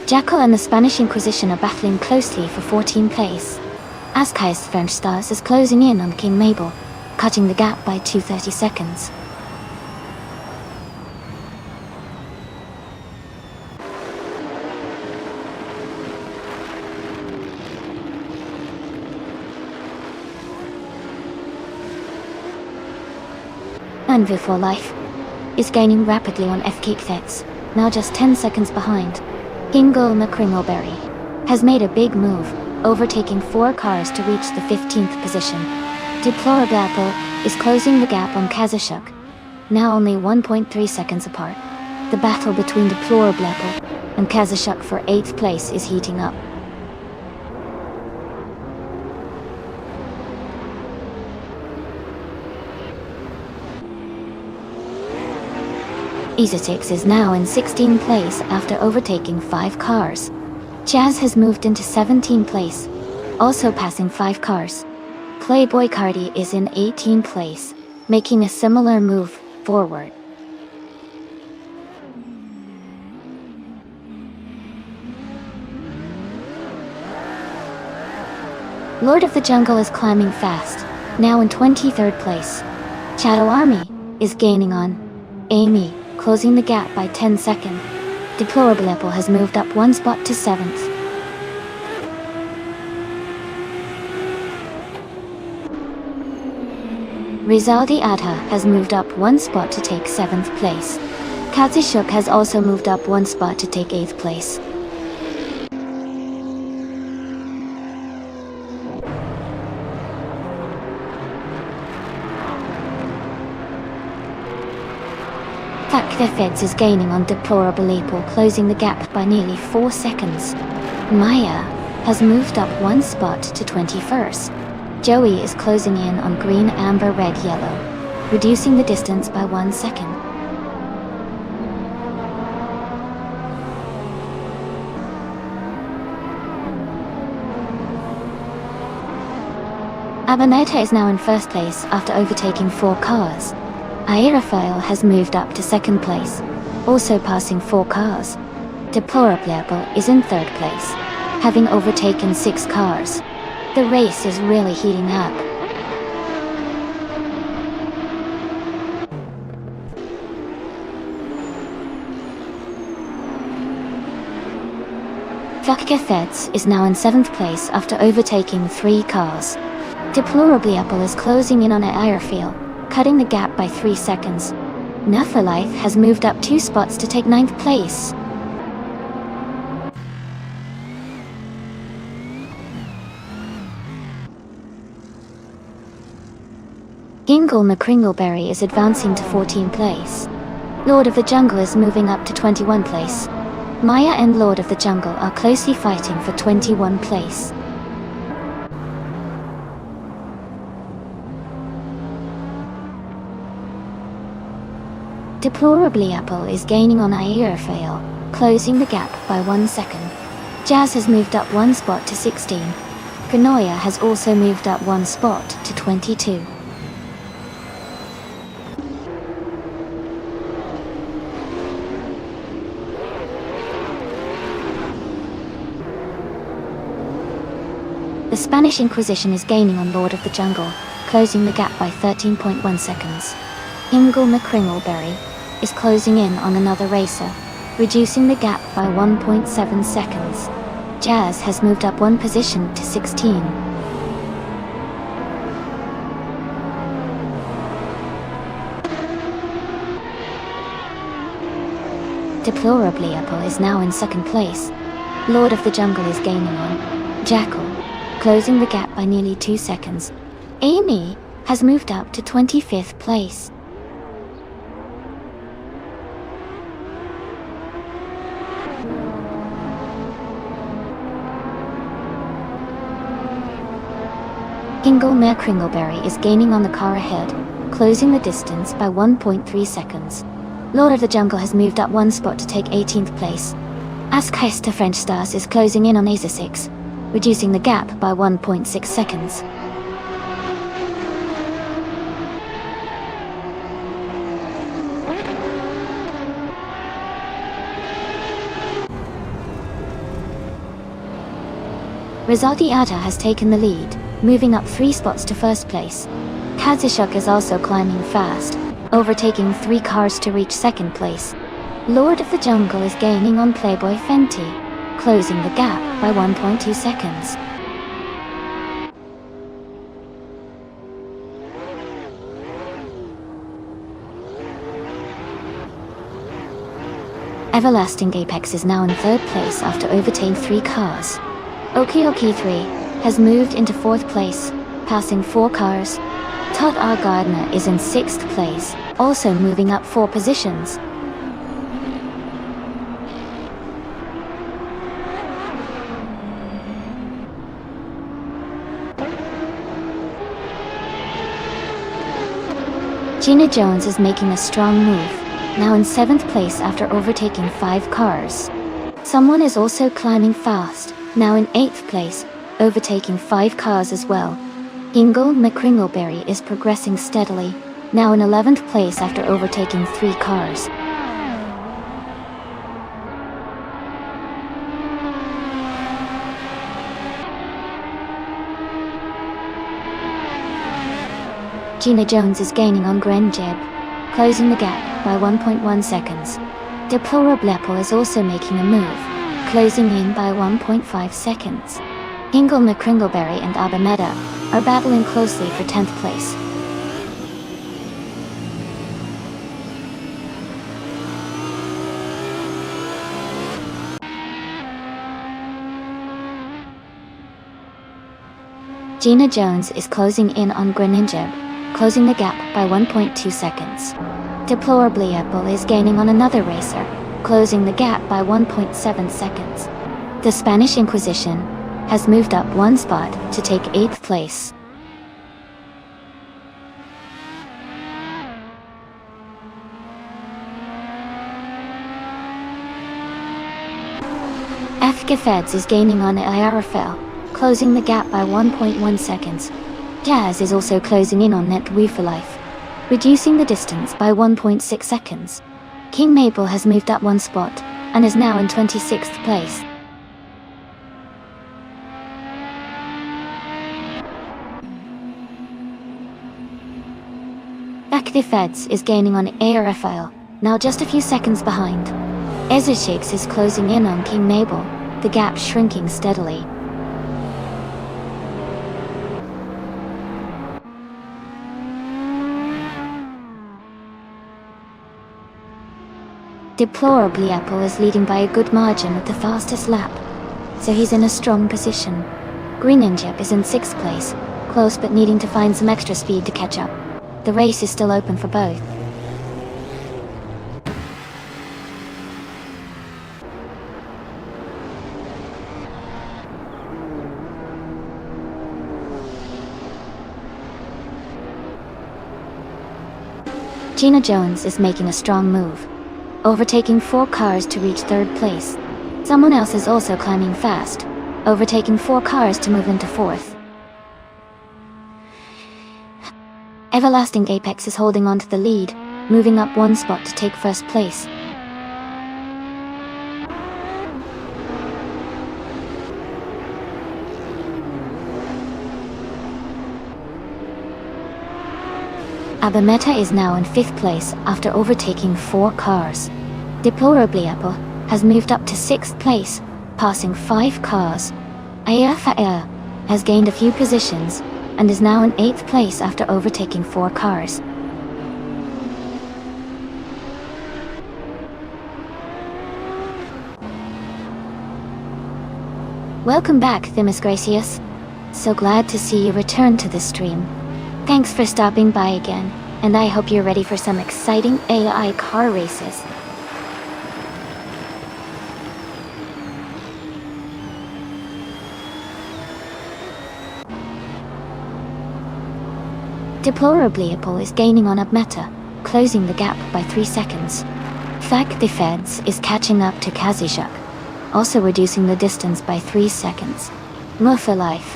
Jackal and the Spanish Inquisition are battling closely for 14th place. Askeist French Stars is closing in on King Mabel, cutting the gap by 230 seconds. Envy for Life is gaining rapidly on FKX, now just 10 seconds behind. Hingle McCringleberry has made a big move, overtaking 4 cars to reach the 15th position. Deplorable Apple is closing the gap on Kazashuk, now only 1.3 seconds apart. The battle between Deplorable Apple and Kazashuk for 8th place is heating up. Easotix is now in 16th place after overtaking 5 cars. Jazz has moved into 17th place, also passing 5 cars. Playboy Cardi is in 18th place, making a similar move forward. Lord of the Jungle is climbing fast, now in 23rd place. Shadow Army is gaining on Amy, closing the gap by 10 seconds. Deplorable Apple has moved up 1 spot to 7th. Rizaldi Adha has moved up 1 spot to take 7th place. Kazashuk has also moved up 1 spot to take 8th place. Fuck the Feds is gaining on Deplorable Apple, closing the gap by nearly 4 seconds. Maya has moved up 1 spot to 21st. Joey is closing in on Green, Amber, Red, Yellow, reducing the distance by 1 second. Abaneta is now in 1st place after overtaking 4 cars. Aerofoil has moved up to 2nd place, also passing 4 cars. Deplorable Apple is in 3rd place, having overtaken 6 cars. The race is really heating up. Fucka Feds is now in 7th place after overtaking 3 cars. Deplorably Apple is closing in on Airfield, cutting the gap by 3 seconds. Nufferlife has moved up 2 spots to take 9th place. Hingle McCringleberry is advancing to 14th place. Lord of the Jungle is moving up to 21st place. Maya and Lord of the Jungle are closely fighting for 21st place. Deplorably Apple is gaining on Aerofail, closing the gap by 1 second. Jazz has moved up 1 spot to 16. Ganoia has also moved up 1 spot to 22. The Spanish Inquisition is gaining on Lord of the Jungle, closing the gap by 13.1 seconds. Hingle McCringleberry is closing in on another racer, reducing the gap by 1.7 seconds. Jazz has moved up 1 position to 16. Deplorably Apple is now in 2nd place. Lord of the Jungle is gaining on Jackal, closing the gap by nearly 2 seconds. Amy has moved up to 25th place. Hingle McCringleberry is gaining on the car ahead, closing the distance by 1.3 seconds. Lord of the Jungle has moved up one spot to take 18th place. Ask Hester French Stars is closing in on Acer 6, reducing the gap by 1.6 seconds. Rizaldi Ada has taken the lead, moving up 3 spots to first place. Kazishuk is also climbing fast, overtaking 3 cars to reach second place. Lord of the Jungle is gaining on Playboy Fenty, closing the gap by 1.2 seconds. Everlasting Apex is now in 3rd place after overtaking 3 cars. Oki 3 has moved into 4th place, passing 4 cars. Todd R. Gardner is in 6th place, also moving up 4 positions. Gina Jones is making a strong move, now in 7th place after overtaking 5 cars. Someone is also climbing fast, now in 8th place, overtaking 5 cars as well. Ingle McCringleberry is progressing steadily, now in 11th place after overtaking 3 cars. Gina Jones is gaining on Gren Jeb, closing the gap by 1.1 seconds. Deplorable is also making a move, closing in by 1.5 seconds. Ingle McCringleberry and Abameda are battling closely for 10th place. Gina Jones is closing in on Greninja, closing the gap by 1.2 seconds. Deplorably Apple is gaining on another racer, closing the gap by 1.7 seconds. The Spanish Inquisition has moved up 1 spot to take 8th place. FK Feds is gaining on IRFL, closing the gap by 1.1 seconds. Jazz is also closing in on NetWoo for Life, reducing the distance by 1.6 seconds. King Mabel has moved up 1 spot, and is now in 26th place. Active Feds is gaining on ARFL, now just a few seconds behind. Ezeshix is closing in on King Mabel, the gap shrinking steadily. Deplorably Apple is leading by a good margin with the fastest lap, so he's in a strong position. Greninja is in 6th place, close but needing to find some extra speed to catch up. The race is still open for both. Gina Jones is making a strong move, overtaking 4 cars to reach 3rd place. Someone else is also climbing fast, overtaking 4 cars to move into 4th. Everlasting Apex is holding on to the lead, moving up 1 spot to take 1st place. Abameta is now in 5th place after overtaking 4 cars. Deplorably Apple has moved up to 6th place, passing 5 cars. Ayafa has gained a few positions, and is now in 8th place after overtaking 4 cars. Welcome back, Themis Gracious. So glad to see you return to the stream. Thanks for stopping by again, and I hope you're ready for some exciting AI car races. Deplorably, Apple is gaining on Abmeta, closing the gap by 3 seconds. Fact the Feds is catching up to Kazishuk, also reducing the distance by 3 seconds. Murphy Life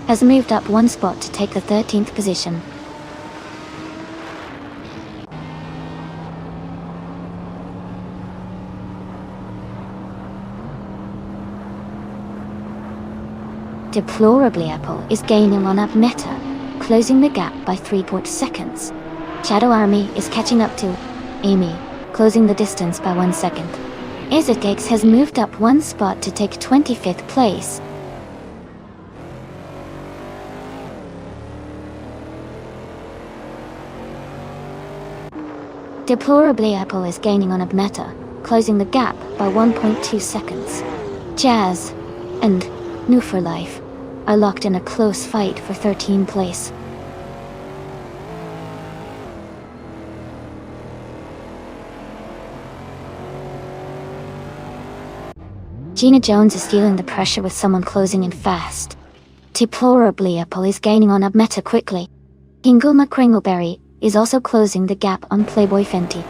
has moved up 1 spot to take the 13th position. Deplorably, Apple is gaining on Abmeta, closing the gap by 3 seconds. Shadow Army is catching up to Amy, closing the distance by 1 second. Ezekix has moved up 1 spot to take 25th place. Deplorably, Apple is gaining on Abmeta, closing the gap by 1.2 seconds. Jazz and New for Life are locked in a close fight for 13th place. Gina Jones is feeling the pressure with someone closing in fast. Deplorably, Apple is gaining on Abmeta quickly. Hingle McCringleberry is also closing the gap on Playboy Fenty.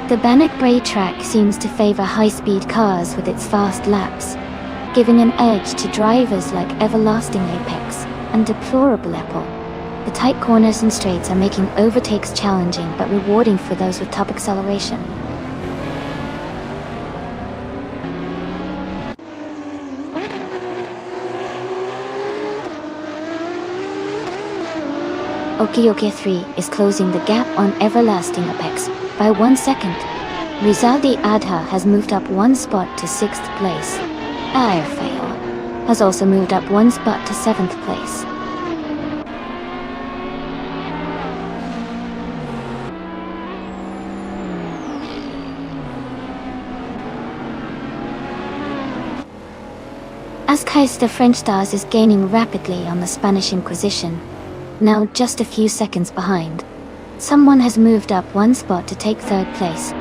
The Bannock Brae track seems to favor high-speed cars with its fast laps, giving an edge to drivers like Everlasting Apex and Deplorable Apple. The tight corners and straights are making overtakes challenging but rewarding for those with top acceleration. Okioke 3 is closing the gap on Everlasting Apex by 1 second. Rizaldi Adha has moved up 1 spot to 6th place. Airfail has also moved up 1 spot to 7th place. Ascais the French Stars is gaining rapidly on the Spanish Inquisition, now just a few seconds behind. Someone has moved up 1 spot to take 3rd place.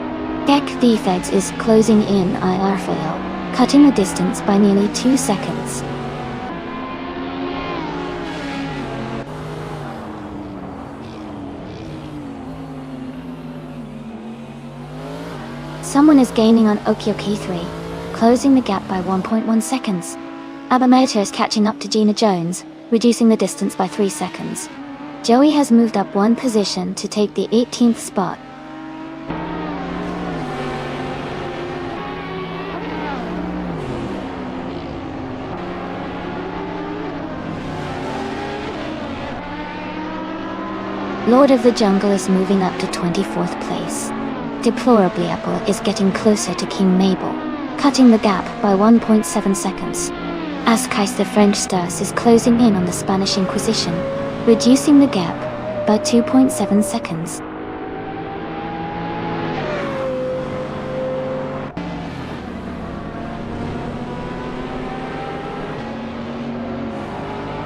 Gek the Feds is closing in Airfail, cutting the distance by nearly 2 seconds. Someone is gaining on Okioke 3, closing the gap by 1.1 seconds. Abameta is catching up to Gina Jones, reducing the distance by 3 seconds. Joey has moved up 1 position to take the 18th spot. Lord of the Jungle is moving up to 24th place. Deplorably, Apple is getting closer to King Mabel, cutting the gap by 1.7 seconds. Ascais the French Stars is closing in on the Spanish Inquisition, reducing the gap by 2.7 seconds.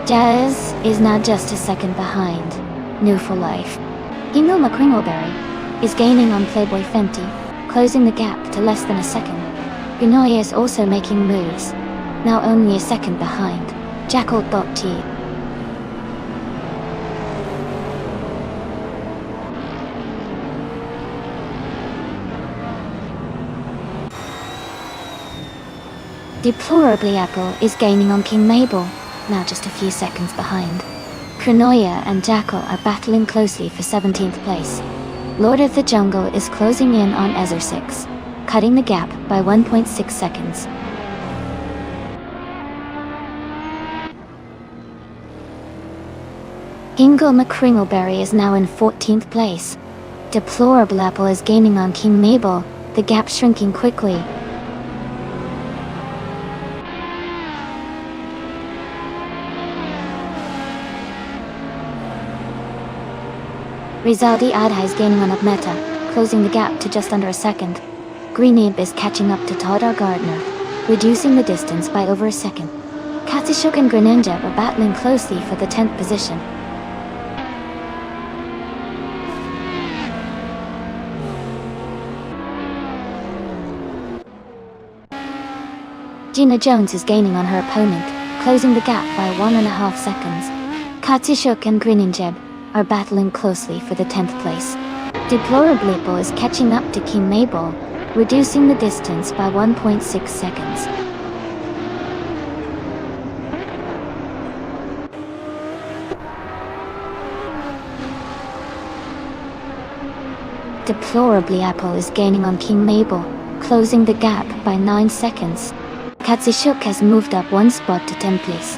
Jazz is now just a second behind. New for Life. Hingle McCringleberry is gaining on Playboy Fenty, closing the gap to less than a second. Gunoy is also making moves, now only a second behind. Jackal.T. Deplorably, Apple is gaining on King Mabel, now just a few seconds behind. Cronoia and Jackal are battling closely for 17th place. Lord of the Jungle is closing in on Ezer 6, cutting the gap by 1.6 seconds. Hingle McCringleberry is now in 14th place. Deplorable Apple is gaining on King Mabel, the gap shrinking quickly. Rizaldi Adha is gaining on Abmeta, closing the gap to just under a second. Greenib is catching up to Todar Gardner, reducing the distance by over a second. Katishuk and Greninja are battling closely for the 10th position. Gina Jones is gaining on her opponent, closing the gap by 1.5 seconds. Katsushuk and Grininjeb are battling closely for the 10th place. Deplorable is catching up to King Mabel, reducing the distance by 1.6 seconds. Deplorably Apple is gaining on King Mabel, closing the gap by 9 seconds. Katsushuk has moved up 1 spot to 10th place.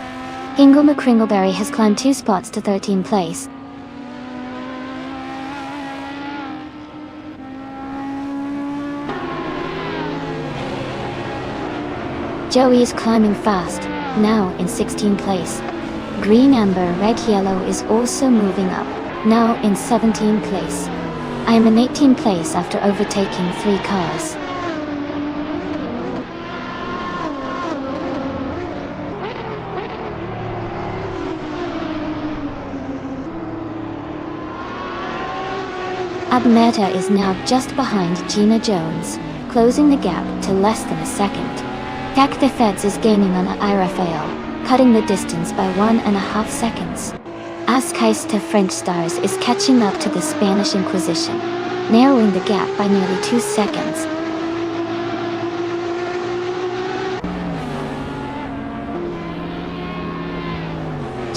Hingle McCringleberry has climbed 2 spots to 13th place. Joey is climbing fast, now in 16th place. Green Amber Red Yellow is also moving up, now in 17th place. I am in 18th place after overtaking 3 cars. Abmeta is now just behind Gina Jones, closing the gap to less than a second. Cacti Feds is gaining on Irafael, cutting the distance by 1.5 seconds. Ascaista French Stars is catching up to the Spanish Inquisition, narrowing the gap by nearly 2 seconds.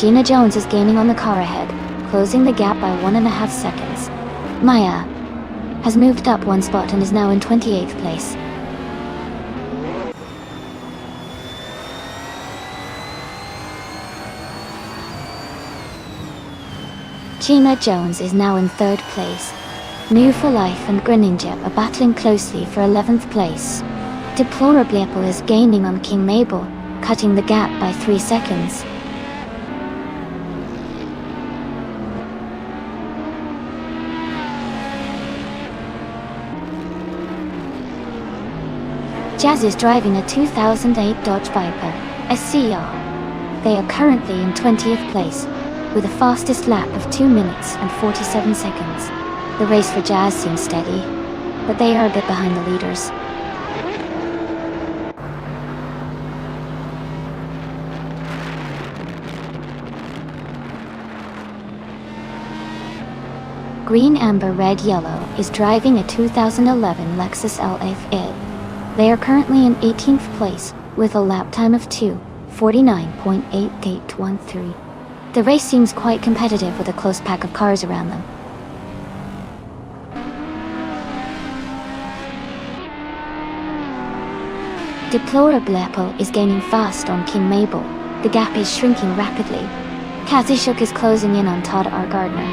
Gina Jones is gaining on the car ahead, closing the gap by 1.5 seconds. Maya has moved up 1 spot and is now in 28th place. Gina Jones is now in 3rd place. New for Life and Greninja are battling closely for 11th place. Deplorably Apple is gaining on King Mabel, cutting the gap by 3 seconds. Jazz is driving a 2008 Dodge Viper SCR. They are currently in 20th place, with a fastest lap of 2 minutes and 47 seconds. The race for Jazz seems steady, but they are a bit behind the leaders. Green Amber Red Yellow is driving a 2011 Lexus LF. They are currently in 18th place, with a lap time of 2:49.8813. The race seems quite competitive with a close pack of cars around them. Deplorable Apple is gaining fast on King Mabel. The gap is shrinking rapidly. Katsushuk is closing in on Todd R. Gardner,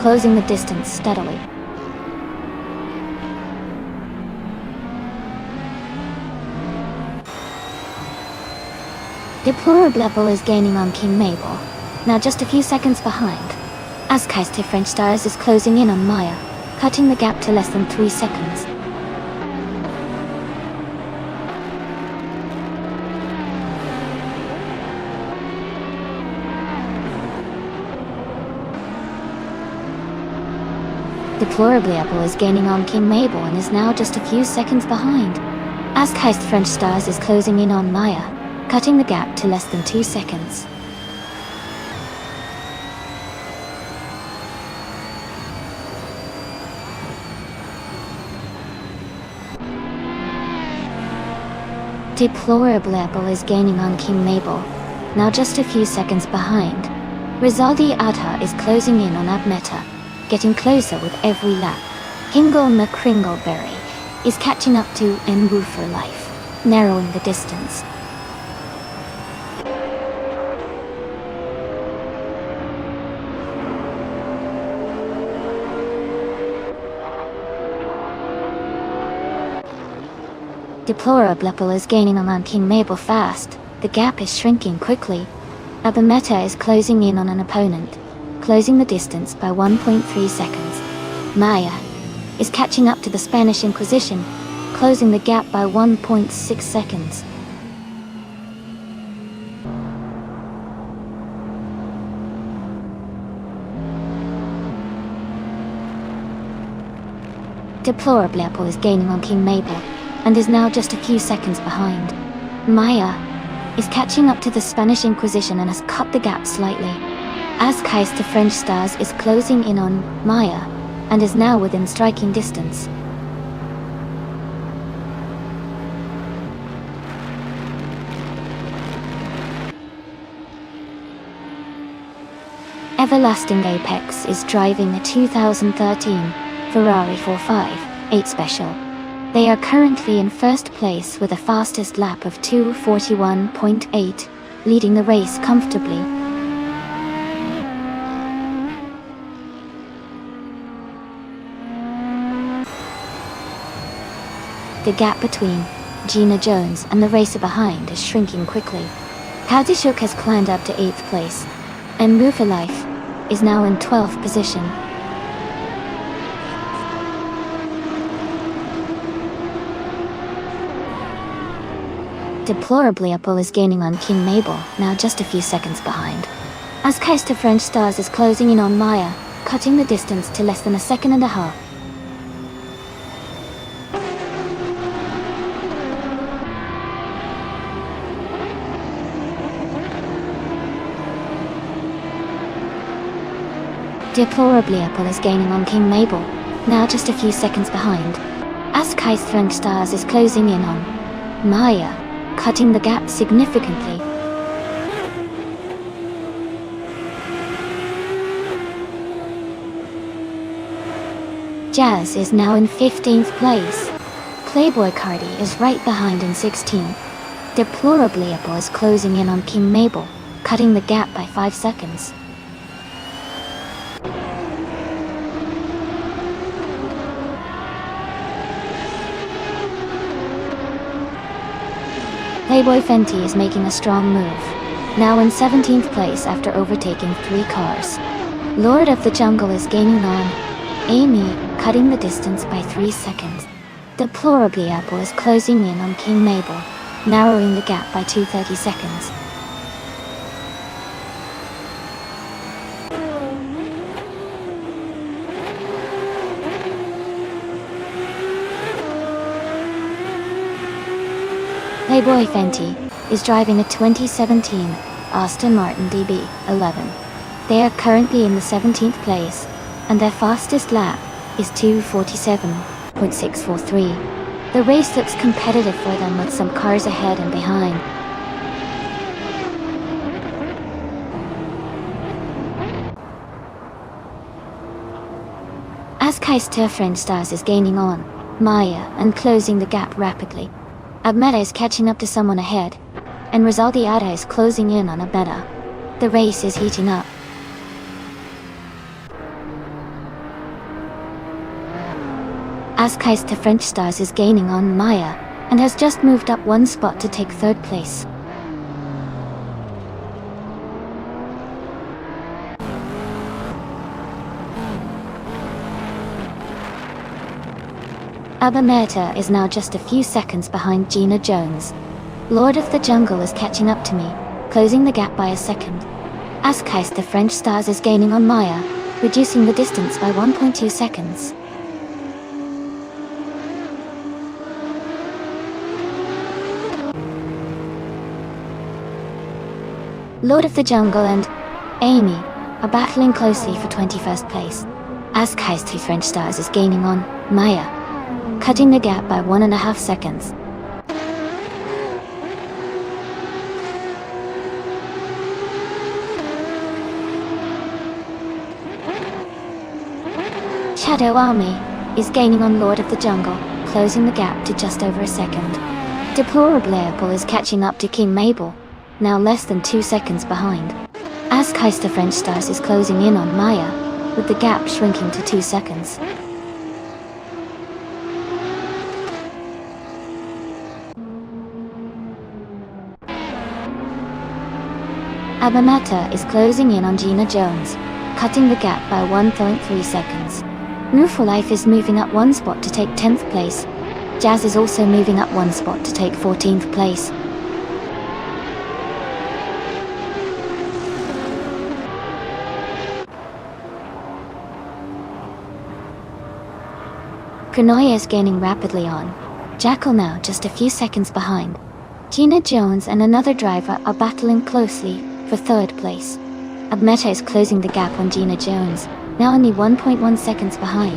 closing the distance steadily. Deplorable Apple is gaining on King Mabel, now just a few seconds behind. Ascaista French Stars is closing in on Maya, cutting the gap to less than 3 seconds. Deplorably Apple is gaining on King Mabel and is now just a few seconds behind. Ascaista French Stars is closing in on Maya, cutting the gap to less than 2 seconds. Deplorable Apple is gaining on King Mabel, now just a few seconds behind. Rizaldi Adha is closing in on Abmeta, getting closer with every lap. Hingle McCringleberry is catching up to Enwu for Life, narrowing the distance. Deplorable Apple is gaining on King Mabel fast. The gap is shrinking quickly. Abameta is closing in on an opponent, closing the distance by 1.3 seconds. Maya is catching up to the Spanish Inquisition, closing the gap by 1.6 seconds. Deplorable Apple is gaining on King Mabel, and is now just a few seconds behind. Maya is catching up to the Spanish Inquisition and has cut the gap slightly. As Kais to French Stars is closing in on Maya and is now within striking distance. Everlasting Apex is driving a 2013 Ferrari 458 Special. They are currently in first place with a fastest lap of 2:41.8, leading the race comfortably. The gap between Gina Jones and the racer behind is shrinking quickly. Kadishuk has climbed up to 8th place, and Move for Life is now in 12th position. Deplorably Apple is gaining on King Mabel, now just a few seconds behind. As Kais to French Stars is closing in on Maya, cutting the distance to less than a second and a half. Deplorably Apple is gaining on King Mabel, now just a few seconds behind. As Kais French Stars is closing in on Maya, cutting the gap significantly. Jazz is now in 15th place. Playboy Cardi is right behind in 16th. Deplorably Apple is closing in on King Mabel, cutting the gap by 5 seconds. Playboy Fenty is making a strong move, now in 17th place after overtaking 3 cars. Lord of the Jungle is gaining on Amy, cutting the distance by 3 seconds. Deplorably Apple is closing in on King Mabel, narrowing the gap by 2:30 seconds. Playboy Fenty is driving a 2017 Aston Martin DB11. They are currently in the 17th place, and their fastest lap is 2:47.643. The race looks competitive for them with some cars ahead and behind. As Kais to French Stars is gaining on Maya and closing the gap rapidly. Abmeta is catching up to someone ahead, and Rizaldi Ada is closing in on Abmeta. The race is heating up. As Kais to French Stars is gaining on Maya, and has just moved up 1 spot to take 3rd place. Abameta is now just a few seconds behind Gina Jones. Lord of the Jungle is catching up to me, closing the gap by a second. As Kais to French Stars is gaining on Maya, reducing the distance by 1.2 seconds. Lord of the Jungle and Amy are battling closely for 21st place. As Kais to French Stars is gaining on Maya, cutting the gap by 1.5 seconds. Shadow Army is gaining on Lord of the Jungle, closing the gap to just over a second. Deplorable Apple is catching up to King Mabel, now less than 2 seconds behind. As Kais to French Stars is closing in on Maya, with the gap shrinking to 2 seconds. Abameta is closing in on Gina Jones, cutting the gap by 1.3 seconds. Move for Life is moving up 1 spot to take 10th place. Jazz is also moving up 1 spot to take 14th place. Kunoya is gaining rapidly on Jackal, now just a few seconds behind. Gina Jones and another driver are battling closely for third place. Abmeta is closing the gap on Gina Jones, now only 1.1 seconds behind.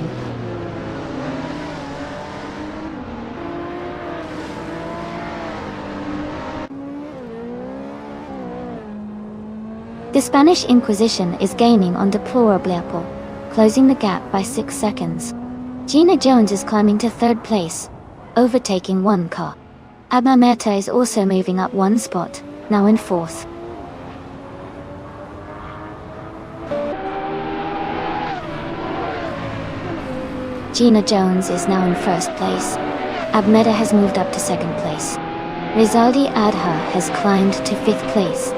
The Spanish Inquisition is gaining on Deplorable, closing the gap by 6 seconds. Gina Jones is climbing to third place, overtaking one car. Abmeta is also moving up one spot, now in fourth. Gina Jones is now in first place. Abmeta has moved up to second place. Rizaldi Adha has climbed to fifth place.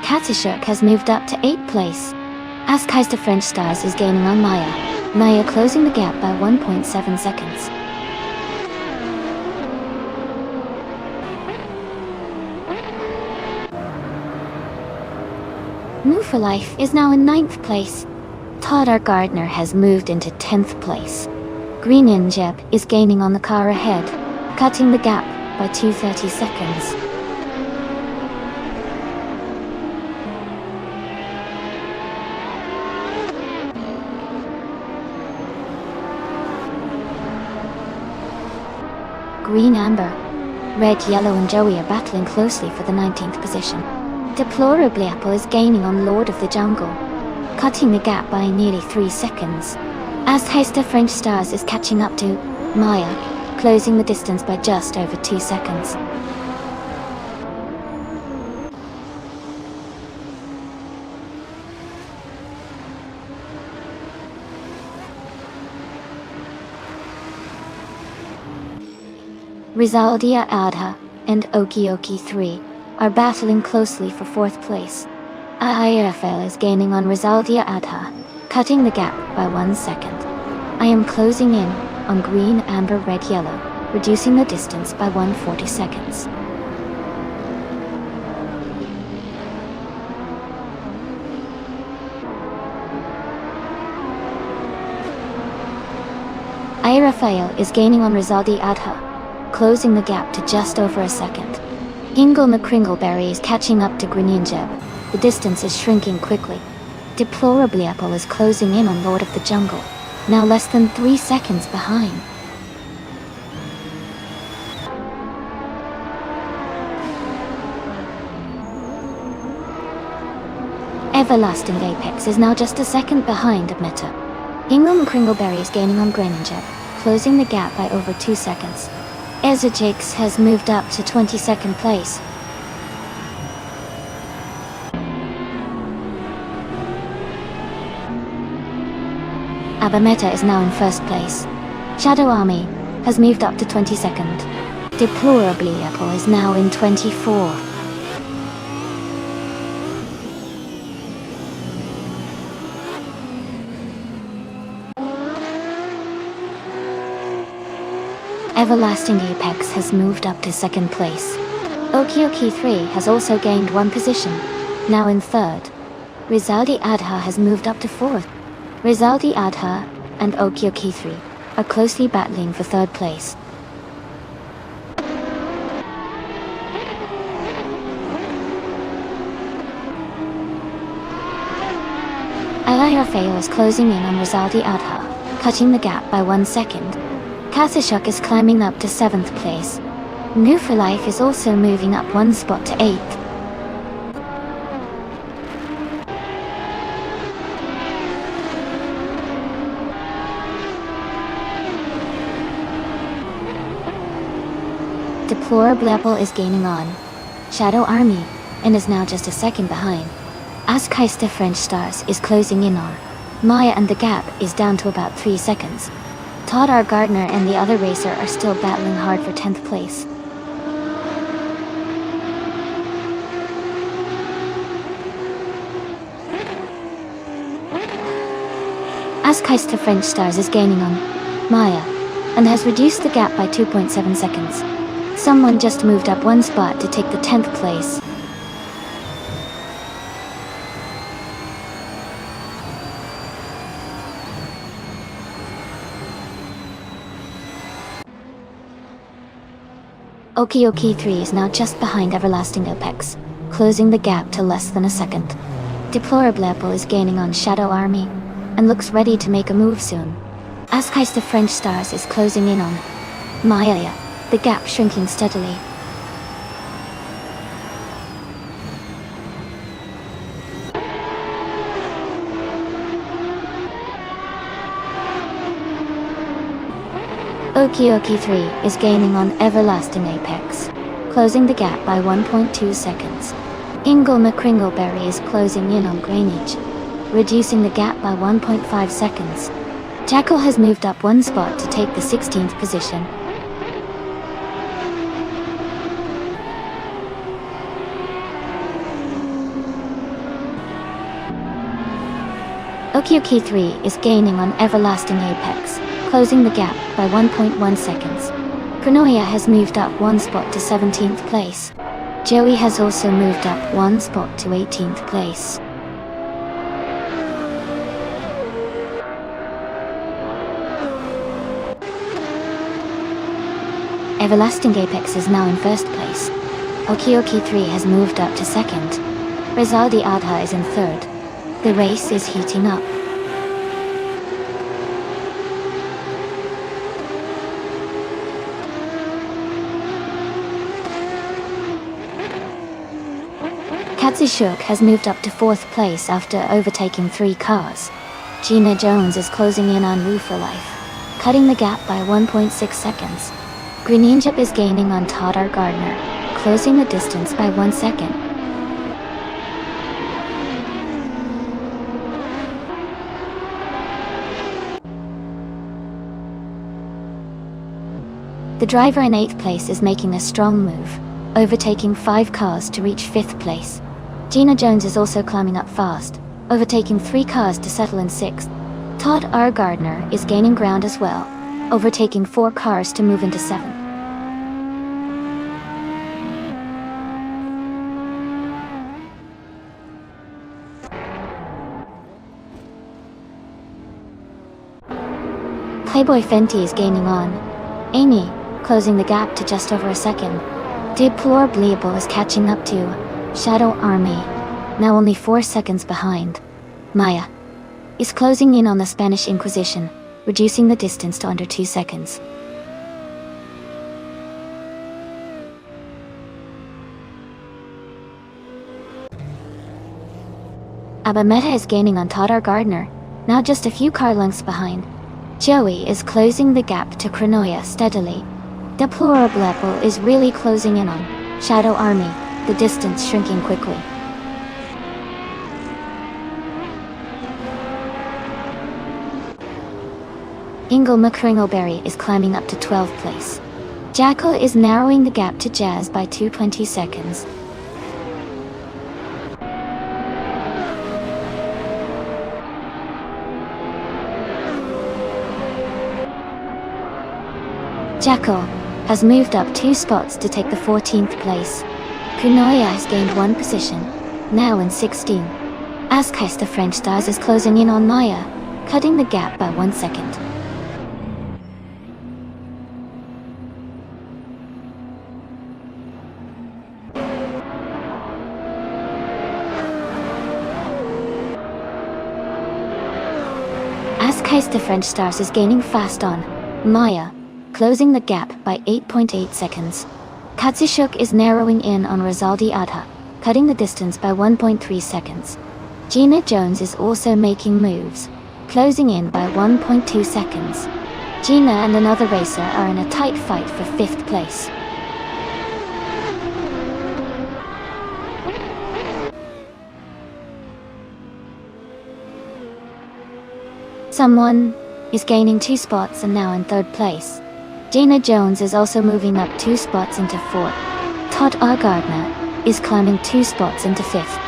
Katishuk has moved up to 8th place. Askais the French Stars is gaining on Maya. Maya closing the gap by 1.7 seconds. New for Life is now in 9th place. Todar Gardner has moved into 10th place. Green Injeb is gaining on the car ahead, cutting the gap by 2:30 seconds. Green Amber, Red, Yellow and Joey are battling closely for the 19th position. Deplorably Apple is gaining on Lord of the Jungle, cutting the gap by nearly 3 seconds. As Hester French Stars is catching up to Maya, closing the distance by just over 2 seconds. Rizaldia Adha and Okioki 3 are battling closely for 4th place. Rafael is gaining on Rizaldia Adha, cutting the gap by 1 second. I am closing in on Green, Amber, Red, Yellow, reducing the distance by 140 seconds. Rafael is gaining on Rizaldi Adha, closing the gap to just over a second. Ingle McCringleberry is catching up to Greninjeb. The distance is shrinking quickly. Deplorably Apple is closing in on Lord of the Jungle, now less than 3 seconds behind. Everlasting Apex is now just a second behind Abmeta. Ingle McCringleberry is gaining on Greninjeb, closing the gap by over 2 seconds. Ezajix has moved up to 22nd place. Abmeta is now in first place. Shadow Army has moved up to 22nd. Deplorably Apple is now in 24th. Everlasting Apex has moved up to 2nd place. Okioki 3 has also gained 1 position, now in 3rd. Rizaldi Adha has moved up to 4th. Rizaldi Adha and Okioki 3 are closely battling for 3rd place. Rafael is closing in on Rizaldi Adha, cutting the gap by 1 second. Kasishuk is climbing up to 7th place. New for Life is also moving up 1 spot to 8th. Deplorable Apple is gaining on Shadow Army and is now just a second behind. Askaister French Stars is closing in on Maya and the gap is down to about 3 seconds. Todar Gardner and the other racer are still battling hard for 10th place. Askaister French Stars is gaining on Maya and has reduced the gap by 2.7 seconds. Someone just moved up 1 spot to take the 10th place. Okioki 3 is now just behind Everlasting Apex, closing the gap to less than a second. Deplorable is gaining on Shadow Army, and looks ready to make a move soon. Askeist the French Stars is closing in on Maya, the gap shrinking steadily. Okioki 3 is gaining on Everlasting Apex, closing the gap by 1.2 seconds. Ingle McCringleberry is closing in on Grainage, reducing the gap by 1.5 seconds. Jackal has moved up one spot to take the 16th position. Okioki 3 is gaining on Everlasting Apex, closing the gap by 1.1 seconds. Cronoia has moved up one spot to 17th place. Joey has also moved up one spot to 18th place. Everlasting Apex is now in first place. Okioki 3 has moved up to second. Rizaldi Adha is in third. The race is heating up. Katsushuk has moved up to fourth place after overtaking 3 cars. Gina Jones is closing in on Wu for life, cutting the gap by 1.6 seconds. Greninjap is gaining on Todar Gardner, closing the distance by 1 second. The driver in 8th place is making a strong move, overtaking 5 cars to reach 5th place. Gina Jones is also climbing up fast, overtaking 3 cars to settle in 6th. Todd R. Gardner is gaining ground as well, overtaking 4 cars to move into 7th. Playboy Fenty is gaining on Amy, closing the gap to just over a second. Deplorable is catching up to Shadow Army, now only 4 seconds behind. Maya is closing in on the Spanish Inquisition, reducing the distance to under 2 seconds. Abameta is gaining on Todar Gardner, now just a few car lengths behind. Joey is closing the gap to Cronoia steadily. Deplorable is really closing in on Shadow Army, the distance shrinking quickly. Ingle McCringleberry is climbing up to 12th place. Jackal is narrowing the gap to Jazz by 2.20 seconds. Jackal has moved up 2 spots to take the 14th place. Cronoia has gained 1 position, now in 16. Askeist the French Stars is closing in on Maya, cutting the gap by 1 second. Askeist the French Stars is gaining fast on Maya, closing the gap by 8.8 seconds. Katsushuk is narrowing in on Rizaldi Adha, cutting the distance by 1.3 seconds. Gina Jones is also making moves, closing in by 1.2 seconds. Gina and another racer are in a tight fight for 5th place. Someone is gaining 2 spots and now in 3rd place. Gina Jones is also moving up 2 spots into 4th. Todd R. Gardner is climbing 2 spots into 5th.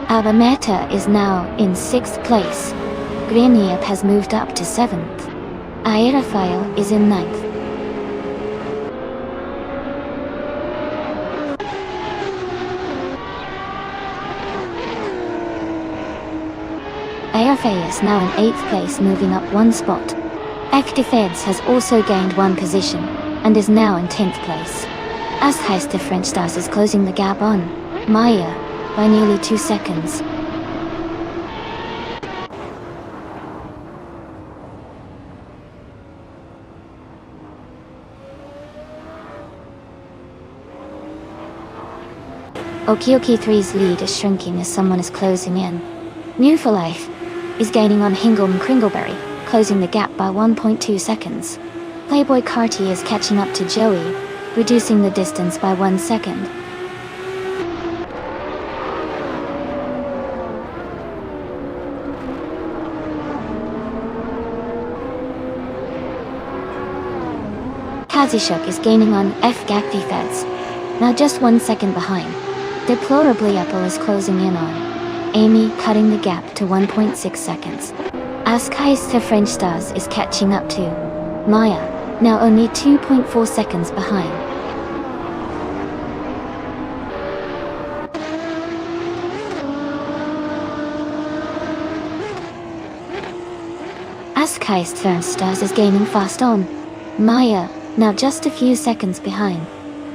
Abameta is now in 6th place. Greiniop has moved up to 7th. Aerophile is in 9th. Aerofay is now in 8th place, moving up one spot. Fdefeds has also gained one position, and is now in 10th place. As Heist of French Stars is closing the gap on Maya by nearly 2 seconds. Okioki3's lead is shrinking as someone is closing in. New for Life is gaining on Hingle and Kringleberry, closing the gap by 1.2 seconds. Playboy Carty is catching up to Joey, reducing the distance by 1 second. Kazishuk is gaining on Fdefeds, now just 1 second behind. Deplorably Apple is closing in on Amy, cutting the gap to 1.6 seconds. As Heist of French Stars is catching up to Maya, now only 2.4 seconds behind. As Heist of French Stars is gaining fast on Maya, now just a few seconds behind.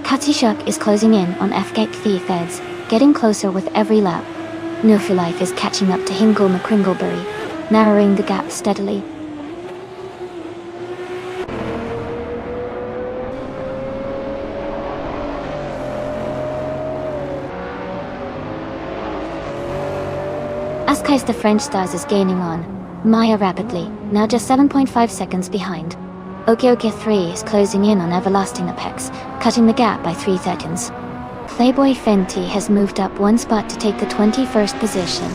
Katishuk is closing in on Fdefeds, getting closer with every lap. No for Life is catching up to Hingle McCringleberry, narrowing the gap steadily. As Heist of French Stars is gaining on Maya rapidly, now just 7.5 seconds behind. Okioki3 is closing in on Everlasting Apex, cutting the gap by 3 seconds. Playboy Fenty has moved up 1 spot to take the 21st position.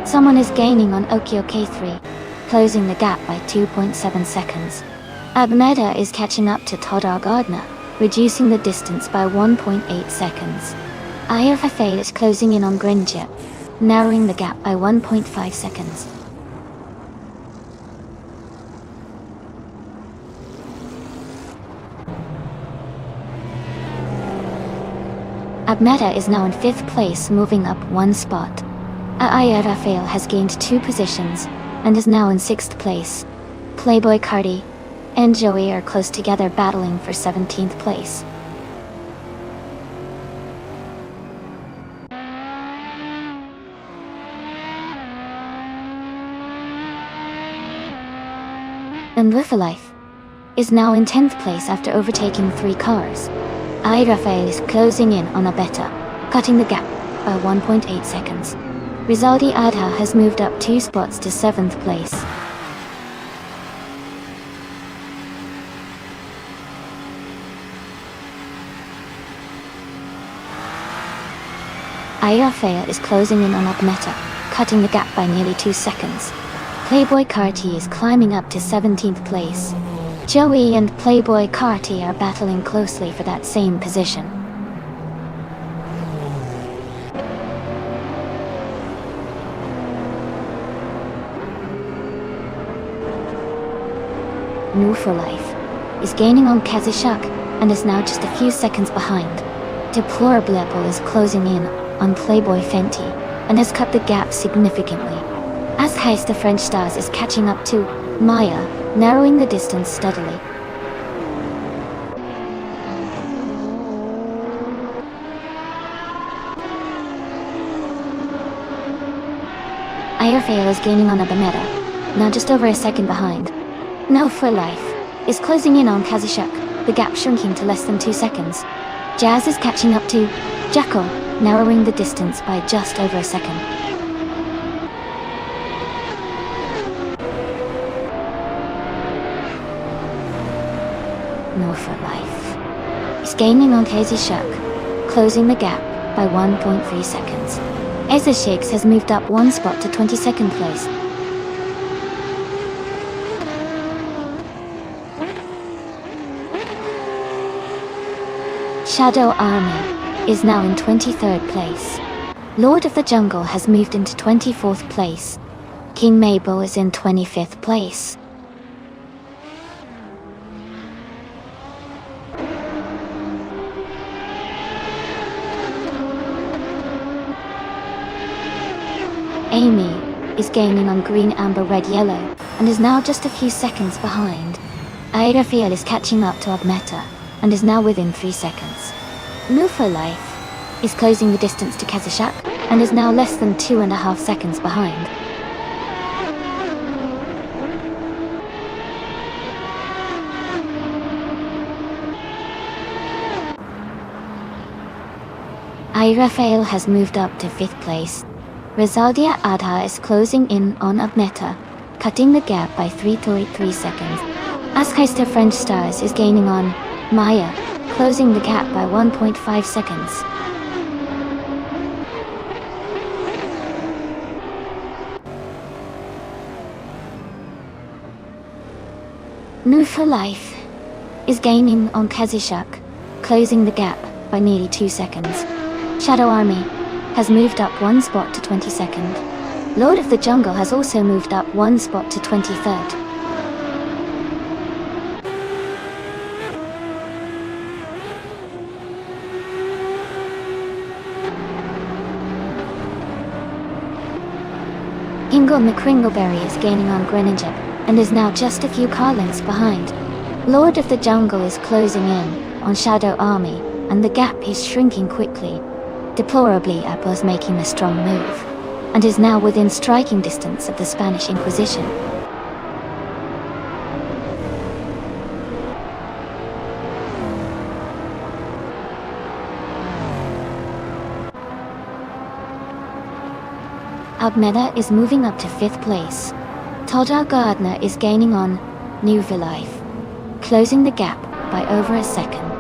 Someone is gaining on Okioki3, closing the gap by 2.7 seconds. Abmeda is catching up to Todar Gardner, reducing the distance by 1.8 seconds. IFFA is closing in on Grinja, narrowing the gap by 1.5 seconds. Abmeda is now in 5th place, moving up 1 spot. IFFA has gained 2 positions, and is now in 6th place. Playboy Carty and Joey are close together, battling for 17th place. And With a Life is now in 10th place after overtaking 3 cars. Rafael is closing in on Abeta, cutting the gap by 1.8 seconds. Rizaldi Adha has moved up 2 spots to 7th place. Rafael is closing in on Abmeta, cutting the gap by nearly 2 seconds. Playboy Carty is climbing up to 17th place. Joey and Playboy Carty are battling closely for that same position. New for Life is gaining on Kazishuk and is now just a few seconds behind. Deplorable Apple is closing in on Playboy Fenty and has cut the gap significantly. As Heist of French Stars is catching up to Maya, narrowing the distance steadily. Airfail is gaining on Abameda, now just over a second behind. No for Life is closing in on Kazishuk, the gap shrinking to less than 2 seconds. Jazz is catching up to Jackal, narrowing the distance by just over a second. No for Life is gaining on Kazishuk, closing the gap by 1.3 seconds. Ezra Shakes has moved up 1 spot to 22nd place. Shadow Army is now in 23rd place. Lord of the Jungle has moved into 24th place. King Mabel is in 25th place. Amy is gaining on green, amber, red, yellow, and is now just a few seconds behind. Rafael is catching up to Agneta, and is now within 3 seconds. Move for Life is closing the distance to Kazashak, and is now less than 2.5 seconds behind. Rafael has moved up to 5th place. Rizaldia Adha is closing in on Agneta, cutting the gap by 3.3 seconds. Askeister French Stars is gaining on Maya, closing the gap by 1.5 seconds. Move for Life is gaining on Kazishak, closing the gap by nearly 2 seconds. Shadow Army has moved up 1 spot to 22nd. Lord of the Jungle has also moved up 1 spot to 23rd. Ingle McCringleberry is gaining on Greninja, and is now just a few car lengths behind. Lord of the Jungle is closing in on Shadow Army, and the gap is shrinking quickly. Deplorably, Apple is making a strong move, and is now within striking distance of the Spanish Inquisition. Agneta is moving up to 5th place. Toddar Gardner is gaining on New Life, closing the gap by over a second.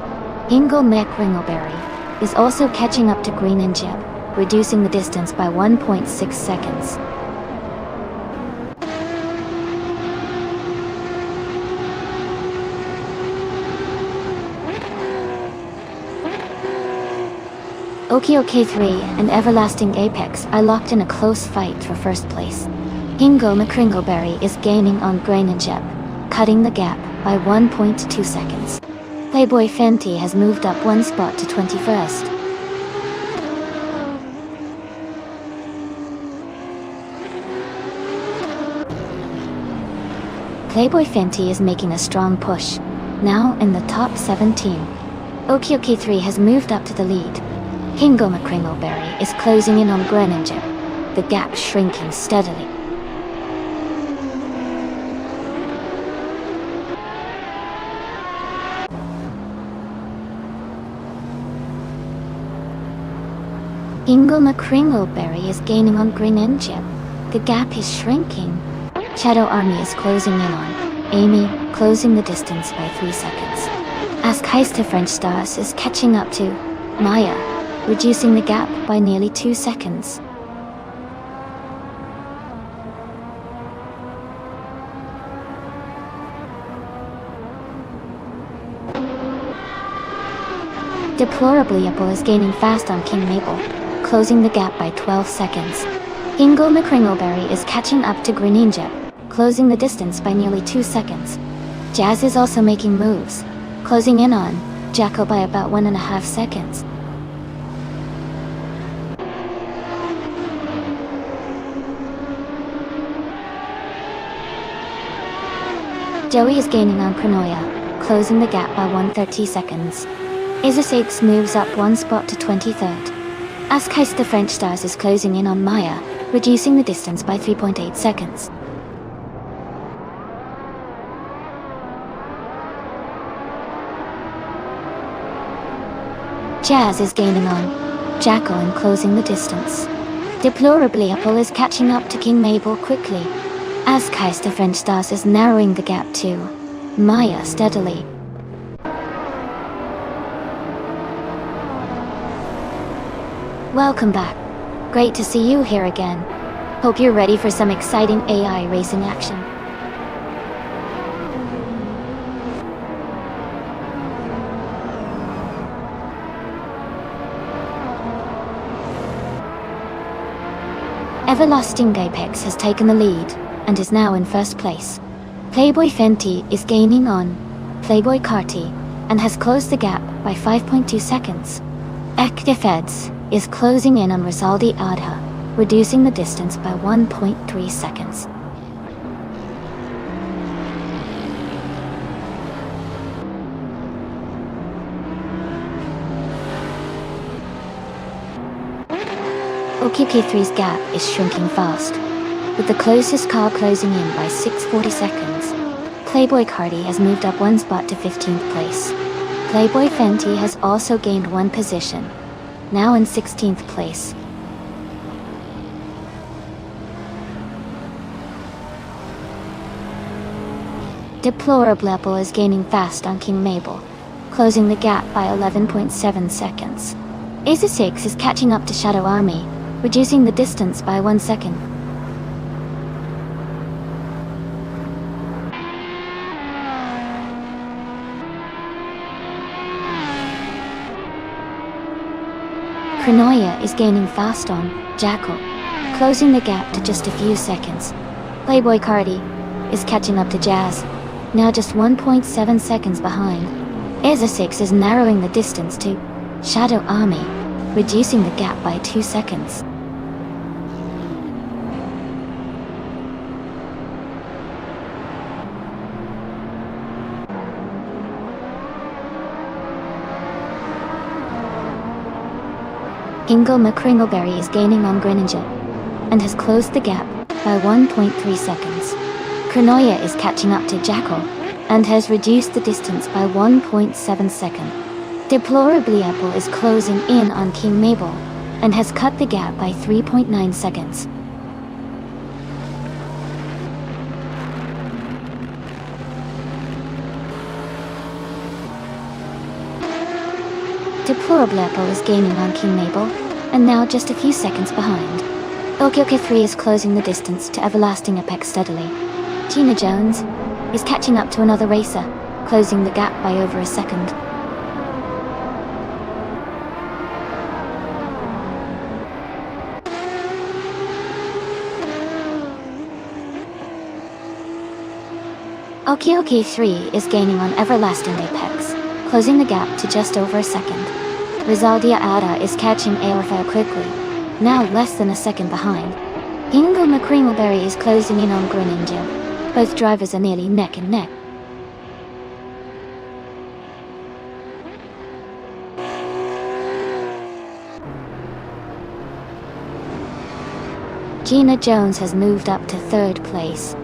Ingle McCringleberry is also catching up to Green and Jeb, reducing the distance by 1.6 seconds. OK3 and Everlasting Apex are locked in a close fight for 1st place. Ingle McCringleberry is gaining on Grain and Jeb, cutting the gap by 1.2 seconds. Playboy Fenty has moved up 1 spot to 21st. Playboy Fenty is making a strong push, now in the top 17. OK3 has moved up to the lead. Ingle McCringleberry is closing in on Greninja, the gap shrinking steadily. Ingle McCringleberry is gaining on Green and Jeb. The gap is shrinking. Shadow Army is closing in on Amy, closing the distance by 3 seconds. Askeister French Stars is catching up to Maya, reducing the gap by nearly 2 seconds. Deplorably, Apple is gaining fast on King Mabel, closing the gap by 12 seconds. Ingle McCringleberry is catching up to Greninja, closing the distance by nearly 2 seconds. Jazz is also making moves, closing in on Jacko by about 1.5 seconds. Joey is gaining on Cronoia, closing the gap by 130 seconds. Isosix moves up 1 spot to 23rd. Askeister French Stars is closing in on Maya, reducing the distance by 3.8 seconds. Jazz is gaining on Jacko and closing the distance. Deplorably, Apple is catching up to King Mabel quickly. Askeister French Stars is narrowing the gap to Maya steadily. Welcome back. Great to see you here again. Hope you're ready for some exciting AI racing action. Everlasting Apex has taken the lead, and is now in 1st place. Playboy Fenty is gaining on Playboy Carty, and has closed the gap by 5.2 seconds. Ekdefeds is closing in on Rizaldi Adha, reducing the distance by 1.3 seconds. OQK3's gap is shrinking fast, with the closest car closing in by 640 seconds. Playboy Cardi has moved up one spot to 15th place. Playboy Fenty has also gained one position, now in 16th place. Deplorable is gaining fast on King Mabel, closing the gap by 11.7 seconds. Aza 6 is catching up to Shadow Army, reducing the distance by 1 second. Krenoya is gaining fast on Jackal, closing the gap to just a few seconds. Playboy Cardi is catching up to Jazz, now just 1.7 seconds behind. Aza 6 is narrowing the distance to Shadow Army, reducing the gap by 2 seconds. Ingle McCringleberry is gaining on Greninja, and has closed the gap by 1.3 seconds. Krenoya is catching up to Jackal, and has reduced the distance by 1.7 seconds. Deplorably Apple is closing in on King Mabel, and has cut the gap by 3.9 seconds. Deplorable Apple is gaining on King Mabel, and now just a few seconds behind. OQK3 is closing the distance to Everlasting Apex steadily. Gina Jones is catching up to another racer, closing the gap by over a second. OQK3 is gaining on Everlasting Apex, closing the gap to just over a second. Rizaldia Ada is catching Airfare quickly, now less than a second behind. Ingle McCringleberry is closing in on Greninja. Both drivers are nearly neck and neck. Gina Jones has moved up to 3rd place.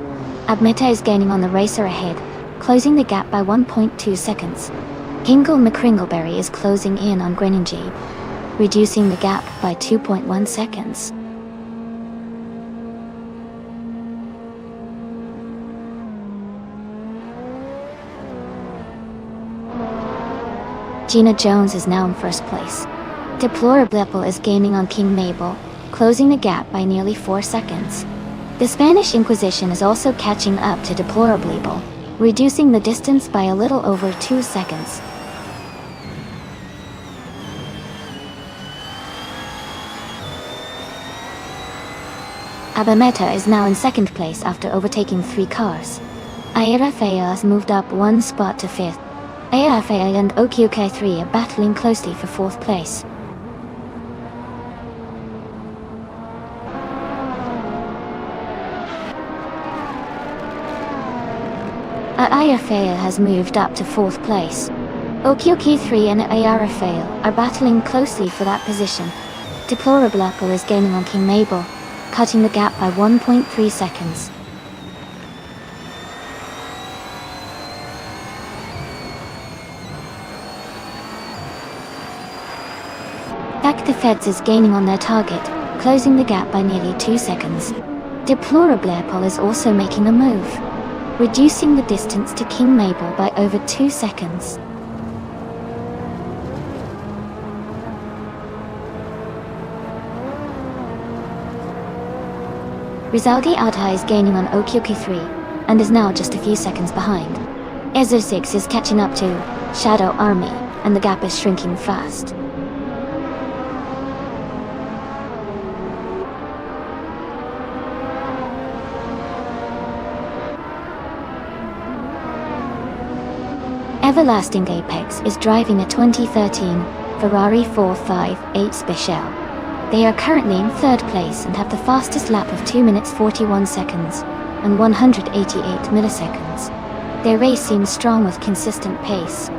Admeta is gaining on the racer ahead, closing the gap by 1.2 seconds. Ingle McCringleberry is closing in on Greninja, reducing the gap by 2.1 seconds. Gina Jones is now in 1st place. Deplorable is gaining on King Mabel, closing the gap by nearly 4 seconds. The Spanish Inquisition is also catching up to Deplorable, reducing the distance by a little over 2 seconds. Abameta is now in 2nd place after overtaking 3 cars. Airafea has moved up 1 spot to 5th. Airafea and OQK3 are battling closely for 4th place. Airafea has moved up to 4th place. OQK3 and Airafea are battling closely for that position. Deplorable Apple is gaining on King Mabel, cutting the gap by 1.3 seconds. Back the Feds is gaining on their target, closing the gap by nearly 2 seconds. Deplorable Apple is also making a move, reducing the distance to King Mabel by over 2 seconds. Rizaldi Adha is gaining on OQK3, and is now just a few seconds behind. Ezo 6 is catching up to Shadow Army, and the gap is shrinking fast. Everlasting Apex is driving a 2013 Ferrari 458 Speciale. They are currently in 3rd place and have the fastest lap of 2 minutes 41 seconds and 188 milliseconds. Their race seems strong with consistent pace.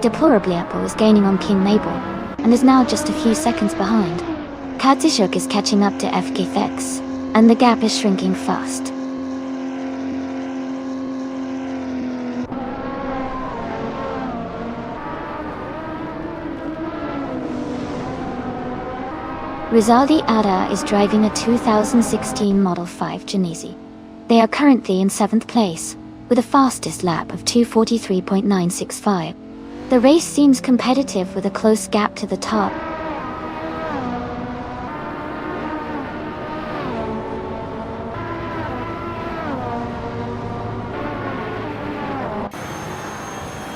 Deplorably, Apple is gaining on King Mabel and is now just a few seconds behind. Katsishuk is catching up to FKFX, and the gap is shrinking fast. Rizaldi Ada is driving a 2016 Model 5 Genesi. They are currently in 7th place, with a fastest lap of 2:43.965. The race seems competitive with a close gap to the top.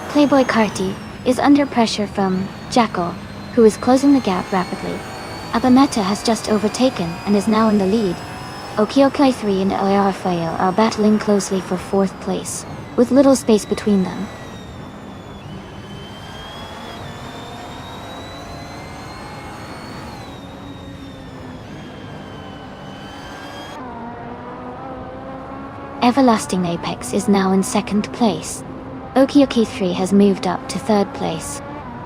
Playboy Carti is under pressure from Jackal, who is closing the gap rapidly. Abameta has just overtaken and is now in the lead. Okiokai 3 and Rafael are battling closely for 4th place, with little space between them. Everlasting Apex is now in 2nd place. Okioki 3 has moved up to 3rd place.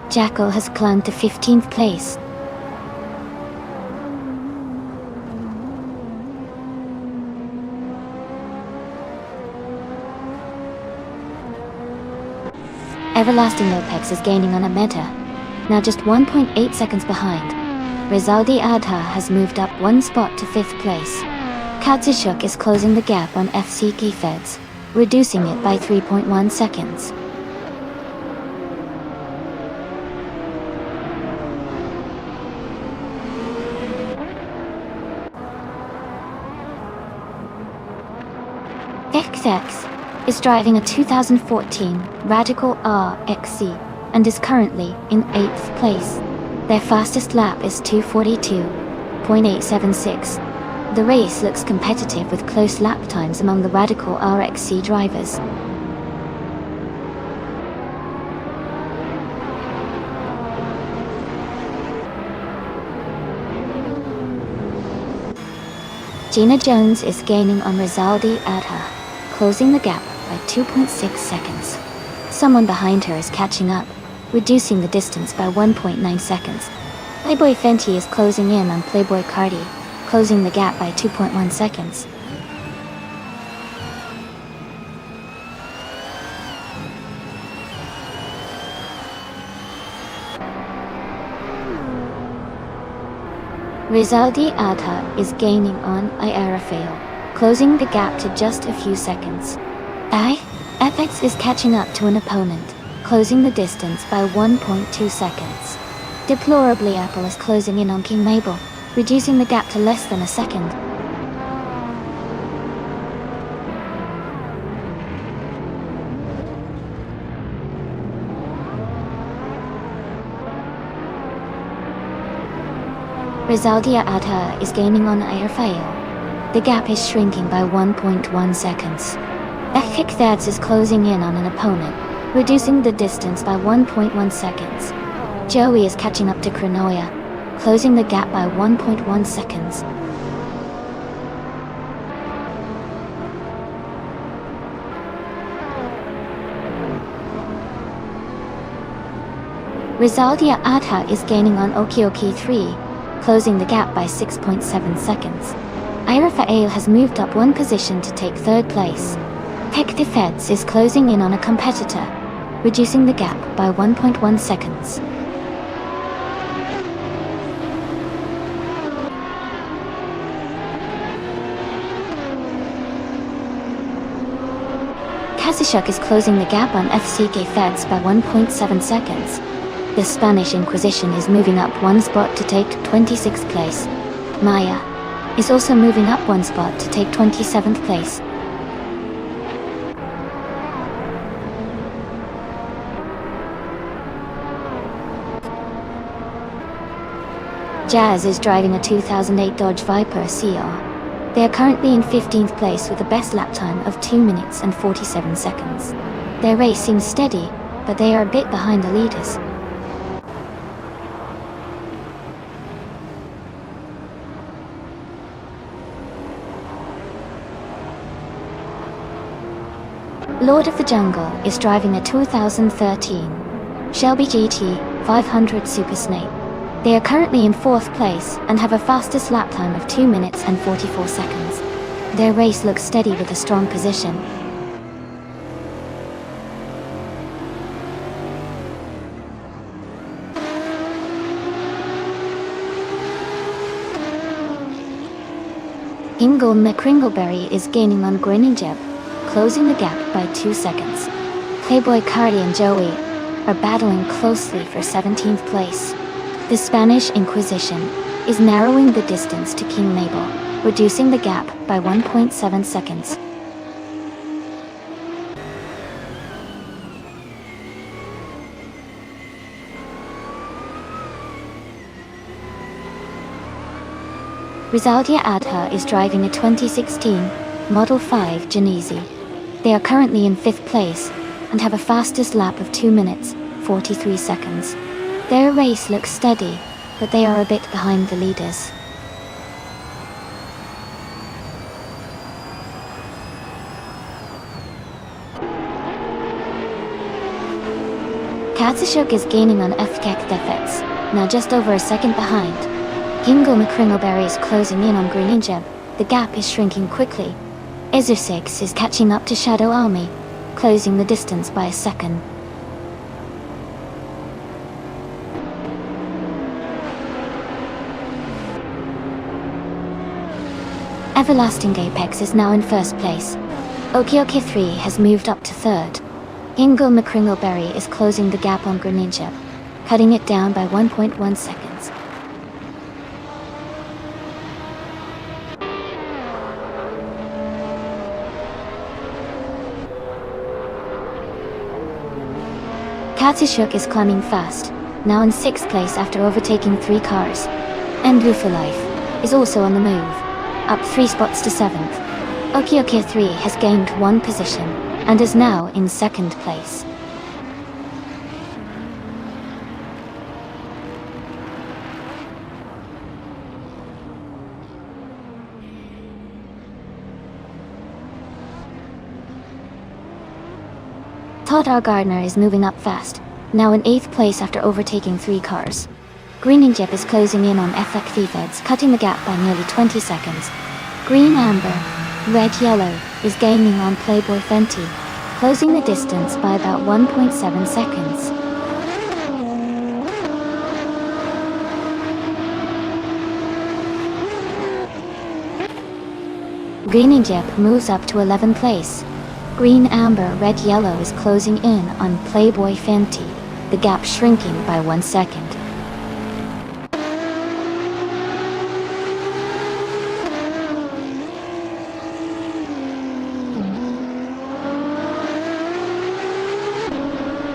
Jackal has climbed to 15th place. Everlasting Apex is gaining on Ameta, now just 1.8 seconds behind. Rizaldi Adha has moved up 1 spot to 5th place. Katsishuk is closing the gap on FC Gifeds, reducing it by 3.1 seconds. XX is driving a 2014 Radical RXC and is currently in 8th place. Their fastest lap is 2:42.876. The race looks competitive with close lap times among the Radical RXC drivers. Gina Jones is gaining on Rizaldi Adha, closing the gap by 2.6 seconds. Someone behind her is catching up, reducing the distance by 1.9 seconds. Playboy Fenty is closing in on Playboy Cardi, closing the gap by 2.1 seconds. Rizaldi Adha is gaining on Rafael, closing the gap to just a few seconds. FX is catching up to an opponent, closing the distance by 1.2 seconds. Deplorably, Apple is closing in on King Mabel, reducing the gap to less than a second. Rizaldi Adha is gaining on Rafael. The gap is shrinking by 1.1 seconds. Ekik Thadz is closing in on an opponent, reducing the distance by 1.1 seconds. Joey is catching up to Kranoya, closing the gap by 1.1 seconds. Rizaldi Adha is gaining on Okioki 3, closing the gap by 6.7 seconds. Rafael has moved up 1 position to take 3rd place. Hector Feds is closing in on a competitor, reducing the gap by 1.1 seconds. Kazishuk is closing the gap on FCK Feds by 1.7 seconds. The Spanish Inquisition is moving up 1 spot to take 26th place. Maya is also moving up 1 spot to take 27th place. Jazz is driving a 2008 Dodge Viper CR. They are currently in 15th place with a best lap time of 2 minutes and 47 seconds. Their race seems steady, but they are a bit behind the leaders. Lord of the Jungle is driving a 2013 Shelby GT 500 Super Snake. They are currently in 4th place and have a fastest lap time of 2 minutes and 44 seconds. Their race looks steady with a strong position. Ingle McCringleberry is gaining on Grinning Jeb, closing the gap by 2 seconds. Playboy Cardi and Joey are battling closely for 17th place. The Spanish Inquisition is narrowing the distance to King Mabel, reducing the gap by 1.7 seconds. Rizaldia Adha is driving a 2016 Model 5 Genesi. They are currently in 5th place and have a fastest lap of 2 minutes, 43 seconds. Their race looks steady, but they are a bit behind the leaders. Katsashuk is gaining on FKek Defets, now just over a second behind. Ingle McCringleberry is closing in on Green Jeb. The gap is shrinking quickly. Ezusix is catching up to Shadow Army, closing the distance by a second. Everlasting Apex is now in 1st place. Okioki 3 has moved up to 3rd. Ingle McCringleberry is closing the gap on Greninja, cutting it down by 1.1 seconds. Katsashuk is climbing fast, now in 6th place after overtaking 3 cars. And Blue for Life is also on the move, up 3 spots to 7th. Okioki 3 has gained 1 position and is now in 2nd place. Todd R. Gardner is moving up fast, now in 8th place after overtaking 3 cars. Green Jep is closing in on FX Feds, cutting the gap by nearly 20 seconds. Green Amber, Red Yellow is gaining on Playboy Fenty, closing the distance by about 1.7 seconds. Green Jep moves up to 11th place. Green Amber Red Yellow is closing in on Playboy Fenty, the gap shrinking by 1 second.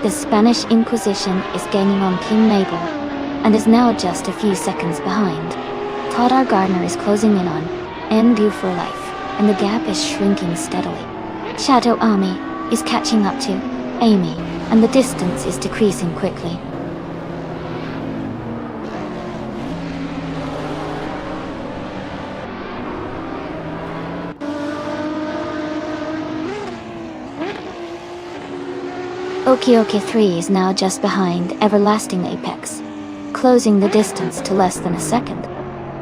The Spanish Inquisition is gaining on King Mabel, and is now just a few seconds behind. Todd R. Gardner is closing in on NBU for Life, and the gap is shrinking steadily. Shadow Army is catching up to Amy, and the distance is decreasing quickly. Okioki 3 is now just behind Everlasting Apex, closing the distance to less than a second.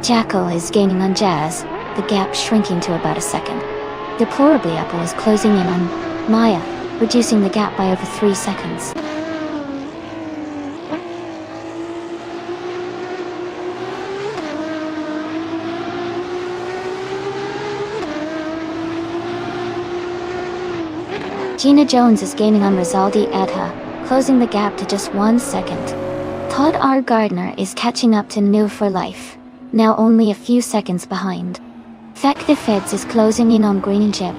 Jackal is gaining on Jazz, the gap shrinking to about a second. Deplorably Apple is closing in on Maya, reducing the gap by over 3 seconds. Gina Jones is gaining on Rizaldi Adha, closing the gap to just 1 second. Todd R. Gardner is catching up to New for Life, now only a few seconds behind. Feck the Feds is closing in on Green and Jeb,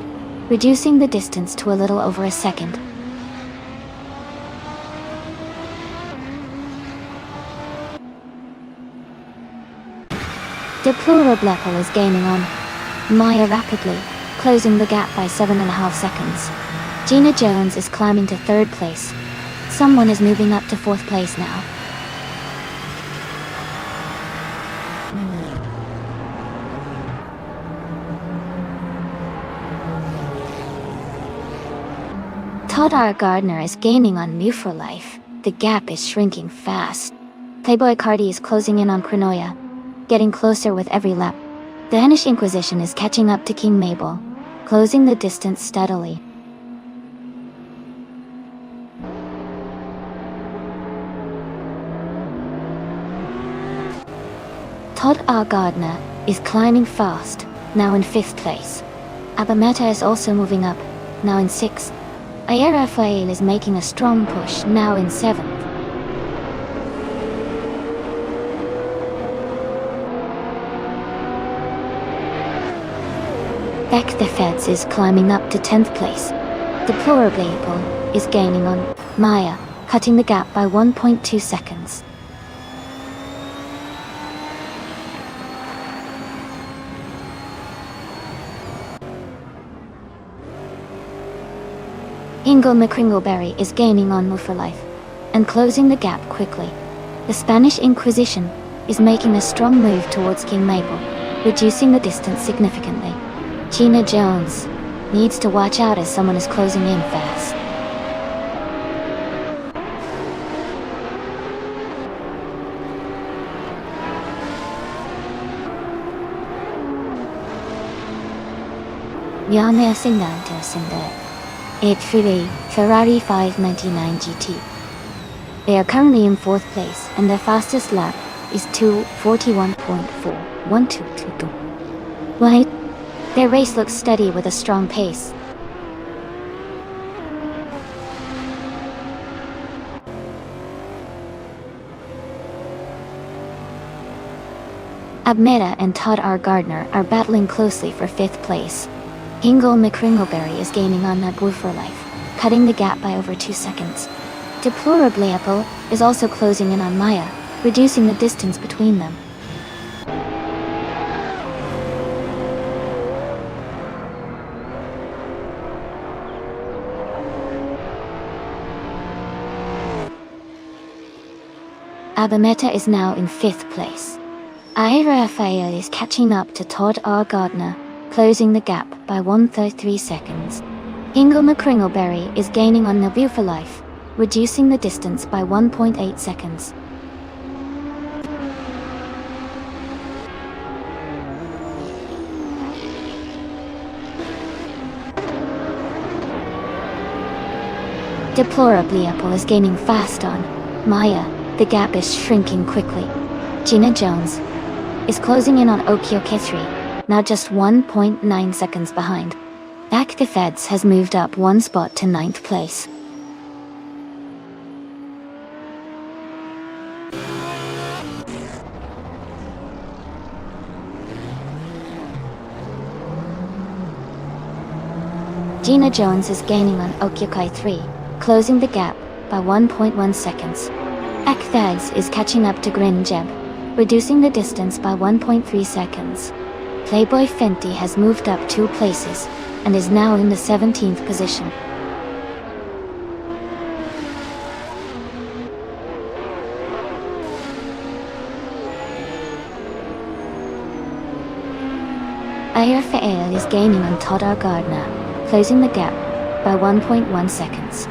reducing the distance to a little over a second. Deplorable is gaining on Maya rapidly, closing the gap by 7.5 seconds. Gina Jones is climbing to 3rd place. Someone is moving up to 4th place now. Todd R. Gardner is gaining on Mew for Life. The gap is shrinking fast. Playboy Cardi is closing in on Cronoya, getting closer with every lap. The Danish Inquisition is catching up to King Mabel, closing the distance steadily. Todd R. Gardner is climbing fast, now in 5th place. Abameta is also moving up, now in 6th. Ayer Rafael is making a strong push, now in 7th. Beck the Feds is climbing up to 10th place. Deplorably Able is gaining on Maya, cutting the gap by 1.2 seconds. Ingle McCringleberry is gaining on Mew for Life and closing the gap quickly. The Spanish Inquisition is making a strong move towards King Mabel, reducing the distance significantly. Gina Jones needs to watch out as someone is closing in fast. Yame Singante Sinde. 838 Ferrari 599 GT. They are currently in 4th place and their fastest lap is 2:41.41222. Right? Their race looks steady with a strong pace. Abmeda and Todd R. Gardner are battling closely for 5th place. Ingle McCringleberry is gaining on Mew for Life, cutting the gap by over 2 seconds. Deplorably Apple is also closing in on Maya, reducing the distance between them. Abameta is now in 5th place. Ayer Rafael is catching up to Todd R. Gardner, closing the gap by 1.33 seconds. Ingle McCringleberry is gaining on Mew for Life, reducing the distance by 1.8 seconds. Deplorably Apple is gaining fast on Maya. The gap is shrinking quickly. Gina Jones is closing in on Okioke 3, now just 1.9 seconds behind. Back the Feds has moved up 1 spot to 9th place. Gina Jones is gaining on Okiokai 3, closing the gap by 1.1 seconds. Aktheds is catching up to Grin Jeb, reducing the distance by 1.3 seconds. Playboy Fenty has moved up 2 places, and is now in the 17th position. Ayer Fael is gaining on Todd R. Gardner, closing the gap by 1.1 seconds.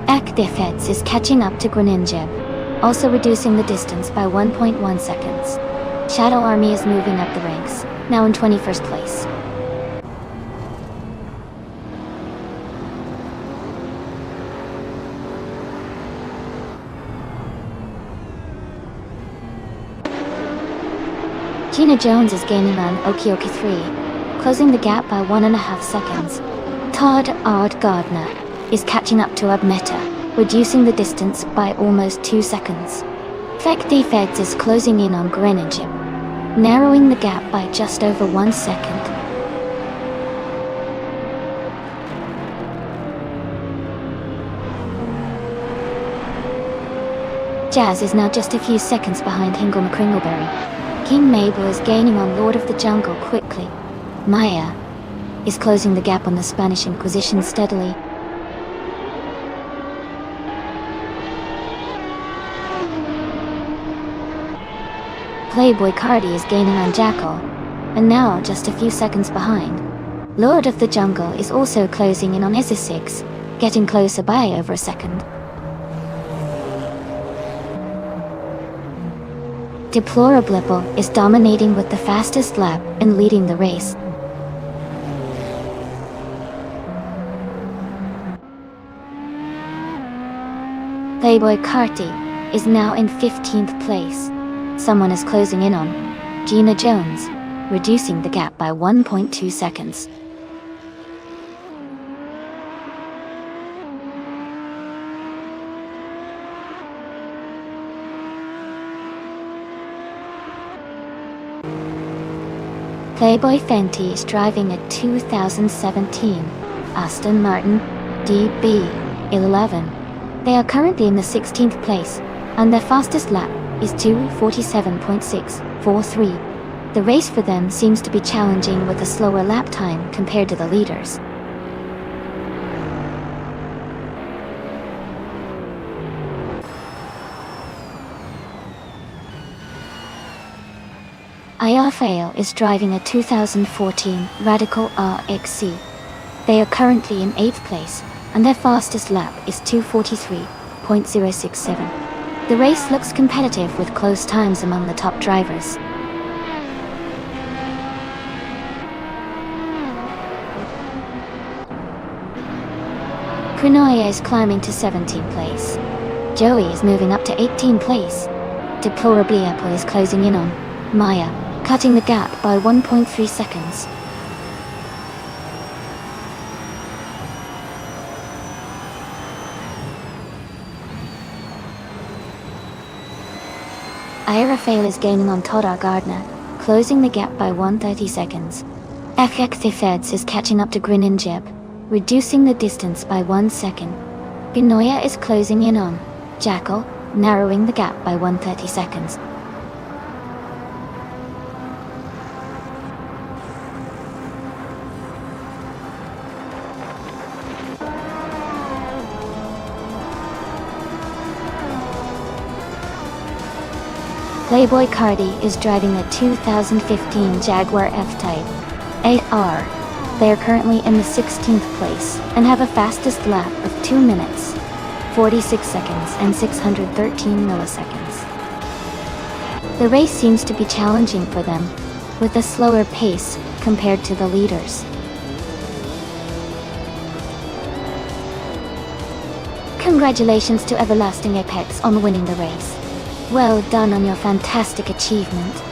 Akdefeds is catching up to Greninjeb, also reducing the distance by 1.1 seconds. Shadow Army is moving up the ranks, now in 21st place. Gina Jones is gaining on Okioke 3, closing the gap by 1.5 seconds. Todd R. Gardner is catching up to Abmeta, reducing the distance by almost 2 seconds. Fekti Feds is closing in on Greninjib, narrowing the gap by just over 1 second. Jazz is now just a few seconds behind Hingle McCringleberry. King Mabel is gaining on Lord of the Jungle quickly. Maya is closing the gap on the Spanish Inquisition steadily. Playboy Cardi is gaining on Jackal, and now just a few seconds behind. Lord of the Jungle is also closing in on Issa 6, getting closer by over a second. Deplorable is dominating with the fastest lap and leading the race. Playboy Carti is now in 15th place. Someone is closing in on Gina Jones, reducing the gap by 1.2 seconds. Playboy Fenty is driving a 2017 Aston Martin DB11. They are currently in the 16th place, and their fastest lap is 2:47.643. The race for them seems to be challenging with a slower lap time compared to the leaders. Ayafael is driving a 2014 Radical RXC. They are currently in 8th place, and their fastest lap is 2:43.067. The race looks competitive with close times among the top drivers. Krinoya is climbing to 17th place. Joey is moving up to 18th place. Deplorable is closing in on Maya, cutting the gap by 1.3 seconds. Rafael is gaining on Todar Gardner, closing the gap by 130 seconds. Feds is catching up to Grininjeb, reducing the distance by 1 second. Binoya is closing in on Jackal, narrowing the gap by 130 seconds. Playboy Cardi is driving a 2015 Jaguar F-Type AR. They are currently in the 16th place and have a fastest lap of 2 minutes, 46 seconds and 613 milliseconds. The race seems to be challenging for them, with a slower pace compared to the leaders. Congratulations to Everlasting Apex on winning the race. Well done on your fantastic achievement.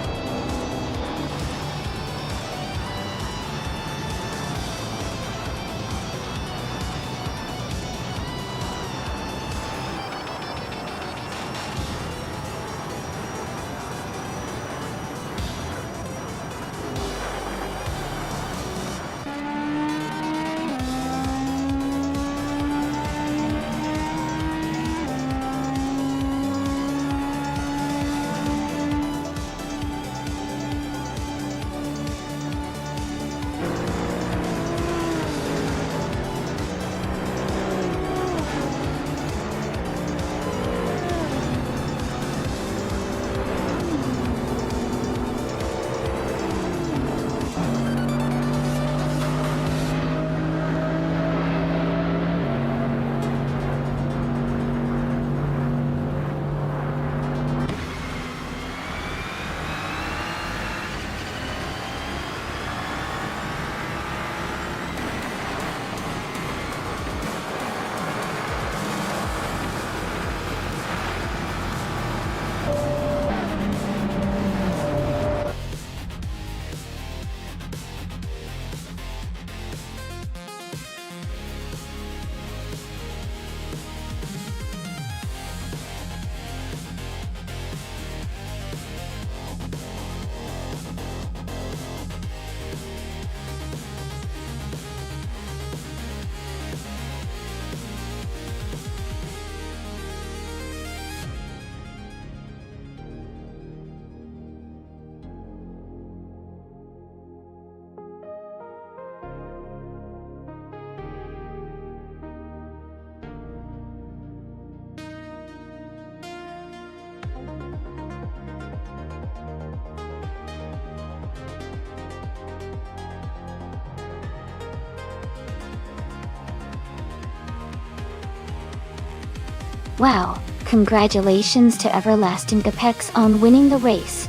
Wow, congratulations to Everlasting Apex on winning the race.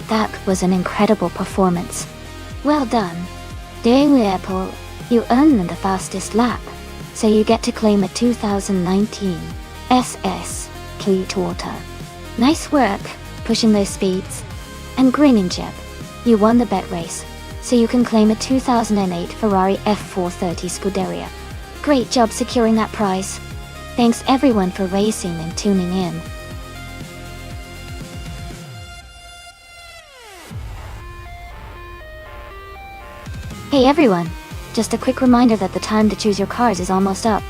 That was an incredible performance. Well done. Daily Apple, you earned the fastest lap, so you get to claim a 2019 SS K-Torta. Nice work, pushing those speeds. And Grinning Jeb, you won the bet race, so you can claim a 2008 Ferrari F430 Scuderia. Great job securing that prize. Thanks everyone for racing and tuning in. Hey everyone, just a quick reminder that the time to choose your cars is almost up.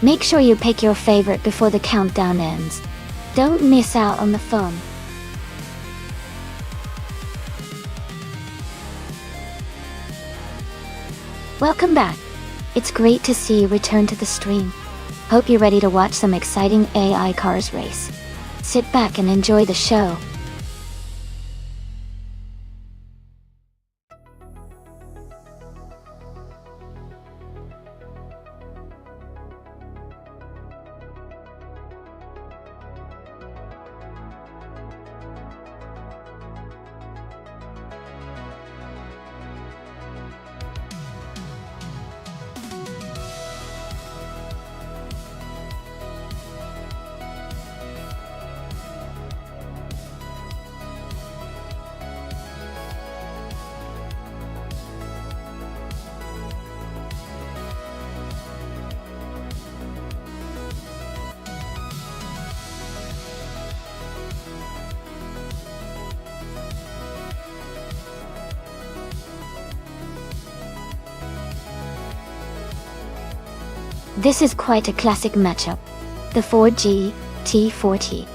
Make sure you pick your favorite before the countdown ends. Don't miss out on the fun. Welcome back. It's great to see you return to the stream. Hope you're ready to watch some exciting AI cars race. Sit back and enjoy the show. This is quite a classic matchup, the Ford GT40.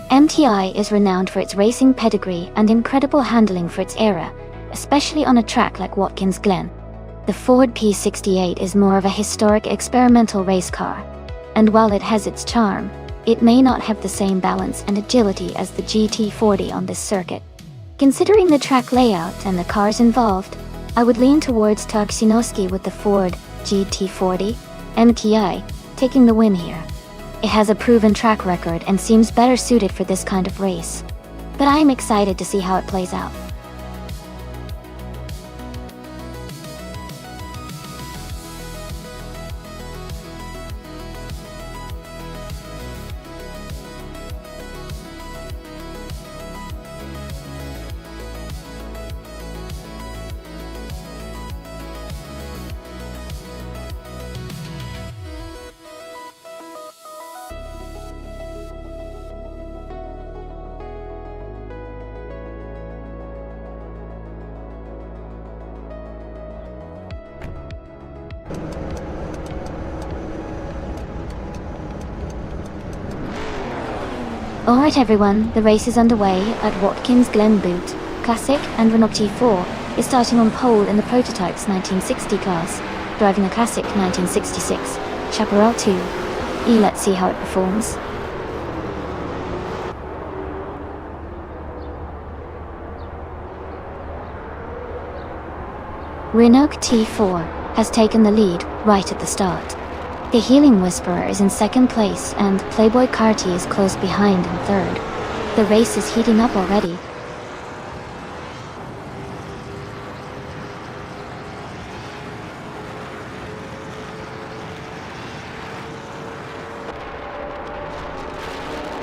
MTI is renowned for its racing pedigree and incredible handling for its era, especially on a track like Watkins Glen. The Ford P68 is more of a historic experimental race car, and while it has its charm, it may not have the same balance and agility as the GT40 on this circuit. Considering the track layout and the cars involved, I would lean towards Tarksinowski with the Ford GT40 MTI taking the win here. It has a proven track record and seems better suited for this kind of race. But I am excited to see how it plays out. Alright everyone, the race is underway at Watkins Glen Boot. Classic and Renault T4 is starting on pole in the Prototypes 1960 class, driving the Classic 1966 Chaparral 2. Let's see how it performs. Renault T4 has taken the lead right at the start. The Healing Whisperer is in second place and Playboy Carty is close behind in third. The race is heating up already.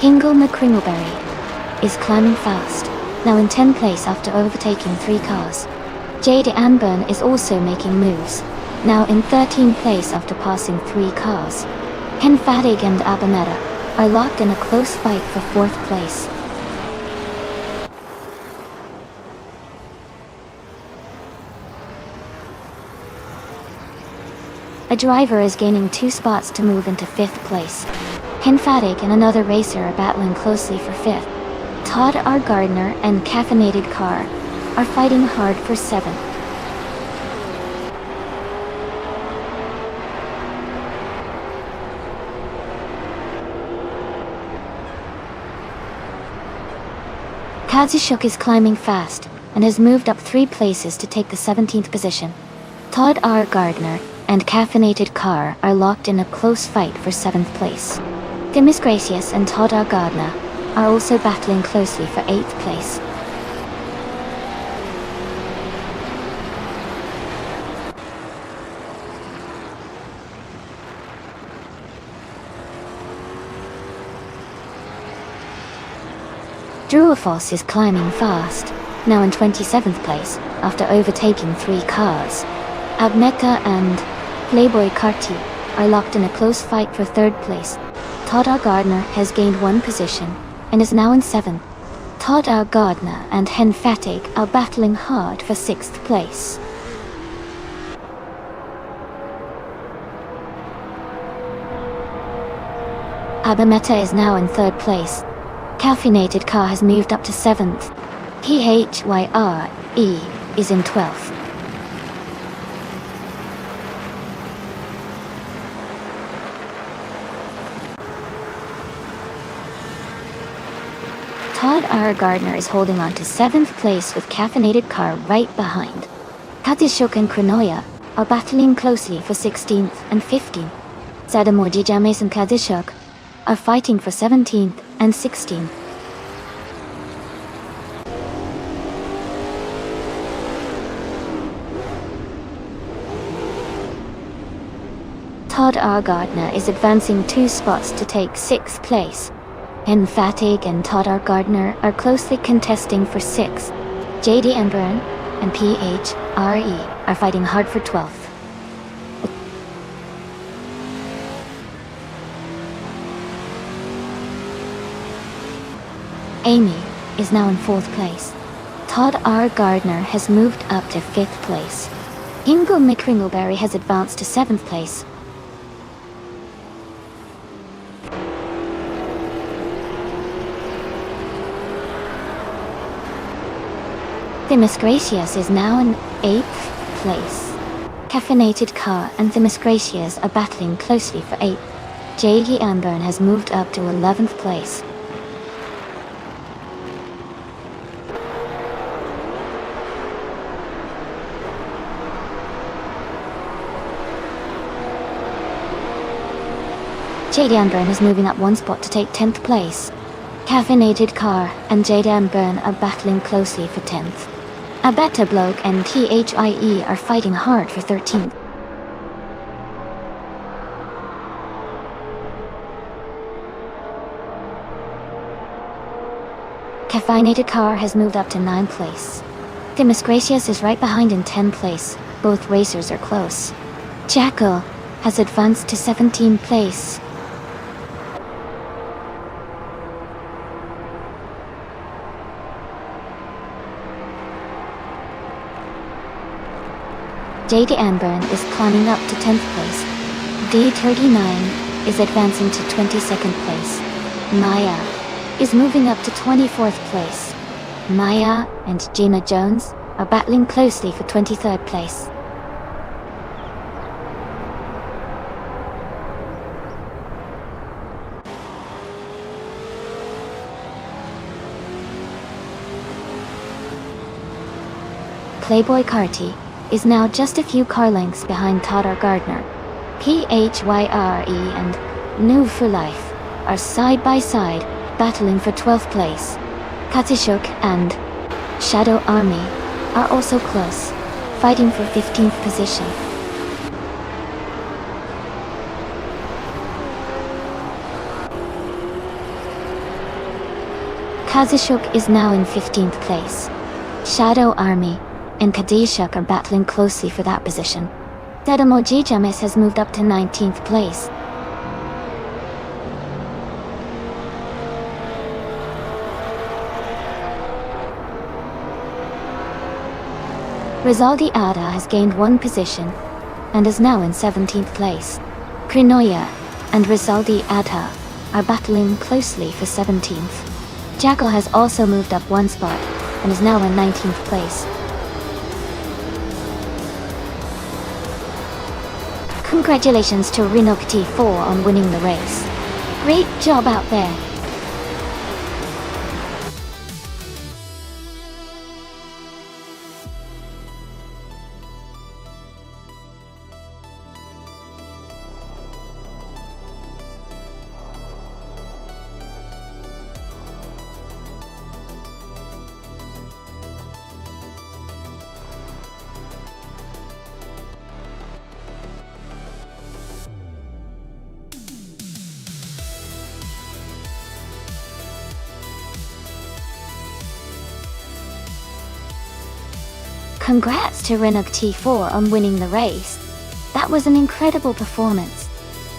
Ingle McCringleberry is climbing fast, now in 10th place after overtaking 3 cars. Jade Anburn is also making moves, now in 13th place after passing 3 cars. Ken Fadig and Abameda are locked in a close fight for 4th place. A driver is gaining 2 spots to move into 5th place. Ken Fadig and another racer are battling closely for 5th. Todd R. Gardner and Caffeinated Car are fighting hard for 7th. Kazushuk is climbing fast and has moved up 3 places to take the 17th position. Todd R. Gardner and Caffeinated Car are locked in a close fight for 7th place. Themis Gracious and Todd R. Gardner are also battling closely for 8th place. Druafos is climbing fast, now in 27th place, after overtaking 3 cars. Abmeta and Playboy Carty are locked in a close fight for 3rd place. Todd R. Gardner has gained 1 position, and is now in 7th. Todd R. Gardner and Hen Fatig are battling hard for 6th place. Abmeta is now in 3rd place. Caffeinated Car has moved up to 7th. Hyre is in 12th. Todd R. Gardner is holding on to 7th place with Caffeinated Car right behind. Katishuk and Kronoya are battling closely for 16th and 15th. Sadamorji James and Katishuk are fighting for 17th and 16th. Todd R. Gardner is advancing 2 spots to take 6th place. Hen Fatig and Todd R. Gardner are closely contesting for 6th. JD Embern and PHRE are fighting hard for 12th. Amy is now in 4th place. Todd R. Gardner has moved up to 5th place. Ingo McRingleberry has advanced to 7th place. Themis Gracious is now in 8th place. Caffeinated Car and Themis Gracious are battling closely for 8th. J.E. Amburn has moved up to 11th place. J.D. Amburn is moving up 1 spot to take 10th place. Caffeinated Car and J.D. Amburn are battling closely for 10th. Abeta Bloke and THIE are fighting hard for 13th. Caffeinated Car has moved up to 9th place. Themis Gracious is right behind in 10th place. Both racers are close. Jackal has advanced to 17th place. J.D. Amburn is climbing up to 10th place. D39 is advancing to 22nd place. Maya is moving up to 24th place. Maya and Gina Jones are battling closely for 23rd place. Playboy Carty is now just a few car lengths behind Todd R. Gardner. PHYRE and New for Life are side by side, battling for 12th place. Katishuk and Shadow Army are also close, fighting for 15th position. Kazishuk is now in 15th place. Shadow Army and Kadishuk are battling closely for that position. Dedamoji Jamis has moved up to 19th place. Rizaldi Ada has gained 1 position and is now in 17th place. Krinoya and Rizaldi Ada are battling closely for 17th. Jackal has also moved up 1 spot and is now in 19th place. Congratulations to Rinok T4 on winning the race. Great job out there. Congrats to Renault T4 on winning the race. That was an incredible performance.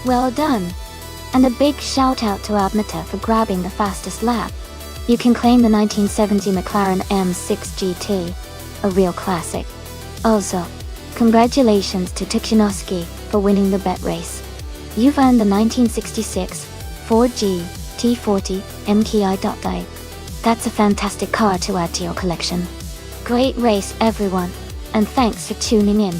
Well done. And a big shout out to Abneta for grabbing the fastest lap. You can claim the 1970 McLaren M6 GT, a real classic. Also, congratulations to Tuchinowski for winning the bet race. You've earned the 1966 Ford GT40 MKI.I. That's a fantastic car to add to your collection. Great race, everyone, and thanks for tuning in.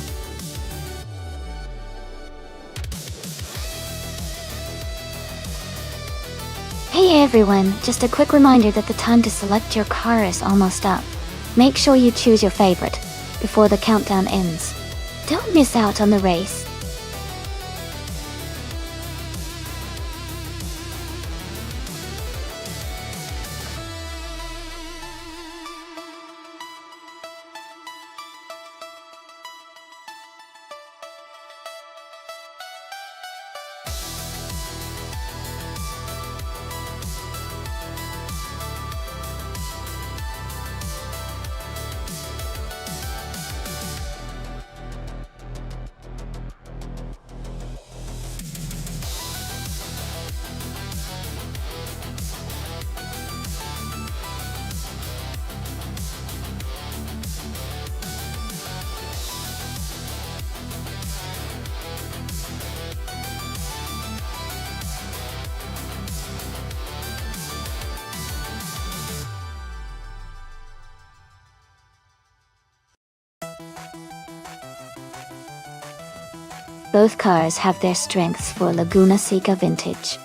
Hey everyone, just a quick reminder that the time to select your car is almost up. Make sure you choose your favorite before the countdown ends. Don't miss out on the race. Both cars have their strengths for Laguna Seca vintage.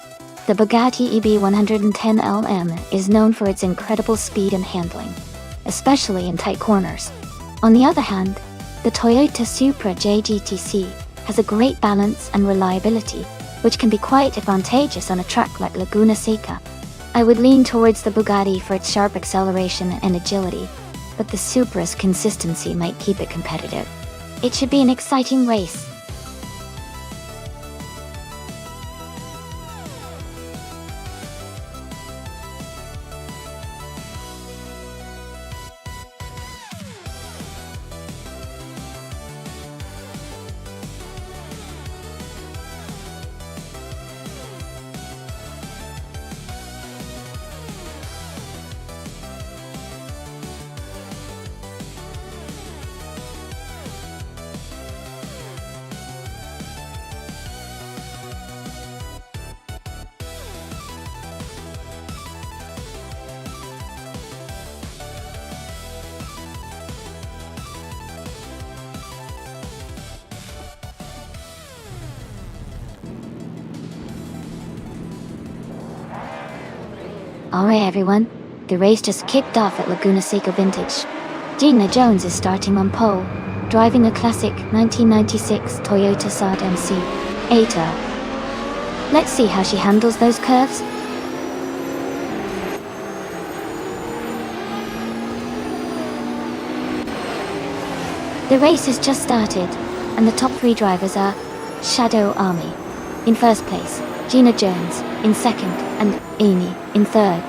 The Bugatti EB110 LM is known for its incredible speed and handling, especially in tight corners. On the other hand, the Toyota Supra JGTC has a great balance and reliability, which can be quite advantageous on a track like Laguna Seca. I would lean towards the Bugatti for its sharp acceleration and agility, but the Supra's consistency might keep it competitive. It should be an exciting race. Alright everyone, the race just kicked off at Laguna Seca Vintage. Gina Jones is starting on pole, driving a classic 1996 Toyota Saab MC ATA. Let's see how she handles those curves. The race has just started, and the top three drivers are Shadow Army in first place, Gina Jones in second, and Amy in third.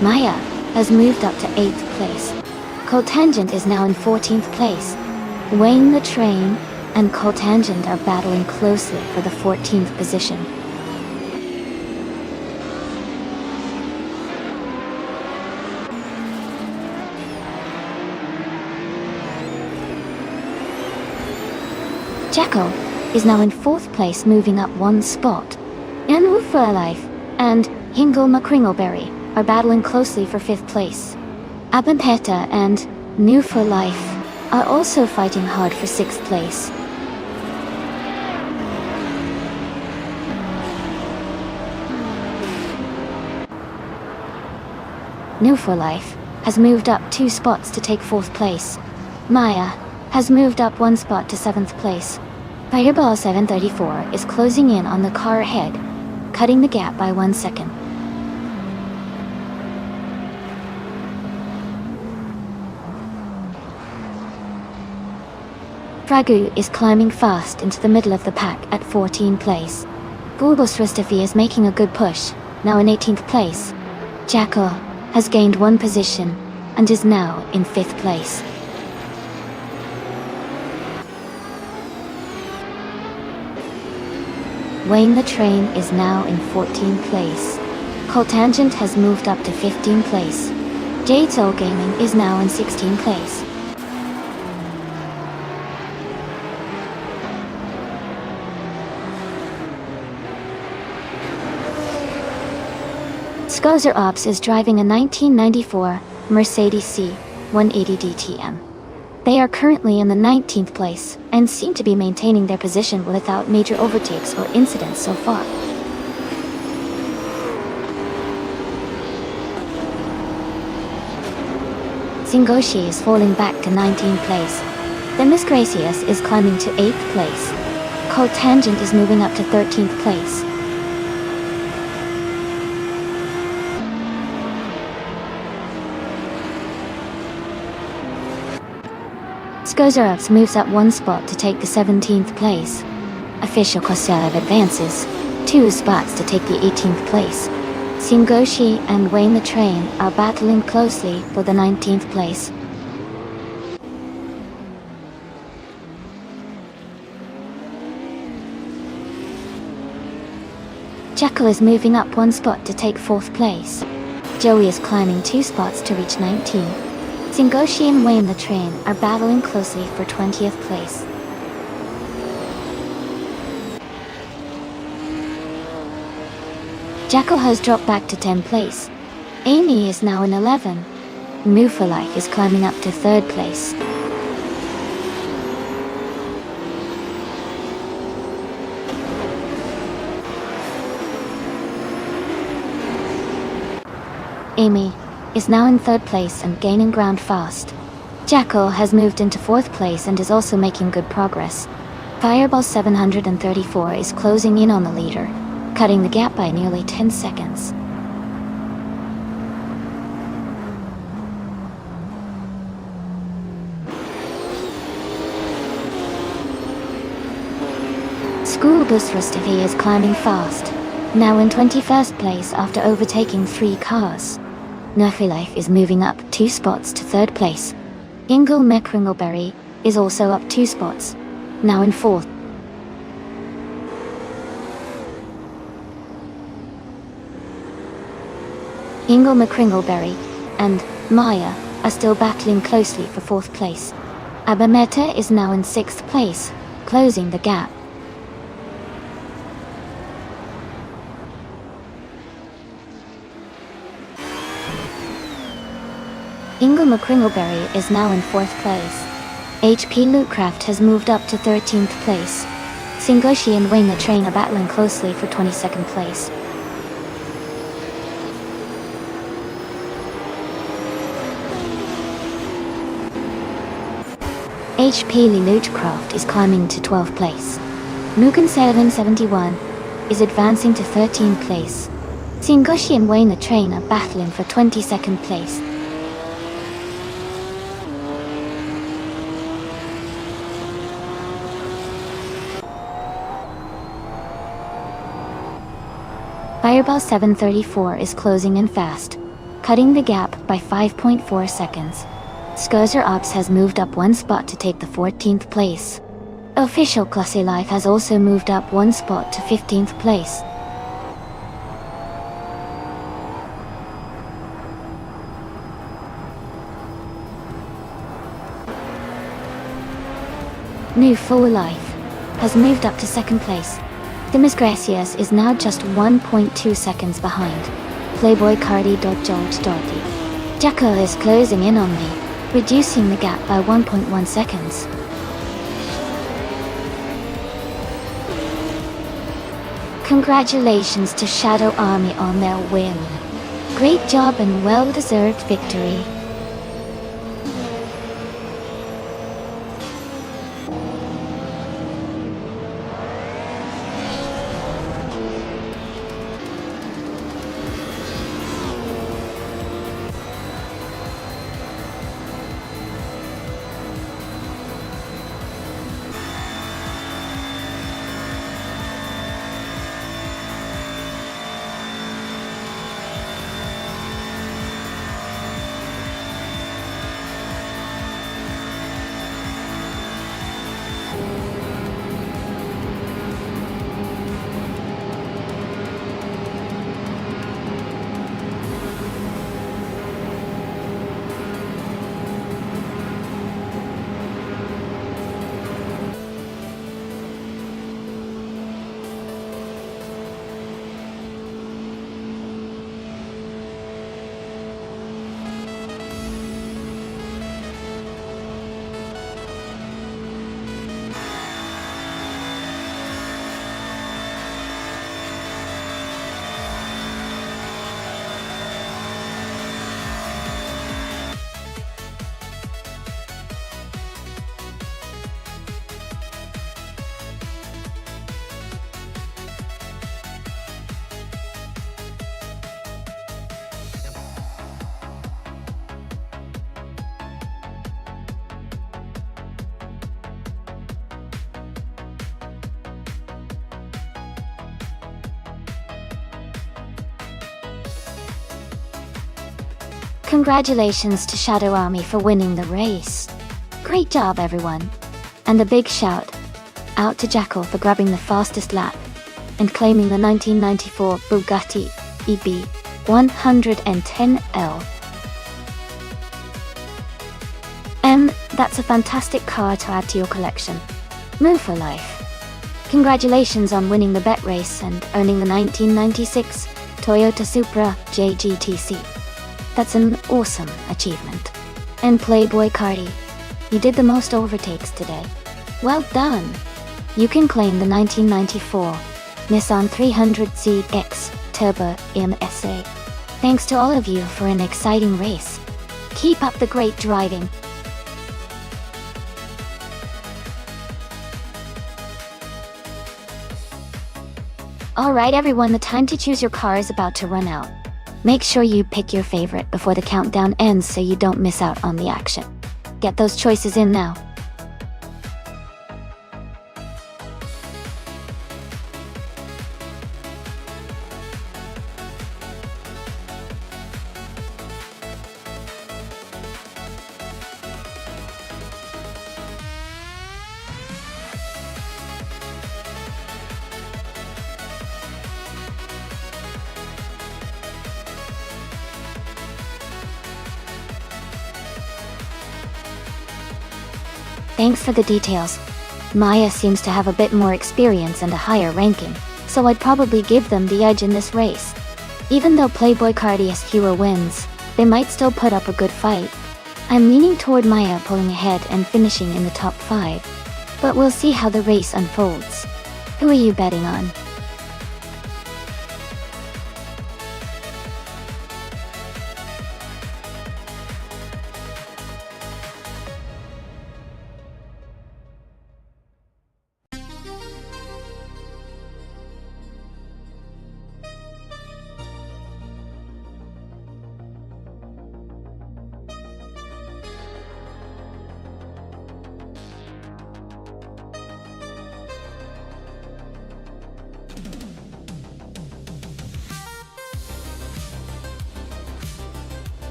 Maya has moved up to 8th place. Cotangent is now in 14th place. Wayne the Train and Cotangent are battling closely for the 14th position. Jacko is now in 4th place, moving up one spot. Anu Furlife and Hingle McCringleberry are battling closely for 5th place. Abempeta and New for Life are also fighting hard for 6th place. New for Life has moved up 2 spots to take 4th place. Maya has moved up 1 spot to 7th place. Fireball 734 is closing in on the car ahead, cutting the gap by 1 second. Fragu is climbing fast into the middle of the pack at 14th place. Bulbos Rustafi is making a good push, now in 18th place. Jackal has gained 1 position and is now in 5th place. Wayne the Train is now in 14th place. Coltangent has moved up to 15th place. Jade Soul Gaming is now in 16th place. Skozer Ops is driving a 1994 Mercedes C 180 DTM. They are currently in the 19th place and seem to be maintaining their position without major overtakes or incidents so far. Singoshi is falling back to 19th place. The Miss Gracious is climbing to 8th place. Coltangent is moving up to 13th place. Skozerovs moves up 1 spot to take the 17th place. Official Kosev advances 2 spots to take the 18th place. Singoshi and Wayne the Train are battling closely for the 19th place. Jackal is moving up 1 spot to take 4th place. Joey is climbing 2 spots to reach 19. Singoshi and Wayne the Train are battling closely for 20th place. Jackal has dropped back to 10th place. Amy is now in 11. Mufalike is climbing up to 3rd place. Amy is now in 3rd place and gaining ground fast. Jackal has moved into 4th place and is also making good progress. Fireball 734 is closing in on the leader, cutting the gap by nearly 10 seconds. School Bus Rustavi is climbing fast, now in 21st place after overtaking 3 cars. Nerfy Life is moving up 2 spots to 3rd place. Ingle McCringleberry is also up 2 spots, now in 4th. Ingle McCringleberry and Maya are still battling closely for 4th place. Abameta is now in 6th place, closing the gap. Ingle McCringleberry is now in 4th place. HP Lootcraft has moved up to 13th place. Singoshi and Wayne the Train are battling closely for 22nd place. HP Lootcraft is climbing to 12th place. Mugen 771 is advancing to 13th place. Singoshi and Wayne the Train are battling for 22nd place. Fireball 734 is closing in fast, cutting the gap by 5.4 seconds. Skozer Ops has moved up 1 spot to take the 14th place. Official Classy Life has also moved up 1 spot to 15th place. New Full Life has moved up to 2nd place. The Miss Gracious is now just 1.2 seconds behind. Playboy Cardi. Jackal is closing in on me, reducing the gap by 1.1 seconds. Congratulations to Shadow Army on their win. Great job and well-deserved victory. Congratulations to Shadow Army for winning the race. Great job, everyone. And a big shout out to Jackal for grabbing the fastest lap and claiming the 1994 Bugatti EB 110L. That's a fantastic car to add to your collection. Move for life. Congratulations on winning the bet race and owning the 1996 Toyota Supra JGTC. That's an awesome achievement. And Playboy Cardi, you did the most overtakes today. Well done! You can claim the 1994 Nissan 300ZX Turbo MSA. Thanks to all of you for an exciting race. Keep up the great driving. Alright everyone, the time to choose your car is about to run out. Make sure you pick your favorite before the countdown ends so you don't miss out on the action. Get those choices in now. Thanks for the details. Maya seems to have a bit more experience and a higher ranking, so I'd probably give them the edge in this race. Even though Playboy Cardi has fewer wins, they might still put up a good fight. I'm leaning toward Maya pulling ahead and finishing in the top 5. But we'll see how the race unfolds. Who are you betting on?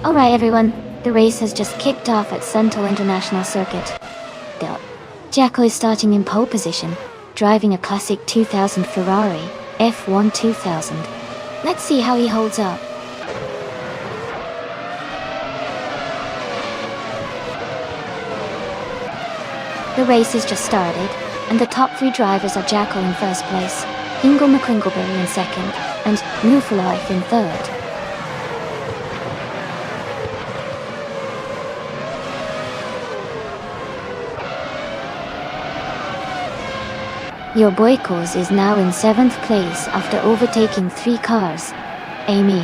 Alright everyone, the race has just kicked off at Central International Circuit. Jacko is starting in pole position, driving a classic 2000 Ferrari F1 2000. Let's see how he holds up. The race has just started, and the top 3 drivers are Jacko in first place, Ingo McCringleberry in second, and Newflife in third. Your Boykos is now in 7th place after overtaking 3 cars. Amy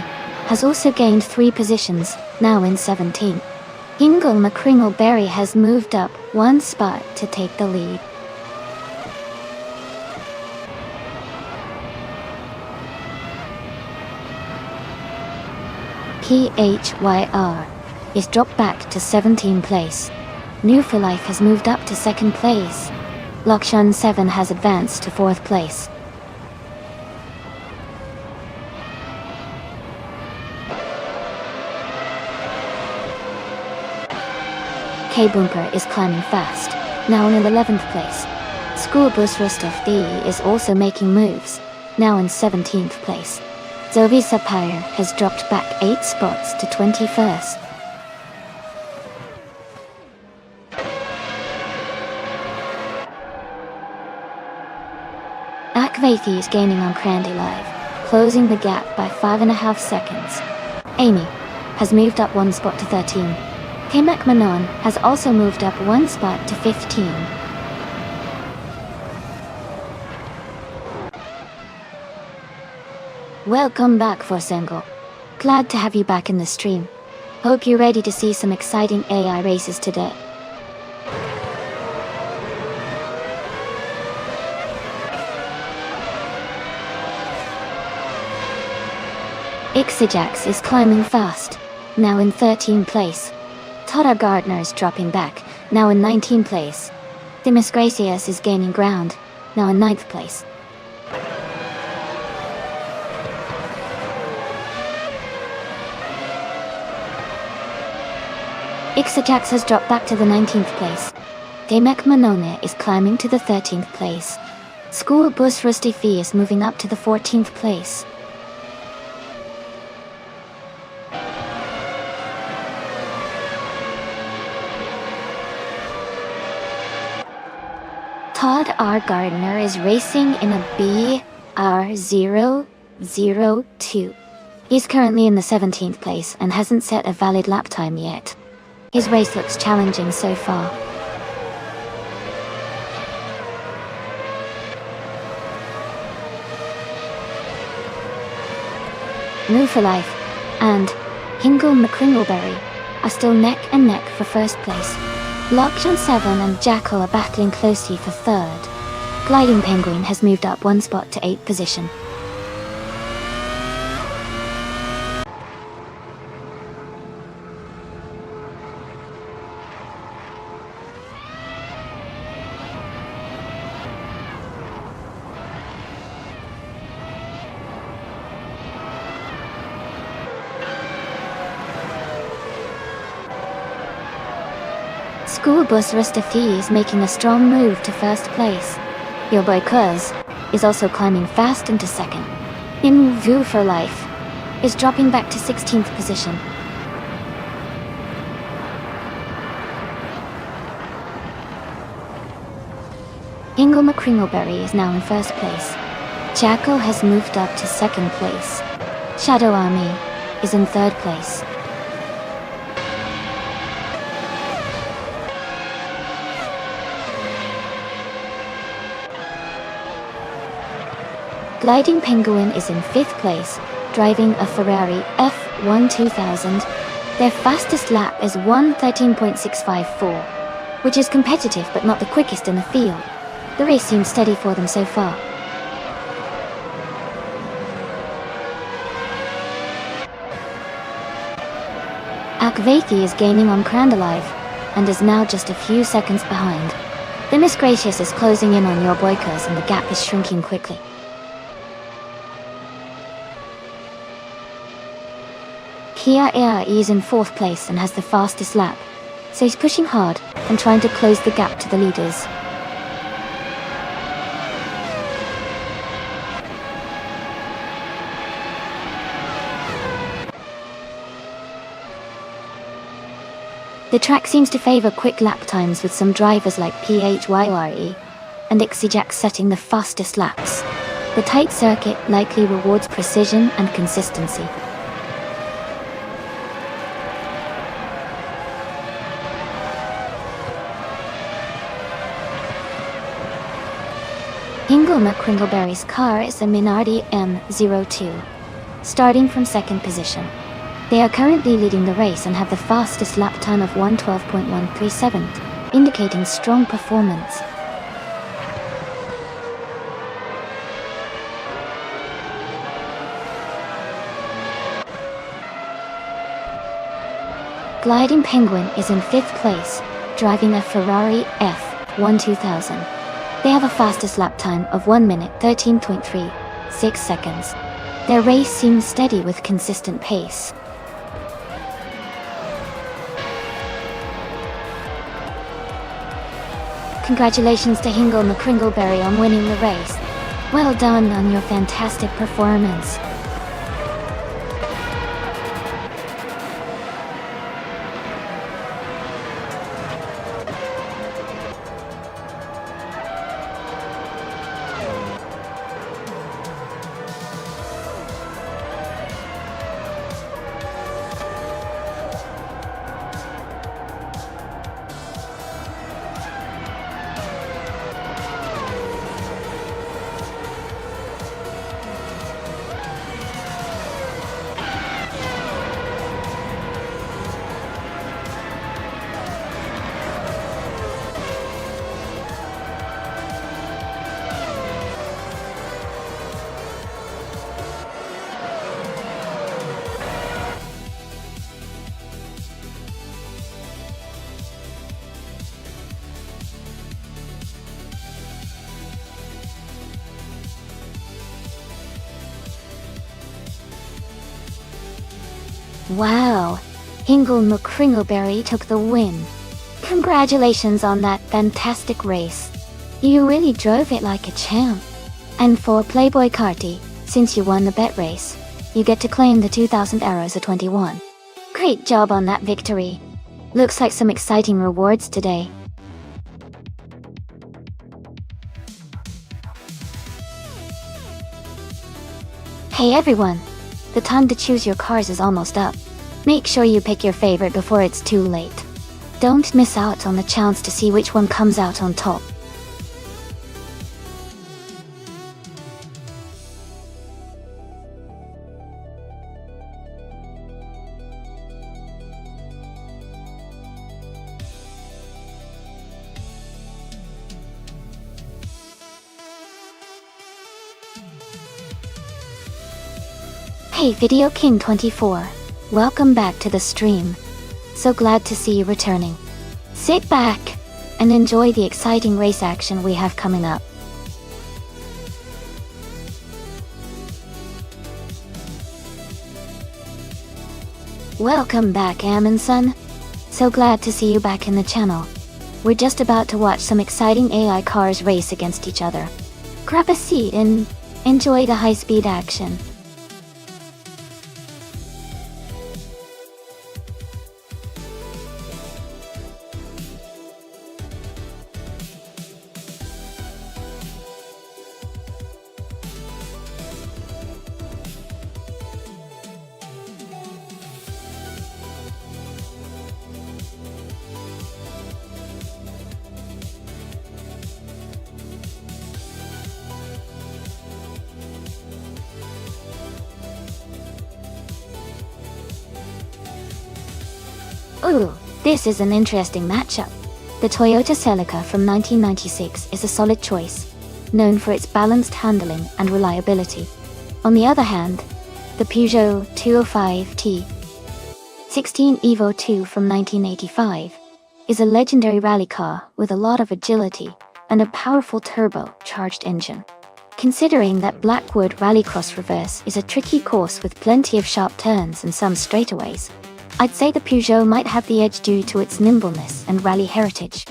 has also gained 3 positions, now in 17th. Ingo McCringleberry has moved up 1 spot to take the lead. PHYR is dropped back to 17th place. Newflife has moved up to 2nd place. Lakshan 7 has advanced to 4th place. K-Bunker is climbing fast, now in 11th place. School Bus Rostov D is also making moves, now in 17th place. Zovi Sapire has dropped back 8 spots to 21st. Akvathi is gaining on Crandy Live, closing the gap by 5.5 seconds. Amy has moved up 1 spot to 13. K-Mac Manon has also moved up 1 spot to 15. Welcome back, Forsengo. Glad to have you back in the stream. Hope you're ready to see some exciting AI races today. Ixijax is climbing fast, now in 13th place. Tata Gardner is dropping back, now in 19th place. Demis Gracias is gaining ground, now in 9th place. Ixijax has dropped back to the 19th place. Demek Manone is climbing to the 13th place. School Bus Rusty Fee is moving up to the 14th place. Todd R. Gardner is racing in a BR002. He's currently in the 17th place and hasn't set a valid lap time yet. His race looks challenging so far. Move for Life and Hingle McCringleberry are still neck and neck for first place. Lockjaw 7 and Jackal are battling closely for third. Gliding Penguin has moved up one spot to 8th position. School Bus Rustafi is making a strong move to first place. Your boy Kuz is also climbing fast into second. In View for Life is dropping back to 16th position. Hingle McCringleberry is now in first place. Jackal has moved up to second place. Shadow Army is in third place. Gliding Penguin is in 5th place, driving a Ferrari F1 2000. Their fastest lap is 1:13.654, which is competitive but not the quickest in the field. The race seems steady for them so far. Akvethi is gaining on Crandalive, and is now just a few seconds behind. Demis Gracious is closing in on your Boykers and the gap is shrinking quickly. Kia Air is in 4th place and has the fastest lap, so he's pushing hard and trying to close the gap to the leaders. The track seems to favor quick lap times with some drivers like PHYRE and Ixijax setting the fastest laps. The tight circuit likely rewards precision and consistency. Hingle McCringleberry's car is a Minardi M02, starting from 2nd position. They are currently leading the race and have the fastest lap time of 1:12.137, indicating strong performance. Gliding Penguin is in 5th place, driving a Ferrari F1 2000. They have a fastest lap time of 1 minute 13.36 seconds. Their race seems steady with consistent pace. Congratulations to Hingle McCringleberry on winning the race. Well done on your fantastic performance. Wow, Hingle McCringleberry took the win. Congratulations on that fantastic race. You really drove it like a champ. And for Playboy Carty, since you won the bet race, you get to claim the 2,000 arrows at 21. Great job on that victory. Looks like some exciting rewards today. Hey everyone! The time to choose your cars is almost up. Make sure you pick your favorite before it's too late. Don't miss out on the chance to see which one comes out on top. Hey Video King 24, welcome back to the stream. So glad to see you returning. Sit back and enjoy the exciting race action we have coming up. Welcome back, Amundsen. So glad to see you back in the channel. We're just about to watch some exciting AI cars race against each other. Grab a seat and enjoy the high-speed action. Ooh, this is an interesting matchup. The Toyota Celica from 1996 is a solid choice, known for its balanced handling and reliability. On the other hand, the Peugeot 205T 16 Evo 2 from 1985 is a legendary rally car with a lot of agility and a powerful turbo-charged engine. Considering that Blackwood Rallycross Reverse is a tricky course with plenty of sharp turns and some straightaways, I'd say the Peugeot might have the edge due to its nimbleness and rally heritage.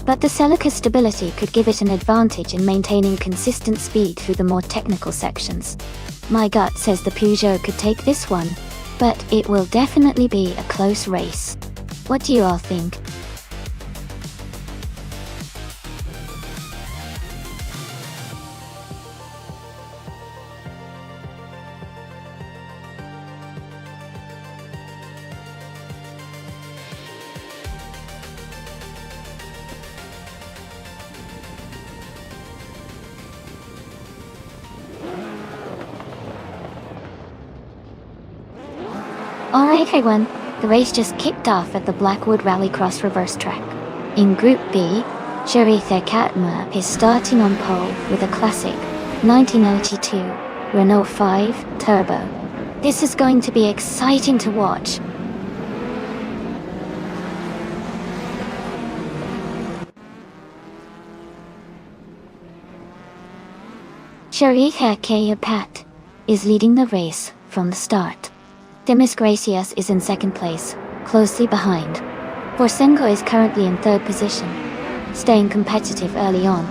But the Celica's stability could give it an advantage in maintaining consistent speed through the more technical sections. My gut says the Peugeot could take this one, but it will definitely be a close race. What do you all think? Alright everyone, the race just kicked off at the Blackwood Rallycross Reverse track. In Group B, Sharitha Katma is starting on pole with a classic 1992 Renault 5 Turbo. This is going to be exciting to watch. Sharitha Katma is leading the race from the start. Demis Gracias is in second place, closely behind. Borsenko is currently in third position, staying competitive early on.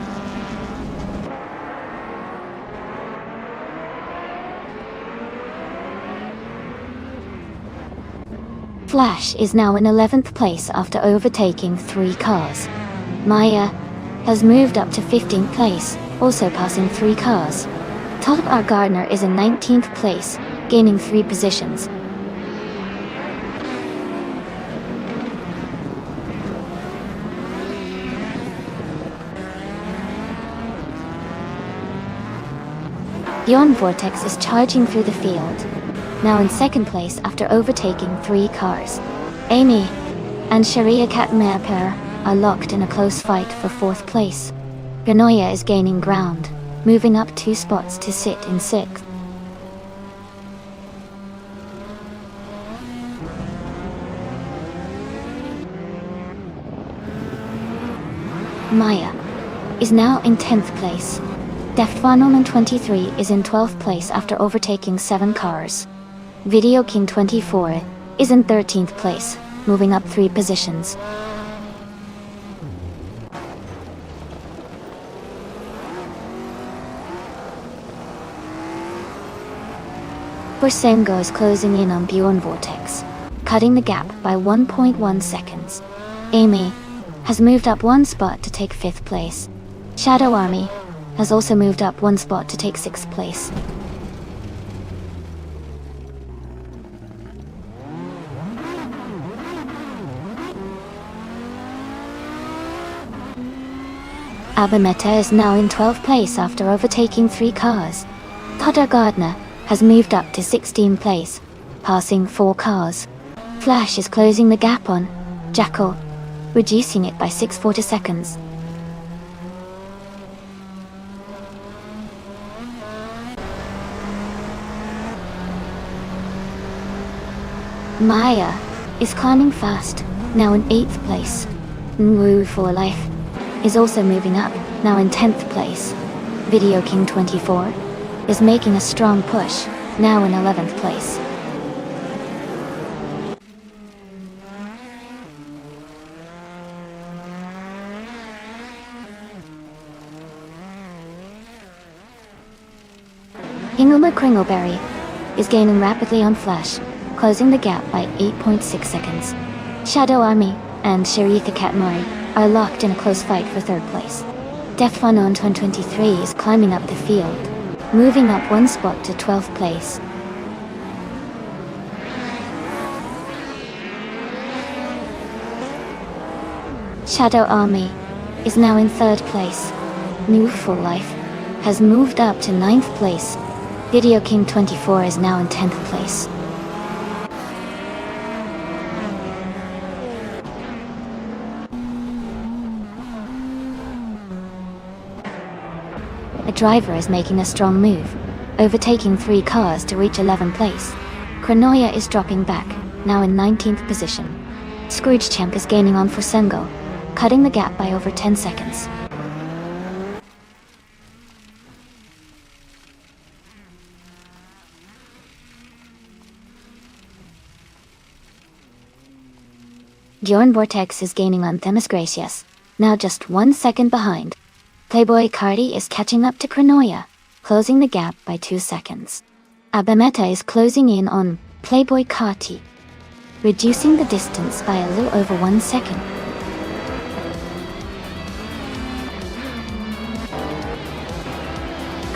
Flash is now in 11th place after overtaking 3 cars. Maya has moved up to 15th place, also passing 3 cars. Todd Gardner is in 19th place, gaining 3 positions. Yon Vortex is charging through the field, now in second place after overtaking 3 cars. Amy and Sharia Katmer are locked in a close fight for 4th place. Ganoya is gaining ground, moving up 2 spots to sit in 6th. Maya is now in 10th place. Defvanorman 23 is in 12th place after overtaking 7 cars. Video King 24 is in 13th place, moving up 3 positions. Forsengo is closing in on Bjorn Vortex, cutting the gap by 1.1 seconds. Amy has moved up 1 spot to take 5th place. Shadow Army has also moved up 1 spot to take 6th place. Abameta is now in 12th place after overtaking 3 cars. Todd Gardner has moved up to 16th place, passing 4 cars. Flash is closing the gap on Jackal, reducing it by 640 seconds. Maya is climbing fast, now in 8th place. Nwu for Life is also moving up, now in 10th place. Video King 24 is making a strong push, now in 11th place. Ingoma Kringleberry is gaining rapidly on Flash, closing the gap by 8.6 seconds. Shadow Army and Sharitha Katmari are locked in a close fight for 3rd place. Death Fun on 2023 is climbing up the field, moving up 1 spot to 12th place. Shadow Army is now in 3rd place. New Full Life has moved up to 9th place. Video King 24 is now in 10th place. A driver is making a strong move, overtaking 3 cars to reach 11th place. Kranoya is dropping back, now in 19th position. Scrooge Champ is gaining on Forsengo, cutting the gap by over 10 seconds. Bjorn Vortex is gaining on Themis Gracias, now just 1 second behind. Playboy Cardi is catching up to Kranoya, closing the gap by 2 seconds. Abameta is closing in on Playboy Carti, reducing the distance by a little over 1 second.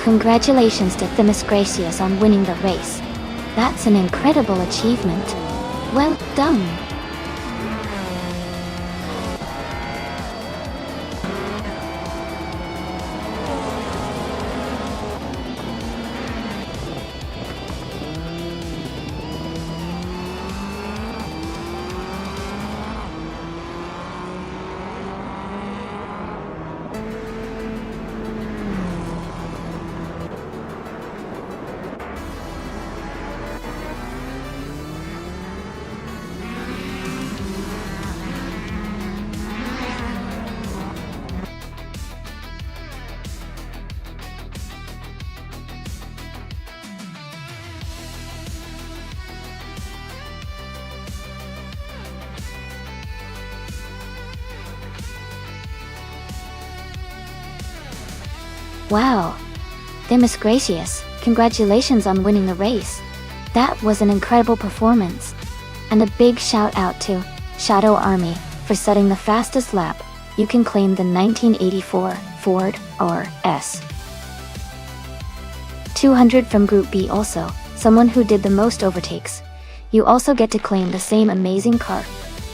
Congratulations to Themis Gracias on winning the race. That's an incredible achievement. Well done. Wow. Themis Gracias, congratulations on winning the race. That was an incredible performance. And a big shout out to Shadow Army for setting the fastest lap. You can claim the 1984 Ford RS 200 from Group B also, someone who did the most overtakes. You also get to claim the same amazing car.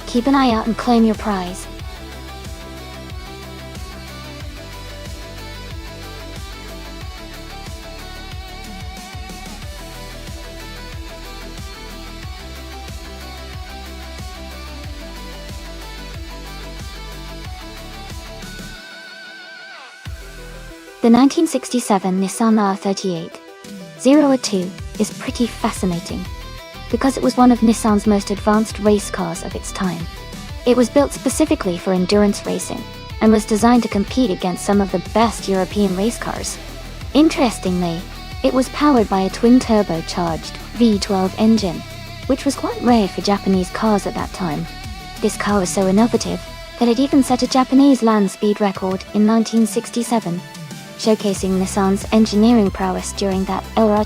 Keep an eye out and claim your prize. The 1967 Nissan R38 02 is pretty fascinating, because it was one of Nissan's most advanced race cars of its time. It was built specifically for endurance racing, and was designed to compete against some of the best European race cars. Interestingly, it was powered by a twin-turbocharged V12 engine, which was quite rare for Japanese cars at that time. This car was so innovative that it even set a Japanese land speed record in 1967, showcasing Nissan's engineering prowess during that era.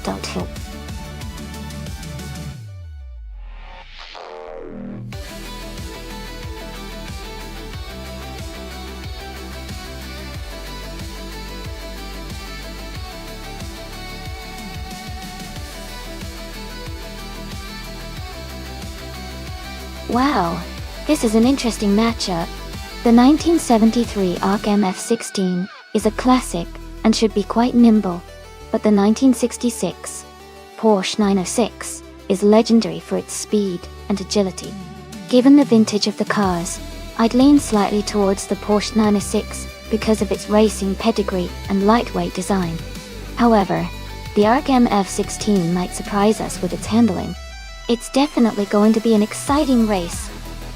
Wow, this is an interesting matchup. The 1973 ARC MF16 is a classic and should be quite nimble, but the 1966 Porsche 906 is legendary for its speed and agility. Given the vintage of the cars, I'd lean slightly towards the Porsche 906 because of its racing pedigree and lightweight design. However, the ARC MF16 might surprise us with its handling. It's definitely going to be an exciting race.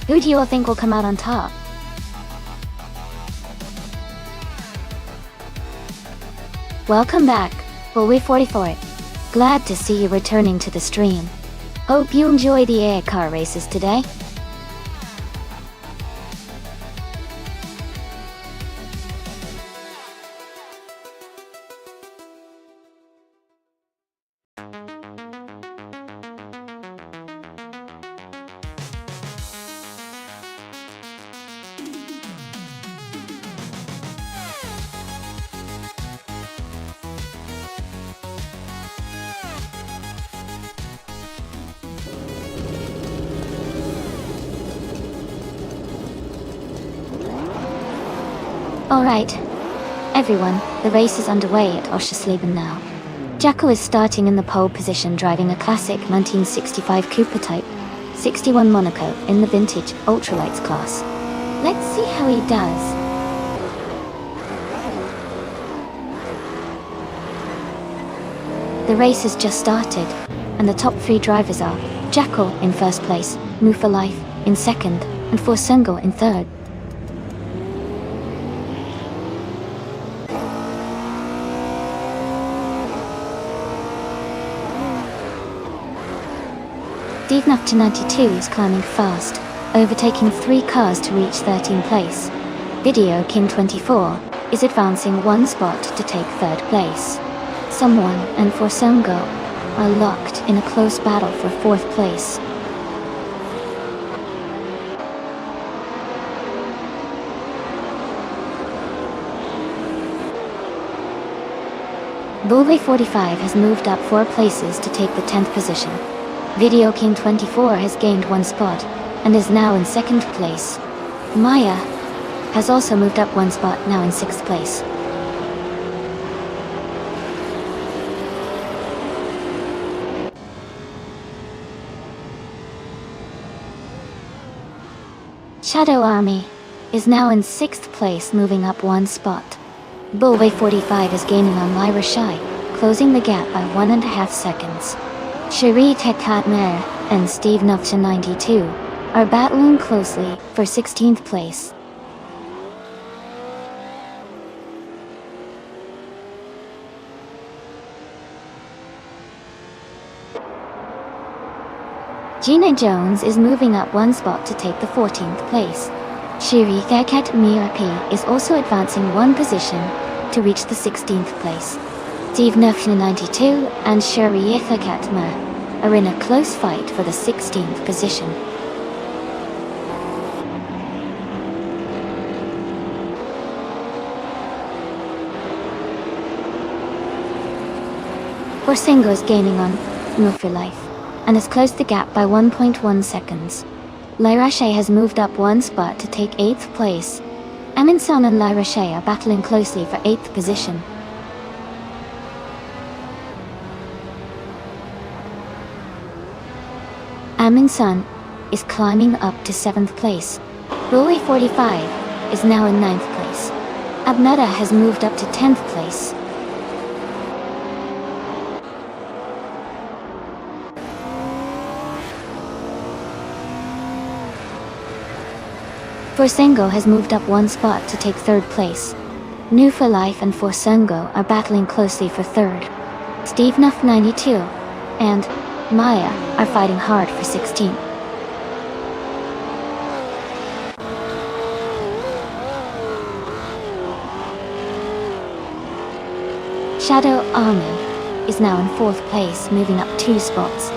Who do you all think will come out on top? Welcome back, Bully44. Glad to see you returning to the stream. Hope you enjoy the air car races today. Alright, everyone, the race is underway at Oschersleben now. Jacko is starting in the pole position driving a classic 1965 Cooper Type 61 Monaco in the vintage ultralights class. Let's see how he does. The race has just started, and the top three drivers are Jacko in first place, Move for Life in second, and Forsengo in third. Steve Nuff 92 is climbing fast, overtaking 3 cars to reach 13th place. Video King 24 is advancing 1 spot to take 3rd place. Someone and Forsengo are locked in a close battle for 4th place. Bully45 has moved up 4 places to take the 10th position. Video King 24 has gained 1 spot and is now in 2nd place. Maya has also moved up 1 spot, now in 6th place. Shadow Army is now in 6th place, moving up 1 spot. Bully45 is gaining on Lyra Shai, closing the gap by 1.5 seconds. Cherie Tekatmer and Steve Nuff 92 are battling closely for 16th place. Gina Jones is moving up 1 spot to take the 14th place. Cherie Tekatmer is also advancing 1 position to reach the 16th place. Steve Nuff 92 and Cherie Tekatmer are in a close fight for the 16th position. Forsengo is gaining on Move for Life and has closed the gap by 1.1 seconds. Lyrache has moved up 1 spot to take 8th place. Aminson and Lyrache are battling closely for 8th position. Aminson is climbing up to 7th place. Bully45 is now in 9th place. Abnada has moved up to 10th place. Forsengo has moved up 1 spot to take 3rd place. New for Life and Forsengo are battling closely for 3rd. Steve Nuff 92 and Maya are fighting hard for 16th. Shadow Army is now in 4th place, moving up 2 spots.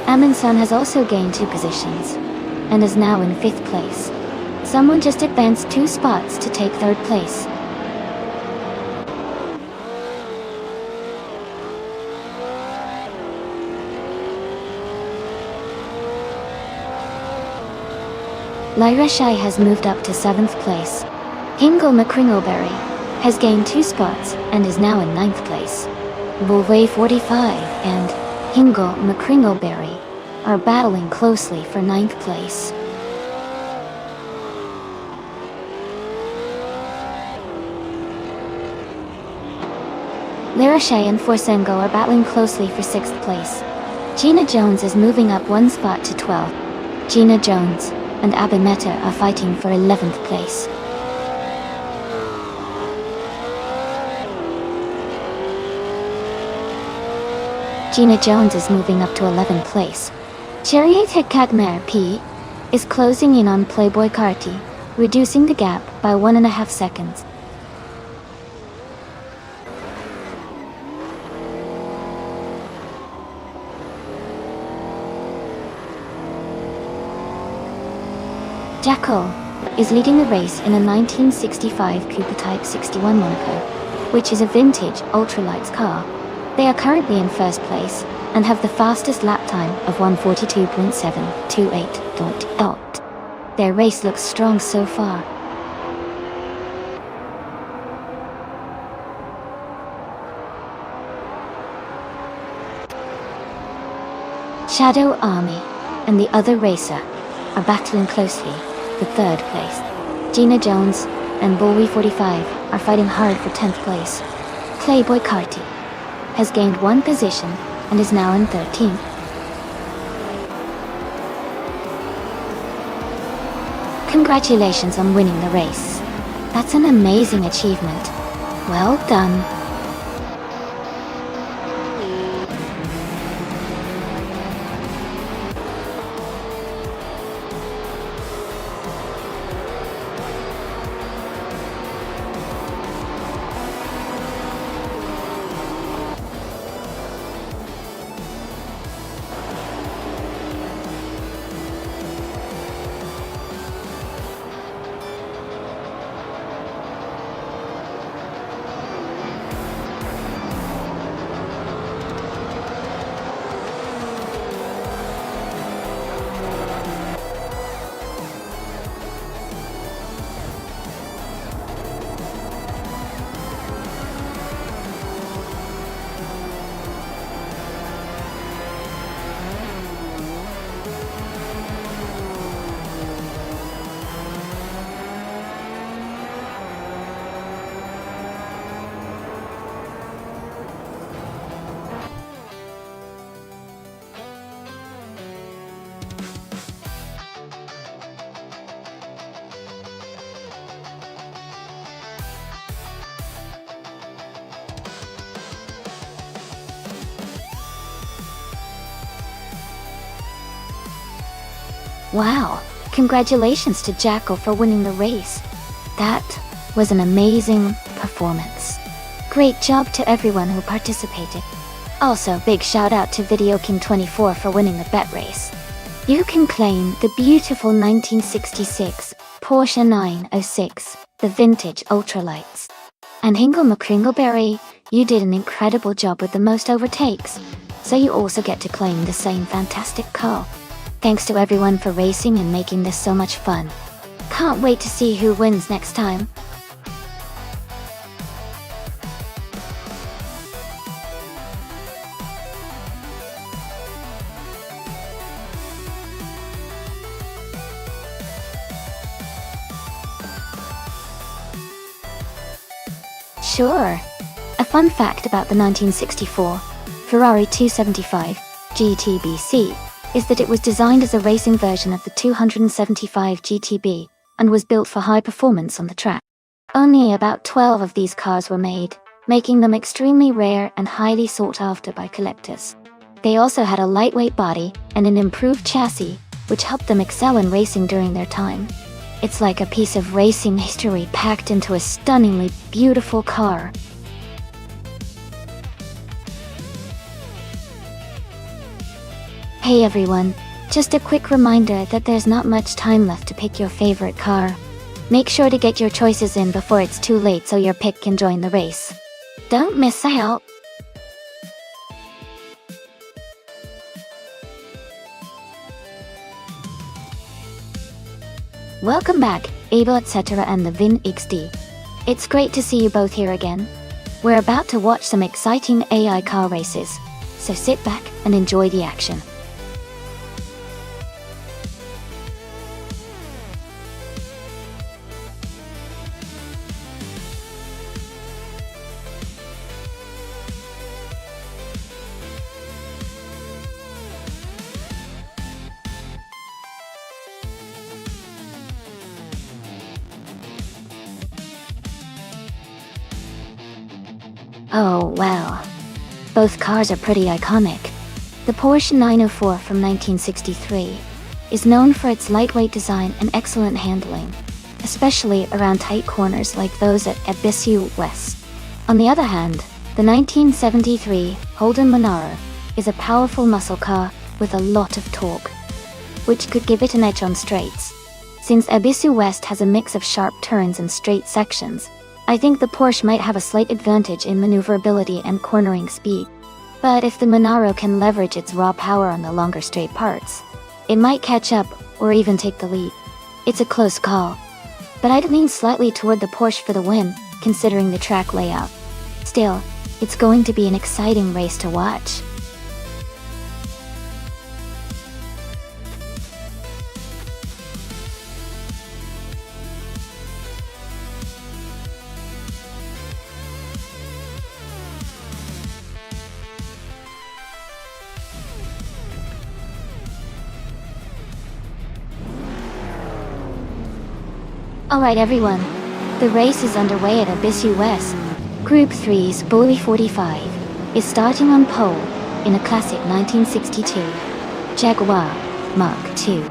Amundsen has also gained 2 positions, and is now in 5th place. Someone just advanced 2 spots to take 3rd place. Lyra Shai has moved up to 7th place. Hingle McCringleberry has gained 2 spots and is now in 9th place. Volve 45 and Hingle McCringleberry are battling closely for 9th place. Lyra Shai and Forsengo are battling closely for 6th place. Gina Jones is moving up 1 spot to 12th. Gina Jones and Abby Mehta are fighting for 11th place. Gina Jones is moving up to 11th place. Chariot Katmer P is closing in on Playboy Carti, reducing the gap by 1.5 seconds. Jackal is leading the race in a 1965 Cooper Type 61 Monaco, which is a vintage ultralights car. They are currently in 1st place and have the fastest lap time of 1:42.728. Their race looks strong so far. Shadow Army and the other racer are battling closely for 3rd place. Gina Jones and Bowie 45 are fighting hard for 10th place. Playboy Carti has gained 1 position and is now in 13th. Congratulations on winning the race. That's an amazing achievement. Well done. Wow, congratulations to Jackal for winning the race. That was an amazing performance. Great job to everyone who participated. Also, big shout out to Video King 24 for winning the bet race. You can claim the beautiful 1966 Porsche 906, the vintage ultralights. And Hingle McCringleberry, you did an incredible job with the most overtakes, so you also get to claim the same fantastic car. Thanks to everyone for racing and making this so much fun. Can't wait to see who wins next time. Sure. A fun fact about the 1964 Ferrari 275 GTBC is that it was designed as a racing version of the 275 GTB and was built for high performance on the track. Only about 12 of these cars were made, making them extremely rare and highly sought after by collectors. They also had a lightweight body and an improved chassis, which helped them excel in racing during their time. It's like a piece of racing history packed into a stunningly beautiful car. Hey everyone, just a quick reminder that there's not much time left to pick your favorite car. Make sure to get your choices in before it's too late so your pick can join the race. Don't miss out! Welcome back, Abel etc. and the Vin XD. It's great to see you both here again. We're about to watch some exciting AI car races, so sit back and enjoy the action. Oh wow. Both cars are pretty iconic. The Porsche 904 from 1963 is known for its lightweight design and excellent handling, especially around tight corners like those at Ibisu West. On the other hand, the 1973 Holden Monaro is a powerful muscle car with a lot of torque, which could give it an edge on straights. Since Ibisu West has a mix of sharp turns and straight sections, I think the Porsche might have a slight advantage in maneuverability and cornering speed. But if the Monaro can leverage its raw power on the longer straight parts, it might catch up or even take the lead. It's a close call, but I'd lean slightly toward the Porsche for the win, considering the track layout. Still, it's going to be an exciting race to watch. Alright everyone, the race is underway at Ibisu West. Group 3's Bully 45 is starting on pole in a classic 1962 Jaguar Mark II.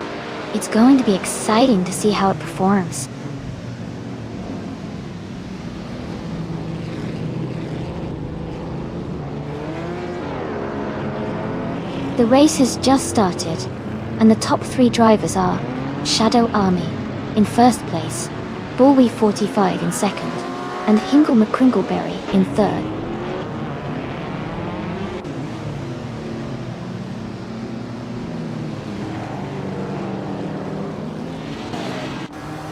It's going to be exciting to see how it performs. The race has just started, and the top 3 drivers are Shadow Army in first place, Bully 45 in second, and Hingle McCringleberry in third.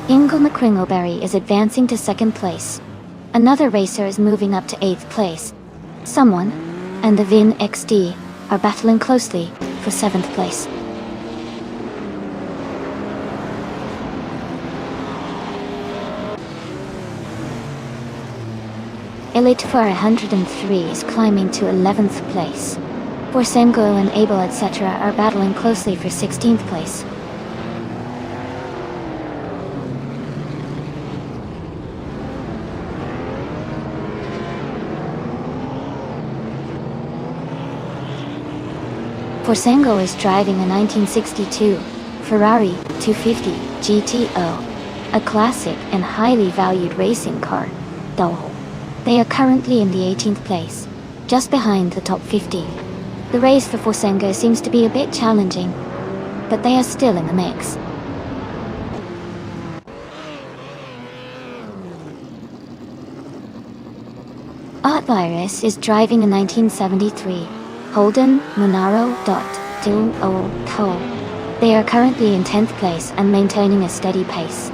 Hingle McCringleberry is advancing to second place. Another racer is moving up to 8th place. Someone and the Vin XD are battling closely for 7th place. Elite for 103 is climbing to 11th place. Forsengo and Abel etc. are battling closely for 16th place. Forsengo is driving a 1962 Ferrari 250 GTO, a classic and highly valued racing car. They are currently in the 18th place, just behind the top 15. The race for Forsengo seems to be a bit challenging, but they are still in the mix. Art Virus is driving a 1973 Holden Monaro. They are currently in 10th place and maintaining a steady pace.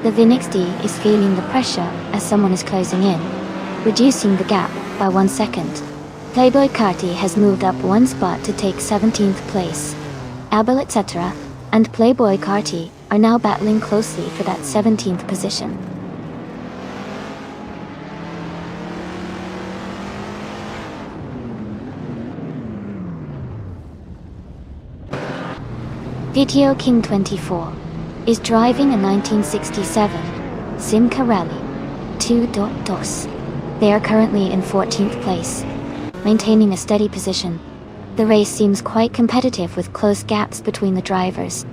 The Vin XD is feeling the pressure as someone is closing in, reducing the gap by 1 second. Playboy Carti has moved up 1 spot to take 17th place. Abel etc. and Playboy Carti are now battling closely for that 17th position. Video King 24 is driving a 1967 Simca Rally 2.2. They are currently in 14th place, maintaining a steady position. The race seems quite competitive with close gaps between the drivers.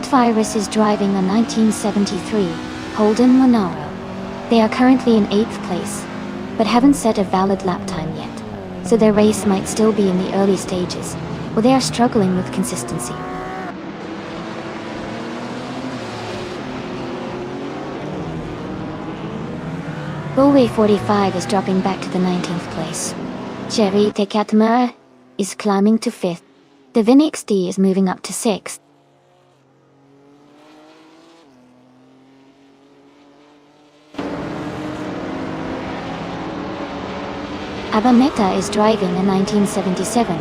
Virus is driving a 1973 Holden Monaro. They are currently in 8th place, but haven't set a valid lap time yet, so their race might still be in the early stages, or they are struggling with consistency. Bulway 45 is dropping back to the 19th place. Jerry Tekatmura is climbing to 5th. Devin XD is moving up to 6th. Abameta is driving a 1977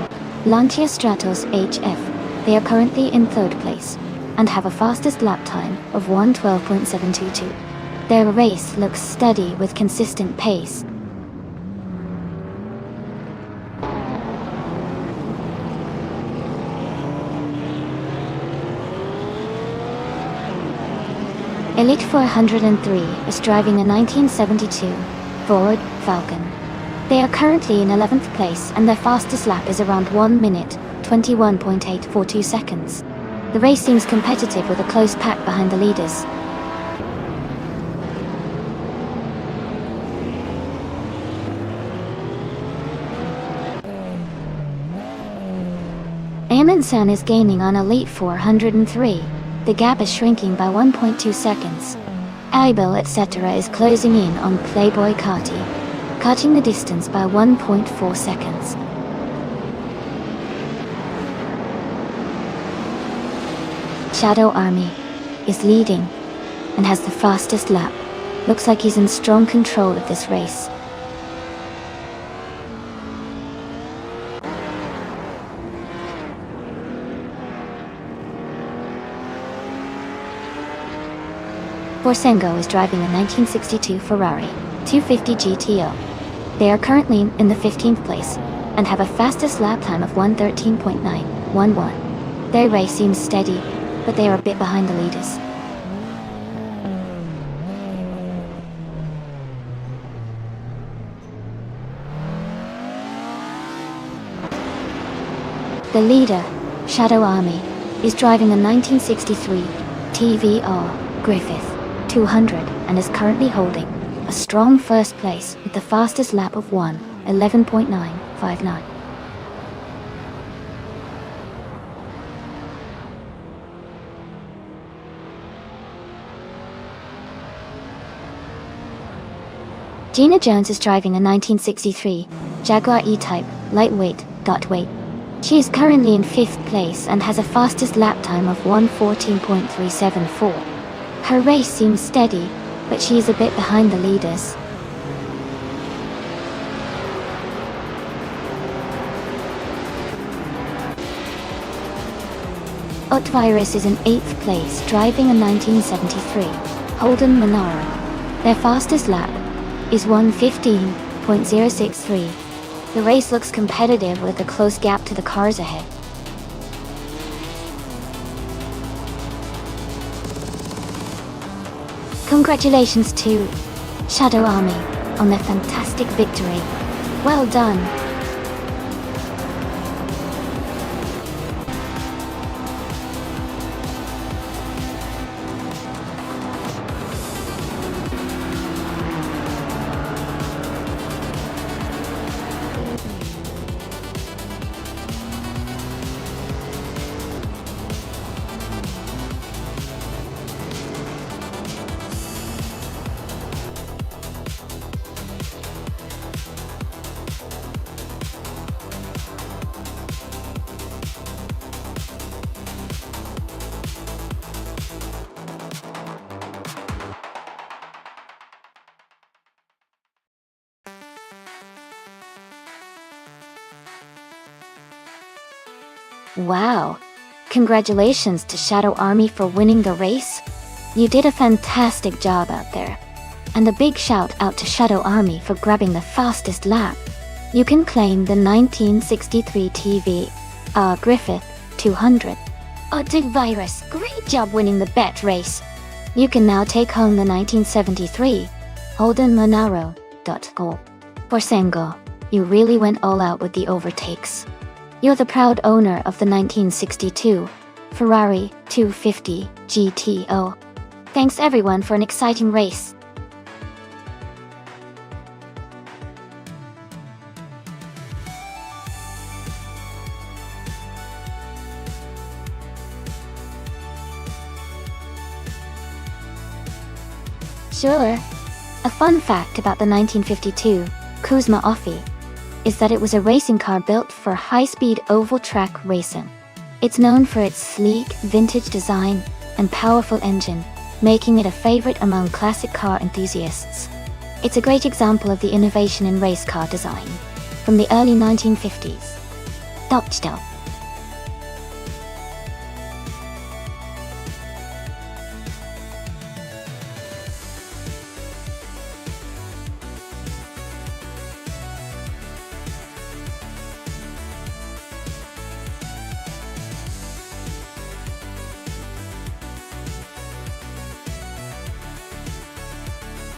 Lancia Stratos HF. They are currently in 3rd place, and have a fastest lap time of 1:12.722. Their race looks steady with consistent pace. Elite 403 is driving a 1972 Ford Falcon. They are currently in 11th place, and their fastest lap is around 1 minute, 21.842 seconds. The race seems competitive with a close pack behind the leaders. Amundsen is gaining on Elite 403. The gap is shrinking by 1.2 seconds. Abel etc. is closing in on Playboy Carty, cutting the distance by 1.4 seconds. Shadow Army is leading and has the fastest lap. Looks like he's in strong control of this race. Borsengo is driving a 1962 Ferrari 250 GTO. They are currently in the 15th place, and have a fastest lap time of 1:13.911. Their race seems steady, but they are a bit behind the leaders. The leader, Shadow Army, is driving a 1963 TVR Griffith 200 and is currently holding a strong first place with the fastest lap of 1:11.959. Gina Jones is driving a 1963 Jaguar E-Type lightweight. She is currently in 5th place and has a fastest lap time of 1:14.374. Her race seems steady, but she is a bit behind the leaders. Virus is in 8th place, driving a 1973 Holden Monaro. Their fastest lap is 1:15.063. The race looks competitive with a close gap to the cars ahead. Congratulations to Shadow Army on their fantastic victory. Well done. Wow! Congratulations to Shadow Army for winning the race. You did a fantastic job out there. And a big shout out to Shadow Army for grabbing the fastest lap. You can claim the 1963 TV Griffith 200. Dig Virus, great job winning the bet race. You can now take home the 1973 Holden Monaro. For Sengo, you really went all out with the overtakes. You're the proud owner of the 1962 Ferrari 250 GTO. Thanks everyone for an exciting race. Sure. A fun fact about the 1952 Kuzma Offie is that it was a racing car built for high-speed oval track racing. It's known for its sleek, vintage design and powerful engine, making it a favorite among classic car enthusiasts. It's a great example of the innovation in race car design from the early 1950s. Dopchtel.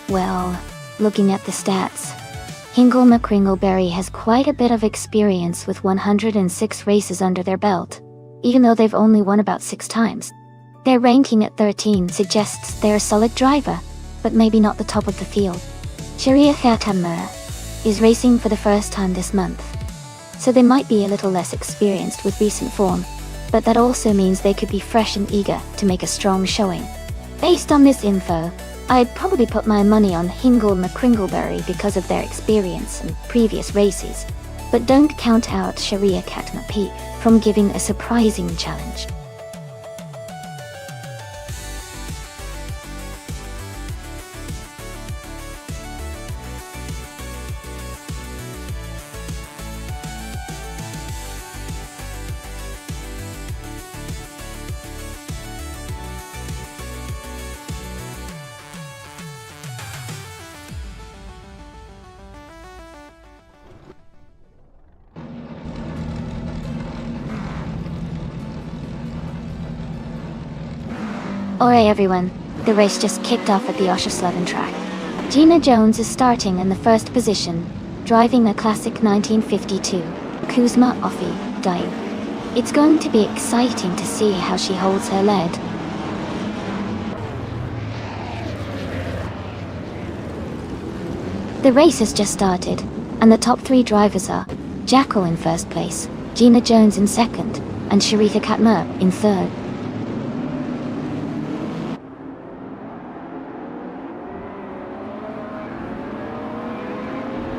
Well, looking at the stats, Hingle McCringleberry has quite a bit of experience with 106 races under their belt, even though they've only won about 6 times. Their ranking at 13 suggests they're a solid driver, but maybe not the top of the field. Sharia Khatamur is racing for the first time this month, so they might be a little less experienced with recent form, but that also means they could be fresh and eager to make a strong showing. Based on this info, I'd probably put my money on Hingle McCringleberry because of their experience in previous races, but don't count out Sharia Katmapi from giving a surprising challenge. Alright everyone, the race just kicked off at the Oschersleben track. Gina Jones is starting in the first position, driving a classic 1952 Kuzma Offie Daewoo. It's going to be exciting to see how she holds her lead. The race has just started, and the top 3 drivers are Jackal in first place, Gina Jones in second, and Sharika Katmur in third.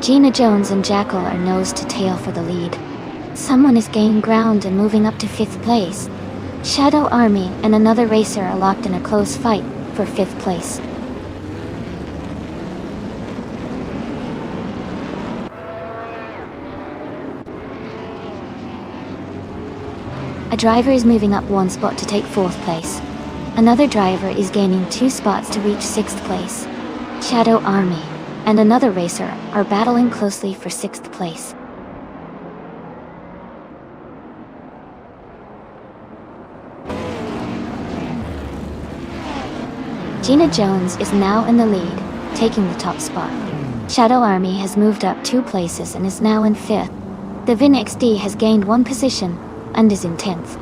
Gina Jones and Jackal are nose to tail for the lead. Someone is gaining ground and moving up to 5th place. Shadow Army and another racer are locked in a close fight for 5th place. A driver is moving up 1 spot to take 4th place. Another driver is gaining 2 spots to reach 6th place. Shadow Army and another racer are battling closely for 6th place. Gina Jones is now in the lead, taking the top spot. Shadow Army has moved up 2 places and is now in 5th. The Vin XD has gained 1 position and is in 10th.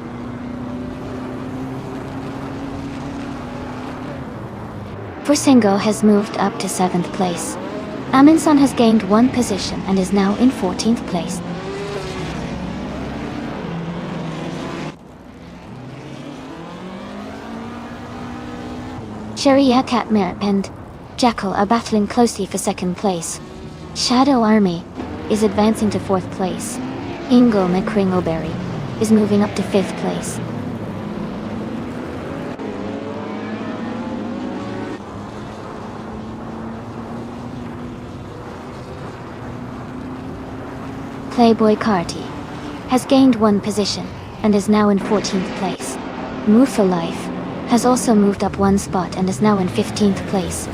Forsengo has moved up to 7th place. Amundsen has gained 1 position and is now in 14th place. Sharia Katmir and Jackal are battling closely for 2nd place. Shadow Army is advancing to 4th place. Ingo McCringleberry is moving up to 5th place. Playboy Carty has gained 1 position and is now in 14th place. Mufa Life has also moved up 1 spot and is now in 15th place.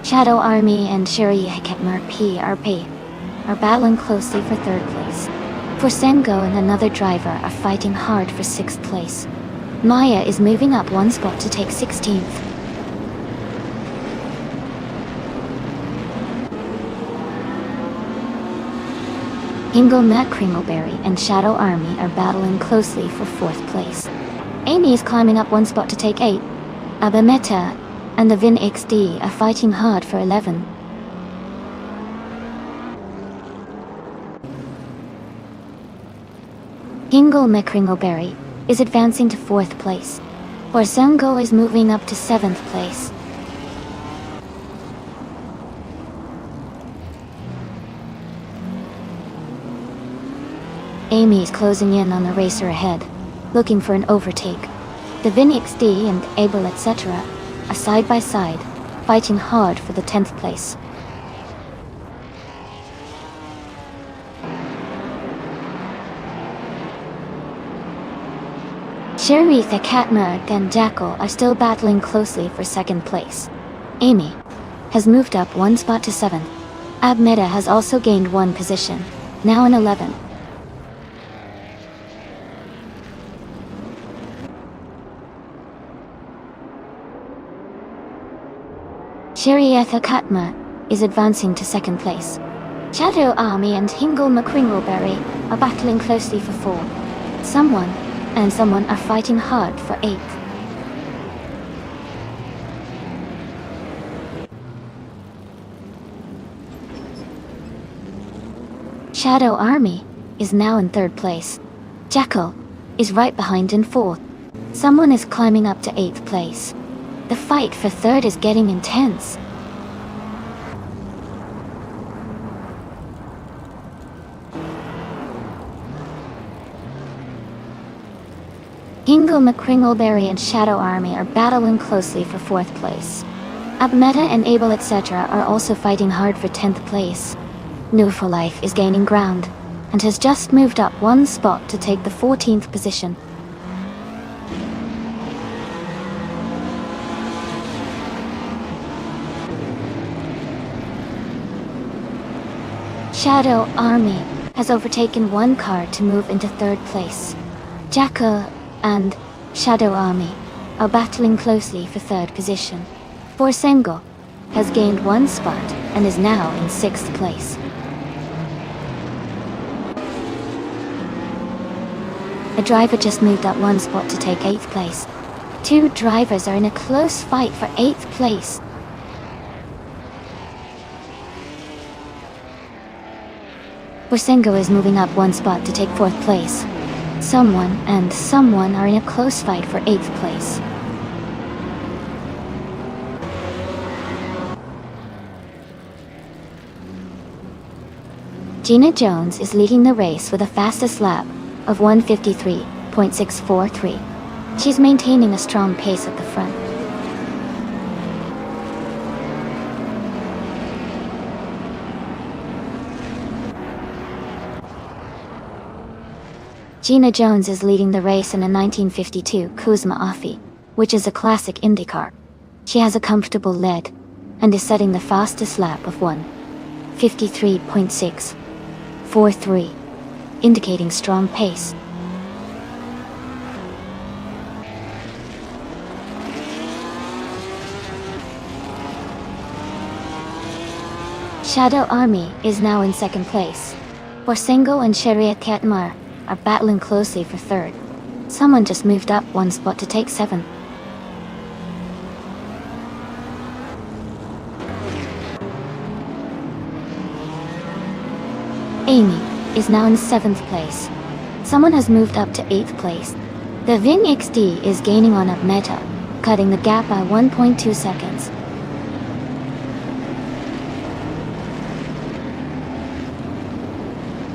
Shadow Army and Shiri Heketmer PRP are battling closely for 3rd place. Forsengo and another driver are fighting hard for 6th place. Maya is moving up 1 spot to take 16th. Hingle Matt Kringleberry and Shadow Army are battling closely for 4th place. Amy is climbing up 1 spot to take 8th. Abameta and the Vin XD are fighting hard for 11th. Hingle Mekringleberry is advancing to 4th place. Forsengo is moving up to 7th place. Amy is closing in on the racer ahead, looking for an overtake. The Vin XD and Abel etc. are side by side, fighting hard for the 10th place. Sheritha Katmerg and Jackal are still battling closely for 2nd place. Amy has moved up 1 spot to 7th. Abmeta has also gained 1 position, now in 11th. Sherietha Katma is advancing to 2nd place. Shadow Army and Hingle McCringleberry are battling closely for 4th. Someone are fighting hard for 8th. Shadow Army is now in 3rd place. Jackal is right behind in 4th. Someone is climbing up to 8th place. The fight for 3rd is getting intense. Hingle McCringleberry and Shadow Army are battling closely for 4th place. Abmeta and Abel etc. are also fighting hard for 10th place. New for Life is gaining ground, and has just moved up 1 spot to take the 14th position. Shadow Army has overtaken 1 car to move into 3rd place. Jackal and Shadow Army are battling closely for 3rd position. Forsengo has gained 1 spot and is now in 6th place. A driver just moved up 1 spot to take 8th place. 2 drivers are in a close fight for 8th place. Forsengo is moving up 1 spot to take 4th place. Someone are in a close fight for 8th place. Gina Jones is leading the race with a fastest lap of 1:53.643. She's maintaining a strong pace at the front. Gina Jones is leading the race in a 1952 Kuzma Offie, which is a classic Indy car. She has a comfortable lead, and is setting the fastest lap of 1:53.643, indicating strong pace. Shadow Army is now in 2nd place. Forsengo and Sheriat Katmar are battling closely for 3rd. Someone just moved up 1 spot to take 7th. Amy is now in 7th place. Someone has moved up to 8th place. The Vin XD is gaining on Abmeta, cutting the gap by 1.2 seconds.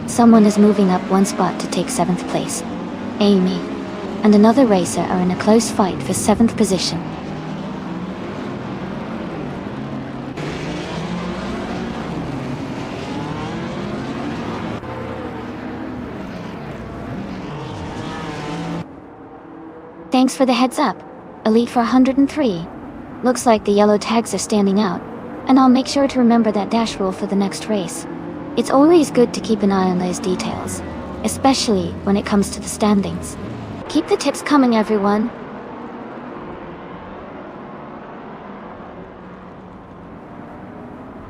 Someone is moving up 1 spot to take 7th place. Amy and another racer are in a close fight for 7th position. Thanks for the heads up. Elite 403. Looks like the yellow tags are standing out. And I'll make sure to remember that dash rule for the next race. It's always good to keep an eye on those details, especially when it comes to the standings. Keep the tips coming, everyone.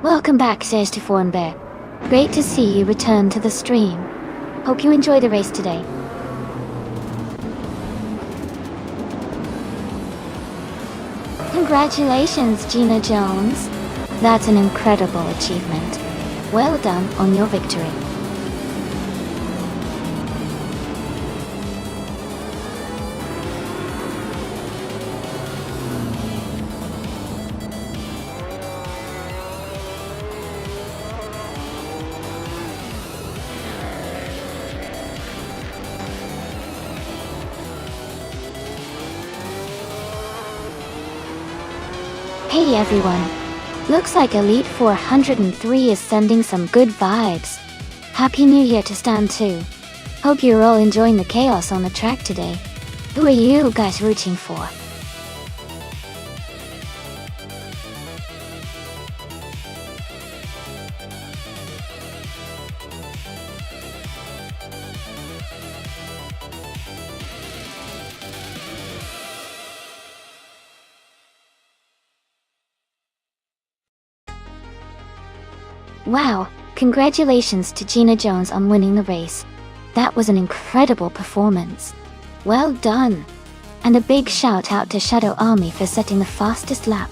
Welcome back, says to Fawn Bear. Great to see you return to the stream. Hope you enjoy the race today. Congratulations, Gina Jones. That's an incredible achievement. Well done on your victory. Hey everyone. Looks like Elite 403 is sending some good vibes. Happy New Year to Stan too. Hope you're all enjoying the chaos on the track today. Who are you guys rooting for? Wow, congratulations to Gina Jones on winning the race. That was an incredible performance. Well done. And a big shout out to Shadow Army for setting the fastest lap.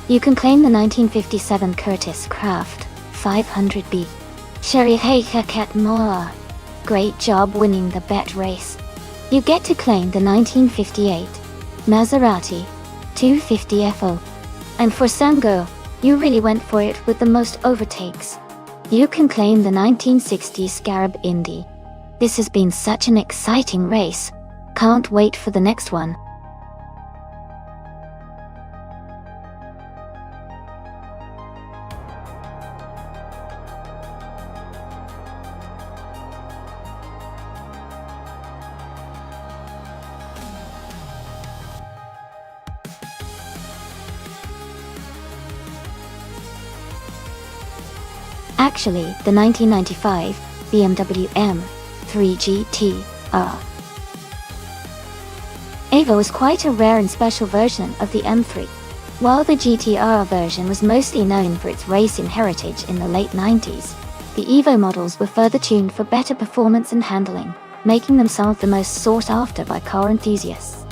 You can claim the 1957 Curtis Craft 500B. Sherry Kat Moa. Great job winning the bet race. You get to claim the 1958 Maserati 250 FO. And for Sango, you really went for it with the most overtakes. You can claim the 1960 Scarab Indy. This has been such an exciting race. Can't wait for the next one. Actually, the 1995 BMW M3 GT-R Evo is quite a rare and special version of the M3. While the GT-R version was mostly known for its racing heritage in the late 90s, the Evo models were further tuned for better performance and handling, making them some of the most sought after by car enthusiasts.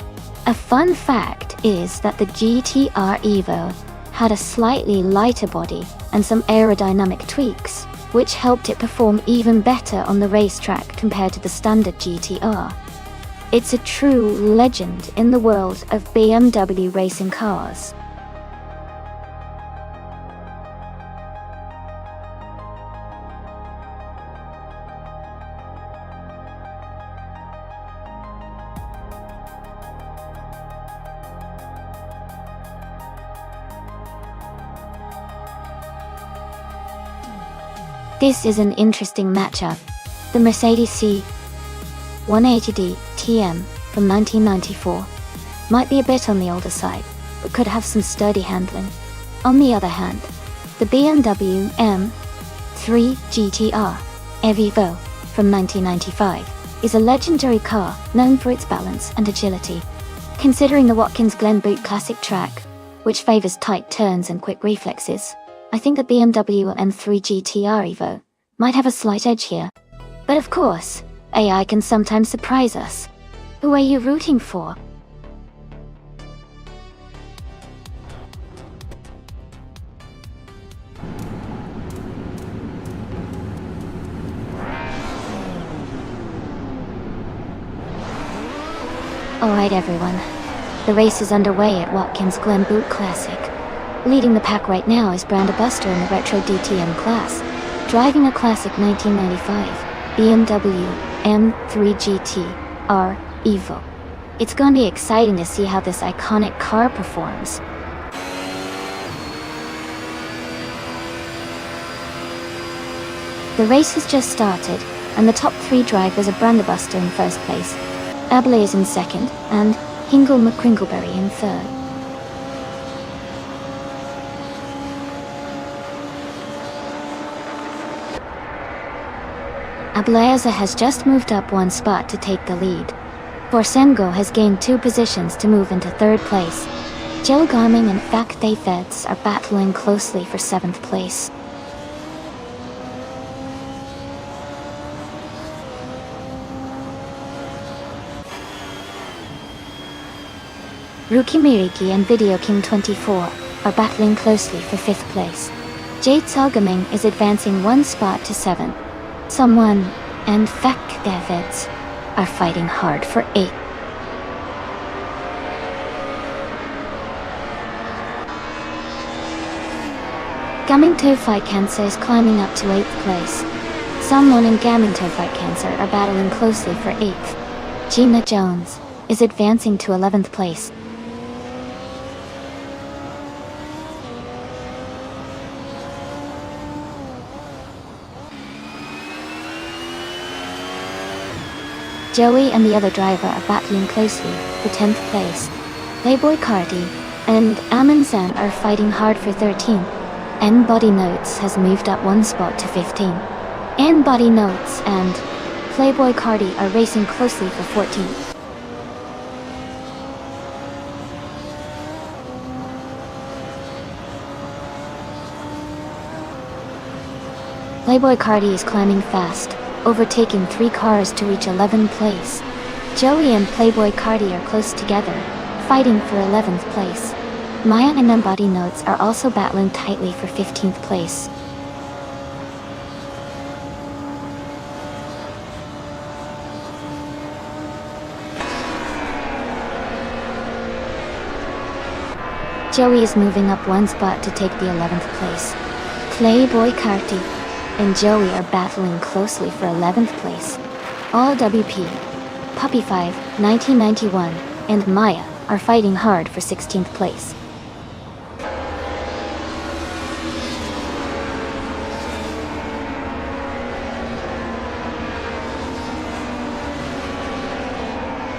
A fun fact is that the GT-R Evo had a slightly lighter body and some aerodynamic tweaks, which helped it perform even better on the racetrack compared to the standard GT-R. It's a true legend in the world of BMW racing cars. This is an interesting matchup. The Mercedes C180D TM from 1994 might be a bit on the older side, but could have some sturdy handling. On the other hand, the BMW M3 GT-R Evo from 1995 is a legendary car known for its balance and agility. Considering the Watkins Glen Boot Classic track, which favors tight turns and quick reflexes, I think the BMW M3 GT-R Evo might have a slight edge here. But of course, AI can sometimes surprise us. Who are you rooting for? Alright everyone, the race is underway at Watkins Glen Boot Classic. Leading the pack right now is Branda Buster in the Retro DTM class, driving a classic 1995 BMW M3 GT-R Evo. It's gonna be exciting to see how this iconic car performs. The race has just started, and the top three drivers are Branda Buster in first place, Ablaze in second, and Hingle McCrinkleberry in third. Ablayaza has just moved up one spot to take the lead. Forsengo has gained 2 positions to move into 3rd place. Jilgaming and Fakte Feds are battling closely for 7th place. Rukimiriki and Video King 24 are battling closely for 5th place. Jade Salgaming is advancing 1 spot to 7. Someone and Fakte Feds are fighting hard for 8th. Gaming To Fight Cancer is climbing up to 8th place. Someone and Gaming To Fight Cancer are battling closely for 8th. Gina Jones is advancing to 11th place. Joey and the other driver are battling closely for 10th place. Playboy Cardi and Amin San are fighting hard for 13th. N-Body Notes has moved up 1 spot to 15. N-Body Notes and Playboy Cardi are racing closely for 14th. Playboy Cardi is climbing fast, overtaking 3 cars to reach 11th place. Joey and Playboy Cardi are close together, fighting for 11th place. Maya and Embody Notes are also battling tightly for 15th place. Joey is moving up 1 spot to take the 11th place. Playboy Carti and Joey are battling closely for 11th place. All WP, Puppy 5, 1991, and Maya are fighting hard for 16th place.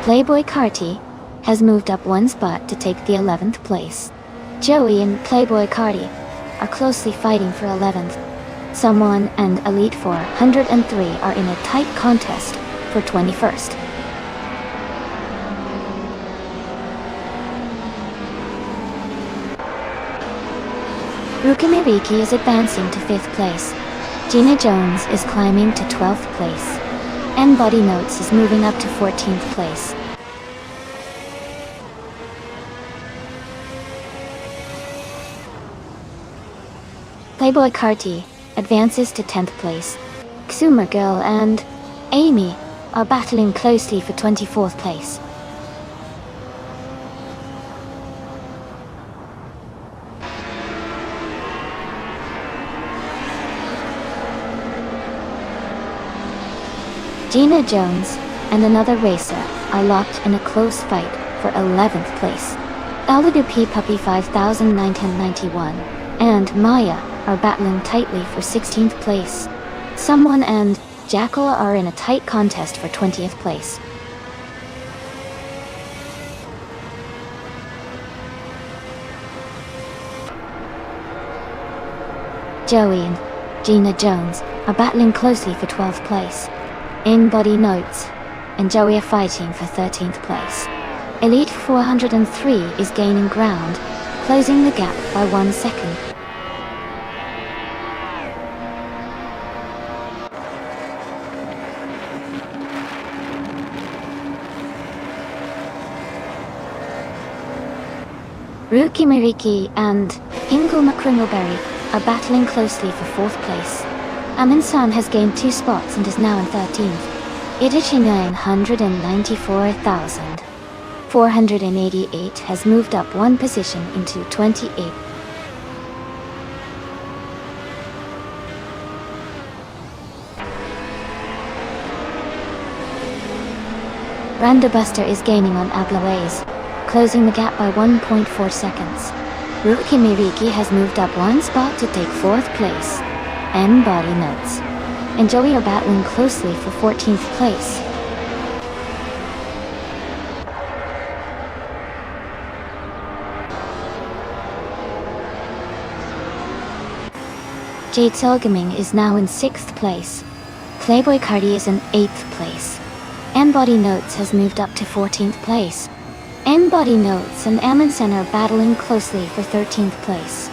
Playboy Carti has moved up 1 spot to take the 11th place. Joey and Playboy Carti are closely fighting for 11th. Someone and Elite 403 are in a tight contest for 21st. Rukimiriki is advancing to 5th place. Gina Jones is climbing to 12th place. N-Body Notes is moving up to 14th place. Playboy Carti advances to 10th place. Xumer Girl and Amy are battling closely for 24th place. Gina Jones and another racer are locked in a close fight for 11th place. LWP Puppy 5991 and Maya are battling tightly for 16th place. Someone and Jackal are in a tight contest for 20th place. Joey and Gina Jones are battling closely for 12th place. In-Body Notes and Joey are fighting for 13th place. Elite 403 is gaining ground, closing the gap by 1 second. Rukimiriki and Ingo McCringleberry are battling closely for 4th place. Amin-san has gained 2 spots and is now in 13th. Idachi 994,488 has moved up 1 position into 28th. Randobuster is gaining on Ablaways, closing the gap by 1.4 seconds. Rukimiriki has moved up 1 spot to take 4th place. N-Body Notes and Joey are battling closely for 14th place. Jade Selgaming is now in 6th place. Playboy Cardi is in 8th place. N-Body Notes has moved up to 14th place. N-Body Notes and Amundsen are battling closely for 13th place.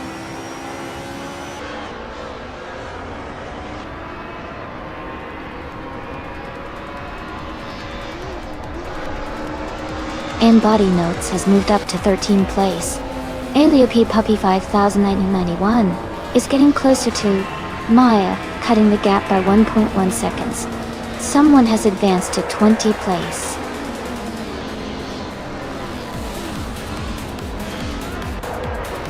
N-Body Notes has moved up to 13th place. Aleop Puppy 5991 is getting closer to Maya, cutting the gap by 1.1 seconds. Someone has advanced to 20th place.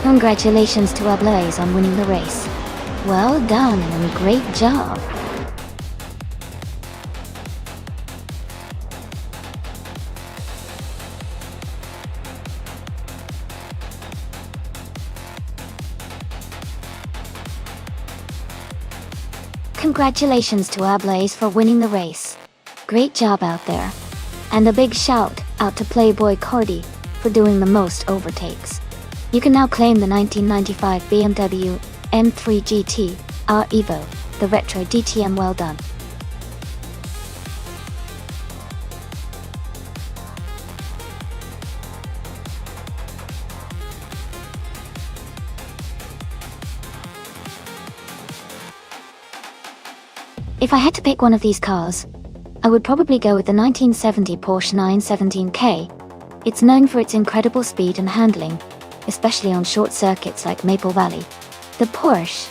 Congratulations to Ablaze on winning the race. Well done and great job. Congratulations to Ablaze for winning the race. Great job out there. And a big shout out to Playboy Cardi for doing the most overtakes. You can now claim the 1995 BMW M3 GT R Evo, the retro DTM. Well done. If I had to pick one of these cars, I would probably go with the 1970 Porsche 917K. It's known for its incredible speed and handling, especially on short circuits like Maple Valley. The Porsche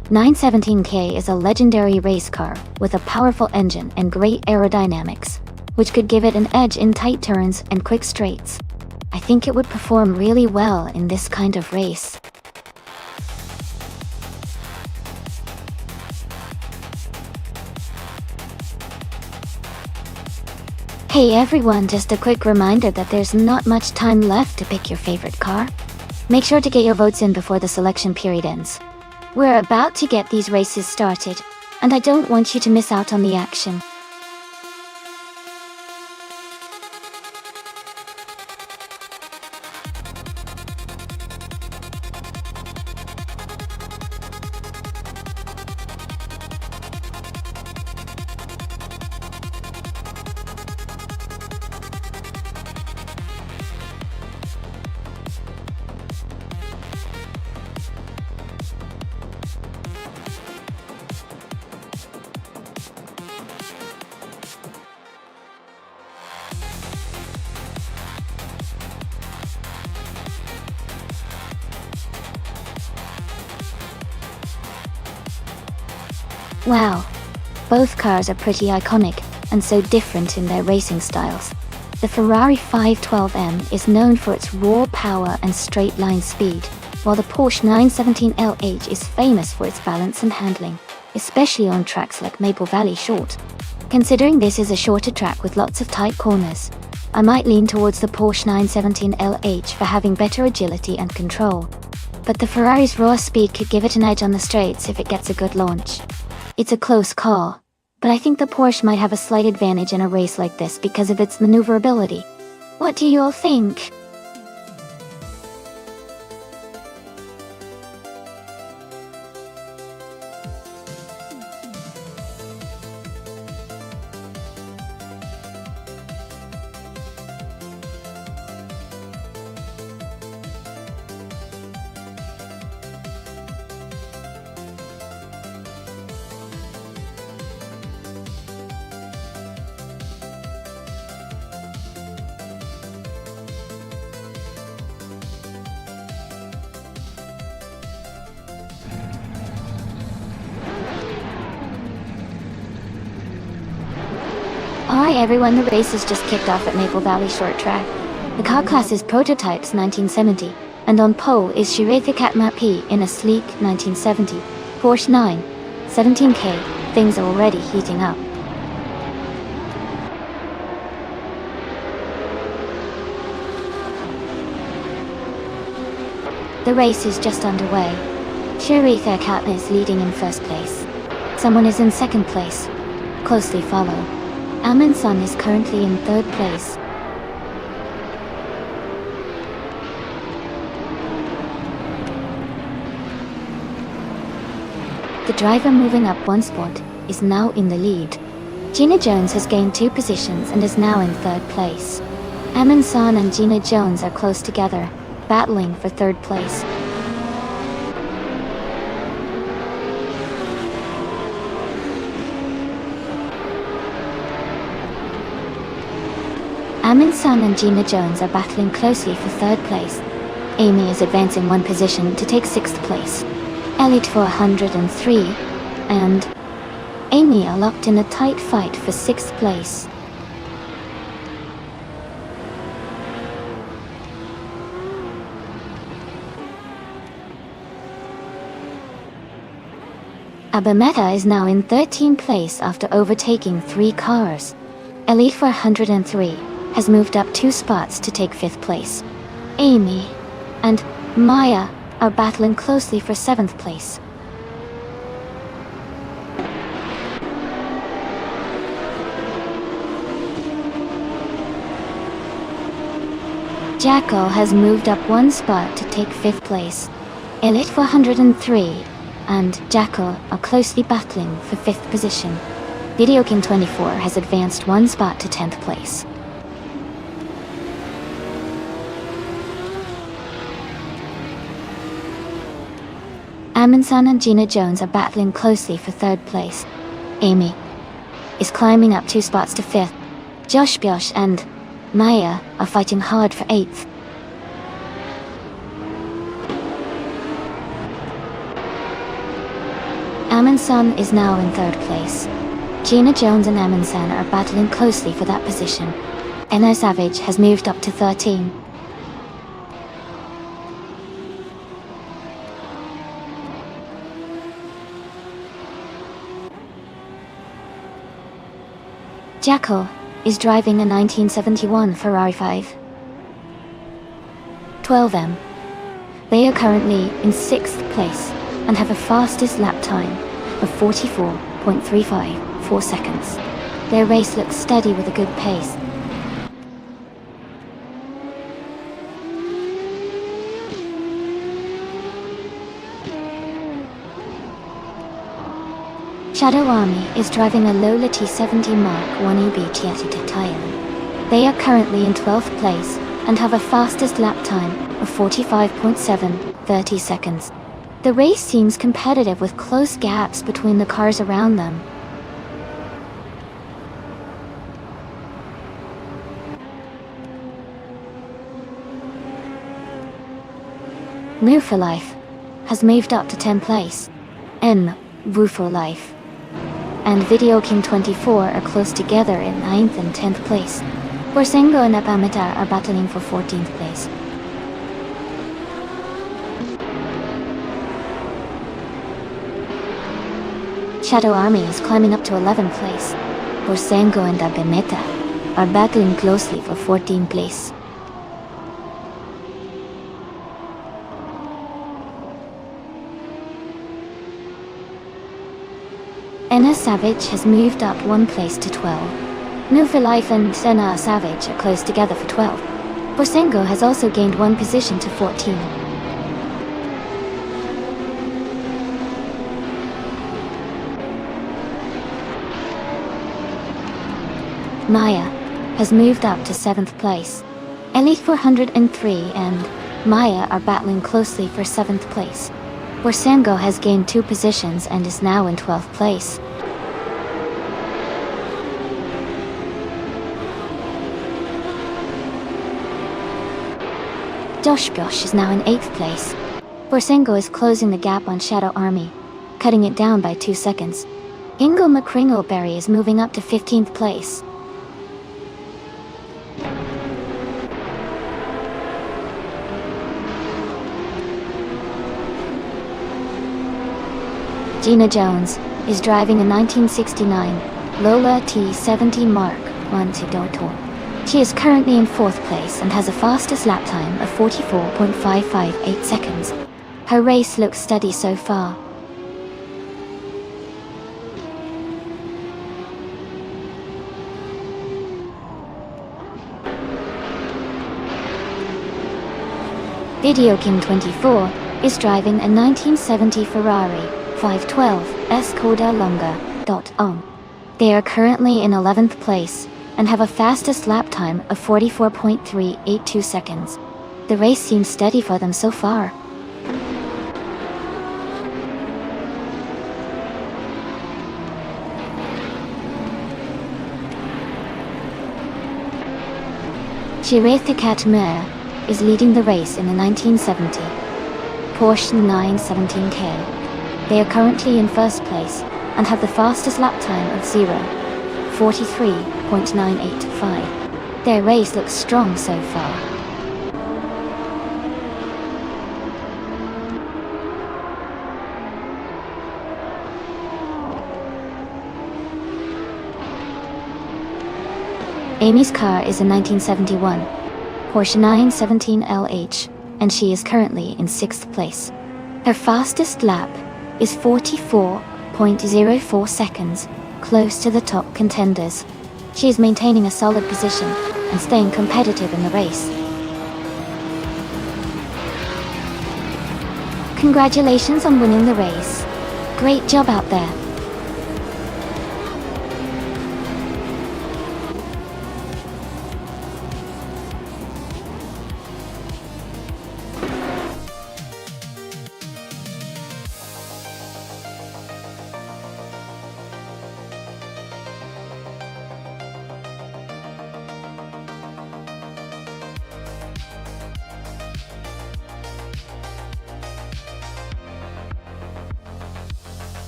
917K is a legendary race car with a powerful engine and great aerodynamics, which could give it an edge in tight turns and quick straights. I think it would perform really well in this kind of race. Hey everyone, just a quick reminder that there's not much time left to pick your favorite car. Make sure to get your votes in before the selection period ends. We're about to get these races started, and I don't want you to miss out on the action. Wow, both cars are pretty iconic and so different in their racing styles. The Ferrari 512M is known for its raw power and straight line speed, while the Porsche 917LH is famous for its balance and handling, especially on tracks like Maple Valley Short. Considering this is a shorter track with lots of tight corners, I might lean towards the Porsche 917LH for having better agility and control. But the Ferrari's raw speed could give it an edge on the straights if it gets a good launch. It's a close call, but I think the Porsche might have a slight advantage in a race like this because of its maneuverability. What do you all think? Alright everyone, the race has just kicked off at Maple Valley Short Track. The car class is Prototypes 1970, and on pole is Shireta Katmapi in a sleek 1970 Porsche 917K. Things are already heating up. The race is just underway. Shireta Katma is leading in first place. Someone is in second place. Closely follow. Amundsen is currently in third place. The driver moving up one spot is now in the lead. Gina Jones has gained 2 positions and is now in 3rd place. Amin San and Gina Jones are close together, battling for 3rd place. Amin San and Gina Jones are battling closely for 3rd place. Amy is advancing 1 position to take 6th place. Elite 403 and Amy are locked in a tight fight for 6th place. Abameta is now in 13th place after overtaking 3 cars. Elite 403 has moved up 2 spots to take 5th place. Amy and Maya are battling closely for 7th place. Jackal has moved up 1 spot to take 5th place. Elite 403 and Jackal are closely battling for 5th position. Video King 24 has advanced 1 spot to 10th place. Amin-san and Gina Jones are battling closely for 3rd place. Amy is climbing up 2 spots to 5th. Josh Byosh and Maya are fighting hard for 8th. Amin-san is now in 3rd place. Gina Jones and Amin-san are battling closely for that position. Enno Savage has moved up to 13. Jackal is driving a 1971 Ferrari 512M. They are currently in 6th place and have a fastest lap time of 44.354 seconds. Their race looks steady with a good pace. Shadow Army is driving a Lola T70 Mark 1 EB Chiatita Thailand. They are currently in 12th place and have a fastest lap time of 45.730 seconds. The race seems competitive with close gaps between the cars around them. Move for Life has moved up to 10th place. Woo for Life and Video King 24 are close together in 9th and 10th place. Borsengo and Abameta are battling for 14th place. Shadow Army is climbing up to 11th place. Borsengo and Abameta are battling closely for 14th place. Enna Savage has moved up 1 place to 12. Move for Life and Enna Savage are close together for 12. Borsengo has also gained 1 position to 14. Maya has moved up to 7th place. Elite 403 and Maya are battling closely for 7th place. Borsengo has gained 2 positions and is now in 12th place. Josh Byosh is now in 8th place. Borsengo is closing the gap on Shadow Army, cutting it down by 2 seconds. Ingo McCringleberry is moving up to 15th place. Gina Jones is driving a 1969 Lola T70 Mark 1 Dotor. She is currently in 4th place and has a fastest lap time of 44.558 seconds. Her race looks steady so far. Video King 24 is driving a 1970 Ferrari 512 Skoda Longa Nonstop. They are currently in 11th place and have a fastest lap time of 44.382 seconds. The race seems steady for them so far. Katmer is leading the race in the 1970 Porsche 917K. They are currently in first place and have the fastest lap time of 0:43.985. Their race looks strong so far. Amy's car is a 1971 Porsche 917 LH, and she is currently in 6th place. Her fastest lap is 44.04 seconds, close to the top contenders. She is maintaining a solid position and staying competitive in the race. Congratulations on winning the race. Great job out there.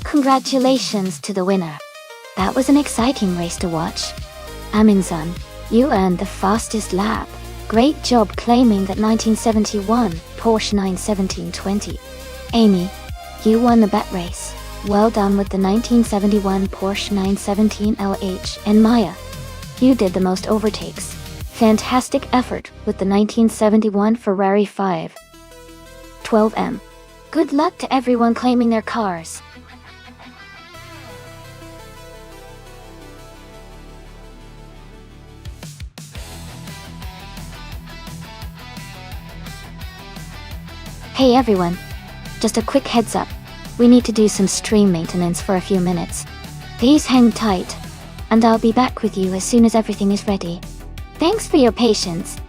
Congratulations to the winner. That was an exciting race to watch. Aminzan, you earned the fastest lap. Great job claiming that 1971 Porsche 917-20. Amy, you won the bet race. Well done with the 1971 Porsche 917 LH. And Maya, you did the most overtakes. Fantastic effort with the 1971 Ferrari 512M. Good luck to everyone claiming their cars. Hey everyone, just a quick heads up, we need to do some stream maintenance for a few minutes. Please hang tight, and I'll be back with you as soon as everything is ready. Thanks for your patience.